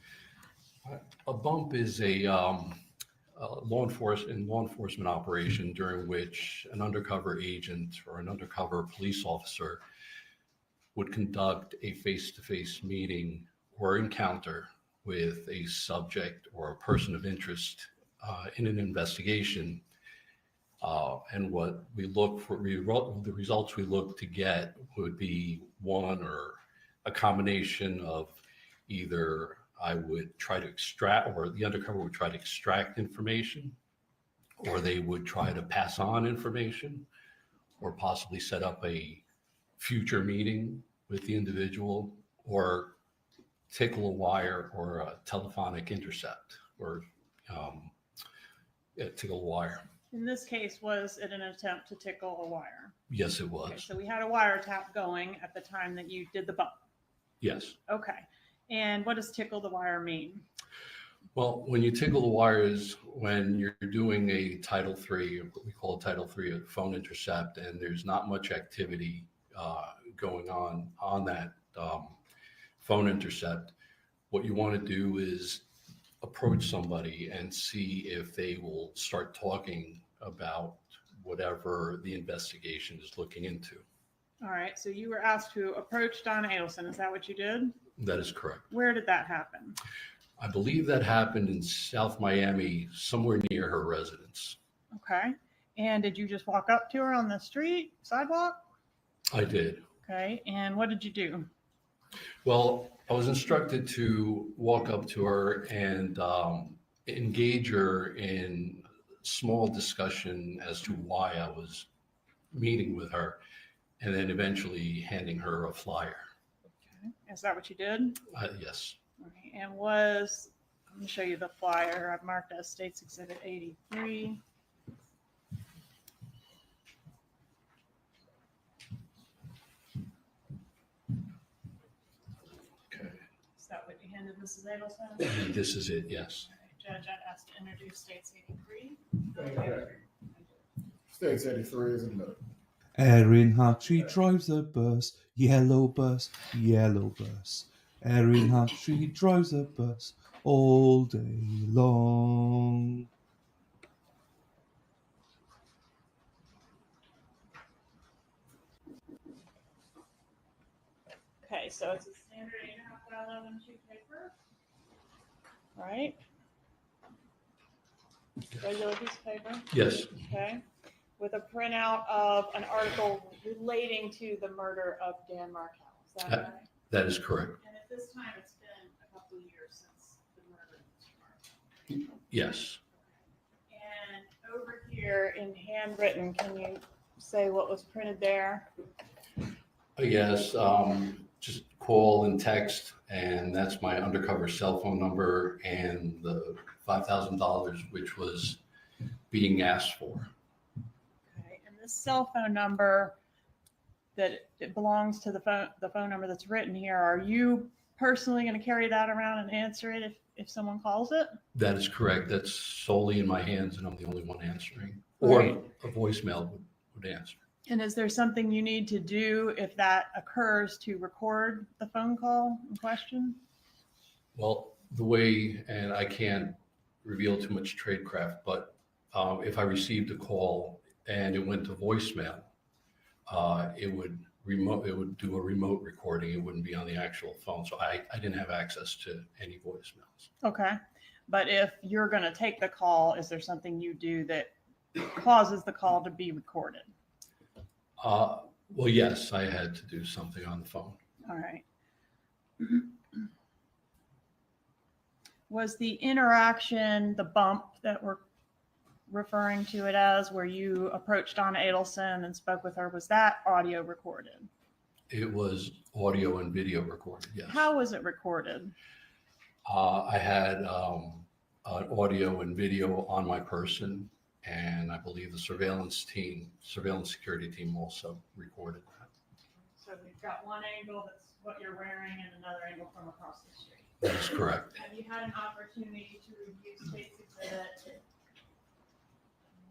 A bump is a law enforcement operation during which an undercover agent or an undercover police officer would conduct a face-to-face meeting or encounter with a subject or a person of interest in an investigation. And what we look for, the results we look to get would be one or a combination of either I would try to extract, or the undercover would try to extract information, or they would try to pass on information, or possibly set up a future meeting with the individual, or tickle a wire or a telephonic intercept, or tickle a wire. In this case, was it an attempt to tickle a wire? Yes, it was. Okay, so we had a wiretap going at the time that you did the bump. Yes. Okay. And what does tickle the wire mean? Well, when you tickle the wires, when you're doing a Title III, what we call a Title III, a phone intercept, and there's not much activity going on that phone intercept, what you want to do is approach somebody and see if they will start talking about whatever the investigation is looking into. All right. So you were asked to approach Donna Adelson. Is that what you did? That is correct. Where did that happen? I believe that happened in South Miami, somewhere near her residence. Okay. And did you just walk up to her on the street, sidewalk? I did. Okay. And what did you do? Well, I was instructed to walk up to her and engage her in small discussion as to why I was meeting with her, and then eventually handing her a flyer. Okay. Is that what you did? Yes. Okay. And was, I'm going to show you the flyer. I've marked as States Exhibit 83. Okay. Is that what you And then Mrs. Adelson? This is it, yes. Judge, I'd ask to introduce States 83. States 83 is admitted. Erin Hatchie drives a bus, yellow bus, yellow bus. Erin Hatchie drives a bus all day long. Okay, so it's a standard 8.5 by 11 sheet paper, right? Regular piece of paper, Yes, okay? With a printout of an article relating to the murder of Dan Markel, is that Uh, right? that is correct. And at this time, it's been a couple of years since the murder of Mr. Markel. Yes. And over here in handwritten, can you say what was printed there? Yes, just call and text, and that's my undercover cell phone number and the $5,000 which was being asked for. Okay, and this cell phone number that it belongs to the phone number that's written here, are you personally going to carry that around and answer it if someone calls it? That is correct. That's solely in my hands, and I'm the only one answering. Or Right. a voicemail would answer. And is there something you need to do if that occurs to record the phone call in question? Well, the way, and I can't reveal too much tradecraft, but if I received a call and it went to voicemail, it would do a remote recording. It wouldn't be on the actual phone. So I didn't have access to any voicemails. Okay, but if you're going to take the call, is there something you do that causes the call to be recorded? Well, yes, I had to do something on the phone. All right. Was the interaction, the bump that we're referring to it as, where you approached Donna Adelson and spoke with her, was that audio recorded? It was audio and video recorded, yes. How was it recorded? I had an audio and video on my person, and I believe the surveillance security team also recorded that. So we've got one angle that's what you're wearing and another angle from across the street. That is correct. Have you had an opportunity to review State's Exhibit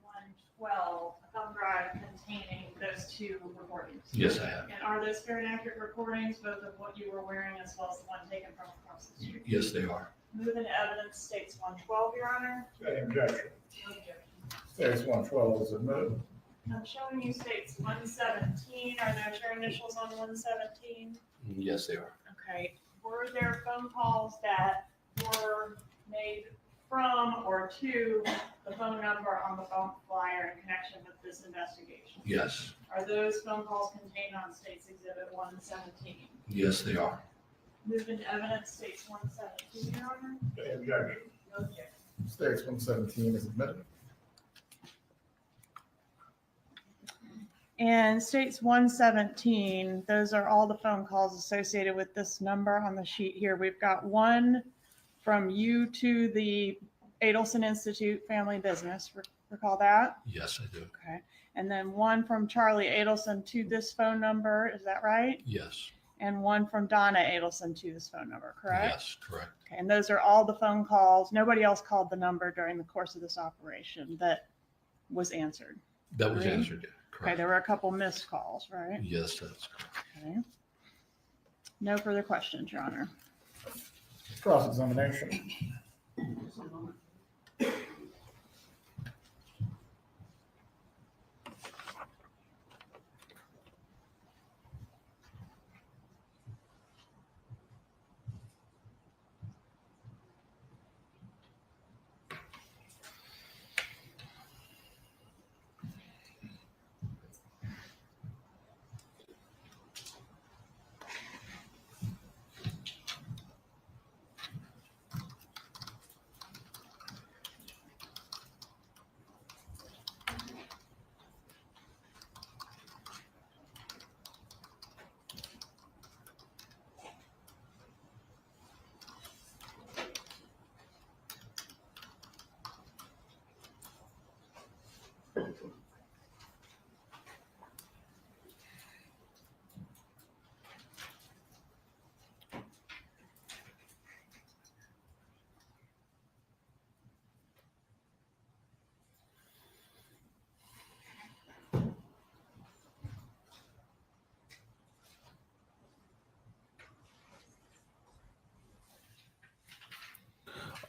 112, a thumb drive containing those two recordings? Yes, I have. And are those fair and accurate recordings, both of what you were wearing as well as the one taken from across the street? Yes, they are. Moving to evidence, States 112, Your Honor. Any objection? No objection. States 112 is admitted. I'm showing you States 117. Are there your initials on 117? Yes, they are. Okay. Were there phone calls that were made from or to the phone number on the phone flyer in connection with this investigation? Yes. Are those phone calls contained on State's Exhibit 117? Yes, they are. Moving to evidence, States 117, Your Honor. Any objection? No objection. States 117 is admitted. And States 117, those are all the phone calls associated with this number on the sheet here. We've got one from you to the Adelson Institute Family Business. Recall that? Yes, I do. Okay. And then one from Charlie Adelson to this phone number. Is that right? Yes. And one from Donna Adelson to this phone number, correct? Yes, correct. Okay. And those are all the phone calls. Nobody else called the number during the course of this operation that was answered. That was Agree? answered. Okay. Correct. There were a couple missed calls, right? Yes, that's correct. Okay. No further questions, Your Honor. Cross-examination.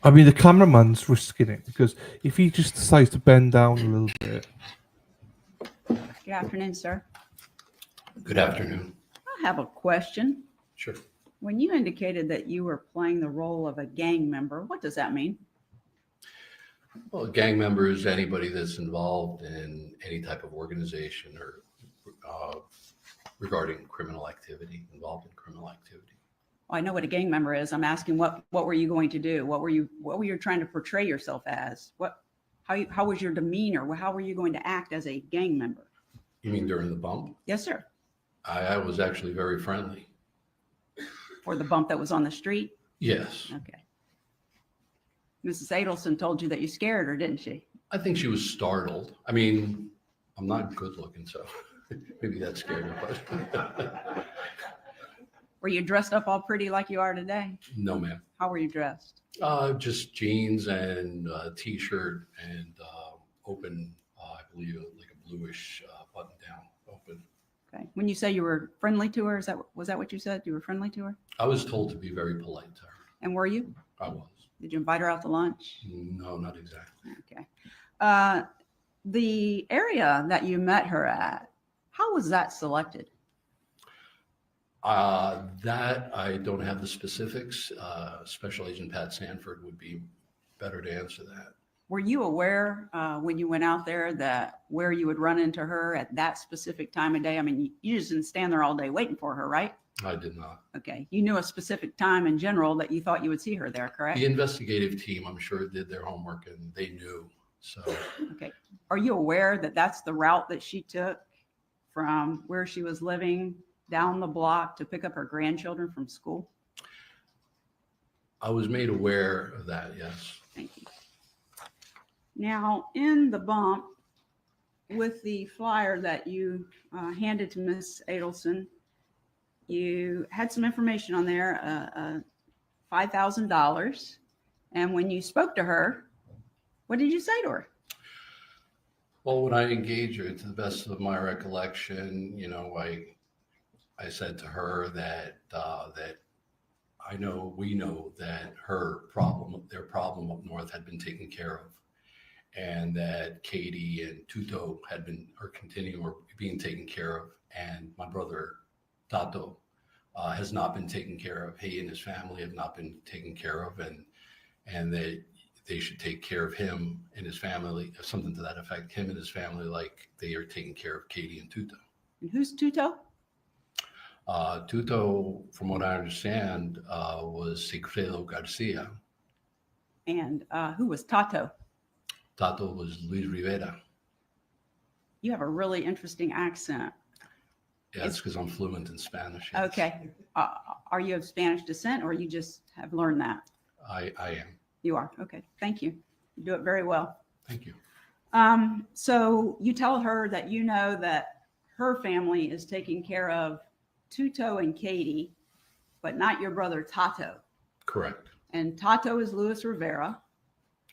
I mean, the cameraman's risking it because if he just decides to bend down a little bit. Good afternoon, sir. Good afternoon. I have a question. Sure. When you indicated that you were playing the role of a gang member, what does that mean? Well, a gang member is anybody that's involved in any type of organization or regarding criminal activity, involved in criminal activity. Well, I know what a gang member is. I'm asking what were you going to do? What were you trying to portray yourself as? How was your demeanor? How were you going to act as a gang member? You mean during the bump? Yes, sir. I was actually very friendly. For the bump that was on the street? Yes. Okay. Mrs. Adelson told you that you scared her, didn't she? I think she was startled. I mean, I'm not good looking, so maybe that scared her. But Were you dressed up all pretty like you are today? no, ma'am. How were you dressed? Just jeans and t-shirt and open, I believe, like a bluish button down, open. Okay. When you say you were friendly to her, was that what you said? You were friendly to her? I was told to be very polite to her. And were you? I was. Did you invite her out to lunch? No, not exactly. Okay. The area that you met her at, how was that selected? That I don't have the specifics. Special Agent Pat Sanford would be better to answer that. Were you aware when you went out there that where you would run into her at that specific time of day? I mean, you just didn't stand there all day waiting for her, right? I did not. Okay. You knew a specific time in general that you thought you would see her there, correct? The investigative team, I'm sure, did their homework and they knew. So, Okay. Are you aware that that's the route that she took from where she was living down the block to pick up her grandchildren from school? I was made aware of that, yes. Thank you. Now, in the bump with the flyer that you handed to Miss Adelson, you had some information on there, $5,000. And when you spoke to her, what did you say to her? Well, when I engaged her, to the best of my recollection, I said to her that we know that their problem up north had been taken care of, and that Katie and Tuto are being taken care of, and my brother Tato has not been taken care of. He and his family have not been taken care of, and that they should take care of him and his family, something to that effect, him and his family, like they are taking care of Katie and Tuto. And who's Tuto? Tuto, from what I understand, was Sigfredo Garcia. And who was Tato? Tato was Luis Rivera. You have a really interesting accent. Yeah, it's because I'm fluent in Spanish. Yes. Okay. Are you of Spanish descent or you just have learned that? I am. You are. Okay. Thank you. You do it very well. Thank you. So you tell her that you know that her family is taking care of Tuto and Katie, but not your brother Tato. Correct. And Tato is Luis Rivera.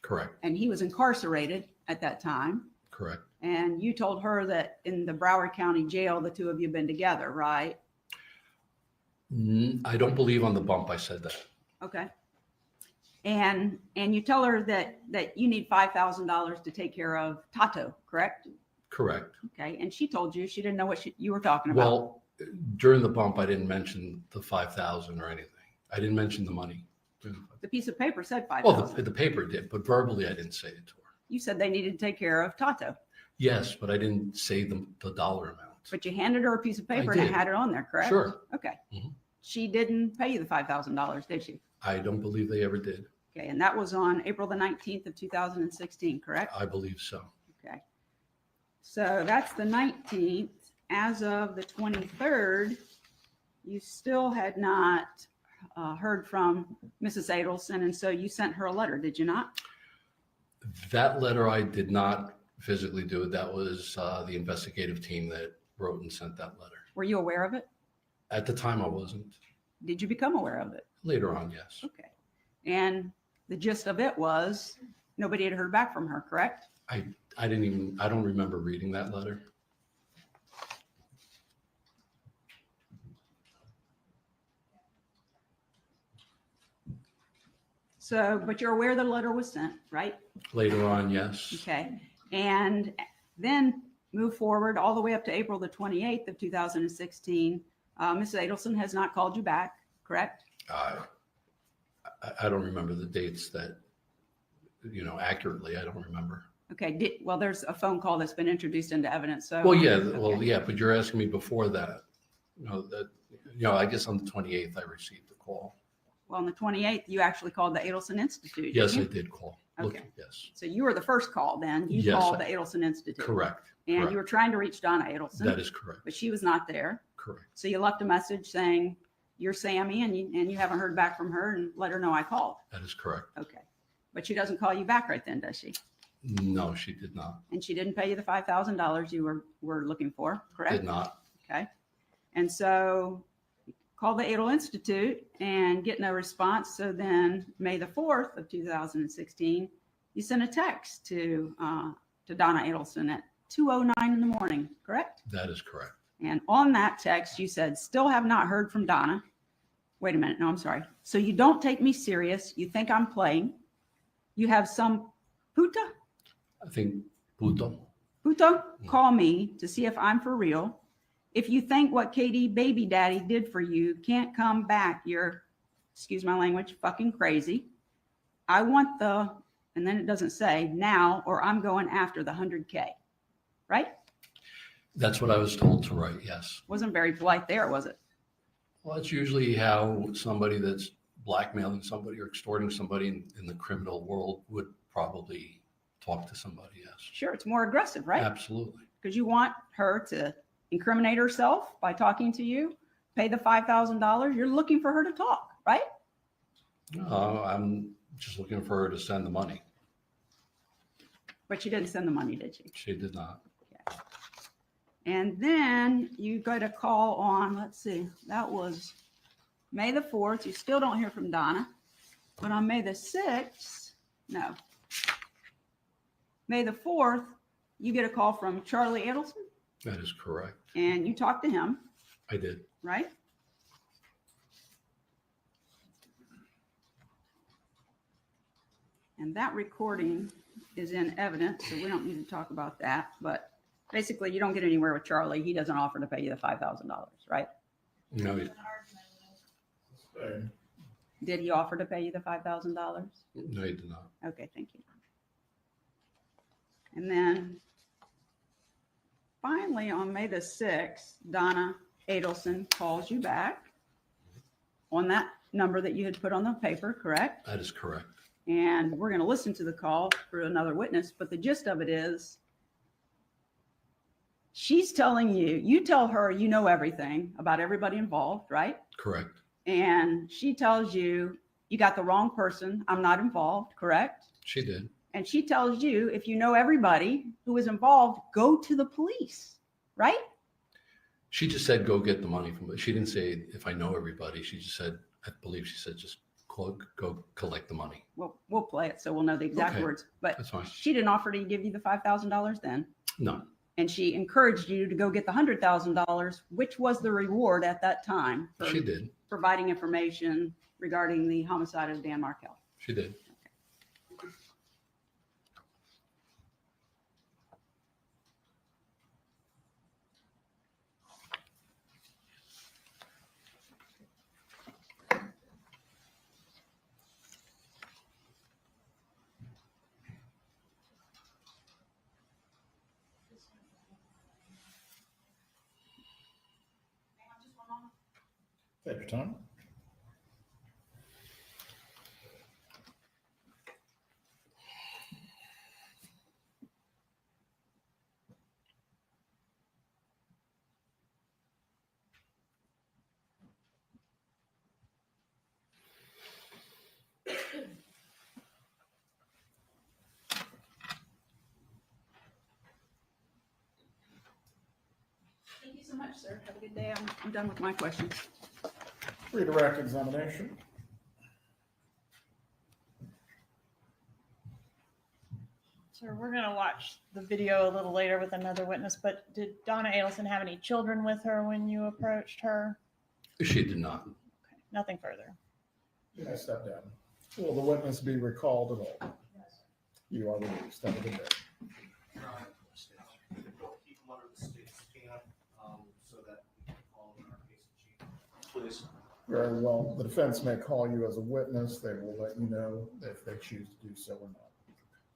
Correct. And he was incarcerated at that time. Correct. And you told her that in the Broward County Jail, the two of you have been together, right? I don't believe on the bump I said that. Okay. And you tell her that you need $5,000 to take care of Tato, correct? Correct. Okay. And she told you she didn't know what you were talking about. Well, during the bump, I didn't mention the 5,000 or anything. I didn't mention the money. The piece of paper said 5,000. Well, the paper did, but verbally I didn't say it to her. You said they needed to take care of Tato. Yes, but I didn't say the dollar amount. But you handed her a piece of paper and it did. had it on there, correct? Sure. Okay. Mhm. She didn't pay you the $5,000, did she? I don't believe they ever did. Okay. And that was on April the 19th of 2016, correct? I believe so. Okay. So that's the 19th. As of the 23rd, you still had not heard from Mrs. Adelson. And so you sent her a letter, did you not? That letter I did not physically do. That was the investigative team that wrote and sent that letter. Were you aware of it? At the time, I wasn't. Did you become aware of it? Later on, yes. Okay. And the gist of it was nobody had heard back from her, correct? I don't remember reading that letter. So, but you're aware the letter was sent, right? Later on, yes. Okay. And then move forward all the way up to April the 28th of 2016. Mrs. Adelson has not called you back, correct? I don't remember the dates that, accurately. I don't remember. Okay. Well, there's a phone call that's been introduced into evidence. So. Well, yeah, Okay. but you're asking me before that. I guess on the 28th I received the call. Well, on the 28th, you actually called the Adelson Institute. Yes, didn't I you? did call. Okay. Yes, So you were the first call then. You Yes, called I- the Adelson Institute. correct. And correct. you were trying to reach Donna Adelson. That is correct. But she was not there. Correct. So you left a message saying, you're Sammy, and you haven't heard back from her, and let her know I called. That is correct. Okay. But she doesn't call you back right then, does she? No, she did not. And she didn't pay you the $5,000 you were looking for, correct? Did not. Okay. And so call the Adel Institute and get no response. So then May the 4th of 2016, you sent a text to Donna Adelson at 2:09 in the morning, correct? That is correct. And on that text, you said, still have not heard from Donna. Wait a minute. No, I'm sorry. So you don't take me serious. You think I'm playing. You have some puta I think Puto. call me to see if I'm for real. If you think what KD baby daddy did for you can't come back, you're, excuse my language, fucking crazy. I want and then it doesn't say now, or I'm going after the 100K, right? That's what I was told to write. Yes. Wasn't very polite there, was it? Well, that's usually how somebody that's blackmailing somebody or extorting somebody in the criminal world would probably talk to somebody. Yes. Sure, it's more aggressive, right? Absolutely. Because you want her to incriminate herself by talking to you, pay the $5,000. You're looking for her to talk, right? I'm just looking for her to send the money. But she didn't send the money, did she? She did not. And then you got a call on, let's see, that was May the 4th. You still don't hear from Donna. But on May the 6th, no. May the 4th, you get a call from Charlie Adelson, That is correct. and you talk to him, I did. right? And that recording is in evidence, so we don't need to talk about that. But basically, you don't get anywhere with Charlie. He doesn't offer to pay you the $5,000, right? No, Did he offer to pay you the $5,000? no, he did not. Okay, thank you. And then finally, on May the 6th, Donna Adelson calls you back on that number that you had put on the paper, correct? That is correct. And we're going to listen to the call for another witness, but the gist of it is she's telling you tell her you know everything about everybody involved, right? Correct. And she tells you got the wrong person. I'm not involved, correct? She did. And she tells you, if you know everybody who is involved, go to the police, right? She just said, go get the money from it. She didn't say, if I know everybody. She just said, I believe she said, just go collect the money. Well, we'll play it so we'll know the exact Okay, words. But that's fine. she didn't offer to give you the $5,000 then. No, And she encouraged you to go get the $100,000, which was the reward at that time for she did. providing information regarding the homicide of Dan Markel. She did. Take your time. Thank you so much, sir. Have a good day. I'm done with my questions. Redirect examination. So we're going to watch the video a little later with another witness, but did Donna Adelson have any children with her when you approached her? She did not. Okay, nothing further. Yeah, step down. Will the witness be recalled at all? You are released. Have a good day. Keep them under the state subpoena, so that we can follow in our case in chief. Please. Very well. The defense may call you as a witness. They will let you know if they choose to do so or not.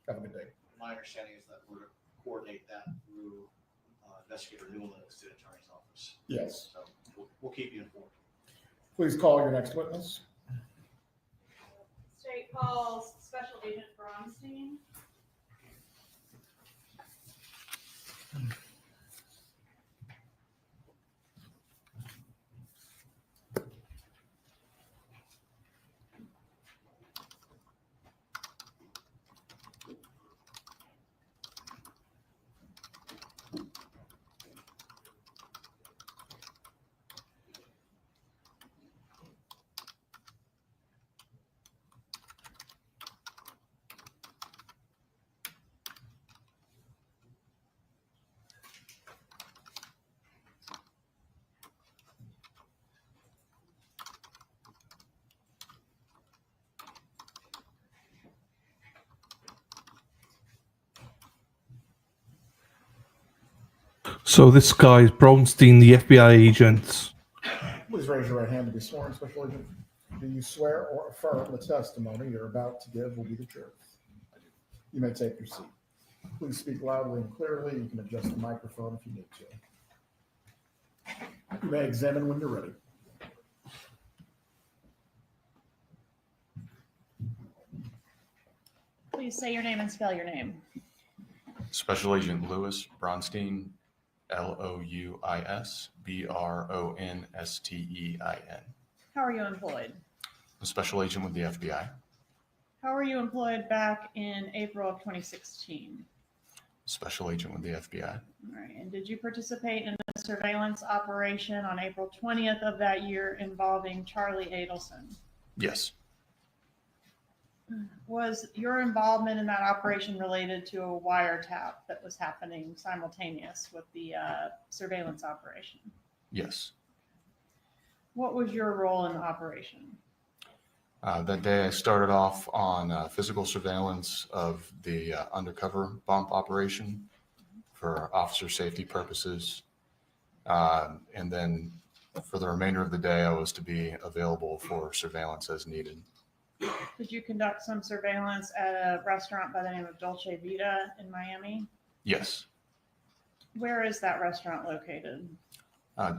Have a good day. My understanding is that we're to coordinate that through Investigator Newland at the state attorney's office. Yes. So we'll keep you informed. Please call your next witness. State calls Special Agent Bronstein. So this guy is Bronstein, the FBI agent. Please raise your right hand to be sworn, Special Agent. Do you swear or affirm the testimony you're about to give will be the truth? You may take your seat. Please speak loudly and clearly. You can adjust the microphone if you need to. You may examine when you're ready. Please say your name and spell your name. Special Agent Louis Bronstein, Louis Bronstein. How are you employed? I'm a special agent with the FBI. How were you employed back in April of 2016? Special agent with the FBI. All right. And did you participate in a surveillance operation on April 20th of that year involving Charlie Adelson? Yes. Was your involvement in that operation related to a wiretap that was happening simultaneous with the surveillance operation? Yes. What was your role in the operation? That day I started off on physical surveillance of the undercover bump operation for officer safety purposes. And then for the remainder of the day, I was to be available for surveillance as needed. Did you conduct some surveillance at a restaurant by the name of Dolce Vita in Miami? Yes. Where is that restaurant located?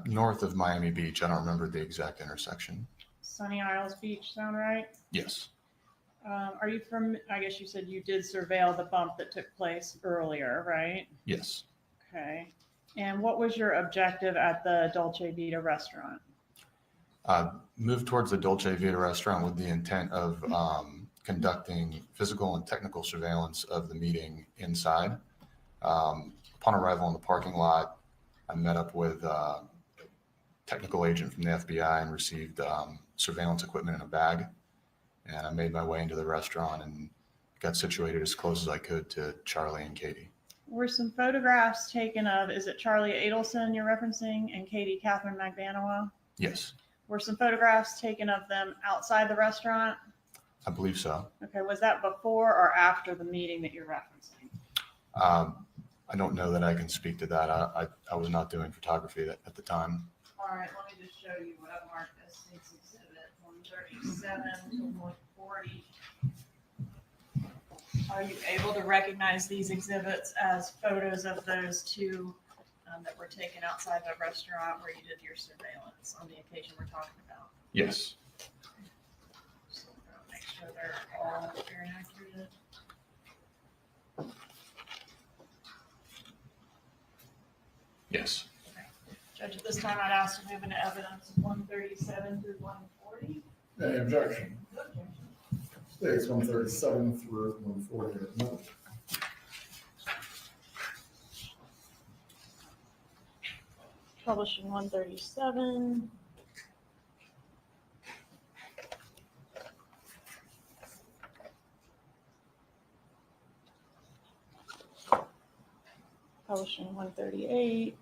North of Miami Beach. I don't remember the exact intersection. Sunny Isles Beach, sound right? Yes. Are you from, I guess you said you did surveil the bump that took place earlier, right? Yes. Okay. And what was your objective at the Dolce Vita restaurant? Moved towards the Dolce Vita restaurant with the intent of conducting physical and technical surveillance of the meeting inside. Upon arrival in the parking lot, I met up with a technical agent from the FBI and received surveillance equipment in a bag. And I made my way into the restaurant and got situated as close as I could to Charlie and Katie. Were some photographs taken of, is it Charlie Adelson you're referencing and Katie Catherine McBanoa? Yes. Were some photographs taken of them outside the restaurant? I believe so. Okay, was that before or after the meeting that you're referencing? I don't know that I can speak to that. I was not doing photography at the time. All right, let me just show you what I've marked as State's Exhibit 137 to 140. Are you able to recognize these exhibits as photos of those two that were taken outside the restaurant where you did your surveillance on the occasion we're talking about? Yes. So make sure they're all very accurate. Yes. Okay. Judge, at this time, I'd ask to move into evidence 137 through 140. Any objection? States 137 through 140 are admitted. Publishing 137. Publishing 138.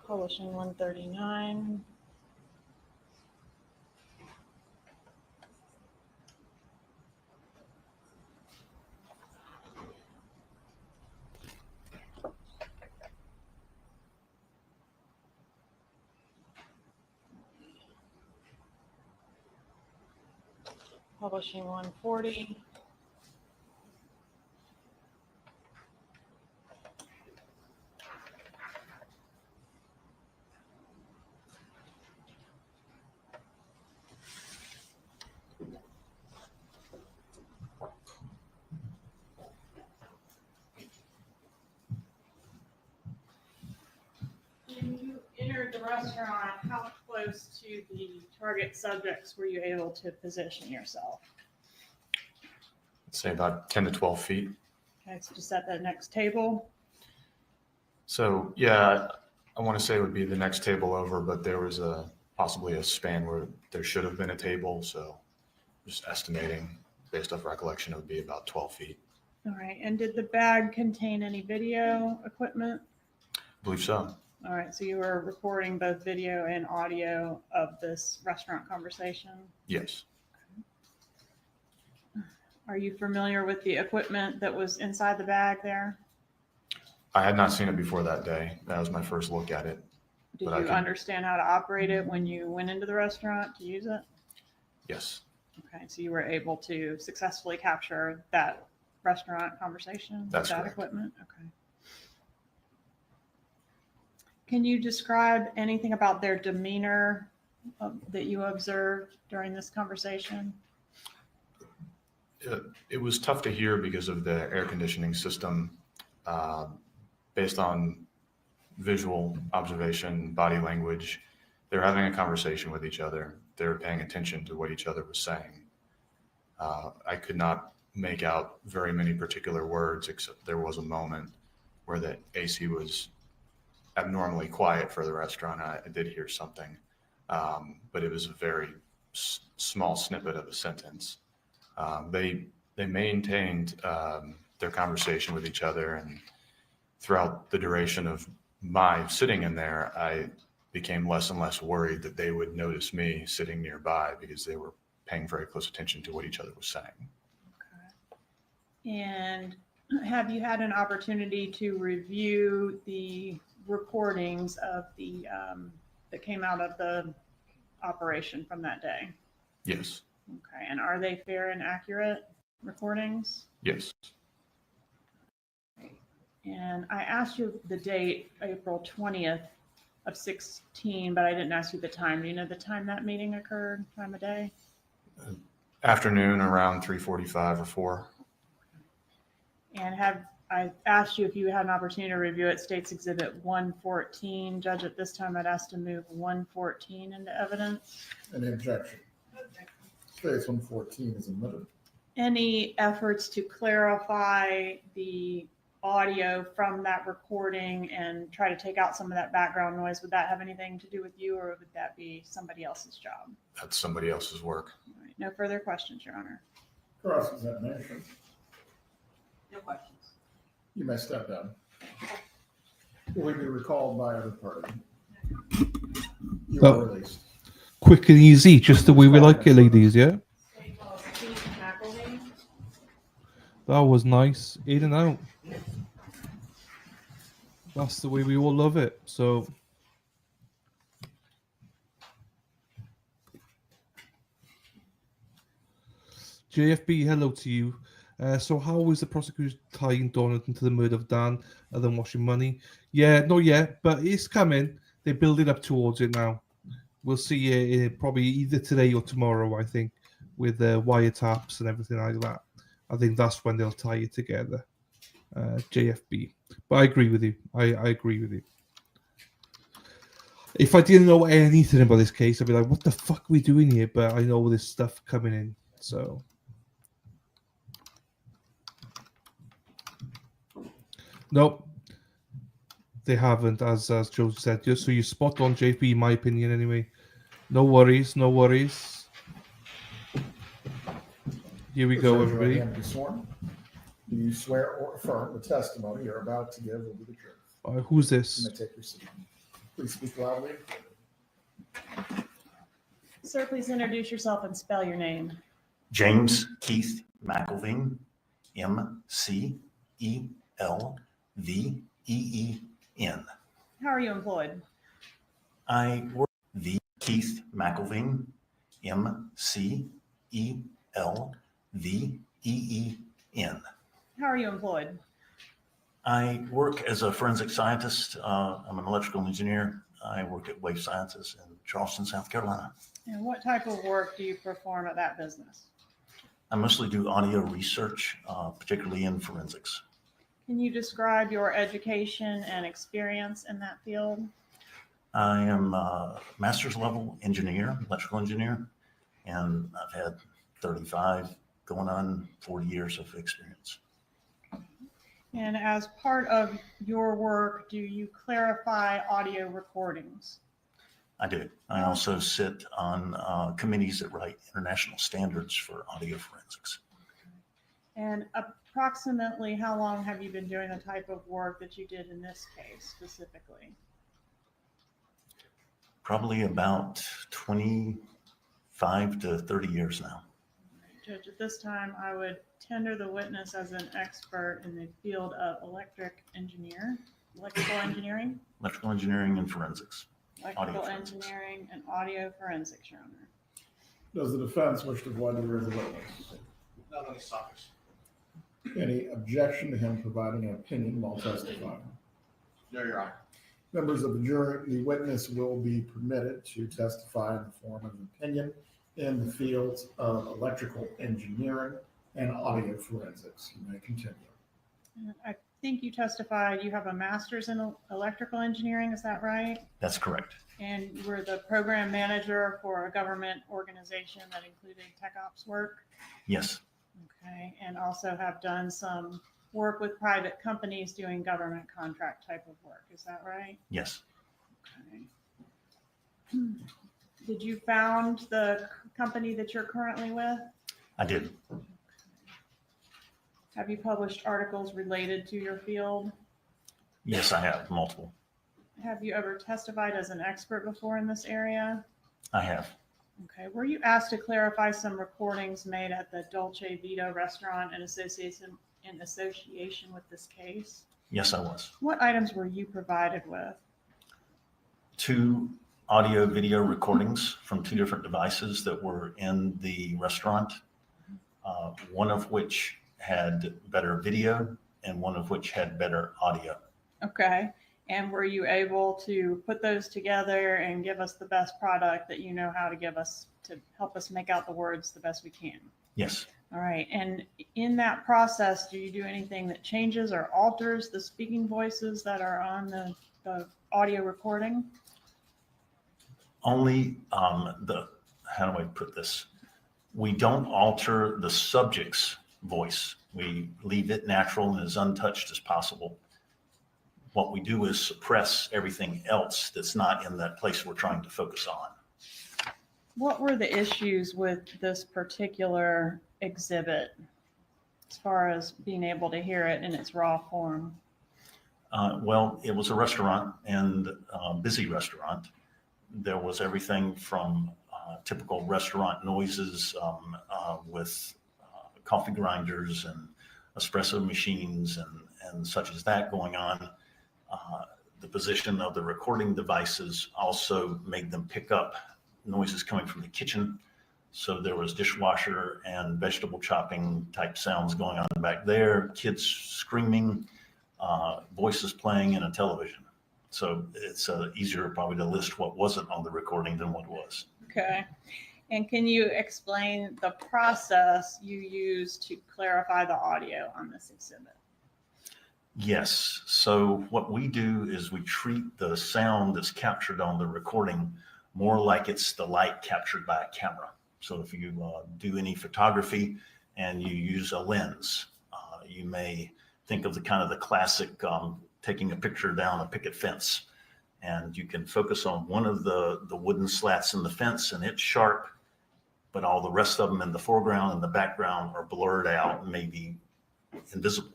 Publishing 139. Publishing 140. When you entered the restaurant, how close to the target subjects were you able to position yourself? Let's say about 10 to 12 feet. Okay, so just at the next table. So yeah, I want to say it would be the next table over, but there was possibly a span where there should have been a table. So just estimating based off recollection, it would be about 12 feet. All right, and did the bag contain any video equipment? I believe so. All right, so you were recording both video and audio of this restaurant conversation? Yes. Are you familiar with the equipment that was inside the bag there? I had not seen it before that day. That was my first look at it. Did But you understand how to operate it when you went into the restaurant to use it? Yes. Okay, so you were able to successfully capture that restaurant conversation That's with that correct. equipment? Okay. Can you describe anything about their demeanor that you observed during this conversation? It was tough to hear because of the air conditioning system. Based on visual observation, body language, they're having a conversation with each other. They were paying attention to what each other was saying. I could not make out very many particular words, except there was a moment where the AC was abnormally quiet for the restaurant. I did hear something, but it was a very small snippet of a sentence. They maintained their conversation with each other, and throughout the duration of my sitting in there, I became less and less worried that they would notice me sitting nearby because they were paying very close attention to what each other was saying. Okay. And have you had an opportunity to review the recordings of the that came out of the operation from that day? Yes. Okay. And are they fair and accurate recordings? Yes. And I asked you the date, April 20th of 16, but I didn't ask you the time. Do you know the time that meeting occurred, time of day? Afternoon around 3:45 or 4. And I asked you if you had an opportunity to review it, States Exhibit 114. Judge, at this time, I'd ask to move 114 into evidence. Any objection? States 114 is admitted. Any efforts to clarify the audio from that recording and try to take out some of that background noise, would that have anything to do with you, or would that be somebody else's job? That's somebody else's work. All right, no further questions, Your Honor. Cross-examination. No questions. You may step down. Will be recalled by other party. You Oh. are released. Quick and easy, just the way we like it, ladies, yeah? McElveen. That was nice. In and out. That's the way we all love it. So, JFB, hello to you. So how is the prosecution tying Donna into the murder of Dan and then washing money? Yeah, not yet, but it's coming. They're building up towards it now. We'll see it probably either today or tomorrow, I think, with the wiretaps and everything like that. I think that's when they'll tie it together. JFB. But I agree with you. I agree with you. If I didn't know anything about this case, I'd be like, what the fuck are we doing here? But I know this stuff coming in. So. Nope. They haven't, as Joe said. Just so you spot on, JP, in my opinion, anyway. No worries, no worries. Here we go, everybody. Be sworn. Do you swear or affirm the testimony you're about to give will be the truth? Who's You this? may take your seat. Please speak loudly. Sir, please introduce yourself and spell your name. James Keith McElveen, McElveen. How are you employed? I work the Keith McElveen, McElveen. How are you employed? I work as a forensic scientist. I'm an electrical engineer. I work at Wave Sciences in Charleston, South Carolina. And what type of work do you perform at that business? I mostly do audio research, particularly in forensics. Can you describe your education and experience in that field? I am a master's level engineer, electrical engineer, and I've had 35 going on 40 years of experience. And as part of your work, do you clarify audio recordings? I do. I also sit on committees that write international standards for audio forensics. And approximately how long have you been doing the type of work that you did in this case specifically? Probably about 25 to 30 years now. Judge, at this time, I would tender the witness as an expert in the field of electrical engineering, Electrical engineering and forensics. electrical engineering and audio forensics, Your Honor. Does the defense wish to voir dire the witness? Not on these topics. Any objection to him providing an opinion while testifying? No, Your Honor. Members of the jury, the witness will be permitted to testify in the form of an opinion in the fields of electrical engineering and audio forensics. You may continue. I think you testified you have a master's in electrical engineering, is that right? That's correct. And you were the program manager for a government organization that included tech ops work? Yes. Okay, and also have done some work with private companies doing government contract type of work, is that right? Yes. Okay. Did you found the company that you're currently with? I did. Have you published articles related to your field? Yes, I have multiple. Have you ever testified as an expert before in this area? I have. Okay, were you asked to clarify some recordings made at the Dolce Vita restaurant in association with this case? Yes, I was. What items were you provided with? 2 audio video recordings from 2 different devices that were in the restaurant, one of which had better video and one of which had better audio. Okay, and were you able to put those together and give us the best product that you know how to give us to help us make out the words the best we can? Yes. All right, and in that process, do you do anything that changes or alters the speaking voices that are on the audio recording? Only how do I put this? We don't alter the subject's voice. We leave it natural and as untouched as possible. What we do is suppress everything else that's not in that place we're trying to focus on. What were the issues with this particular exhibit as far as being able to hear it in its raw form? Well, it was a restaurant and a busy restaurant. There was everything from typical restaurant noises with coffee grinders and espresso machines and such as that going on. The position of the recording devices also made them pick up noises coming from the kitchen. So there was dishwasher and vegetable chopping type sounds going on back there, kids screaming, voices playing in a television. So it's easier probably to list what wasn't on the recording than what was. Okay. And can you explain the process you use to clarify the audio on this exhibit? Yes. So what we do is we treat the sound that's captured on the recording more like it's the light captured by a camera. So if you do any photography and you use a lens, you may think of the classic taking a picture down a picket fence, and you can focus on one of the wooden slats in the fence and it's sharp, but all the rest of them in the foreground and the background are blurred out and maybe invisible.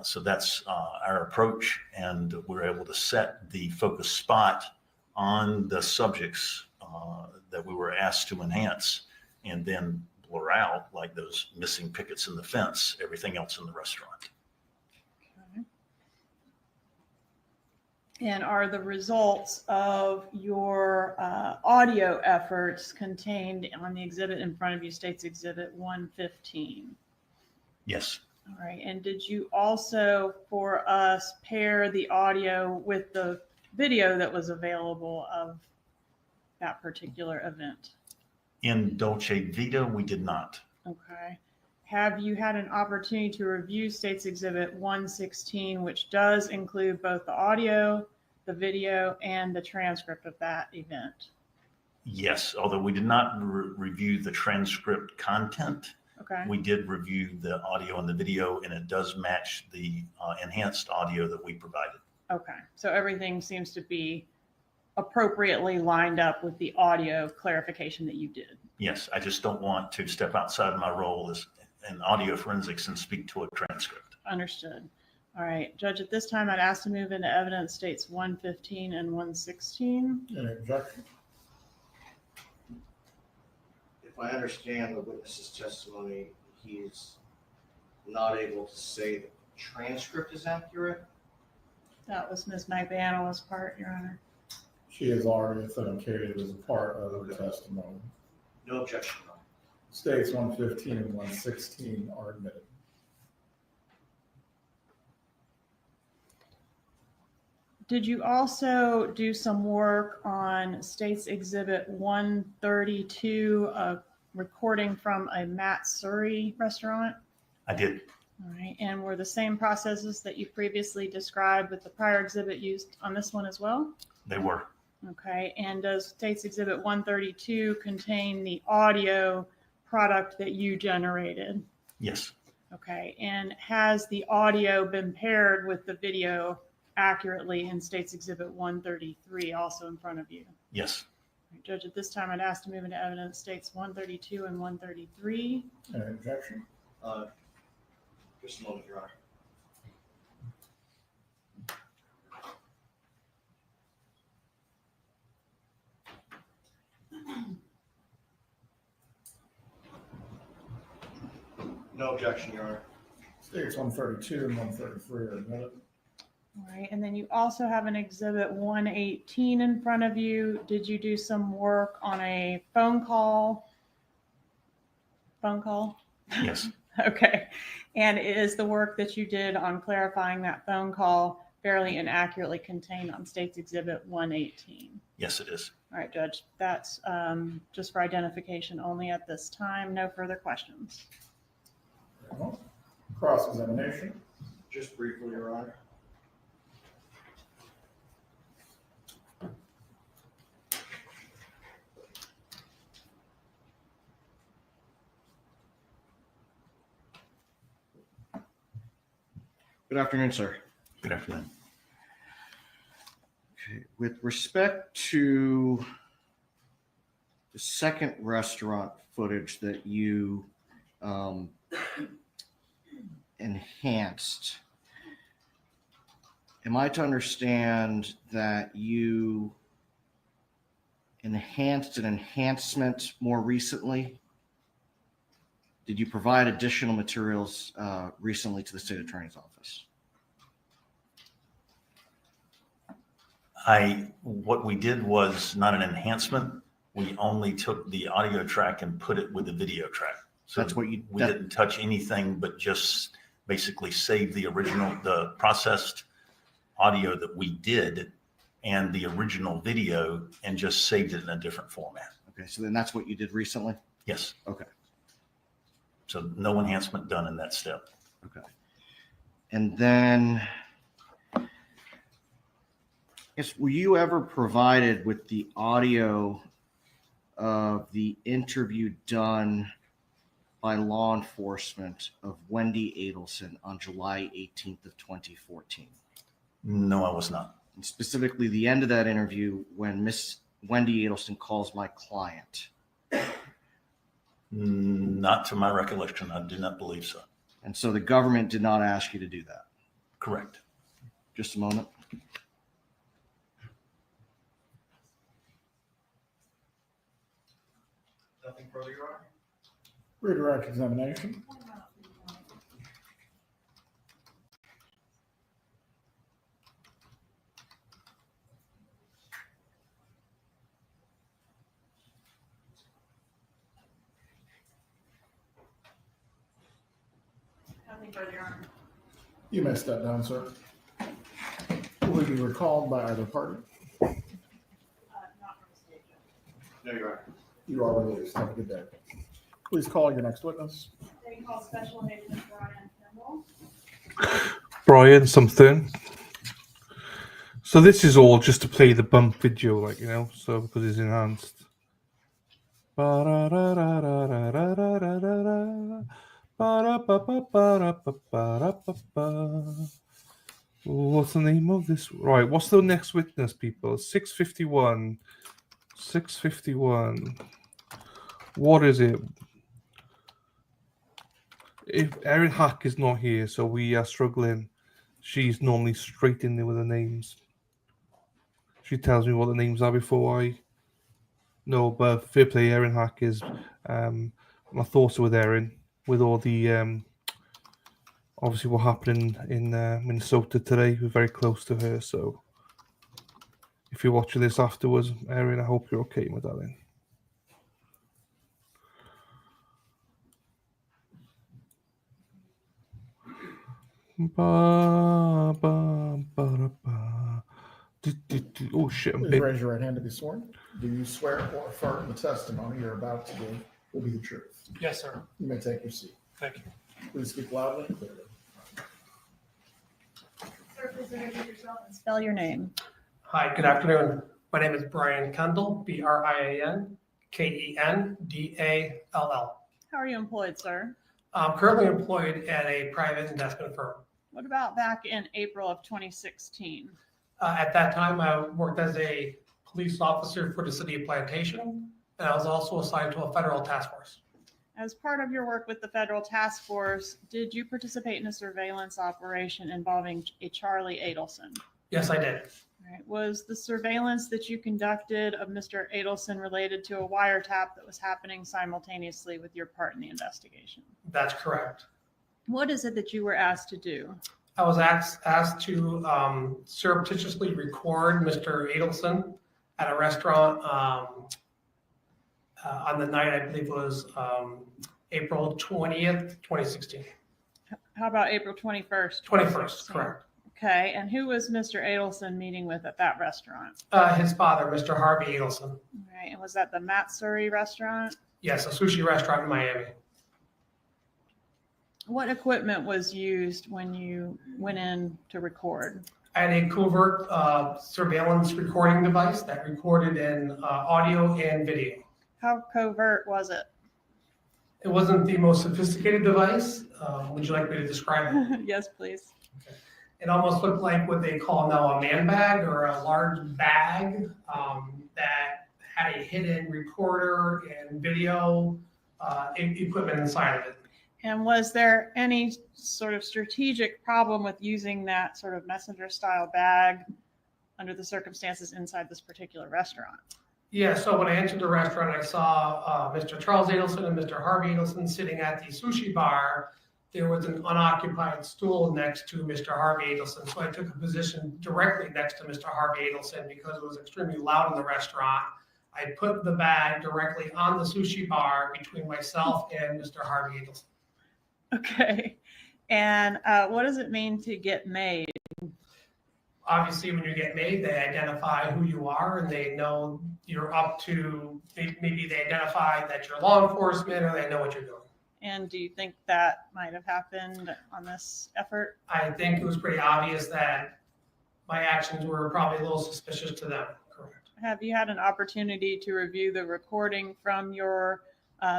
So that's our approach, and we're able to set the focus spot on the subjects that we were asked to enhance, and then blur out, like those missing pickets in the fence, everything else in the restaurant. And are the results of your audio efforts contained on the exhibit in front of you, State's Exhibit 115? Yes. All right. And did you also, for us, pair the audio with the video that was available of that particular event? In Dolce Vita, we did not. Okay. Have you had an opportunity to review State's Exhibit 116, which does include both the audio, the video, and the transcript of that event? Yes, although we did not review the transcript content. Okay. We did review the audio and the video, and it does match the enhanced audio that we provided. Okay. So everything seems to be appropriately lined up with the audio clarification that you did. Yes, I just don't want to step outside my role as in audio forensics and speak to a transcript. Understood. All right, Judge, at this time, I'd ask to move into evidence States 115 and 116. Any objection? If I understand the witness's testimony, he is not able to say that the transcript is accurate. That was Ms. McElveen's part, Your Honor. She has already authenticated as a part of the testimony. No objection, Your Honor. States 115 and 116 are admitted. Did you also do some work on State's Exhibit 132, a recording from a Matt Surrey restaurant? I did. All right, and were the same processes that you previously described with the prior exhibit used on this one as well? They were. Okay, and does State's Exhibit 132 contain the audio product that you generated? Yes. Okay, and has the audio been paired with the video accurately in State's Exhibit 133, also in front of you? Yes. Right, Judge, at this time, I'd ask to move into evidence States 132 and 133. Any objection? Just a moment, Your Honor. No objection, Your Honor. States 132 and 133 are admitted. All right, and then you also have an Exhibit 118 in front of you. Did you do some work on a phone call? Phone call? Yes. Okay, and is the work that you did on clarifying that phone call fairly and accurately contained on State's Exhibit 118? Yes, it is. All right, Judge, that's just for identification only at this time. No further questions. Cross-examination. Just briefly, Your Honor. Good afternoon, sir. Good afternoon. Okay. With respect to the second restaurant footage that you enhanced, am I to understand that you enhanced an enhancement more recently? Did you provide additional materials recently to the state attorney's office? What we did was not an enhancement. We only took the audio track and put it with the video track. So that's what you. We didn't touch anything, but just basically save the original, the processed audio that we did, and the original video, and just saved it in a different format. Okay, so then that's what you did recently? Yes. Okay. So no enhancement done in that step. Okay. And then, were you ever provided with the audio of the interview done by law enforcement of Wendi Adelson on July 18th of 2014? No, I was not. And specifically the end of that interview when Miss Wendi Adelson calls my client. Not to my recollection. I do not believe so. And so the government did not ask you to do that. Correct. Just a moment. Nothing further, Your Honor? Redirect examination. Nothing further, Your Honor. You may step down, sir. Will you be recalled by either party? Not from the stage. No, Your Honor. You are released. Have a good day. Please call your next witness. They call Special Agent Brian Kendall. Brian something. So this is all just to play the bump video, like, you know, so because it's enhanced. What's the name of this? Right, what's the next witness, people? 651. 651. What is it? If Erin Hack is not here, so we are struggling. She's normally straight in there with the names. She tells me what the names are before I know, but fair play, Erin Hack is my thoughts are with Erin, with all the obviously what happened in Minnesota today. We're very close to her, so if you're watching this afterwards, Erin, I hope you're okay, my darling. Ba, ba, ba, da, ba. Oh shit! Please raise your right hand to be sworn. Do you swear or affirm the testimony you're about to give will be the truth? Yes, sir. You may take your seat. Thank you. Please speak loudly and clearly. Sir, please introduce yourself and spell your name. Hi, good afternoon. My name is Brian Kendall, Brian Kendall. How are you employed, sir? I'm currently employed at a private investment firm. What about back in April of 2016? At that time, I worked as a police officer for the city of Plantation, and I was also assigned to a federal task force. As part of your work with the federal task force, did you participate in a surveillance operation involving a Charlie Adelson? Yes, I did. All right. Was the surveillance that you conducted of Mr. Adelson related to a wiretap that was happening simultaneously with your part in the investigation? That's correct. What is it that you were asked to do? I was asked to surreptitiously record Mr. Adelson at a restaurant on the night, I believe it was April 20th, 2016. How about April 21st? 21st, correct. Okay, and who was Mr. Adelson meeting with at that restaurant? His father, Mr. Harvey Adelson. All right, and was that the Matsuri restaurant? Yes, a sushi restaurant in Miami. What equipment was used when you went in to record? I had a covert surveillance recording device that recorded in audio and video. How covert was it? It wasn't the most sophisticated device. Would you like me to describe it? Yes, please. It almost looked like what they call now a man bag or a large bag that had a hidden recorder and video equipment inside of it. And was there any sort of strategic problem with using that sort of messenger style bag under the circumstances inside this particular restaurant? Yeah, so when I entered the restaurant, I saw Mr. Charles Adelson and Mr. Harvey Adelson sitting at the sushi bar. There was an unoccupied stool next to Mr. Harvey Adelson. So I took a position directly next to Mr. Harvey Adelson because it was extremely loud in the restaurant. I put the bag directly on the sushi bar between myself and Mr. Harvey Adelson. Okay. And what does it mean to get made? Obviously, when you get made, they identify who you are and they know you're up to, maybe they identify that you're law enforcement or they know what you're doing. And do you think that might have happened on this effort? I think it was pretty obvious that my actions were probably a little suspicious to them. Correct. Have you had an opportunity to review the recording from your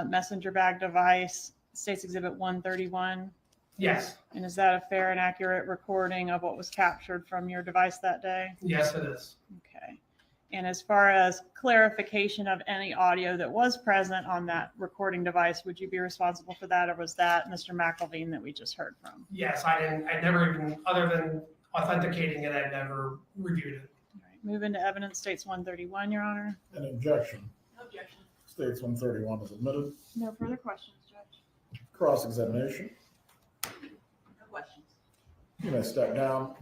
messenger bag device, State's Exhibit 131? Yes. And is that a fair and accurate recording of what was captured from your device that day? Yes, it is. Okay. And as far as clarification of any audio that was present on that recording device, would you be responsible for that, or was that Mr. McElveen that we just heard from? Yes, I never even, other than authenticating it, I never reviewed it. All right, move into evidence, states 131, Your Honor. An objection. No objection. States 131 is admitted. No further questions, Judge. Cross-examination. No questions. You may step down.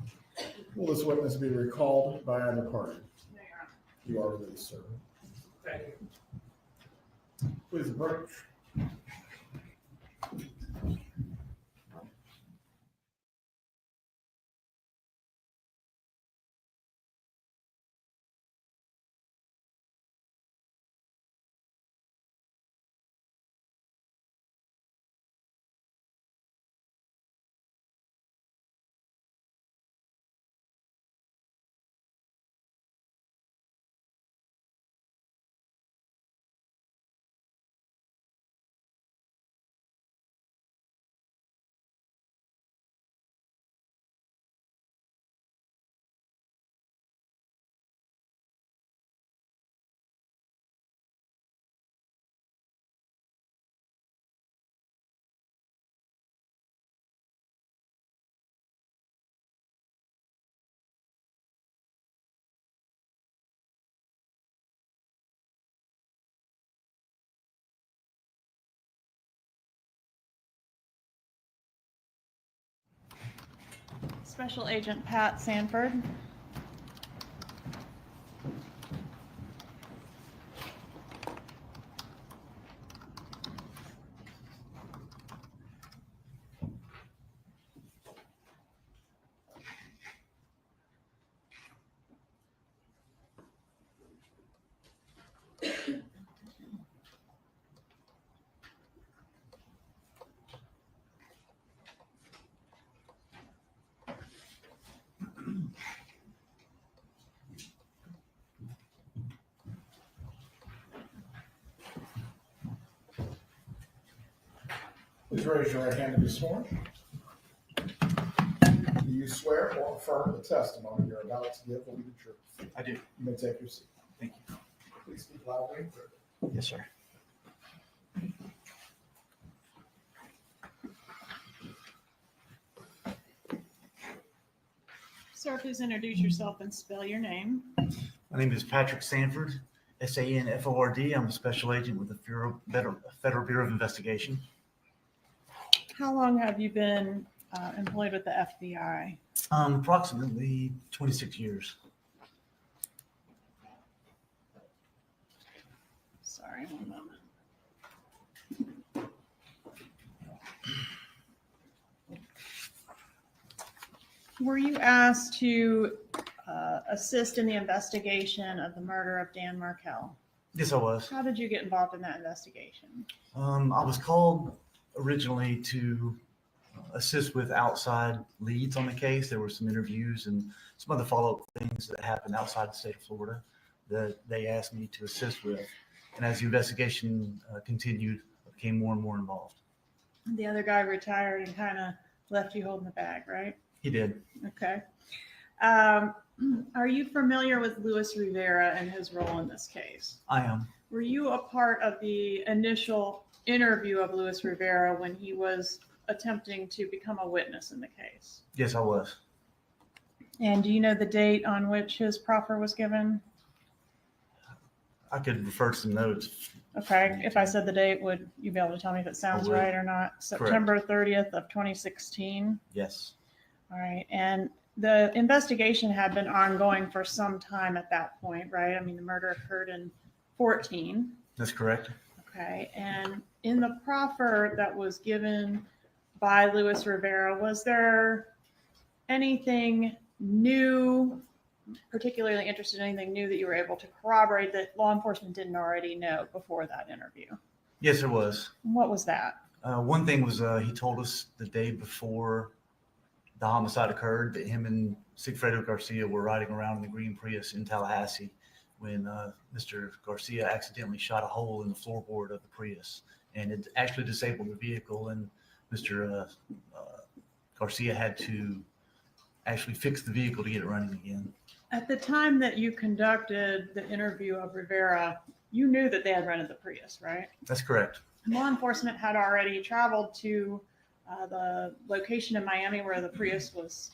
Will this witness be recalled by either party? No, Your Honor. You are released, sir. Thank you. Please approach. Special Agent Pat Sanford. Please raise your right hand to be sworn. Do you swear or affirm the testimony you're about to give will be the truth? I do. You may take your seat. Thank you. Please speak loudly. Yes, sir. Sir, please introduce yourself and spell your name. My name is Patrick Sanford, Sanford. I'm a special agent with the Federal Bureau of Investigation. How long have you been employed with the FBI? Approximately 26 years. Sorry, one moment. Were you asked to assist in the investigation of the murder of Dan Markel? Yes, I was. How did you get involved in that investigation? I was called originally to assist with outside leads on the case. There were some interviews and some other follow-up things that happened outside the state of Florida that they asked me to assist with. And as the investigation continued, I became more and more involved. The other guy retired and kind of left you holding the bag, right? He did. Okay. Are you familiar with Luis Rivera and his role in this case? I am. Were you a part of the initial interview of Luis Rivera when he was attempting to become a witness in the case? Yes, I was. And do you know the date on which his proffer was given? I could refer to some notes. Okay, if I said the date, would you be able to tell me if it sounds would. right or not? September 30th of 2016? Yes. All right, and the investigation had been ongoing for some time at that point, right? I mean, the murder occurred in 14. That's correct. Okay, and in the proffer that was given by Luis Rivera, was there anything new, particularly interested in anything new that you were able to corroborate that law enforcement didn't already know before that interview? Yes, there was. What was that? One thing was he told us the day before the homicide occurred that him and Sigfredo Garcia were riding around in the green Prius in Tallahassee when Mr. Garcia accidentally shot a hole in the floorboard of the Prius, and it actually disabled the vehicle, and Mr. Garcia had to actually fix the vehicle to get it running again. At the time that you conducted the interview of Rivera, you knew that they had rented the Prius, right? That's correct. Law enforcement had already traveled to the location in Miami where the Prius was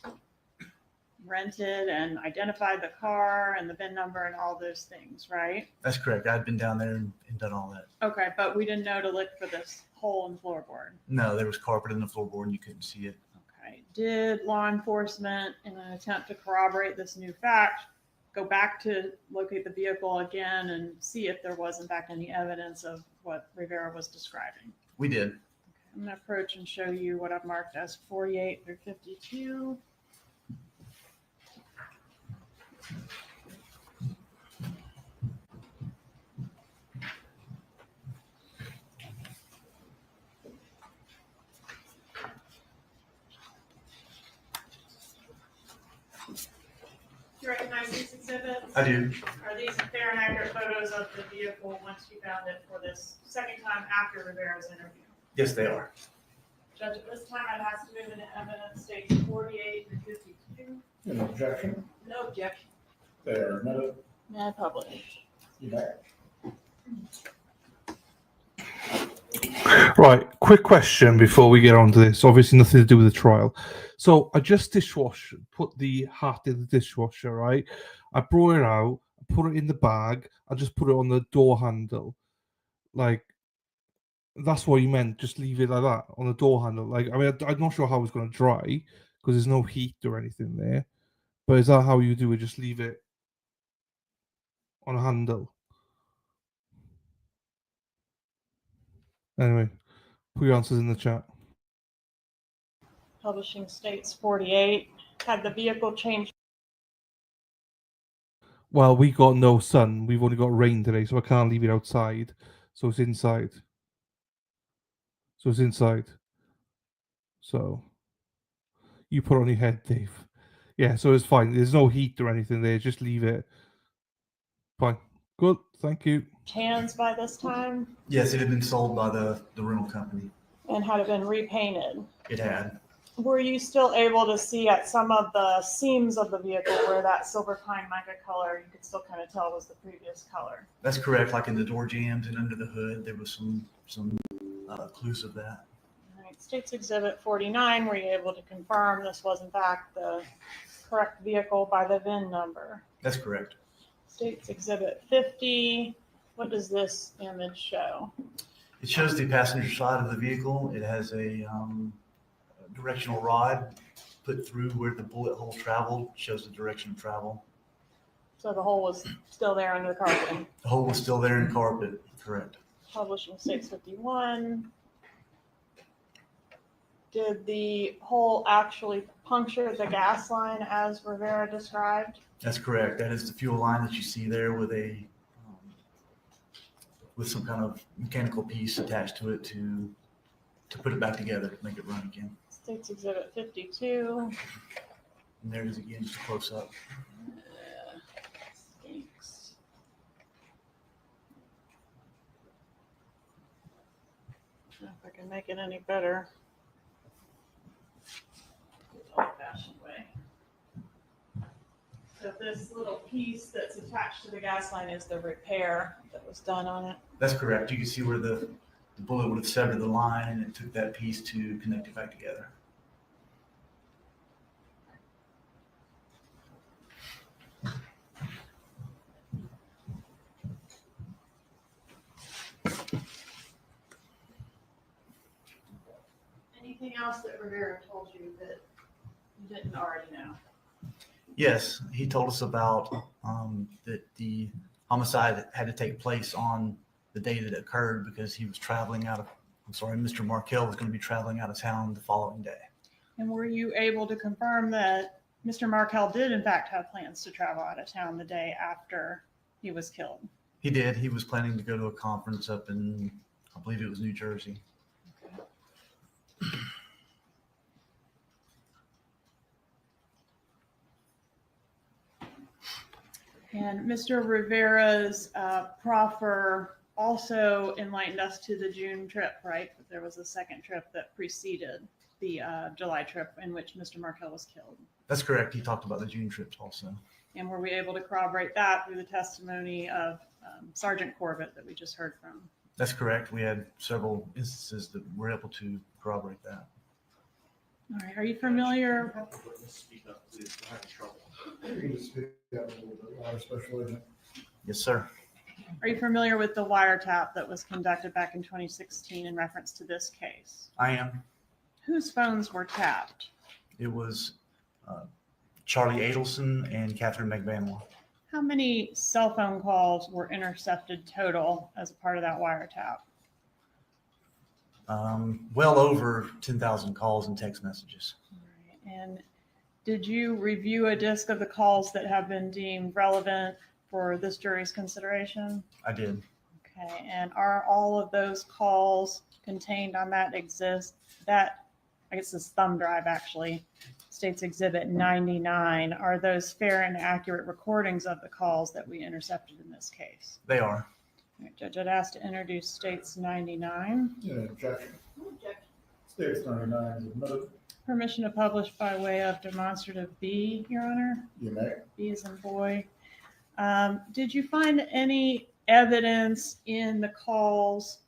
rented and identified the car and the VIN number and all those things, right? That's correct. I'd been down there and done all that. Okay, but we didn't know to look for this hole in the floorboard. No, there was carpet in the floorboard and you couldn't see it. Okay. Did law enforcement, in an attempt to corroborate this new fact, go back to locate the vehicle again and see if there was in fact any evidence of what Rivera was describing? We did. I'm going to approach and show you what I've marked as 48 through 52. Do you recognize these exhibits? I do. Are these fair and accurate photos of the vehicle once you found it for this second time after Rivera's interview? Yes, they are. Judge, at this time, I'd ask to move into evidence states 48 through 52. An objection? No objection. They are admitted. May I publish? You may. Right, quick question before we get on to this. Obviously, nothing to do with the trial. So I just put the hat in the dishwasher, right? I brought it out, put it in the bag, I just put it on the door handle. Like, that's what you meant, just leave it like that on the door handle. Like, I mean, I'm not sure how it's going to dry because there's no heat or anything there. But is that how you do it? Just leave it on a handle? Anyway, put your answers in the chat. Publishing states 48. Had the vehicle changed? Well, we got no sun. We've only got rain today, so I can't leave it outside. So it's inside. So you put it on your head, Dave. Yeah, so it's fine. There's no heat or anything there. Just leave it. Fine. Good. Thank you. Hands by this time? Yes, it had been sold by the rental company. And had it been repainted? It had. Were you still able to see at some of the seams of the vehicle where that silver pine mica color, you could still kind of tell was the previous color? That's correct. Like in the door jambs and under the hood, there was some clues of that. All right. States Exhibit 49, were you able to confirm this was in fact the correct vehicle by the VIN number? That's correct. States Exhibit 50, what does this image show? It shows the passenger side of the vehicle. It has a directional rod put through where the bullet hole traveled, shows the direction of travel. So the hole was still there under the carpet? The hole was still there in carpet, correct. Publishing States 51. Did the hole actually puncture the gas line as Rivera described? That's correct. That is the fuel line that you see there with some kind of mechanical piece attached to it to put it back together to make it run again. States Exhibit 52. And there it is again, just a close up. Stinks. I don't know if I can make it any better. Old-fashioned way. So this little piece that's attached to the gas line is the repair that was done on it? That's correct. You can see where the bullet would have severed the line and it took that piece to connect it back together. Anything else that Rivera told you that you didn't already know? Yes, he told us about that the homicide had to take place on the day that it occurred because he was traveling Mr. Markel was going to be traveling out of town the following day. And were you able to confirm that Mr. Markel did in fact have plans to travel out of town the day after he was killed? He did. He was planning to go to a conference up in, I believe it was New Jersey. And Mr. Rivera's proffer also enlightened us to the June trip, right? There was a second trip that preceded the July trip in which Mr. Markel was killed. That's correct. He talked about the June trips also. And were we able to corroborate that through the testimony of Sergeant Corbitt that we just heard from? That's correct. We had several instances that we're able to corroborate that. All right. Are you familiar? Speak up, please. I'm having trouble. You can speak up a little bit louder, Special Agent. Yes, sir. Are you familiar with the wiretap that was conducted back in 2016 in reference to this case? I am. Whose phones were tapped? It was Charlie Adelson and Catherine McElveen. How many cell phone calls were intercepted total as a part of that wiretap? Well over 10,000 calls and text messages. And did you review a disc of the calls that have been deemed relevant for this jury's consideration? I did. Okay, and are all of those calls contained on that I guess this thumb drive actually states Exhibit 99. Are those fair and accurate recordings of the calls that we intercepted in this case? They are. All right, Judge, I'd ask to introduce States 99. Yeah, objection. States 99 is admitted. Permission to publish by way of demonstrative B, Your Honor. You may. B as in boy. Did you find any evidence in the calls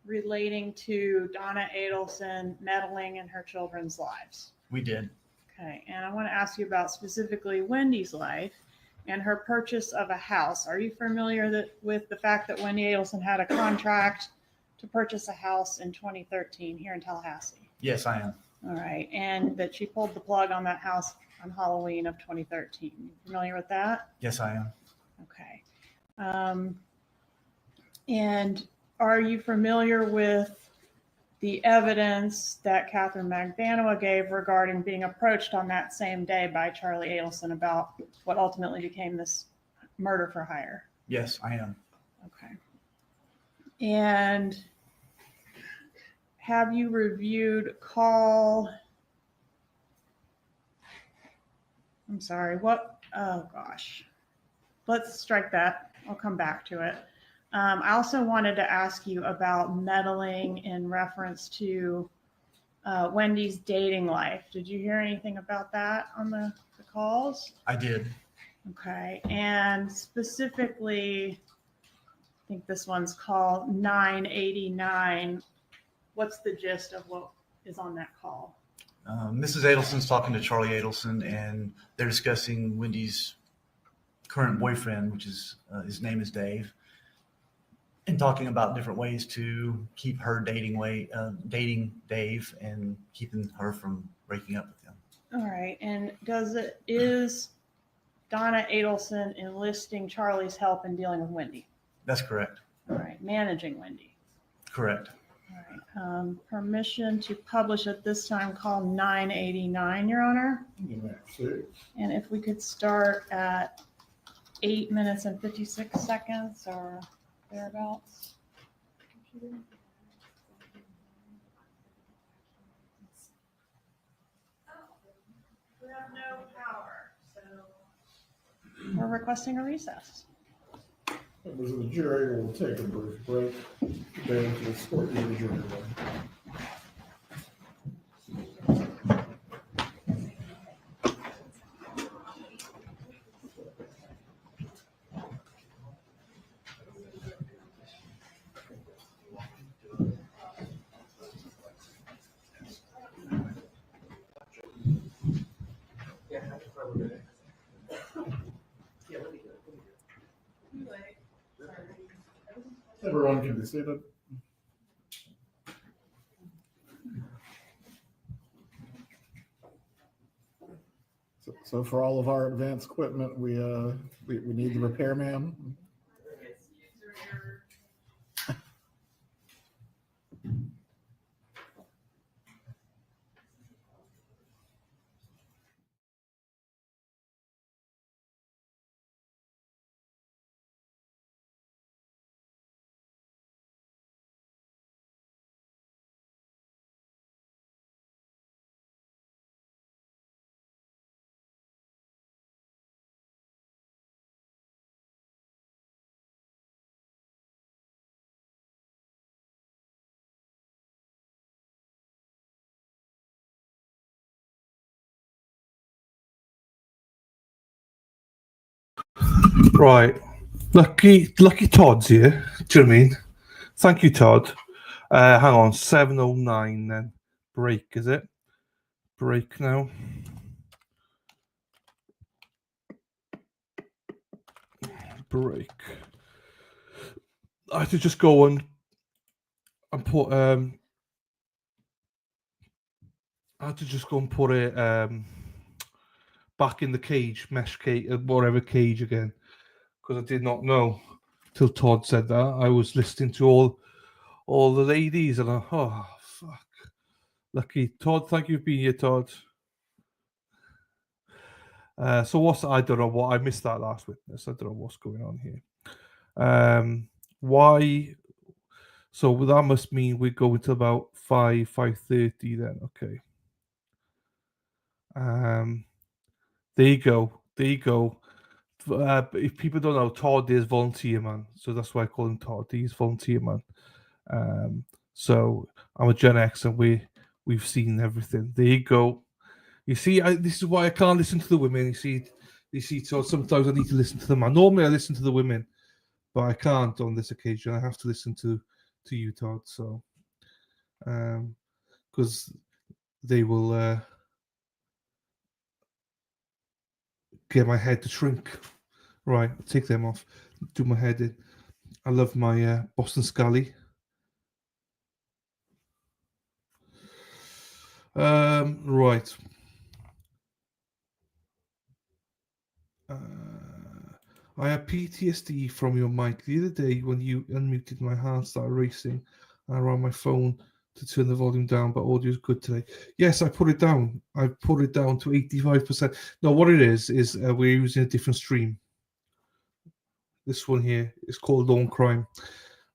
relating to Donna Adelson meddling in her children's lives? We did. Okay, and I want to ask you about specifically Wendy's life and her purchase of a house. Are you familiar with the fact that Wendi Adelson had a contract to purchase a house in 2013 here in Tallahassee? Yes, I am. All right, and that she pulled the plug on that house on Halloween of 2013. You familiar with that? Yes, I am. Okay. And are you familiar with the evidence that Catherine McElveen gave regarding being approached on that same day by Charlie Adelson about what ultimately became this murder for hire? Yes, I am. Okay. And have you reviewed oh gosh. Let's strike that. I'll come back to it. I also wanted to ask you about meddling in reference to Wendy's dating life. Did you hear anything about that on the calls? I did. Okay. And specifically, I think this one's called 989. What's the gist of what is on that call? Mrs. Adelson's talking to Charlie Adelson, and they're discussing Wendy's current boyfriend, which is his name is Dave, and talking about different ways to keep her dating Dave and keeping her from breaking up with him. All right. And is Donna Adelson enlisting Charlie's help in dealing with Wendi? That's correct. All right. Managing Wendi. Correct. All right. Permission to publish at this time call 989, Your Honor. You may proceed. And if we could start at 8 minutes and 56 seconds or thereabouts. We have no power, so we're requesting a recess. Members of the jury will take a brief break. Today to escort you to the jury room. Everyone can be seated. So for all of our advanced equipment, we need the repairman. Right. Lucky Todd's here. Do you know what I mean? Thank you, Todd. Hang on, 7:09 then. Break, is it? Break now. Break. I had to just go and put I had to just go and put it back in the cage, mesh cage, whatever cage again, because I did not know till Todd said that. I was listening to all the ladies, and oh fuck, lucky Todd. Thank you for being here, Todd. So I don't know what I missed that last witness. I don't know what's going on here. Why? So that must mean we're going to about 5:30 then. Okay. There you go. There you go. If people don't know, Todd is volunteer man, so that's why I call him Todd. He's volunteer man. So I'm a Gen X, and we've seen everything. There you go. You see, this is why I can't listen to the women. You see. So sometimes I need to listen to the man. Normally I listen to the women, but I can't on this occasion. I have to listen to you, Todd. So, because they will get my head to shrink. Right, take them off. Do my head in. I love my Boston Scally. Right. I had PTSD from your mic the other day when you unmuted. My heart started racing. I ran my phone to turn the volume down, but audio is good today. Yes, I put it down. I put it down to 85%. No, what it is we're using a different stream. This one here is called Lawn Crime.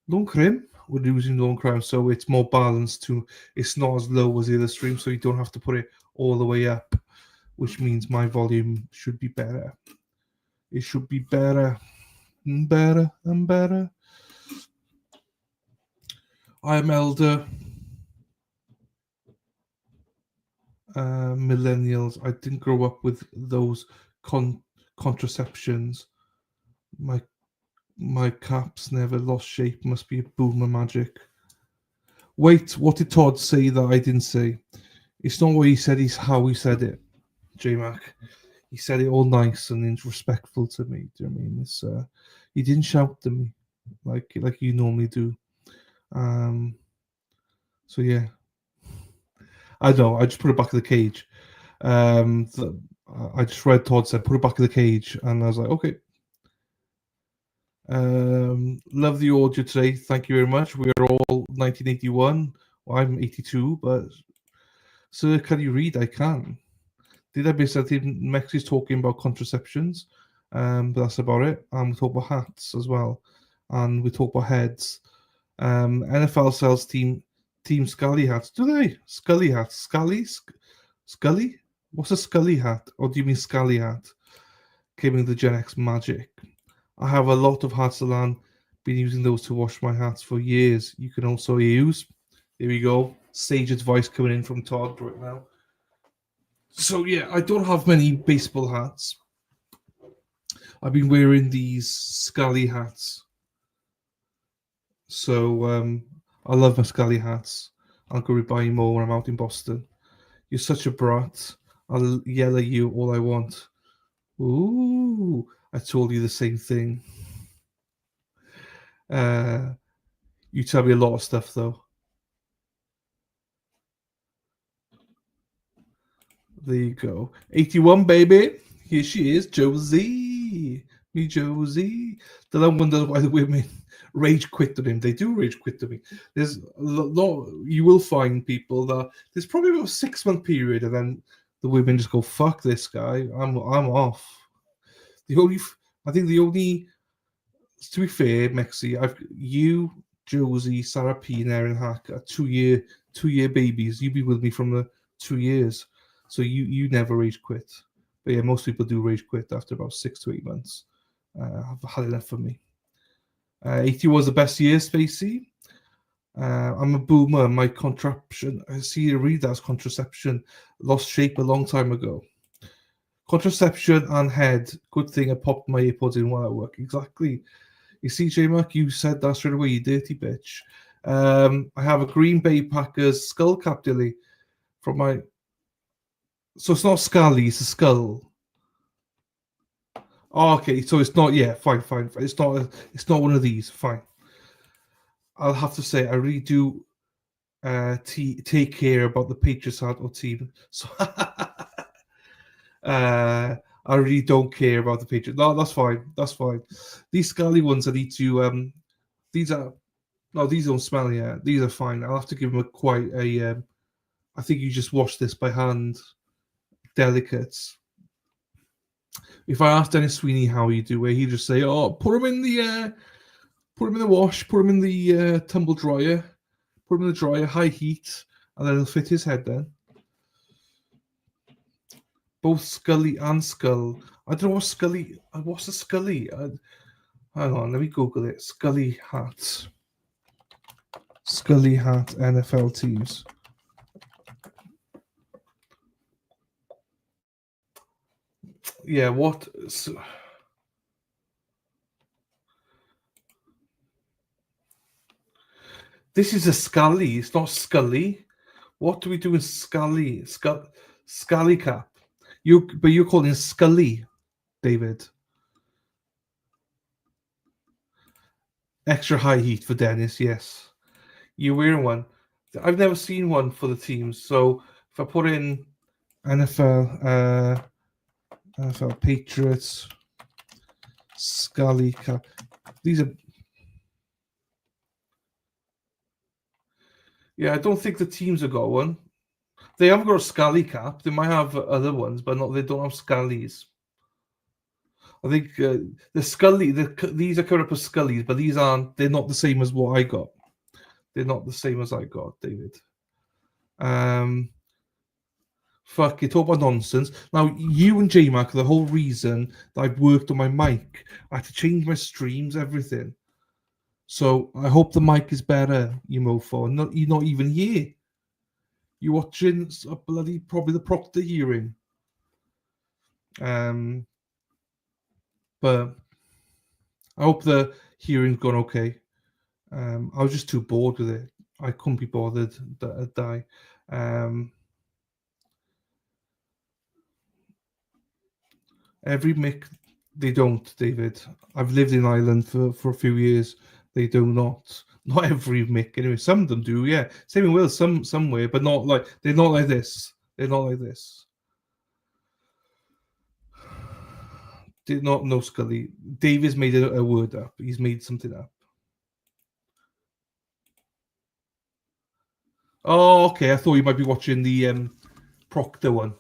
Lawn Crime? We're using Lawn Crime, so it's more balanced too. It's not as low as the other stream, so you don't have to put it all the way up, which means my volume should be better. It should be better and better and better. I'm elder. Millennials. I didn't grow up with those contraceptions. My caps never lost shape. Must be a boomer magic. Wait, what did Todd say that I didn't say? It's not what he said, it's how he said it, J-Mac. He said it all nice and respectful to me. Do you know what I mean? It's, he didn't shout to me like you normally do. So yeah. I know, I just put it back in the cage. I just read Todd said, put it back in the cage, and I was like, okay. Love the audio today. Thank you very much. We are all 1981. Well, I'm 82, but sir, can you read? I can. Did I miss anything? Mexi's talking about contraceptions, but that's about it. And we talk about hats as well, and we talk about heads. NFL sells team Scully hats. Do they? Scully hats. Scully? What's a Scully hat? Or do you mean Scully hat? Giving the Gen X magic. I have a lot of hats around. Been using those to wash my hats for years. You can also use. There we go. Sage advice coming in from Todd right now. So yeah, I don't have many baseball hats. I've been wearing these Scully hats. So I love my Scully hats. I'm going to be buying more when I'm out in Boston. You're such a brat. I'll yell at you all I want. Ooh, I told you the same thing. You tell me a lot of stuff, though. There you go. 81, baby. Here she is, Josie. Me, Josie. Then I wonder why the women rage quit on him. They do rage quit on me. There's a lot. You will find people that there's probably about a 6-month period, and then the women just go, "Fuck this guy. I'm off." I think the only, to be fair, Mexi, you, Josie, Sarah P, and Erin Hack are 2-year babies. You've been with me from the 2 years, so you never rage quit. But yeah, most people do rage quit after about 6 to 8 months. I've had enough for me. 80 was the best year, Spacey. I'm a boomer. My contraption, I see you read that as contraception, lost shape a long time ago. Contraception and head. Good thing I popped my earpods in while at work. Exactly. You see, J-Mac, you said that straight away, you dirty bitch. I have a Green Bay Packers skull cap, Dilly, from my... So it's not Scully, it's a skull. Oh, okay, so it's not... Yeah, fine. It's not one of these. Fine. I'll have to say, I really do take care about the Patriots or team. So... I really don't care about the Patriots. No, that's fine. These Scully ones I need to... these don't smell yet. These are fine. I'll have to give them quite a... I think you just wash this by hand. Delicates. If I asked Dennis Sweeney how you do it, he'd just say, "Oh, put them in the wash, put them in the tumble dryer, put them in the dryer, high heat, and then it'll fit his head then." Both Scully and Skull. I don't know what Scully. What's a Scully? Hang on, let me Google it. Scully hat. Scully hat NFL teams. Yeah, what? This is a Scully. It's not Scully. What do we do in Scully? Scully cap. But you're calling it Scully, David. Extra high heat for Dennis. Yes, you're wearing one. I've never seen one for the teams. So if I put in NFL Patriots Scully cap, these are. Yeah, I don't think the teams have got one. They haven't got a Scully cap. They might have other ones, but they don't have Scullys. I think the Scully, these are coming up as Scullys, but these aren't. They're not the same as what I got. They're not the same as I got, David. Fuck it, talk about nonsense. Now, you and J-Mac are the whole reason that I've worked on my mic. I had to change my streams, everything. So I hope the mic is better, you mofo. You're not even here. You're watching a bloody, probably the Proctor hearing. But I hope the hearing's gone okay. I was just too bored with it. I couldn't be bothered to die. Every mic, they don't, David. I've lived in Ireland for a few years. They do not. Not every mic, anyway. Some of them do, yeah. Same in Wales, somewhere, but not like they're not like this. They're not like this. Did not know Scully. David's made a word up. He's made something up. Oh, okay. I thought you might be watching the Proctor one.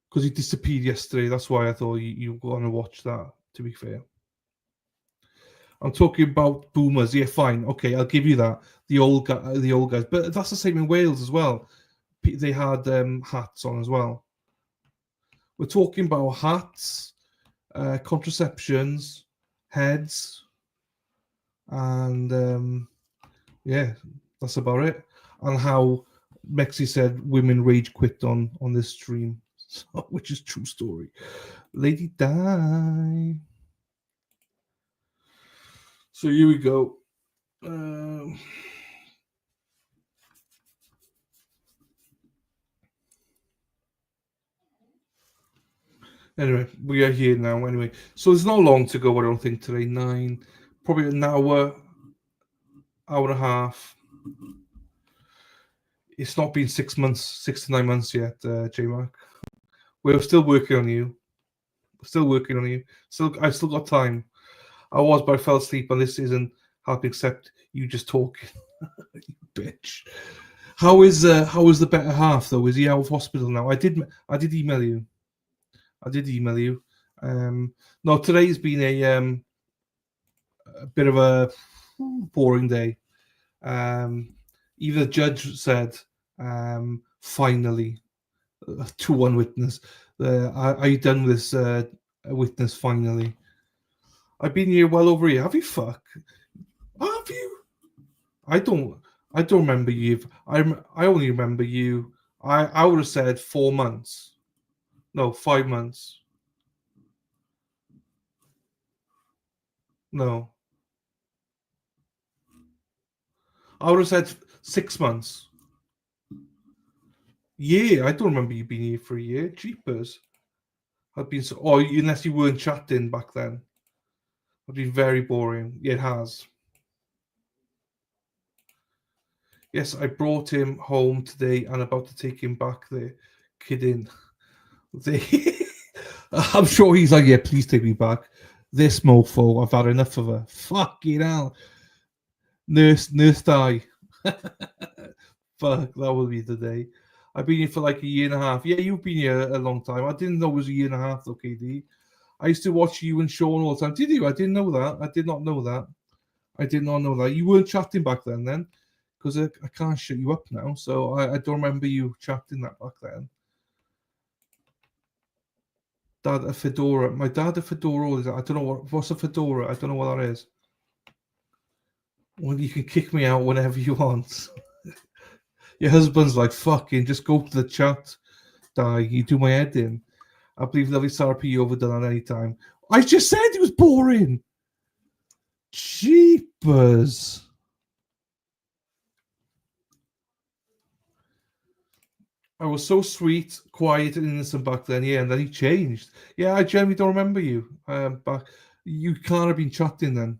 Because he disappeared yesterday. That's why I thought you were going to watch that, to be fair. I'm talking about boomers. Yeah, fine. Okay, I'll give you that. The old guys. But that's the same in Wales as well. They had hats on as well. We're talking about hats, contraceptions, heads, and yeah, that's about it. And how Mexi said women rage quit on this stream, which is true story. Lady Di. So here we go. Anyway, we are here now. Anyway, so there's not long to go. I don't think today. 9, probably an hour and a half. It's not been 6 months, 6 to 9 months yet, J-Mark. We're still working on you. I've still got time. I was, but I fell asleep, and this isn't helping except you just talking. You bitch. How is the better half though? Is he out of hospital now? I did email you. No, today's been a bit of a boring day. Even the judge said, finally, to one witness, are you done with this witness finally? I've been here well over a year. Have you? Fuck. Have you? I don't remember you. I only remember you. I would have said 4 months. No, 5 months. No. I would have said 6 months. Yeah, I don't remember you being here for a year. Jeepers. I've been so. Oh, unless you weren't chatting back then. I've been very boring. Yeah, it has. Yes, I brought him home today and about to take him back there. Kidding. I'm sure he's like, yeah, please take me back. This mofo, I've had enough of her. Fucking hell. Nurse die. Fuck, that will be the day. I've been here for like a year and a half. Yeah, you've been here a long time. I didn't know it was a year and a half, though, KD. I used to watch you and Sean all the time. Did you? I didn't know that. I did not know that. I did not know that. You weren't chatting back then? Because I can't shut you up now. So I don't remember you chatting that back then. Dad, a fedora. My dad, a fedora. Is that? I don't know what's a fedora. I don't know what that is. Well, you can kick me out whenever you want. Your husband's like, fucking, just go to the chat. Die. You do my head in. I believe lovely Sarah P. overdone at any time. I just said it was boring. Jeepers. I was so sweet, quiet, and innocent back then. Yeah, and then he changed. Yeah, I genuinely don't remember you. But you can't have been chatting then,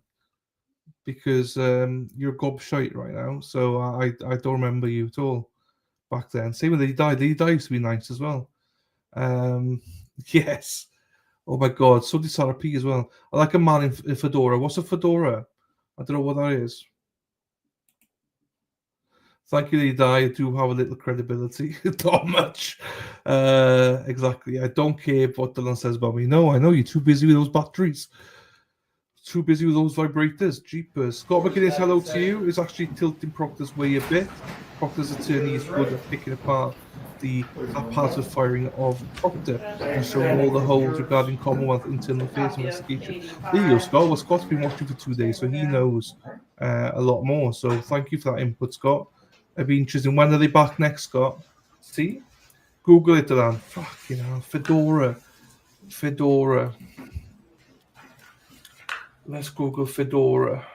because you're gobshite right now. So I don't remember you at all back then. Same with Lady Di. Lady Di used to be nice as well. Yes. Oh my God. So did Sarah P as well. I like a man in fedora. What's a fedora? I don't know what that is. Thank you, Lady Di. I do have a little credibility. Not much. Exactly. I don't care what Dylan says about me. No, I know you're too busy with those batteries. Too busy with those vibrators. Jeepers. Scott McGinnis, hello to you. Is actually tilting Proctor's way a bit. Proctor's attorney is good at picking apart the haphazard firing of Proctor and showing all the holes regarding Commonwealth internal affairs investigation. There you go, Scott. Well, Scott's been watching for 2 days, so he knows a lot more. So thank you for that input, Scott. It'd be interesting. When are they back next, Scott? See? Google it, Dan. Fucking hell. Fedora. Let's Google Fedora.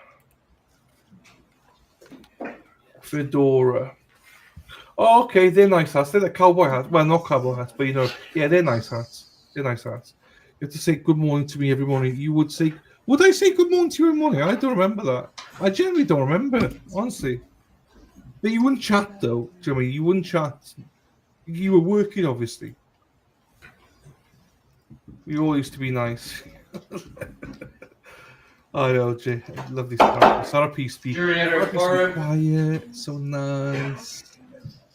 Oh, okay, they're nice hats. They're like cowboy hats. Well, not cowboy hats, but yeah, they're nice hats. You have to say good morning to me every morning. Would I say good morning to you every morning? I don't remember that. I generally don't remember it, honestly. But you wouldn't chat, though, Jimmy. You wouldn't chat. You were working, obviously. You all used to be nice. I know, Jay. Lovely stuff. Sarah P. speak. Quiet, so nice.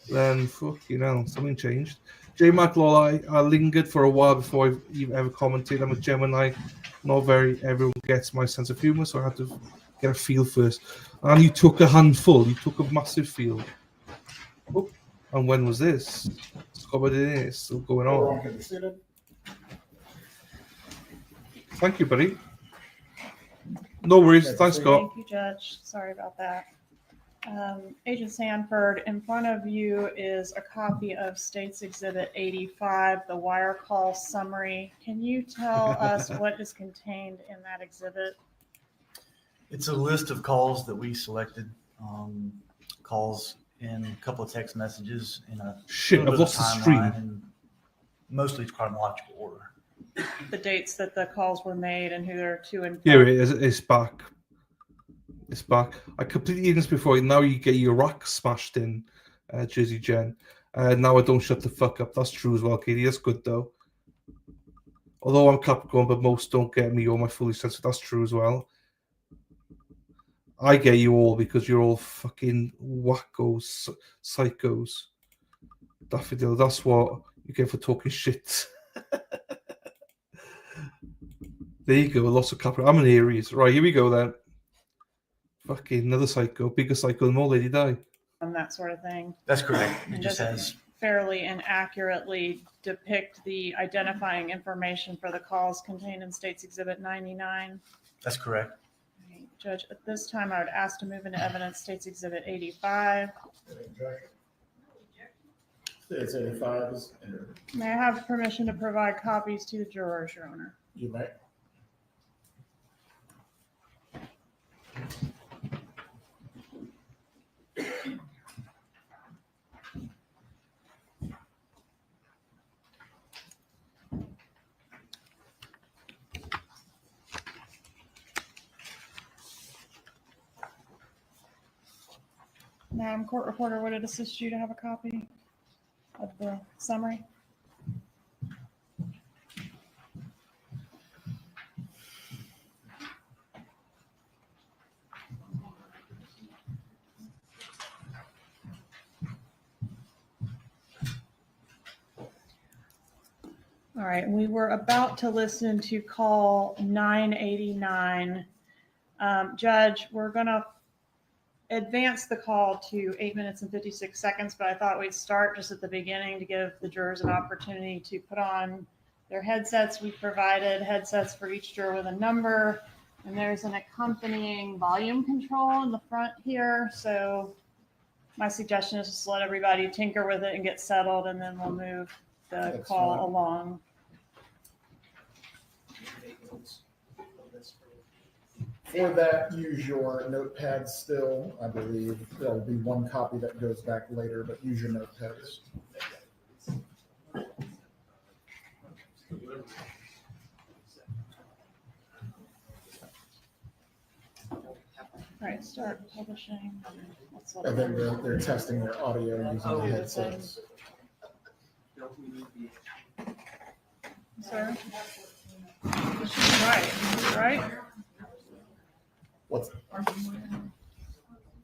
Then, fucking hell, something changed. J. McLaw, I lingered for a while before I even ever commented. I'm a Gemini. Not very everyone gets my sense of humor, so I had to get a feel first. And you took a handful. You took a massive feel. Oh, and when was this? Scobbered in it. It's still going on. Thank you, buddy. No worries. Thanks, Scott. Thank you, Judge. Sorry about that. Agent Sanford, in front of you is a copy of State's Exhibit 85, the wire call summary. Can you tell us what is contained in that exhibit? It's a list of calls that we selected, calls in a couple of text messages in a Shit, I've lost the stream. And mostly chronological order. The dates that the calls were made and who they're to and from. Here it is. It's back. It's back. I completely did this before. Now you get your rack smashed in, Jersey Jen. Now I don't shut the fuck up. That's true as well, Katie. That's good, though. Although I'm Capricorn, but most don't get me or my fully sensitive. That's true as well. I get you all because you're all fucking wackos, psychos. Daffodil, that's what you get for talking shit. There you go, lots of Capricorn. I'm an Aries. Right, here we go then. Fucking another psycho, bigger psycho than more Lady Di. And that sort of thing. That's correct. It And just does has fairly and accurately depict the identifying information for the calls contained in State's Exhibit 99. That's correct. Right, Judge, at this time, I would ask to move into evidence State's Exhibit 85. It's 85. May I have permission to provide copies to the jurors, Your Honor? You may. Madam Court Reporter, would it assist you to have a copy of the summary? All right, we were about to listen to call 989. Judge, we're going to advance the call to 8 minutes and 56 seconds, but I thought we'd start just at the beginning to give the jurors an opportunity to put on their headsets. We provided headsets for each juror with a number, and there's an accompanying volume control in the front here. So my suggestion is just let everybody tinker with it and get settled, and then we'll move the That's call fine. along. For that, use your notepad still. I believe there'll be one copy that goes back later, but use your notepads. All right, start publishing. Let's let I think they're testing their audio using the headsets. Sir? Right. What's? I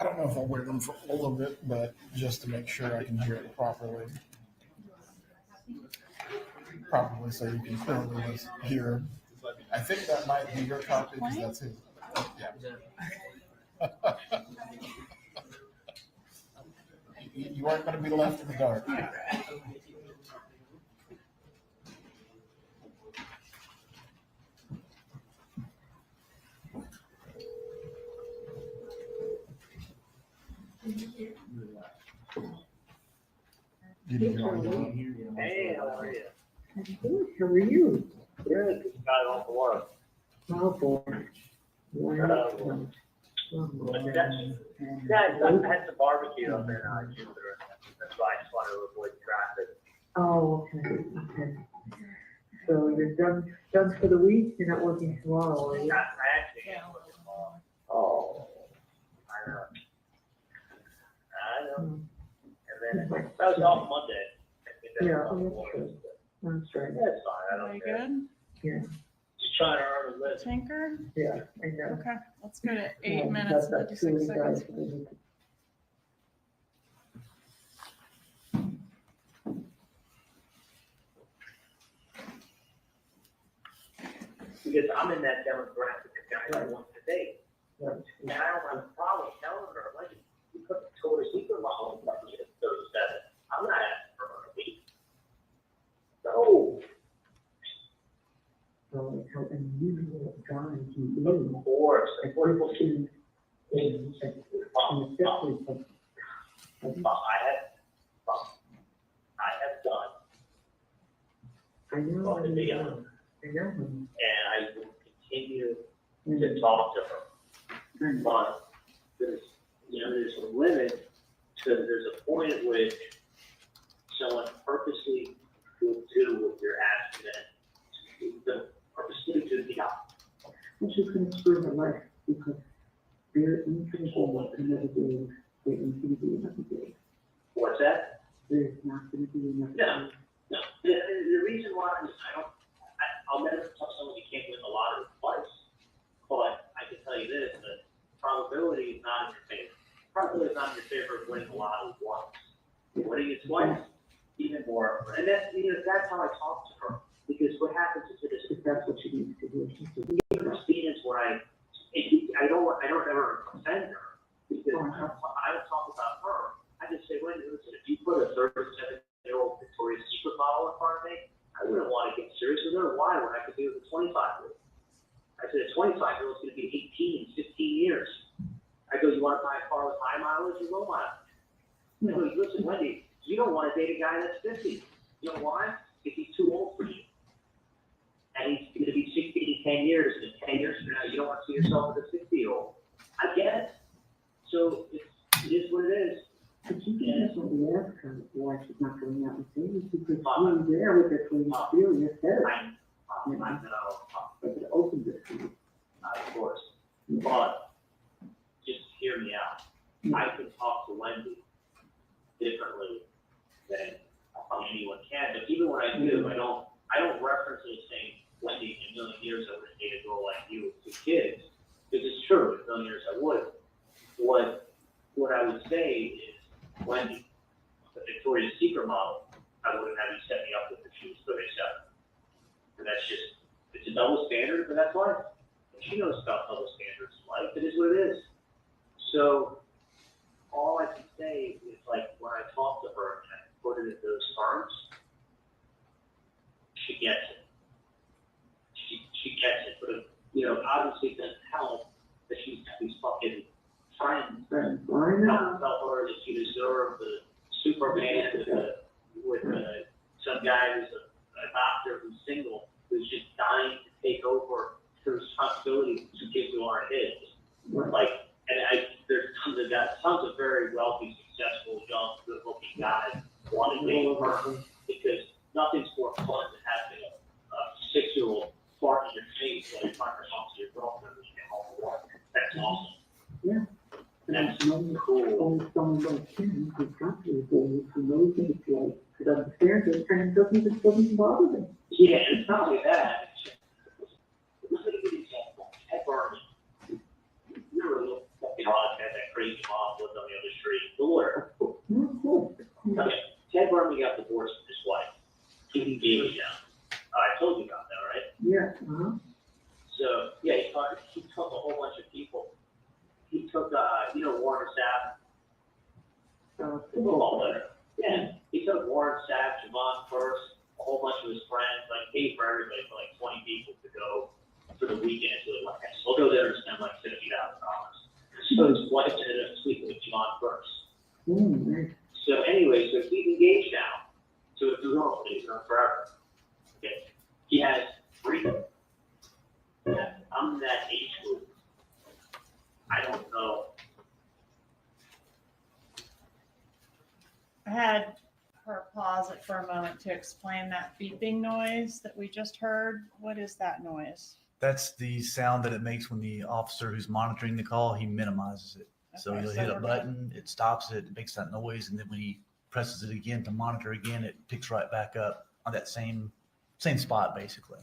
don't know if I'll wear them for all of it, but just to make sure I can hear it properly. Probably so you can clearly hear. I think that might be your copy because that's his. Yeah. You aren't going to be left in the dark. Hey, how are you? Good. How are you? Good. Just got off work. Oh, boy. Wow. I had some barbecue up in Jupiter. That's why I just wanted to avoid traffic. Oh, okay. Okay. So you're done for the week? You're not working tomorrow, are you? I actually am working tomorrow. Oh, I know. And then that was off Monday. Yeah, oh, that's good. That's right. That's fine. I don't care. Good? Yeah. Just trying to earn a living. Tinker? Yeah, I know. Okay, let's go to 8 Yeah, minutes that's and 56 that silly seconds. guy. Because I'm in that demographic of guys I want to date. Right. And I don't have a problem telling her, like, you put the Victoria's Secret model in 37. I'm not asking for her to be. No. So how unusual a guy he is. Of course. And people see him, especially I have done. I know. Well, to be honest. I know. And I will continue to talk to her. But there's a limit to, there's a point at which someone purposely will do what you're asking them to purposely do the opposite. And she's going to screw her life because they're in control another day. They're in TV another day. What's that? There's not going to be enough. No. The reason why is I'll never tell someone you can't win the lottery twice. But I can tell you this, the probability is not in your favor. Probability is not in your favor of winning the lottery once. Winning it twice, even more. And that's how I talk to her. Because what happens is if that's what she needs to do. Christina's where I don't ever offend her. Because I don't talk about her. I just say, wait, listen, if you put a 37-year-old Victoria's Secret model in front of me, I wouldn't want to get serious with her. Why? When I could do it with a 25-year-old. I said, a 25-year-old is going to be 18, 15 years. I go, you want to buy a car with high mileage or low mileage? I go, listen, Wendi, You don't want to date a guy that's 50. You know why? Because he's too old for you. And he's going to be 60 in 10 years. And 10 years from now, you don't want to see yourself as a 60-year-old. I get it. So it is what it is. But you can definitely ask her why she's not going out and seeing you, because she's there with her clean experience. I know. But it opens it to you. Of course. But just hear me out. I can talk to Wendi differently than anyone can. But even when I do, I don't reference it saying, Wendi, in a million years I would date a girl like you with 2 kids. Because it's true, in a million years I would. What I would say is, Wendi, the Victoria's Secret model, I wouldn't have you set me up with if she was 37. And that's just, it's a double standard, but that's life. And she knows about double standards in life. It is what it is. So all I can say is, like, when I talk to her and I put it in those terms, she gets it. She gets it. But, you know, obviously it doesn't help that she's got these fucking friends. Tell her that she deserved the Superman with some guy who's a doctor who's single, who's just dying to take over her responsibility to kids who aren't his. Like, and there's tons of very wealthy, successful, young, good-looking guys wanting to date her because nothing's more fun than having a 6-year-old fart in your face while you're trying to talk to your girlfriend when you get home from work. That's awesome. Yeah. That's cool. Only someone like him who's got these things, who knows what it's like, could understand it, and it doesn't bother them. Yeah, and it's not only that. Let me give you an example. Ted Berman. You were a little fucking odd, had that crazy mom lived on the other street. The lawyer. Okay. Ted Berman got divorced from his wife. He engaged now. I told you about that, right? Yeah. So, yeah, he took a whole bunch of people. He took, Warren Sapp, football player. Yeah, he took Warren Sapp, Javon First, a whole bunch of his friends, like paid for everybody for like 20 people to go for the weekend. So like, we'll go there and spend like $50,000. So his wife ended up sleeping with Javon First. So anyway, so he's engaged now to a girl that he's known forever. Okay, he has 3. I'm in that age group. I don't know. I had her pause it for a moment to explain that beeping noise that we just heard. What is that noise? That's the sound that it makes when the officer who's monitoring the call, he minimizes it. So Okay, he'll so hit a we're button, it stops it, it makes that noise, and then when he presses it again to monitor again, it picks right back up on that same spot, basically.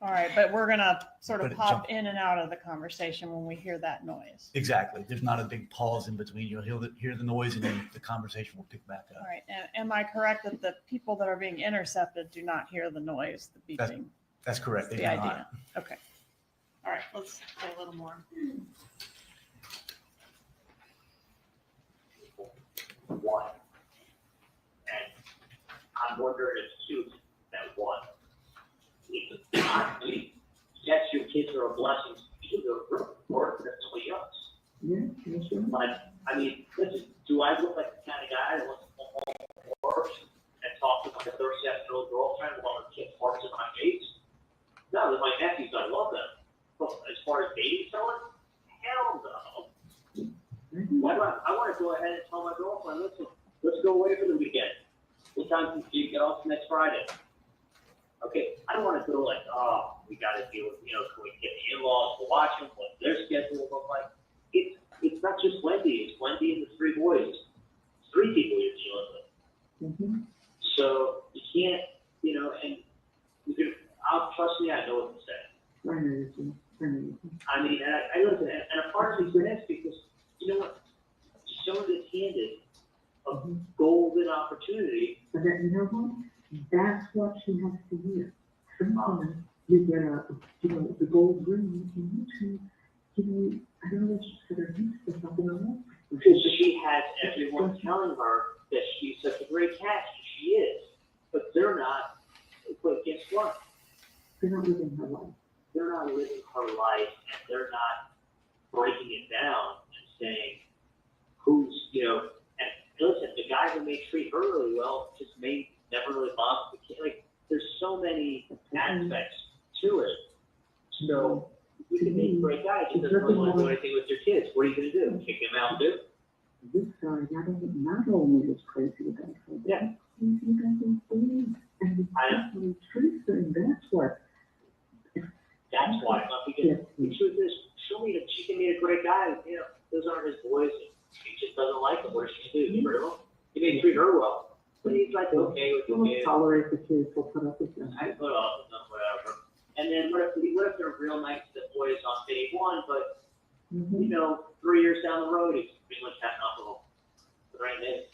All right, but we're gonna sort But of it pop jump- in and out of the conversation when we hear that noise. Exactly. There's not a big pause in between. You'll hear the noise, and then the conversation will pick back All up. right, and am I correct that the people that are being intercepted do not hear the noise, the beeping? That's correct. They The do idea. not. Okay. All right, let's play a little more. One. And I'm wondering if 2 that 1. Honestly, yes, your kids are a blessing to you, or that's somebody else. Yeah, But, I mean, listen, do I look like the kind of guy that wants to come home from work and talk to my 37-year-old girlfriend while her kid parks in my face? No, they're my nephews, I love them. But as far as dating someone, hell no. Why do I want to go ahead and tell my girlfriend, listen, let's go away for the weekend. What time can you get off next Friday? Okay, I don't want to go like, oh, we got to deal with, can we get the in-laws to watch them, what their schedule will look like. It's not just Wendi, it's Wendi and the 3 boys. It's 3 people you're dealing with. So you can't, and you can, trust me, I know what to say. I mean, and I listen, and a part of me is this because, you know what, someone gets handed a golden opportunity. But then, you know what? That's what she has to hear. Sometimes you get the gold ring, and I don't know if she's got her use for something or not. Because she has everyone telling her that she's such a great catch, and she is. But they're not, but guess what? They're not living her life. They're not living her life, and they're not breaking it down and saying who's, and listen, the guy who made may treat her really well, just may never really bother the kid. Like, there's so many aspects to it. So you can be a great guy, just doesn't really want to do anything with your kids. What are you going to do? Kick him out too? This guy not only was crazy about her, yeah, crazy about his feelings and his personal truth, and that's what. That's why. Because the truth is, she can be a great guy. You know, those aren't his boys. He just doesn't like them. What does she do? Get rid of them? He may treat her well, but he's like okay with the kids. Tolerate the kids. He'll put up with them. I put up with them, whatever. And then what if they're real nice to the boys on day one, but you know, 3 years down the road, he's pretty much had enough of them. Right then,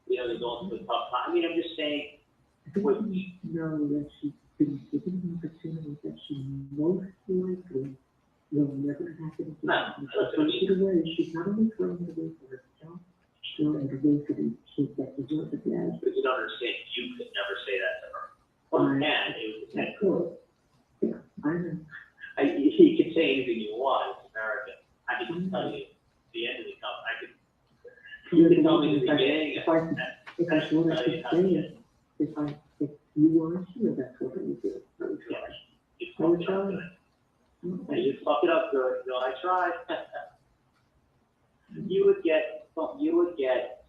you know, they're going through a tough time. I mean, I'm just saying. Know that she's been given an opportunity that she most likely will never happen again. No, she's not only throwing it away for herself, she's throwing it away for the kids that deserve it. But you don't understand. You could never say that to her. Well, you can. It was cool. Yeah, I know. You can say anything you want. It's America. I can just tell you the end of the cup. You can tell me the beginning. If I what I could say, if you weren't here, that's what I would do. I would try. I would try. You fuck it up good. You know, I tried. You would get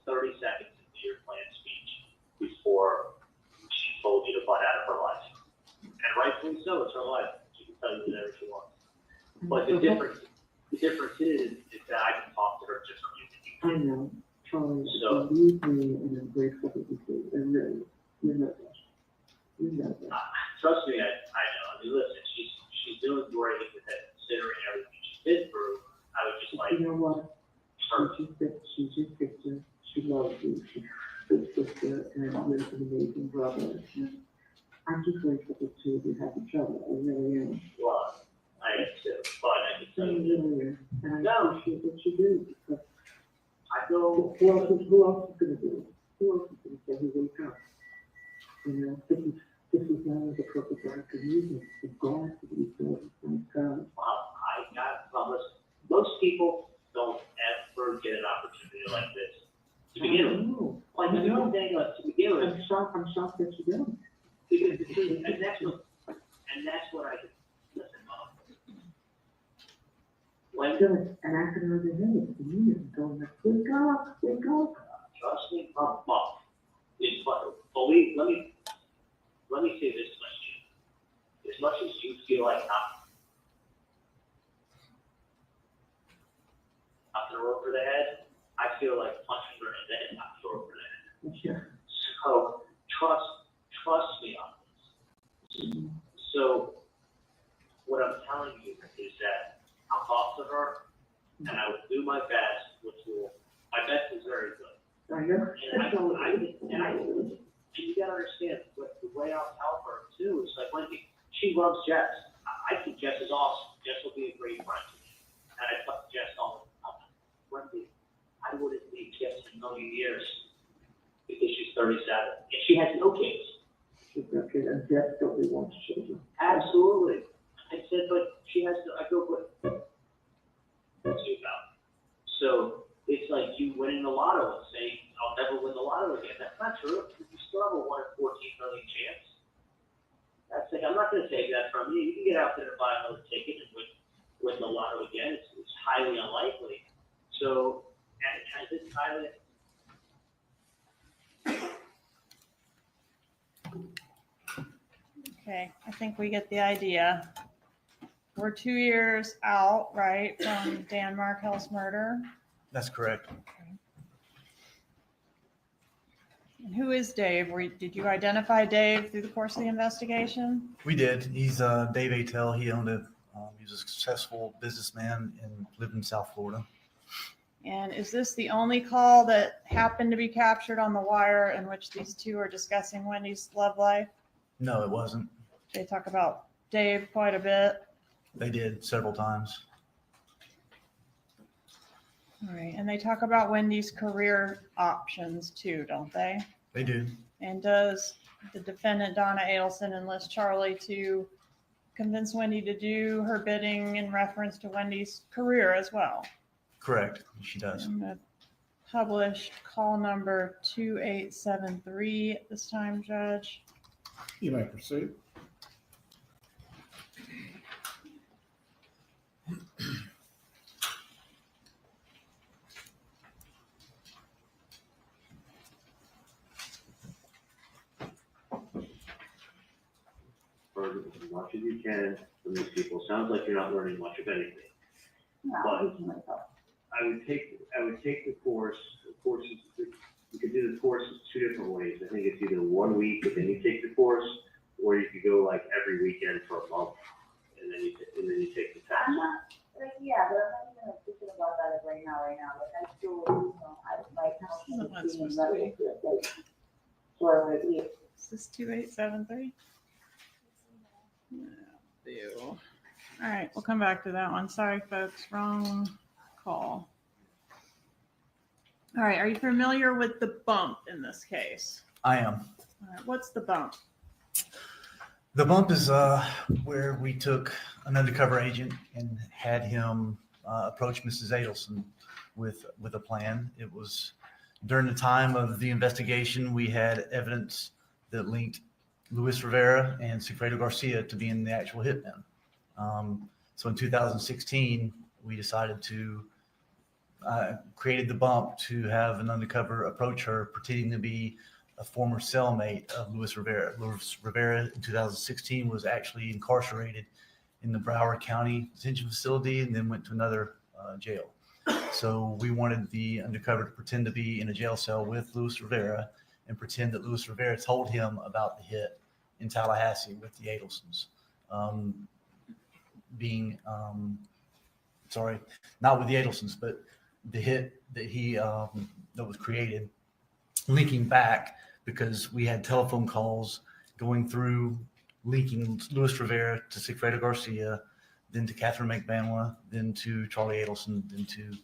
30 seconds into your planned speech before she told you to butt out of her life. And rightfully so, it's her life. She can tell you whatever she wants. But the difference is that I can talk to her just from you. I know. Charlie, believe me and embrace what you do. And really, you know that. You know that. Trust me, I know. I mean, listen, she's doing great with it, considering everything she's been through. I would just like. You know what? She's your sister. She loves you. She's a good sister, and you're an amazing brother. And I'm just grateful that the two of you have each other. I really am. Well, I am too. But I can tell you. Really am. And I appreciate what you do because. I go. Who else is going to do it? Who else is going to say he wake up? You know, this is not the perfect act of music. It's God to be good. Thank God. Well, listen, most people don't ever get an opportunity like this to begin with. Like the one thing, to begin with. I'm shocked that you don't. Because the truth, and that's what I listen. When good, and I can over here, going like, wake up. Trust me, it's believe. Let me say this much to you. As much as you feel like knocking her over the head, I feel like punching her in the head, knocking her over the head. Sure. So trust me on this. So what I'm telling you is that I'll talk to her and I will do my best, my best is very good. I know. And you gotta understand, the way I'll tell her too is like, Wendi, she loves Jess. I think Jess is awesome. Jess will be a great friend to me. And I talk to Jess all the time. Wendi, I wouldn't leave Jess in a million years because she's 37 and she has no kids. She's no kid, and Jess totally wants children. Absolutely. I said, but she has to, I go, but what's it about? So it's like you winning the lotto and saying, I'll never win the lotto again. That's not true. You still have a 1 in 14 million chance. That's like, I'm not going to take that from you. You can get out there and buy another ticket and win the lotto again. It's highly unlikely. So, and it's highly. Okay, I think we get the idea. We're 2 years out, right, from Dan Markel's murder. That's correct. And who is Dave? Did you identify Dave through the course of the investigation? We did. He's Dave Attell. He owned he was a successful businessman and lived in South Florida. And is this the only call that happened to be captured on the wire in which these two are discussing Wendi's love life? No, it wasn't. They talk about Dave quite a bit. They did several times. All right, and they talk about Wendi's career options too, don't they? They do. And does the defendant, Donna Adelson, enlist Charlie to convince Wendi to do her bidding in reference to Wendi's career as well? Correct. She does. I'm going to published call number 2873 at this time, Judge. You may proceed. Learn as much as you can from these people. Sounds like you're not learning much of anything. But I would take the course. The course is, you could do the course two different ways. I think it's either 1 week and then you take the course, or you could go like every weekend for a month and then you take the test. I'm not, like, yeah, but I'm not even thinking about that right now. Like, I still, I like how she's being level, like, for a year. Is this 2873? Boo. All right, we'll come back to that one. Sorry, folks, wrong call. All right, are you familiar with the bump in this case? I am. All right, what's the bump? The bump is where we took an undercover agent and had him approach Mrs. Adelson with a plan. It was during the time of the investigation, we had evidence that linked Luis Rivera and Sigfredo Garcia to being the actual hitmen. So in 2016, we decided to created the bump to have an undercover approach her, pretending to be a former cellmate of Luis Rivera. Luis Rivera in 2016 was actually incarcerated in the Broward County detention facility and then went to another jail. So we wanted the undercover to pretend to be in a jail cell with Luis Rivera and pretend that Luis Rivera told him about the hit in Tallahassee with the Adelsons. Not with the Adelsons, but the hit that that was created, linking back because we had telephone calls going through, linking Luis Rivera to Sigfredo Garcia, then to Catherine McBanwa, then to Charlie Adelson, then to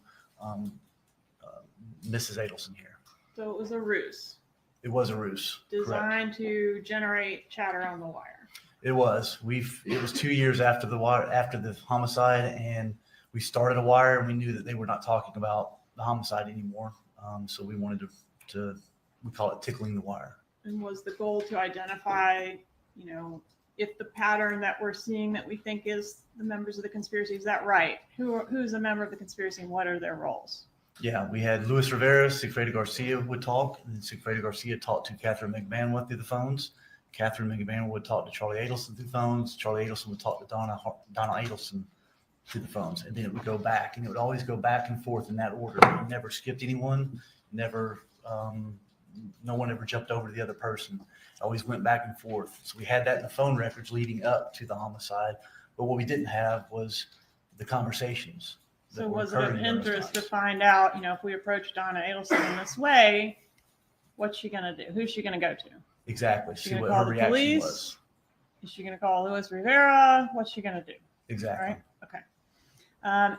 Mrs. Adelson here. So it was a ruse. It was a ruse. Designed to generate chatter on the wire. It was. It was 2 years after the homicide, and we started a wire, and we knew that they were not talking about the homicide anymore. So we wanted we call it tickling the wire. And was the goal to identify, if the pattern that we're seeing that we think is the members of the conspiracy, is that right? Who's a member of the conspiracy and what are their roles? Yeah, we had Luis Rivera, Sigfredo Garcia would talk, and then Sigfredo Garcia talked to Catherine McBanwa through the phones. Catherine McBanwa would talk to Charlie Adelson through the phones. Charlie Adelson would talk to Donna Adelson through the phones. And then it would go back, and it would always go back and forth in that order. It never skipped anyone, no one ever jumped over to the other person. It always went back and forth. So we had that in the phone records leading up to the homicide. But what we didn't have was the conversations. So was it of interest to find out, if we approach Donna Adelson in this way, what's she going to do? Who's she going to go to? Exactly. Is she going to call the police? Is she going to call Luis Rivera? What's she going to do? Exactly. Right? Okay.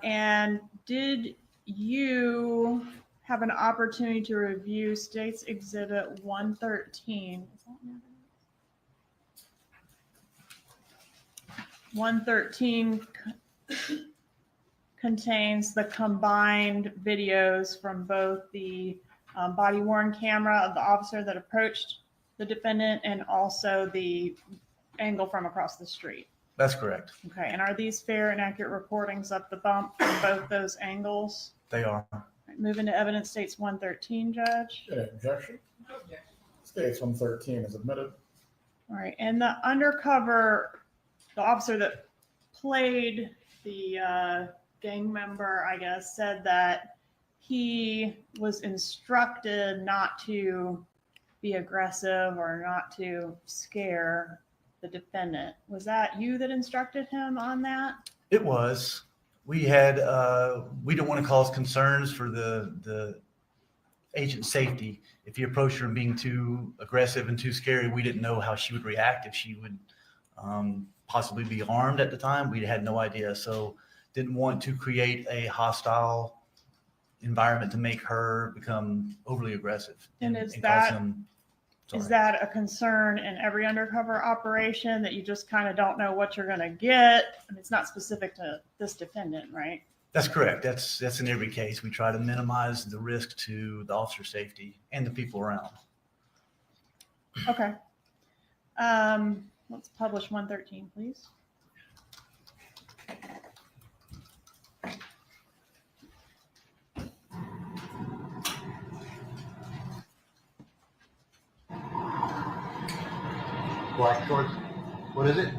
And did you have an opportunity to review State's Exhibit 113? Is that now? 113 contains the combined videos from both the body-worn camera of the officer that approached the defendant and also the angle from across the street. That's correct. Okay, and are these fair and accurate recordings of the bump from both those angles? They are. Right, moving to evidence, States 113, Judge. Any objection? States 113 is admitted. All right, and the undercover, the officer that played the gang member, I guess, said that he was instructed not to be aggressive or not to scare the defendant. Was that you that instructed him on that? It was. We had, we didn't want to cause concerns for the agent's safety. If he approached her and being too aggressive and too scary, we didn't know how she would react, if she would possibly be armed at the time. We had no idea. So didn't want to create a hostile environment to make her become overly aggressive. And is that a concern in every undercover operation, that you just kind of don't know what you're going to get? I mean, it's not specific to this defendant, right? That's correct. That's in every case. We try to minimize the risk to the officer safety and the people around. Okay. Let's publish 113, please. Black shorts. What is it?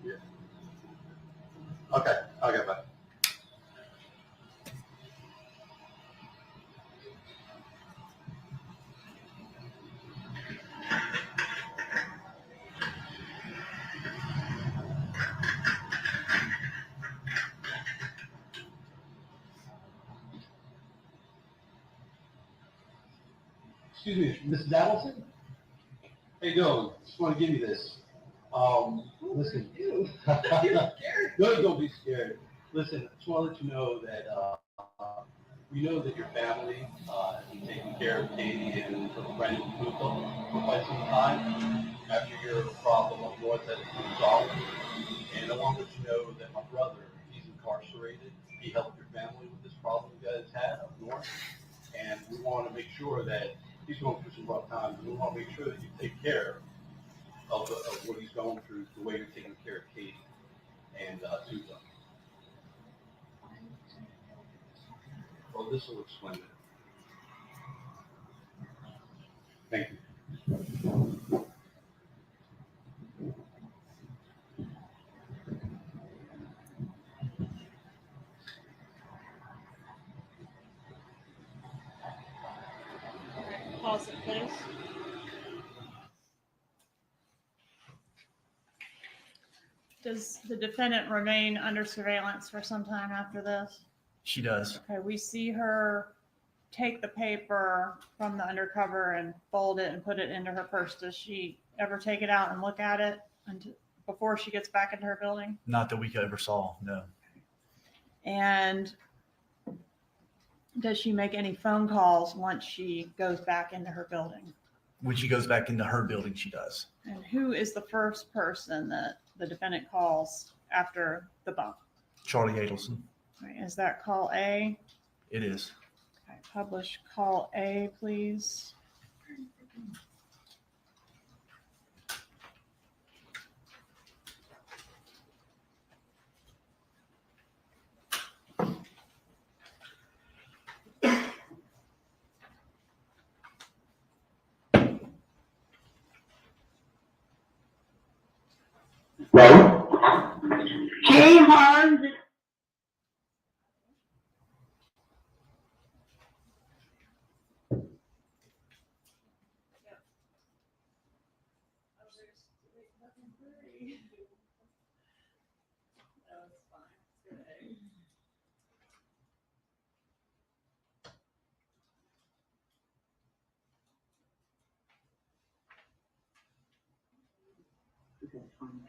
Yeah. Okay, I'll get back. Excuse me, Mrs. Adelson? How you doing? Just want to give you this. Listen. Don't be scared. Listen, I just want to let you know that we know that your family has been taking care of Katie and her friend Luca for quite some time after your problem up north that is resolved. And I want to let you know that my brother, he's incarcerated. He helped your family with this problem you guys had up north. And we want to make sure that he's going through some rough times. And we want to make sure that you take care of what he's going through, the way you're taking care of Katie and Susan. Well, this will explain it. Thank you. Pause it, please. Does the defendant remain under surveillance for some time after this? She does. Okay, we see her take the paper from the undercover and fold it and put it into her purse. Does she ever take it out and look at it before she gets back into her building? Not that we ever saw, no. And does she make any phone calls once she goes back into her building? When she goes back into her building, she does. And who is the first person that the defendant calls after the bump? Charlie Adelson. Right, is that call A? It is. Okay, publish call A, please. Hey, Hans.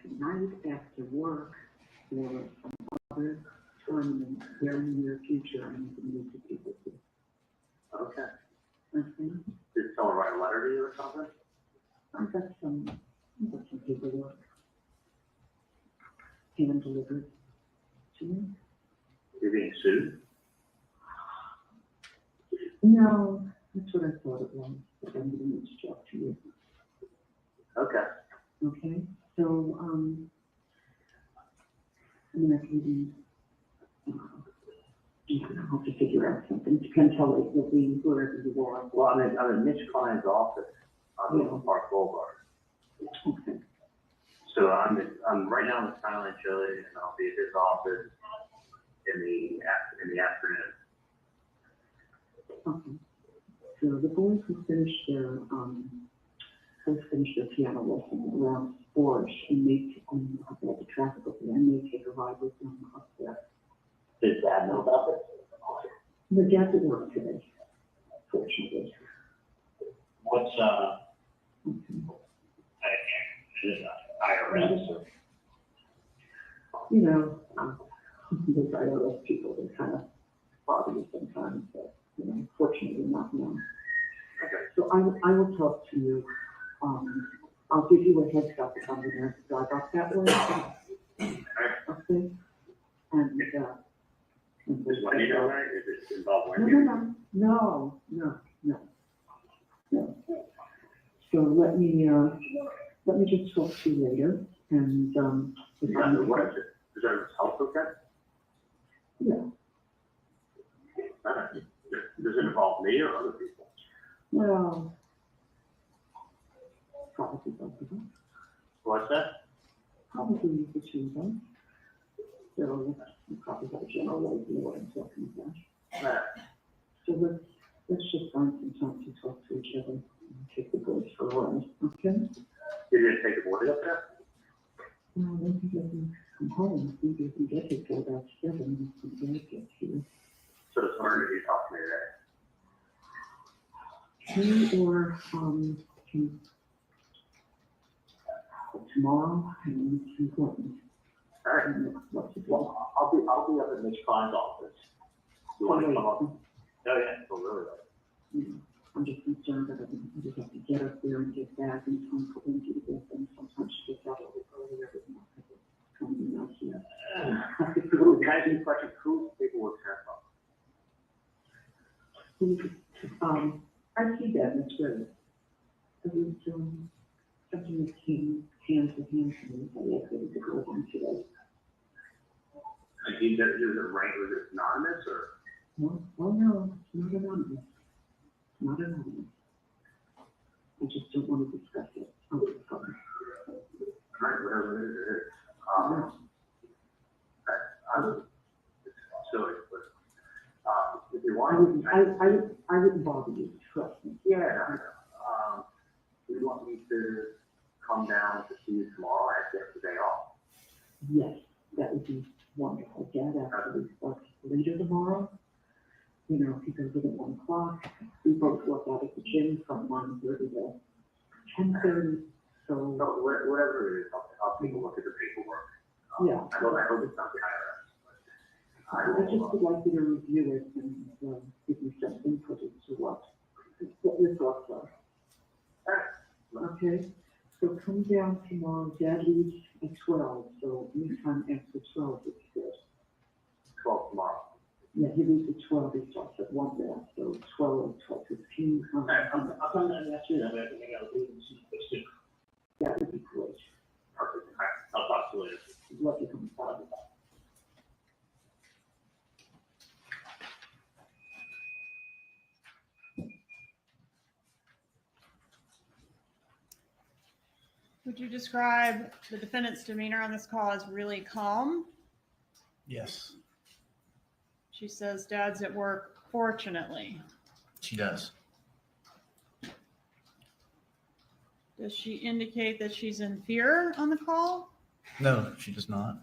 Tonight after work for some other tournament very near future, I need to meet the people. Okay. Okay. Did someone write a letter to you or something? I've got some paperwork hand delivered to me. You're being sued? No, that's what I thought it was, but I'm going to talk to you. Okay. Okay, so, I'm gonna maybe, I'll have to figure out something. You can tell it will be wherever you are. Well, I'm in Mitch Klein's office on Milton Park Boulevard. Okay. So I'm right now in the Silent Chili, and I'll be at his office in the afternoon. Okay. So the boys will finish their, piano lesson around 4-ish and make, about the traffic over there, and they take a ride with them up there. Does Dad know about this? The dad's at work today, fortunately. What's, IRS? You know, those IRS people, they kind of bother you sometimes, but, you know, fortunately not now. Okay. So I will talk to you. I'll give you a heads up if I'm going to drive up that way. Okay? And, Is Wendi down there? Is it involved no, Wendi? no. So let me just talk to you later, and, What is it? Is that his health okay? yeah, Does it involve me or other people? well, probably both of them, What's that? probably the two of them. So you probably have a general idea what I'm talking about. So let's just find some time to talk to each other and take the boys for a ride, okay? You're gonna take the boy up there? Well, maybe they can come home, maybe we can get here for about 7 when the dad gets here. So it's harder to talk to me today. He or, can, tomorrow, and it's important. All right. What to do. Well, I'll be up at Mitch Klein's office. You want to come up? Oh, yeah, so really. Yeah, I'm just concerned that I just have to get up there and get back in time for them to get them. Sometimes she gets out a little earlier, but not coming out here. Can I ask you a question? Whose paperwork from? I see that, that's great. It was, something that came hand to hand to me, I asked them to go on today. And he was it anonymous or? No, oh no, it's not anonymous. It's not anonymous. I just don't want to discuss it on the phone. Right, whatever it is. It's silly, but, if you want. I wouldn't bother you, trust me. Yeah, do you want me to come down to see you tomorrow? I have to have the day off. Yes, that would be wonderful. Dad actually works later tomorrow. You know, he goes in at 1 o'clock. We both work out at the gym from 9:30 to 10:30. So Whatever it is, I'll take a look at the paperwork. Yeah. I hope it's not the IRS. I just would like you to review it and give me some input as to what your thoughts are. Okay, so come down tomorrow. Dad leaves at 12, so anytime after 12 is good. 12 tomorrow. Yeah, he leaves at 12, he starts at 1 there, so 12, 12:15. I'll come down and ask you that, but I think I'll do it. That would be great. Perfect. All right, I'll talk to you later. Love you coming by. Would you describe the defendant's demeanor on this call as really calm? Yes, She says dad's at work, fortunately. she does. Does she indicate that she's in fear on the call? No, she does not.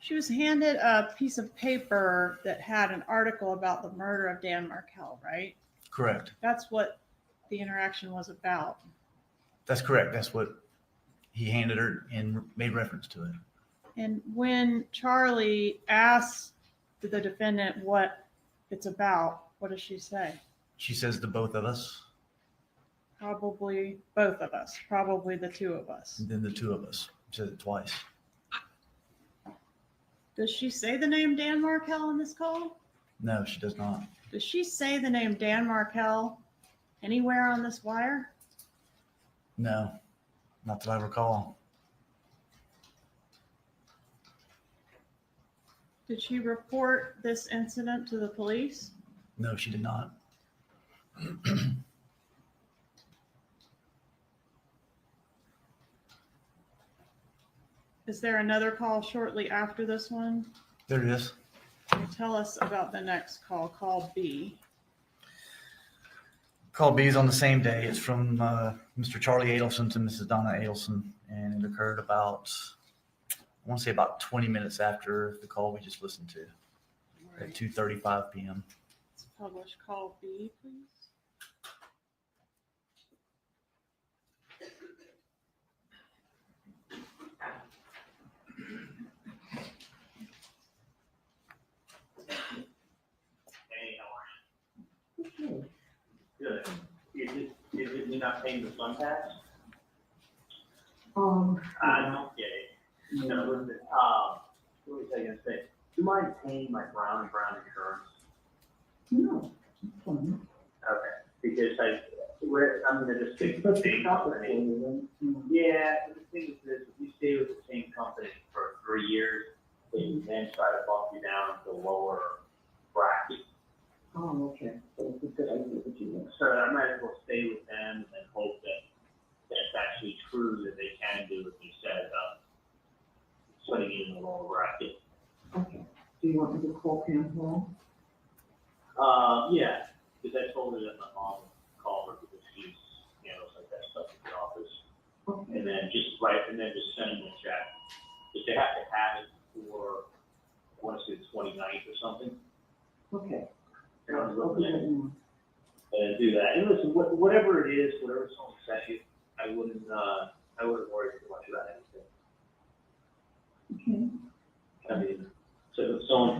She was handed a piece of paper that had an article about the murder of Dan Markel, right? Correct. That's what the interaction was about. That's correct. That's what he handed her and made reference to it. And when Charlie asks the defendant what it's about, what does she say? She says to both of us, Probably both of us, probably the two of us. and then the two of us. She said it twice. Does she say the name Dan Markel on this call? No, she does not. Does she say the name Dan Markel anywhere on this wire? No, not that I recall. Did she report this incident to the police? No, she did not. Is there another call shortly after this one? There it is. Tell us about the next call, call B. Call B is on the same day. It's from Mr. Charlie Adelson to Mrs. Donna Adelson, and it occurred about, I want to say about 20 minutes after the call we just listened to at 2:35 p.m. Let's publish call B, please. Hey, how are you? Good. You're not paying the sun tax? I don't get it. No, listen, what was I gonna say? Do you mind paying my Brown and Brown insurance? No, it's fine. Okay, because I'm gonna just stick with But the the same profit company. for you, Yeah, but the thing is this, if you stay with the same company for 3 years, they then try to bump you down to lower bracket. Oh, okay, so it's a good idea to do that. So I might as well stay with them and hope that it's actually true that they can do what they said about putting you in the lower bracket. Okay, do you want me to call Pam Hall? Yeah, because I told her that my mom would call her because she's handles like that stuff in the office. Okay. And then just send them a check. If they have to have it for, I want to say the 29th or something. Okay. And I'm I'll looking do at that now. and do that. And listen, whatever it is, whatever someone says you, I wouldn't worry too much about anything. Okay. I mean, so if someone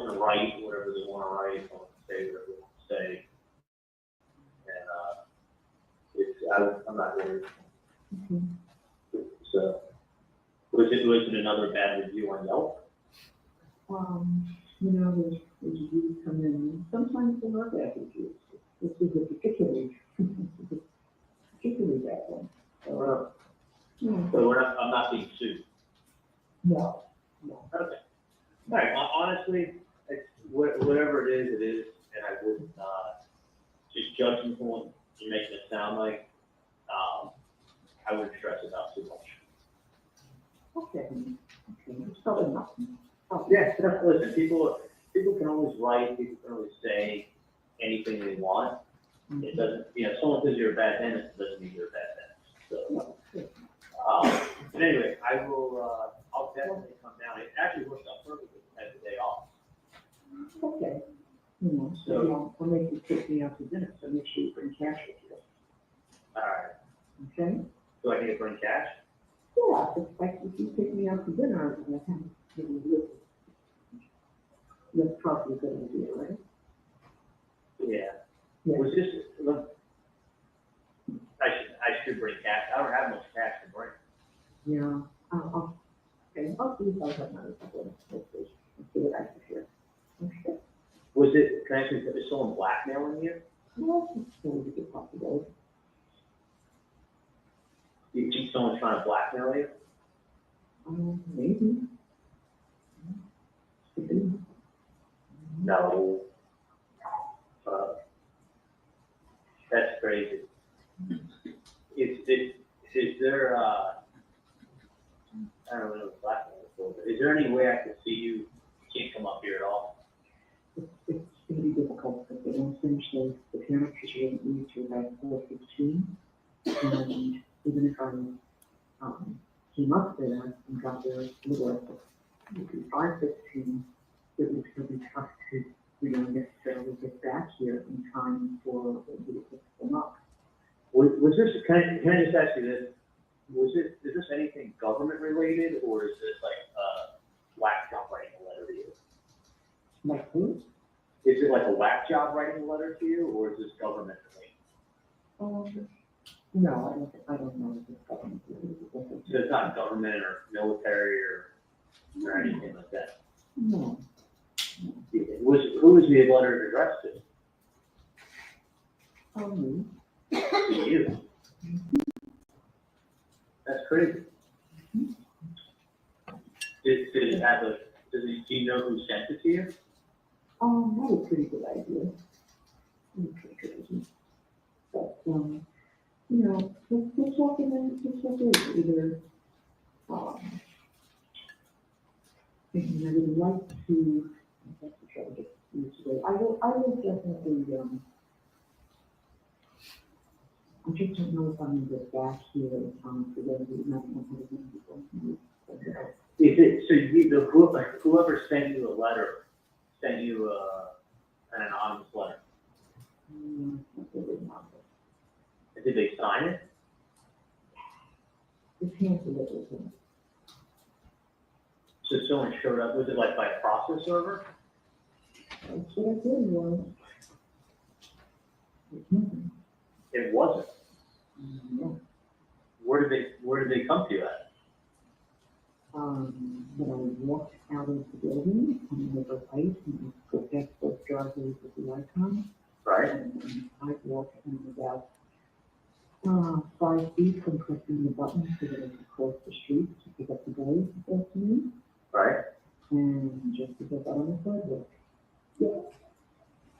can write whatever they want to write, someone can say whatever they want to say, and I'm not worried. Okay. So, was it another bad review on Yelp? You know, there's reviews come in, sometimes there are bad reviews. This is a particularly bad one. So, yeah. So I'm not being sued. No, no. Okay. All right. Well, honestly, it's whatever it is, and I wouldn't just judging from what you're making it sound like. I wouldn't stress it out too much. Okay. Okay, it's probably nothing. Oh, yeah, listen, people can always write, people can always say anything they want. It doesn't, if someone says you're a bad dentist, it doesn't mean you're a bad dentist. So, but anyway, I'll definitely come down. It actually works out perfectly to have the day off. Okay. You know, so I'll make you take me out to dinner, so make sure you bring cash with you. All right. Okay? Do I need to bring cash? Yeah, if you take me out to dinner, I can give you that's probably a good idea, right? Yeah. Yeah. Was this, look, I should bring cash. I don't have much cash to bring. Yeah. I'll see if I have another couple of things. Let's see what I can hear. Okay. Can I ask you, is someone blackmailing you? Well, it's always a good possibility. Do you think someone's trying to blackmail you? Maybe. No. That's crazy. Is there, I don't know what blackmail is for, but is there any way I could see you? You can't come up here at all? It's going to be difficult because they don't finish the parent teacher leave to about 4:15. And even if I came up there and got there a little at 5:15, it would still be tough to, necessarily get back here in time for me to pick them up. Was this, can I just ask you this? Is this anything government related, or is this like whack job writing a letter to you? Like who? Is it like a whack job writing a letter to you, or is this government related? No, I don't know if it's government related. So it's not government or military or anything like that? No. Who was the letter addressed to? Me. To you? That's crazy. Did it have do you know who sent it to you? That was a pretty good idea. But, let's walk in either, I would like to, I have to try to get used to it. I will definitely, I just don't know if I'm gonna get back here in time for them to not know how to do people. Is it, so whoever sent you a letter, sent you an anonymous letter? Did they sign it? It's hand-delivered. So someone showed up, was it like by a process server? That's what I did, was. It wasn't. Yeah. Where did they come to you at? When I walked out of the building, on the right, and I go past both driveways at the icon. Right. And I walk in about 5 feet from pressing the button so that I can cross the street to pick up the guy this afternoon. Right. And just as I got on the sidewalk. Yeah.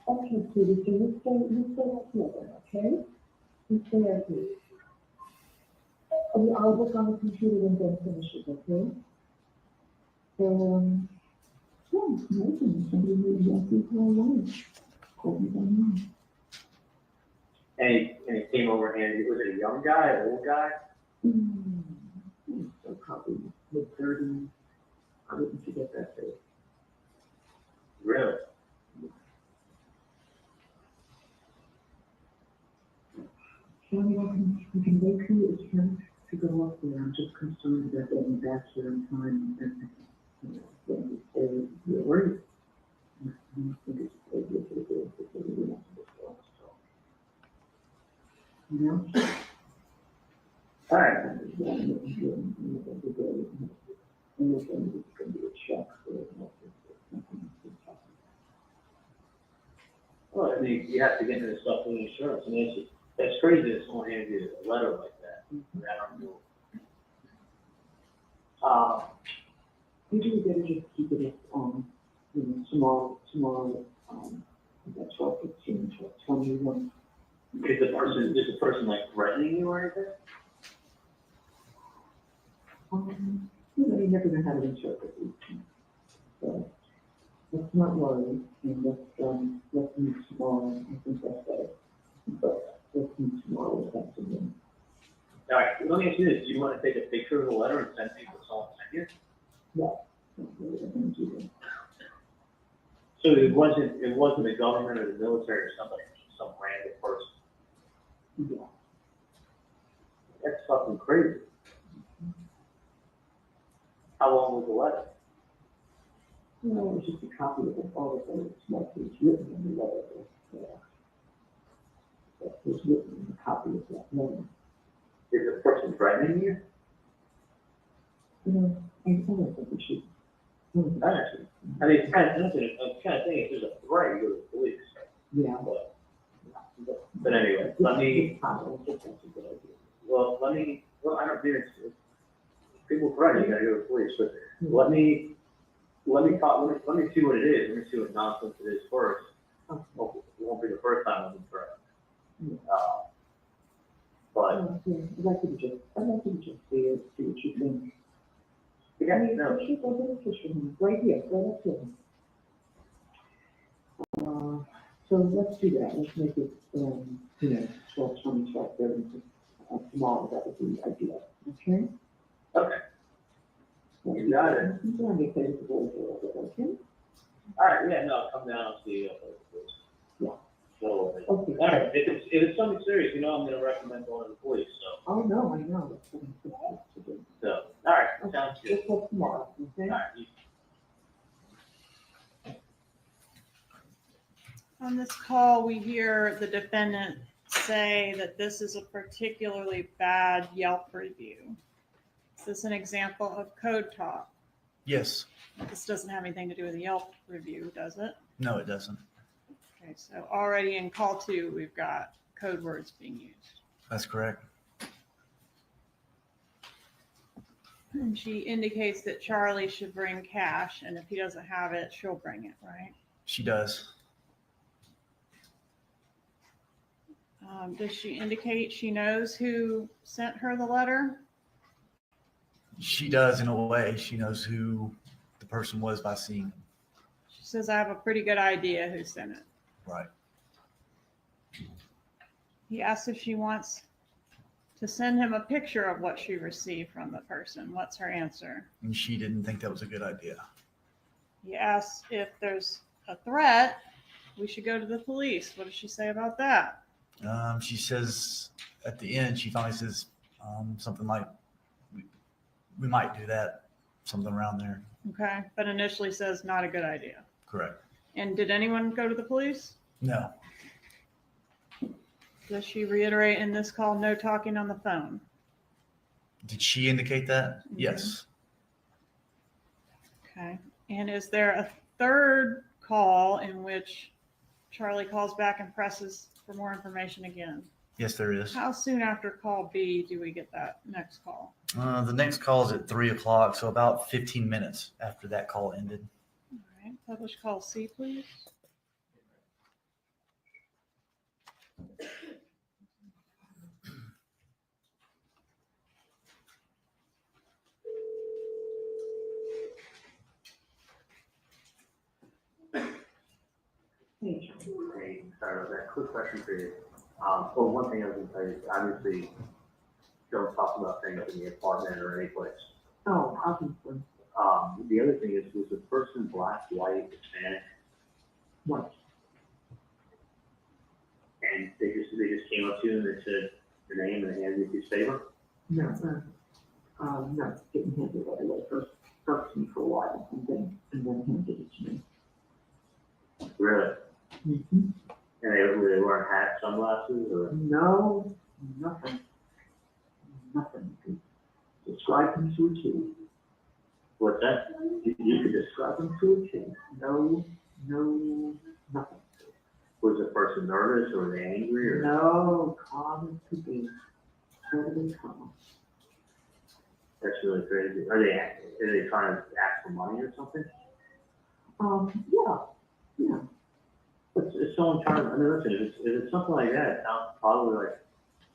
Okay, Katie, so you stay right here then, okay? You stay right here. I'll work on the computer and then finish it, okay? Yeah, amazing. Somebody knew exactly how I was. Called me by name. And he came over and was it a young guy, an old guy? So probably mid-30s. I wouldn't forget that face. Really? Johnny, we can wait till it's time to go up there. I'm just concerned about getting back here in time. And, when we stay, we're worried. I don't think it's a good idea for the girls to say we want to go. You know? All right. And we're going to be a check for it. Well, I mean, you have to get into the stuff with insurance. I mean, it's crazy that someone hands you a letter like that. I don't know. Usually better just keep it tomorrow, about 12:15, 12:21. Is the person like threatening you or anything? You're never going to have it interpreted. So let's not worry, and let's meet tomorrow. I think that's better. But let's meet tomorrow this afternoon. All right, let me ask you this. Do you want to take a picture of the letter and send people someone sent you? Yeah. Going to do that. So it wasn't the government or the military or somebody, some random person. Yeah. That's fucking crazy. How long was the letter? No, it was just a copy of all of the small things written in the letter. That was written in a copy of that letter. Is the person threatening you? I don't think we should. Actually, I mean, it's kind of thing. If there's a threat, you go to the police. Yeah. But anyway, let me. Well, I don't think it's people threaten you gotta go to the police. But let me see what it is. Let me see what nonsense it is first. It won't be the first time I've been threatened. But I'd like you to just see what you think. yeah, no. Right here, right up here. So let's do that. Let's make it, 12:20, 12:30 tomorrow. That would be ideal. Okay? Okay. You got it. Okay? All right, yeah, no, I'll come down and see you. Yeah. So, Okay. all right, if it's something serious, I'm going to recommend going to the police. So, Oh, no, I know. That's what I'm supposed to do. so all right, sounds good. Just for tomorrow, okay? All right. On this call, we hear the defendant say that this is a particularly bad Yelp review. Is this an example of code talk? Yes. This doesn't have anything to do with the Yelp review, does it? No, it doesn't. Okay, so already in call 2, we've got code words being used. That's correct. And she indicates that Charlie should bring cash, and if he doesn't have it, she'll bring it, right? She does. Does she indicate she knows who sent her the letter? She does in a way. She knows who the person was by seeing him. She says, I have a pretty good idea who sent it. Right. He asks if she wants to send him a picture of what she received from the person. What's her answer? And she didn't think that was a good idea. He asks if there's a threat, we should go to the police. What does she say about that? She says at the end, she finally says something like, we might do that, something around there. Okay, but initially says not a good idea. Correct. And did anyone go to the police? No. Does she reiterate in this call, no talking on the phone? Did she indicate that? Mhm. Yes. Okay. And is there a third call in which Charlie calls back and presses for more information again? Yes, there is. How soon after call B do we get that next call? The next call is at 3:00, so about 15 minutes after that call ended. All right. Publish call C, please. Hey, sorry about that. Quick question for you. Well, one thing I was going to tell you is obviously don't talk about things in the apartment or any place. Oh, obviously. The other thing is, was the person black, white, Hispanic? What? And they just came up to you and they said your name and handed you a piece of paper? No, no, didn't handle it right away. First talked to me for a while and then handed it to me. Really? Mm-hmm. And they weren't hats, sunglasses, or? No, nothing. Describe them to a T. What's that? You could describe them to a T. No, nothing. Was the person nervous or were they angry or? No, calm as could be. Totally calm. That's really crazy. Are they trying to ask for money or something? Yeah. But if someone trying to, I mean, listen, if it's something like that, it sounds probably like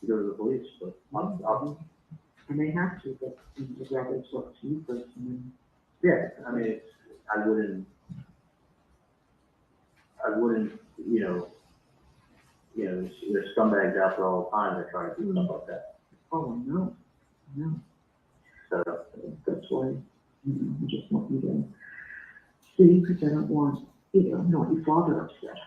you go to the police, but And they have to, but they'd rather talk to you first and then. yeah, I mean, I wouldn't, there's scumbags out there all the time that try to do stuff like that. Oh, no. So, That's why, I just want you to see, because I don't want, your father upset.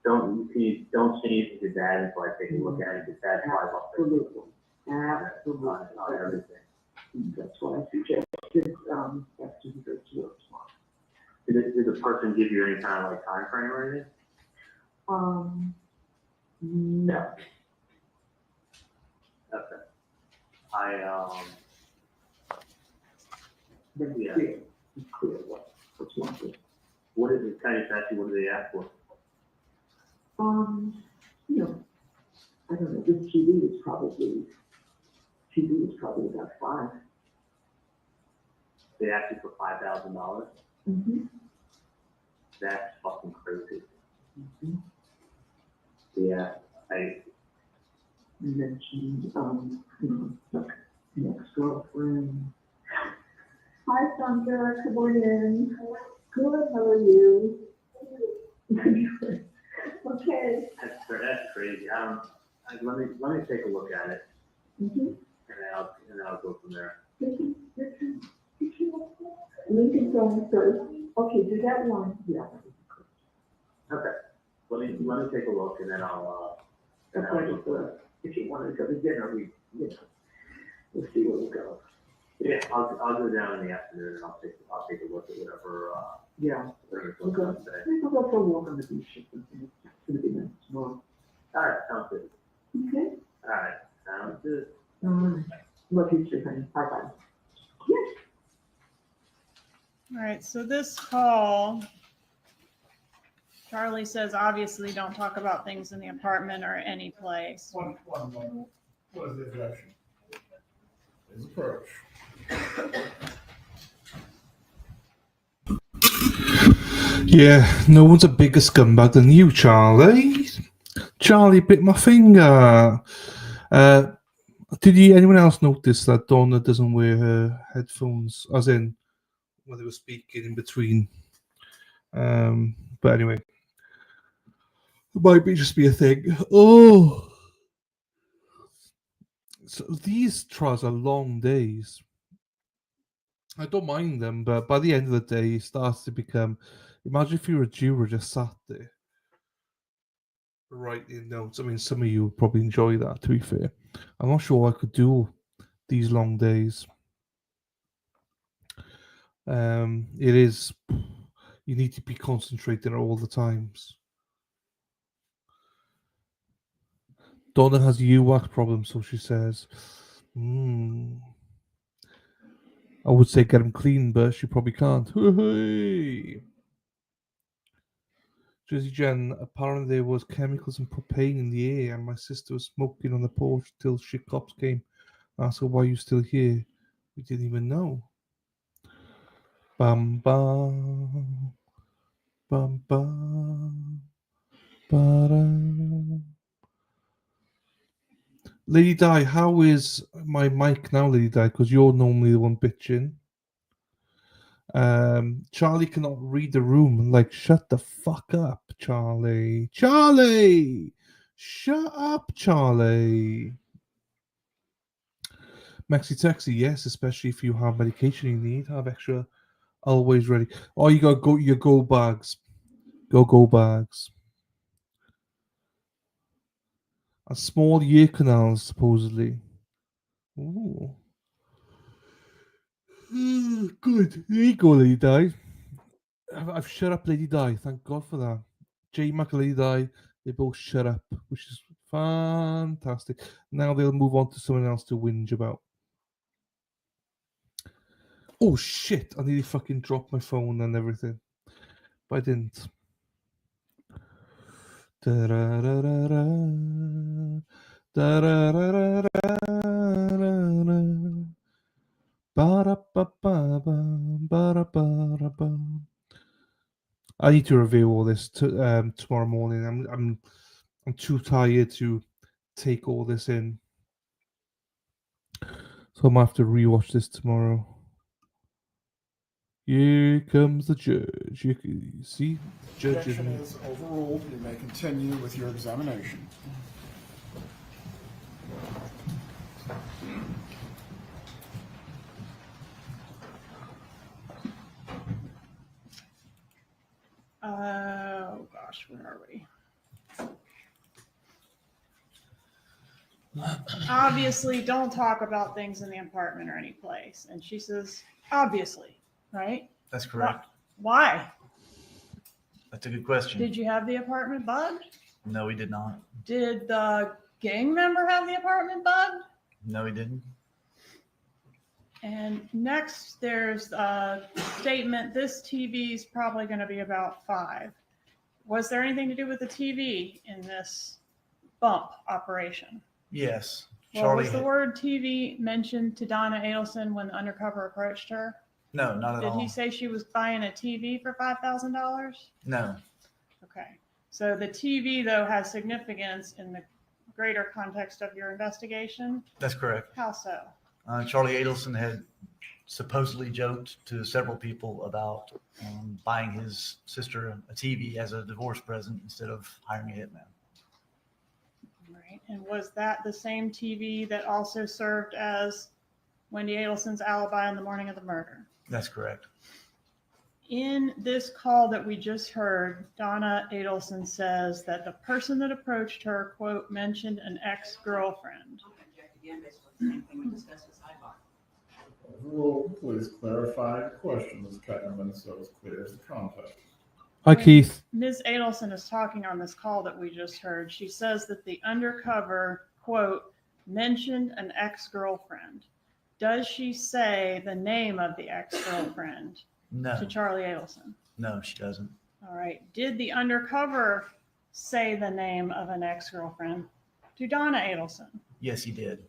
don't see it with your dad until I take a look at it, because that's why I Absolutely. on everything. That's why I suggested, after he goes to work tomorrow. Did the person give you any kind of like time frame or anything? No. Okay. Then Yeah. It's clear what's wanted. What is it, kind of ask you, what do they ask for? I don't know, this TV is probably about 5. They ask you for $5,000? Mm-hmm. That's fucking crazy. Mm-hmm. Yeah, And then she, like, an ex-girlfriend. Hi, Sandra, come on in. Good, how are you? Okay. that's crazy. Let me take a look at it, Mm-hmm. and then I'll go from there. Lincoln's going first. Okay, do that one. Yeah. Okay. Let me take a look, and then I'll. That's why if you wanted to go to dinner, we'll see where we go. Yeah, I'll go down in the afternoon, and I'll take a look at whatever. Yeah. We'll go for a walk on the beach or something. It's gonna be nice tomorrow. All right, sounds good. Okay. All right, sounds good. All right. Love you too, honey. Bye-bye. Yes. All right. So this call, Charlie says, obviously don't talk about things in the apartment or any place. One moment. What is the objection? His approach. Yeah, no one's a bigger scumbag than you, Charlie. Charlie bit my finger. Did anyone else notice that Donna doesn't wear her headphones, as in when they were speaking in between? But anyway, it might just be a thing. Oh, so these trials are long days. I don't mind them, but by the end of the day, it starts to become. Imagine if you were a juror just sat there writing notes. I mean, some of you would probably enjoy that, to be fair. I'm not sure I could do these long days. It is, you need to be concentrating at all the times. Donna has a UWAC problem, so she says. I would say get them clean, but she probably can't. Hey. Jersey Jen, apparently there was chemicals and propane in the air, and my sister was smoking on the porch till shit cops came. I asked her, why are you still here? We didn't even know. Bum bum. Bum bum. Ba-da. Lady Di, how is my mic now, Lady Di? Because you're normally the one bitching. Charlie cannot read the room. Like, shut the fuck up, Charlie. Charlie! Shut up, Charlie. Maxi Taxi, yes, especially if you have medication you need. Have extra always ready. Oh, you got your go bags. Go bags. And small ear canals, supposedly. Ooh. Good. There you go, Lady Di. I've shut up Lady Di. Thank God for that. J Mac and Lady Di, they both shut up, which is fantastic. Now they'll move on to someone else to whinge about. Oh shit! I nearly fucking dropped my phone and everything, but I didn't. Da-da-da-da-da. Da-da-da-da-da-da. Ba-da-ba-ba-ba. Ba-da-ba-da-ba. I need to review all this tomorrow morning. I'm too tired to take all this in, so I'm gonna have to rewatch this tomorrow. Here comes the judge. You see, judge Objection is overruled. You may continue with your examination. Oh gosh, where are we? Obviously, don't talk about things in the apartment or any place. And she says, obviously, right? That's correct. Why? That's a good question. Did you have the apartment bugged? No, we did not. Did the gang member have the apartment bugged? No, we didn't. And next, there's a statement, this TV is probably going to be about 5. Was there anything to do with the TV in this bump operation? Yes. Well, was the word TV mentioned to Donna Adelson when the undercover approached her? No, not at all. Did he say she was buying a TV for $5,000? No. Okay. So the TV, though, has significance in the greater context of your investigation? That's correct. How so? Charlie Adelson had supposedly joked to several people about buying his sister a TV as a divorce present instead of hiring a hitman. Right. And was that the same TV that also served as Wendi Adelson's alibi on the morning of the murder? That's correct. In this call that we just heard, Donna Adelson says that the person that approached her, quote, mentioned an ex-girlfriend. Overruled. Please clarify your question, Ms. Ketterman, so it's clear as the context. Hi, Keith. Ms. Adelson is talking on this call that we just heard. She says that the undercover, quote, mentioned an ex-girlfriend. Does she say the name of the ex-girlfriend to Charlie Adelson? No, she doesn't. All right. Did the undercover say the name of an ex-girlfriend to Donna Adelson? Yes, he did.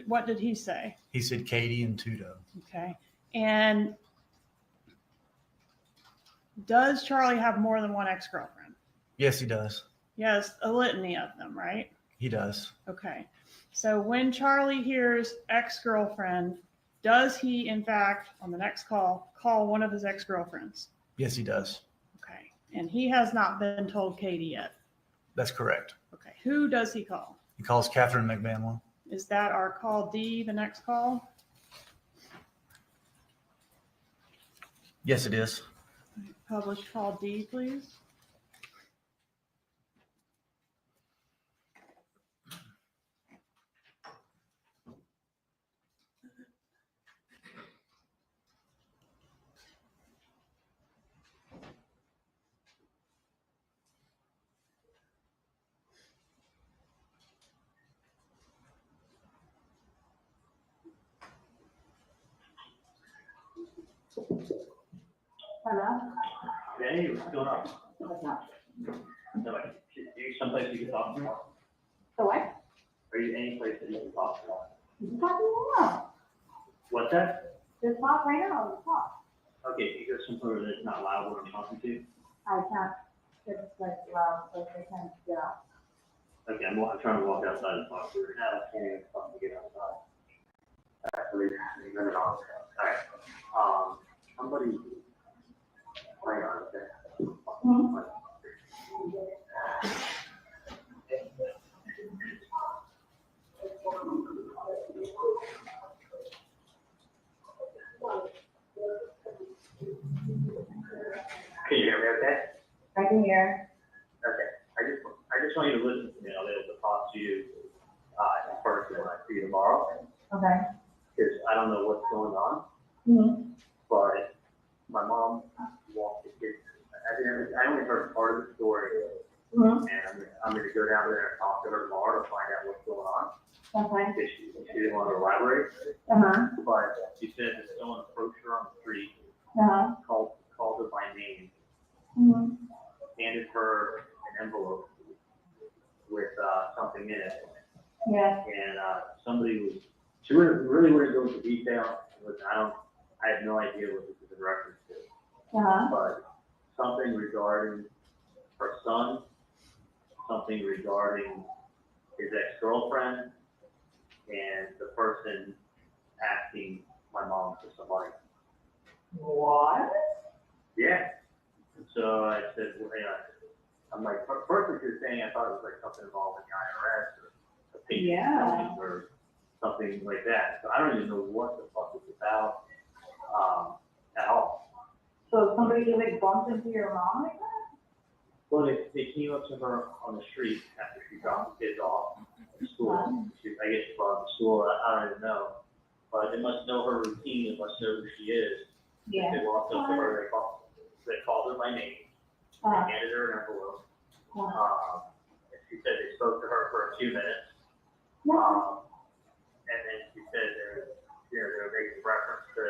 What did he say? He said Katie and Tudo. Okay. And does Charlie have more than one ex-girlfriend? Yes, he does. He has a litany of them, right? He does. Okay. So when Charlie hears ex-girlfriend, does he, in fact, on the next call one of his ex-girlfriends? Yes, he does. Okay. And he has not been told Katie yet. That's correct. Okay. Who does he call? He calls Catherine McManlin. Is that our call D, the next call? Yes, it is. Publish call D, please. Hello? Hey, what's going on? What's up? No, like, you someplace you can talk to? So what? Are you any place that you can talk to? You talking right now? What's that? Just talk right now. Just talk. Okay, you go somewhere that's not loud when I'm talking to you. I can't. It's like loud, so I can't get out. Okay, I'm trying to walk outside and talk to her now. I can't even fucking get outside. All right, so leave it on. All right. Somebody. Hang on, okay. Can you hear me okay? I can hear. Okay. I just want you to listen to me. I'll be able to talk to you in person when I see you tomorrow. Okay. Because I don't know what's going on, Mm-hmm. but my mom walked the kids. I only heard part of the story, Mm-hmm. and I'm going to go down there and talk to her tomorrow to find out what's going on. Okay. Because she didn't want to elaborate. Uh-huh. But she said that someone approached her on the street, Uh-huh. called her by name, Mm-hmm. handed her an envelope with something in it. Yeah. And somebody was, she really wouldn't go into detail. I have no idea what this is in reference to. Uh-huh. But something regarding her son, something regarding his ex-girlfriend, and the person asking my mom for some money. What? Yeah. So I said, well, I'm like, first what you're saying, I thought it was like something involving the IRS or a payment Yeah. or something like that. So I don't even know what the fuck it's about at all. So somebody just like bumped into your mom like that? Well, they came up to her on the street after she dropped the kids off at school. I guess she brought them to school. I don't even know. But they must know her routine. They must know who she is. Yeah. They walked up to her. They called her by name. They handed her an envelope. And she said they spoke to her for a few minutes. And then she said they were making reference to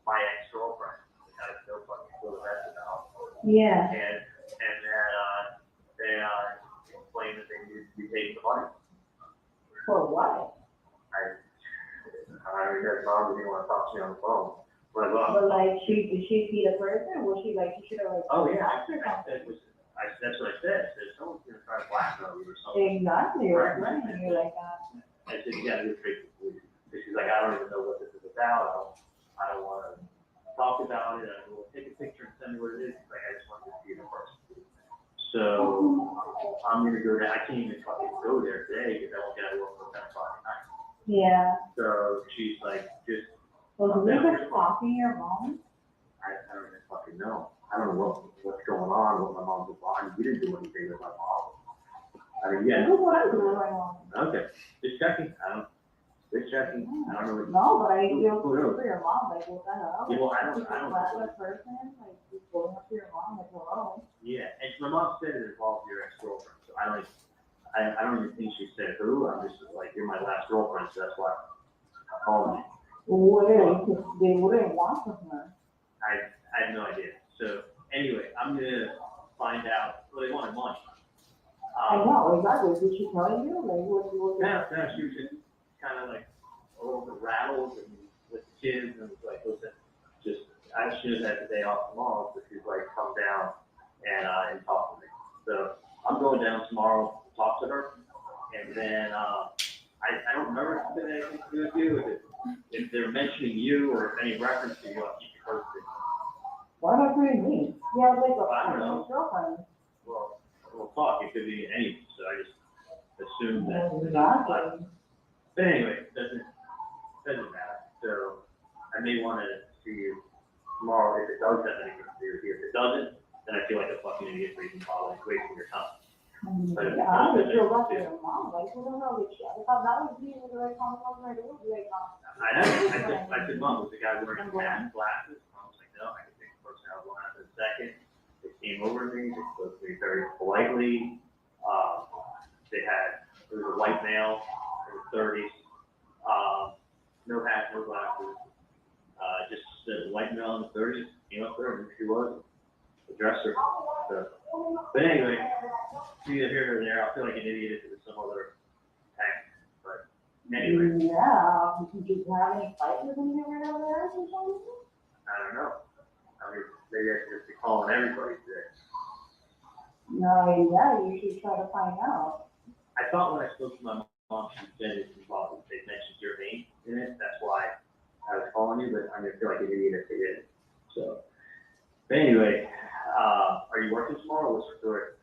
my ex-girlfriend. I have no fucking clue what that's about. Yeah. And that they explained that they needed to be paid the money. For what? I don't know if mom didn't want to talk to me on the phone. But like, did she see the person? Was she like, she should have like, oh yeah, asked her something? that's what I said. I said, someone's going to try to blackmail you or something. Exactly, Right. right? You like that. I said, you got to go straight to the police. She's like, I don't even know what this is about. I don't want to talk about it. We'll take a picture and send me what it is. She's like, I just want to see it in person. So I'm going to go there. I can't even fucking go there today because I won't get out of work until 10 o'clock at night. Yeah. So she's like, just. Was Lucas stalking your mom? I don't even fucking know. I don't know what's going on, what my mom's about. We didn't do anything with my mom. I mean, yeah. Look what I do with my mom. Okay. Just checking. I don't know. No, but I feel who knows? for your mom. Like, what the hell? Yeah, well, I don't know. That person, like, just going up to your mom, like, hello. Yeah, and my mom said it involved your ex-girlfriend, so I don't even think she said who. I'm just like, you're my last girlfriend, so that's why I called me. What they wouldn't want from her. I have no idea. So anyway, I'm gonna find out. Well, they wanted money. I know, exactly. Did she tell you? Like, what No, she was just kind of like a little bit rattled and with the kids and was like, listen, just I should have had the day off tomorrow, but she's like, come down and talk to me. So I'm going down tomorrow to talk to her, and then I don't remember if there's anything to do with you. If they're mentioning you or if any reference to you, I'll keep you posted. Why not doing me? Yeah, like I don't know. girlfriend. Well, we'll talk. It could be anything, so I just assumed that. Exactly. But anyway, it doesn't matter. So I may want to see you tomorrow if it does have anything to do with you. If it doesn't, then I feel like a fucking idiot for even wasting your time. But if it I does would have feel anything bad to for do- your mom. Like, who the hell did she? I thought that would be the right conversation right away. Be like, I know. I said, Mom, was the guy wearing hat and glasses? Mom was like, no, I can think the person I was going after in a second. They came over to me. They spoke to me very politely. It was a white male in his 30s. No hat, no glasses. Just a white male in his 30s, came up there, and she was, addressed her. So, but anyway, either here or there, I feel like an idiot if it was some other tank. But anyway, Yeah, did you have any fight with him over there or something? I don't know. I mean, maybe I should just be calling everybody today. No, yeah, you should try to find out. I thought when I spoke to my mom, she said it's involved, they mentioned your name in it, that's why I was calling you, but I'm gonna feel like an idiot if they didn't. So, but anyway, are you working tomorrow or what's the story?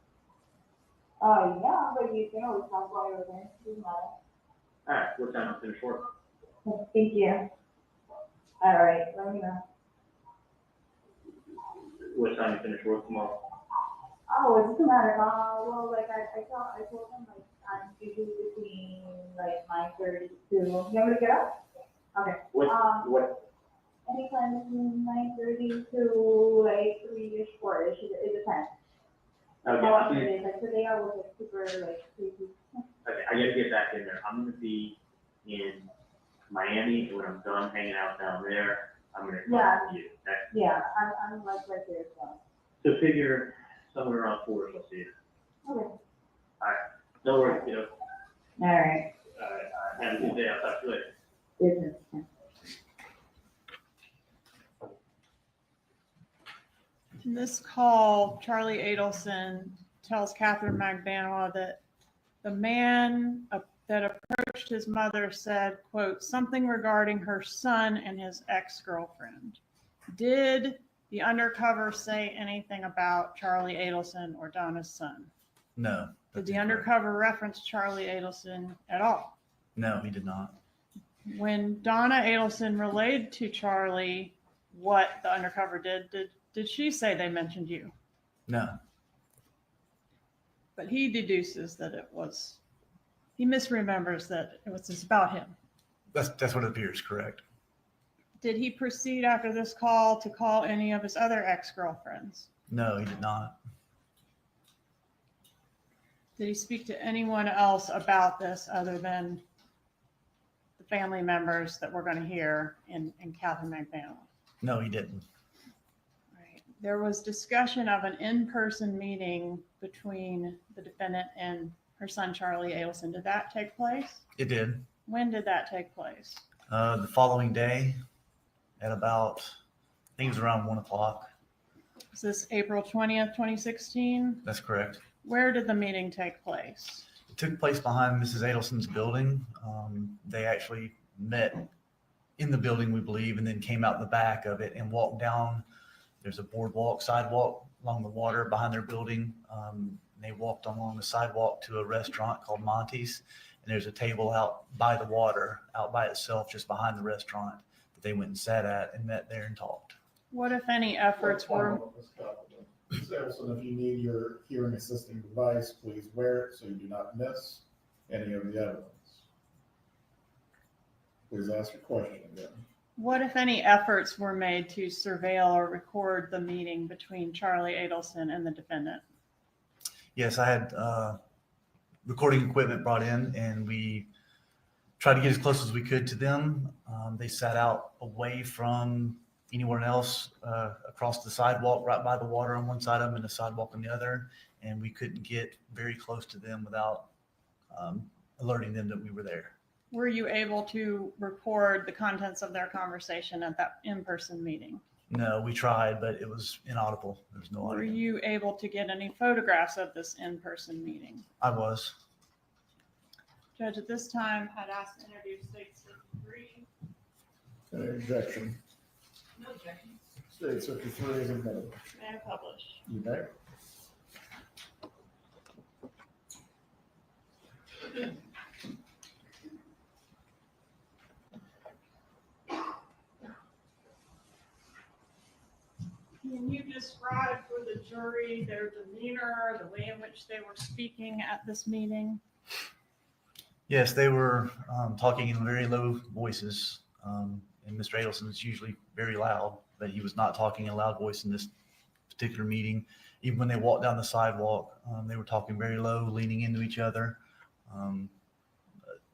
Yeah, but you can always talk while you're there. Doesn't matter. Alright, what time to finish work? Thank you. All right, let me know. What time you finish work tomorrow? Oh, it doesn't matter. Well, like I told them like I'm usually between like 9:30 to. You want me to get up? Okay. What? Anytime between 9:30 to like 3-ish, 4-ish. It depends. Okay, How I'll often be- it is. Like today I was like super like crazy. Okay, I gotta get back in there. I'm gonna be in Miami, and when I'm done hanging out down there, I'm gonna Yeah. call you. Okay? Yeah, I'm like right there as well. So figure somewhere around 4, I'll see you. Okay. Alright, no worries, you know. All right. Alright, have a good day. I'll talk to you later. Business. In this call, Charlie Adelson tells Catherine McBanoa that the man that approached his mother said, quote, something regarding her son and his ex-girlfriend. Did the undercover say anything about Charlie Adelson or Donna's son? No. Did the undercover reference Charlie Adelson at all? No, he did not. When Donna Adelson relayed to Charlie what the undercover did she say they mentioned you? No. But he deduces that he misremembers that it was just about him. That's what it appears, correct. Did he proceed after this call to call any of his other ex-girlfriends? No, he did not. Did he speak to anyone else about this other than the family members that we're going to hear in Catherine McBanoa? No, he didn't. Right. There was discussion of an in-person meeting between the defendant and her son, Charlie Adelson. Did that take place? It did. When did that take place? The following day at about, I think it was around 1 o'clock. Was this April 20th, 2016? That's correct. Where did the meeting take place? It took place behind Mrs. Adelson's building. They actually met in the building, we believe, and then came out the back of it and walked down. There's a sidewalk along the water behind their building. They walked along the sidewalk to a restaurant called Monty's, and there's a table out by the water, out by itself, just behind the restaurant that they went and sat at and met there and talked. What, if any, efforts were? Ms. Adelson, if you need your hearing assisting device, please wear it so you do not miss any of the evidence. Please ask your question again. What, if any, efforts were made to surveil or record the meeting between Charlie Adelson and the defendant? Yes, I had recording equipment brought in, and we tried to get as close as we could to them. They sat out away from anyone else across the sidewalk, right by the water on one side of them and the sidewalk on the other, and we couldn't get very close to them without alerting them that we were there. Were you able to record the contents of their conversation at that in-person meeting? No, we tried, but it was inaudible. There was no Were audio. you able to get any photographs of this in-person meeting? I was. Judge, at this time, I'd ask to introduce State 53. Any objection? No objection. State 53 is admitted. May I publish? You may. Can you describe for the jury their demeanor, the way in which they were speaking at this meeting? Yes, they were talking in very low voices, and Mr. Adelson is usually very loud, but he was not talking in a loud voice in this particular meeting. Even when they walked down the sidewalk, they were talking very low, leaning into each other,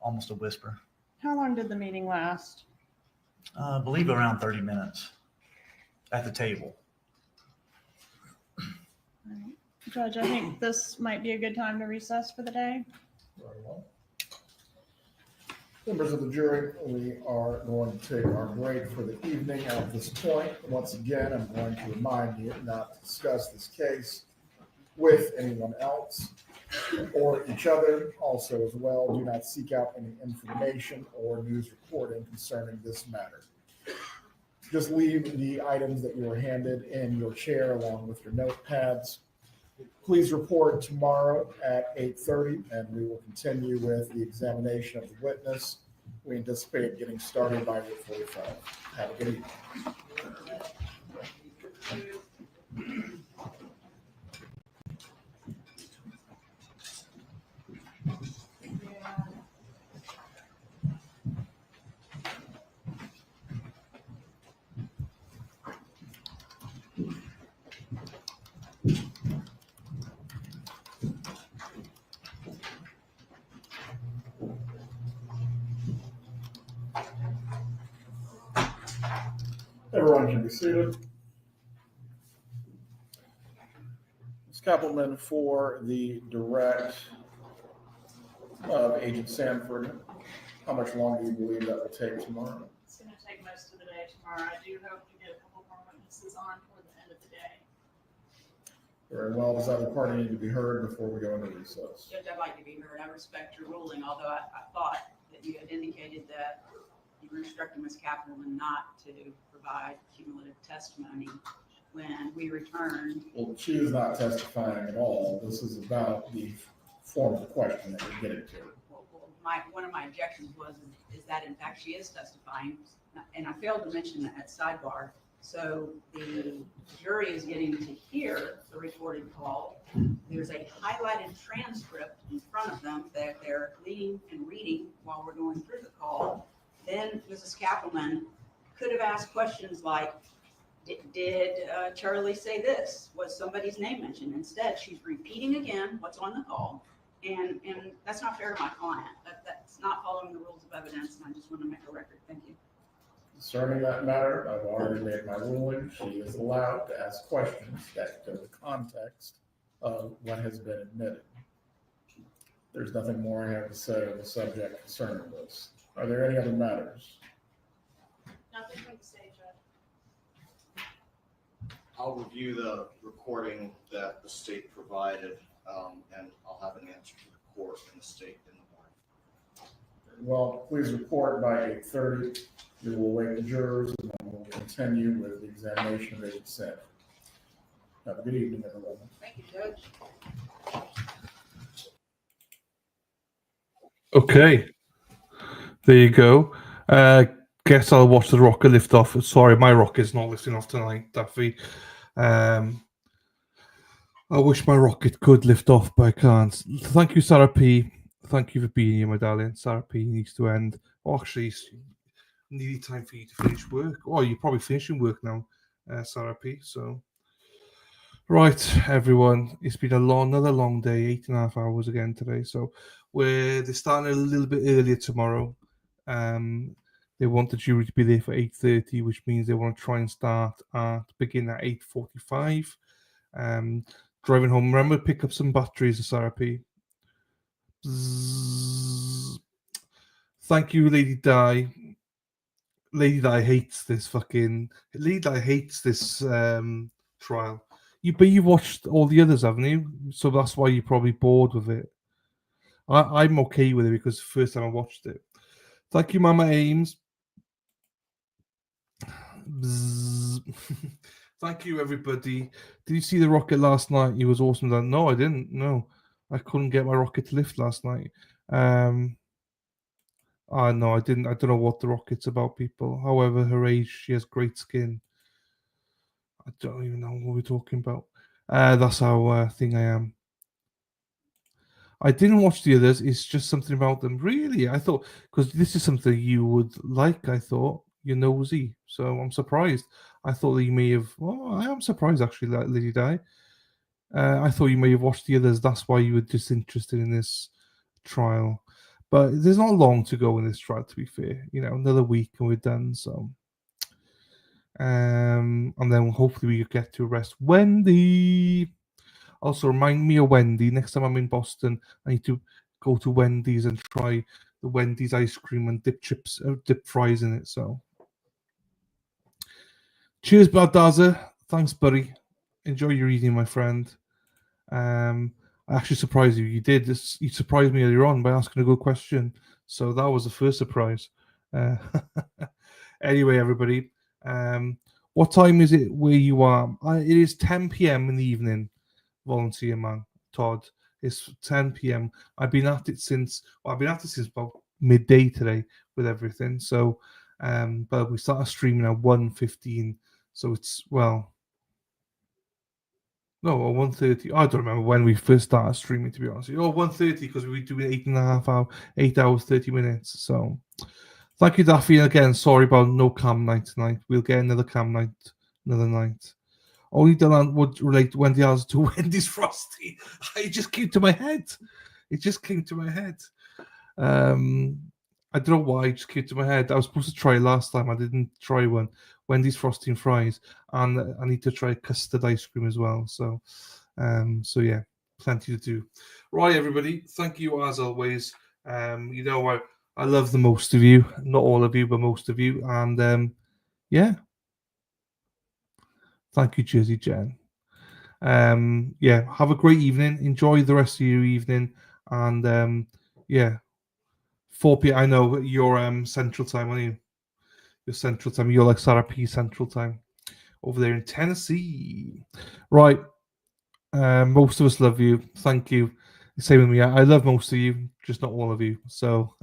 almost a whisper. How long did the meeting last? I believe around 30 minutes. at the table. All right. Judge, I think this might be a good time to recess for the day. Very well. Members of the jury, we are going to take our break for the evening. At this point, once again, I'm going to remind you not to discuss this case with anyone else or each other. Also, as well, do not seek out any information or news reporting concerning this matter. Just leave the items that you were handed in your chair along with your notepads. Please report tomorrow at 8:30, and we will continue with the examination of the witness. We anticipate getting started by 8:45. Have a good evening. Everyone can be seated. Ms. Kappelman, for the direct of Agent Sanford, how much longer do you believe that will take tomorrow? It's going to take most of the day tomorrow. I do hope to get a couple more witnesses on for the end of the day. Very well. Does either party need to be heard before we go into recess? Judge, I'd like to be heard. I respect your ruling, although I thought that you had indicated that you were instructing Ms. Kappelman not to provide cumulative testimony when we returned. Well, she is not testifying at all. This is about the form of the question that we're getting to. One of my objections was is that in fact she is testifying, and I failed to mention that at sidebar. So the jury is getting to hear the recorded call. There's a highlighted transcript in front of them that they're reading and reading while we're going through the call. Then Mrs. Kappelman could have asked questions like, did Charlie say this? Was somebody's name mentioned? Instead, she's repeating again what's on the call. And that's not fair to my client. That's not following the rules of evidence, and I just want to make a record. Thank you. Concerning that matter, I've already made my ruling. She is allowed to ask questions that go to the context of what has been admitted. There's nothing more I have to say on the subject concerning this. Are there any other matters? Nothing to say, Judge. I'll review the recording that the state provided, and I'll have an answer to the court and the state in the morning. Well, please report by 8:30. We will await the jurors, and then we'll continue with the examination of Agent Sanford. Have a good evening, everyone. Thank you, Judge. Okay. There you go. Guess I'll watch the rocket lift off. Sorry, my rocket's not lifting off tonight, Daffy. I wish my rocket could lift off, but I can't. Thank you, Sarah P. Thank you for being here, my darling. Sarah P needs to end. Oh, actually, it's nearly time for you to finish work. Oh, you're probably finishing work now, Sarah P. So, right, everyone. It's been another long day, 8.5 hours again today. So, they're starting a little bit earlier tomorrow. They want the jury to be there for 8:30, which means they want to try and begin at 8:45. Driving home, remember to pick up some batteries, Sarah P. Bzzz. Thank you, Lady Di. Lady Di hates this trial. But you've watched all the others, haven't you? So that's why you're probably bored with it. I'm okay with it because it's the first time I watched it. Thank you, Mama Ames. Thank you, everybody. Did you see the rocket last night? It was awesome. No, I didn't. No, I couldn't get my rocket to lift last night. No, I didn't. I don't know what the rocket's about, people. However, her age, she has great skin. I don't even know what we're talking about. That's how thing I am. I didn't watch the others. It's just something about them. Really, I thought, because this is something you would like, I thought. You're nosy. So I'm surprised. I thought that you may have... Well, I am surprised, actually, Lady Di. I thought you may have watched the others. That's why you were disinterested in this trial. But there's not long to go in this trial, to be fair. You know, another week and we're done, so... And then hopefully we get to arrest Wendi. Also, remind me of Wendi. Next time I'm in Boston, I need to go to Wendy's and try the Wendy's ice cream and dip fries in it. So, cheers, Baldaza. Thanks, buddy. Enjoy your evening, my friend. I actually surprised you. You did this. You surprised me earlier on by asking a good question. So that was the first surprise. Anyway, everybody, what time is it where you are? It is 10 p.m. in the evening. Volunteer man, Todd. It's 10 p.m. I've been at it since about midday today with everything. So, but we started streaming at 1:15. So it's no, or 1:30. I don't remember when we first started streaming, to be honest. 1:30 because we were doing 8 hours, 30 minutes. So, thank you, Daffy. And again, sorry about no cam night tonight. We'll get another cam night, another night. Only Dylan would relate Wendi Adelson to Wendy's Frosty. It just came to my head. I don't know why it just came to my head. I was supposed to try it last time. I didn't try one. Wendy's Frosty and fries. And I need to try custard ice cream as well. So yeah, plenty to do. Right, everybody. Thank you as always. I love the most of you. Not all of you, but most of you. And yeah. Thank you, Jersey Jen. Have a great evening. Enjoy the rest of your evening. And 4 p.m. I know you're Central Time, aren't you? You're Central Time. You're like Sarah P. Central Time over there in Tennessee. Right. Most of us love you. Thank you. Same with me. I love most of you, just not all of you. So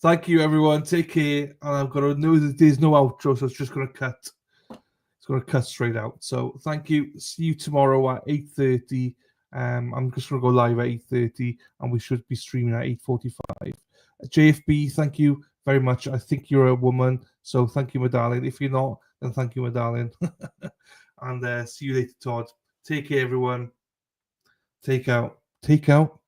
thank you, everyone. Take care. And I'm going to know that there's no outro, so it's just going to cut. It's going to cut straight out. So thank you. See you tomorrow at 8:30. I'm just going to go live at 8:30, and we should be streaming at 8:45. JFB, thank you very much. I think you're a woman, so thank you, my darling. If you're not, then thank you, my darling. And see you later, Todd. Take care, everyone. Take out. Peace out.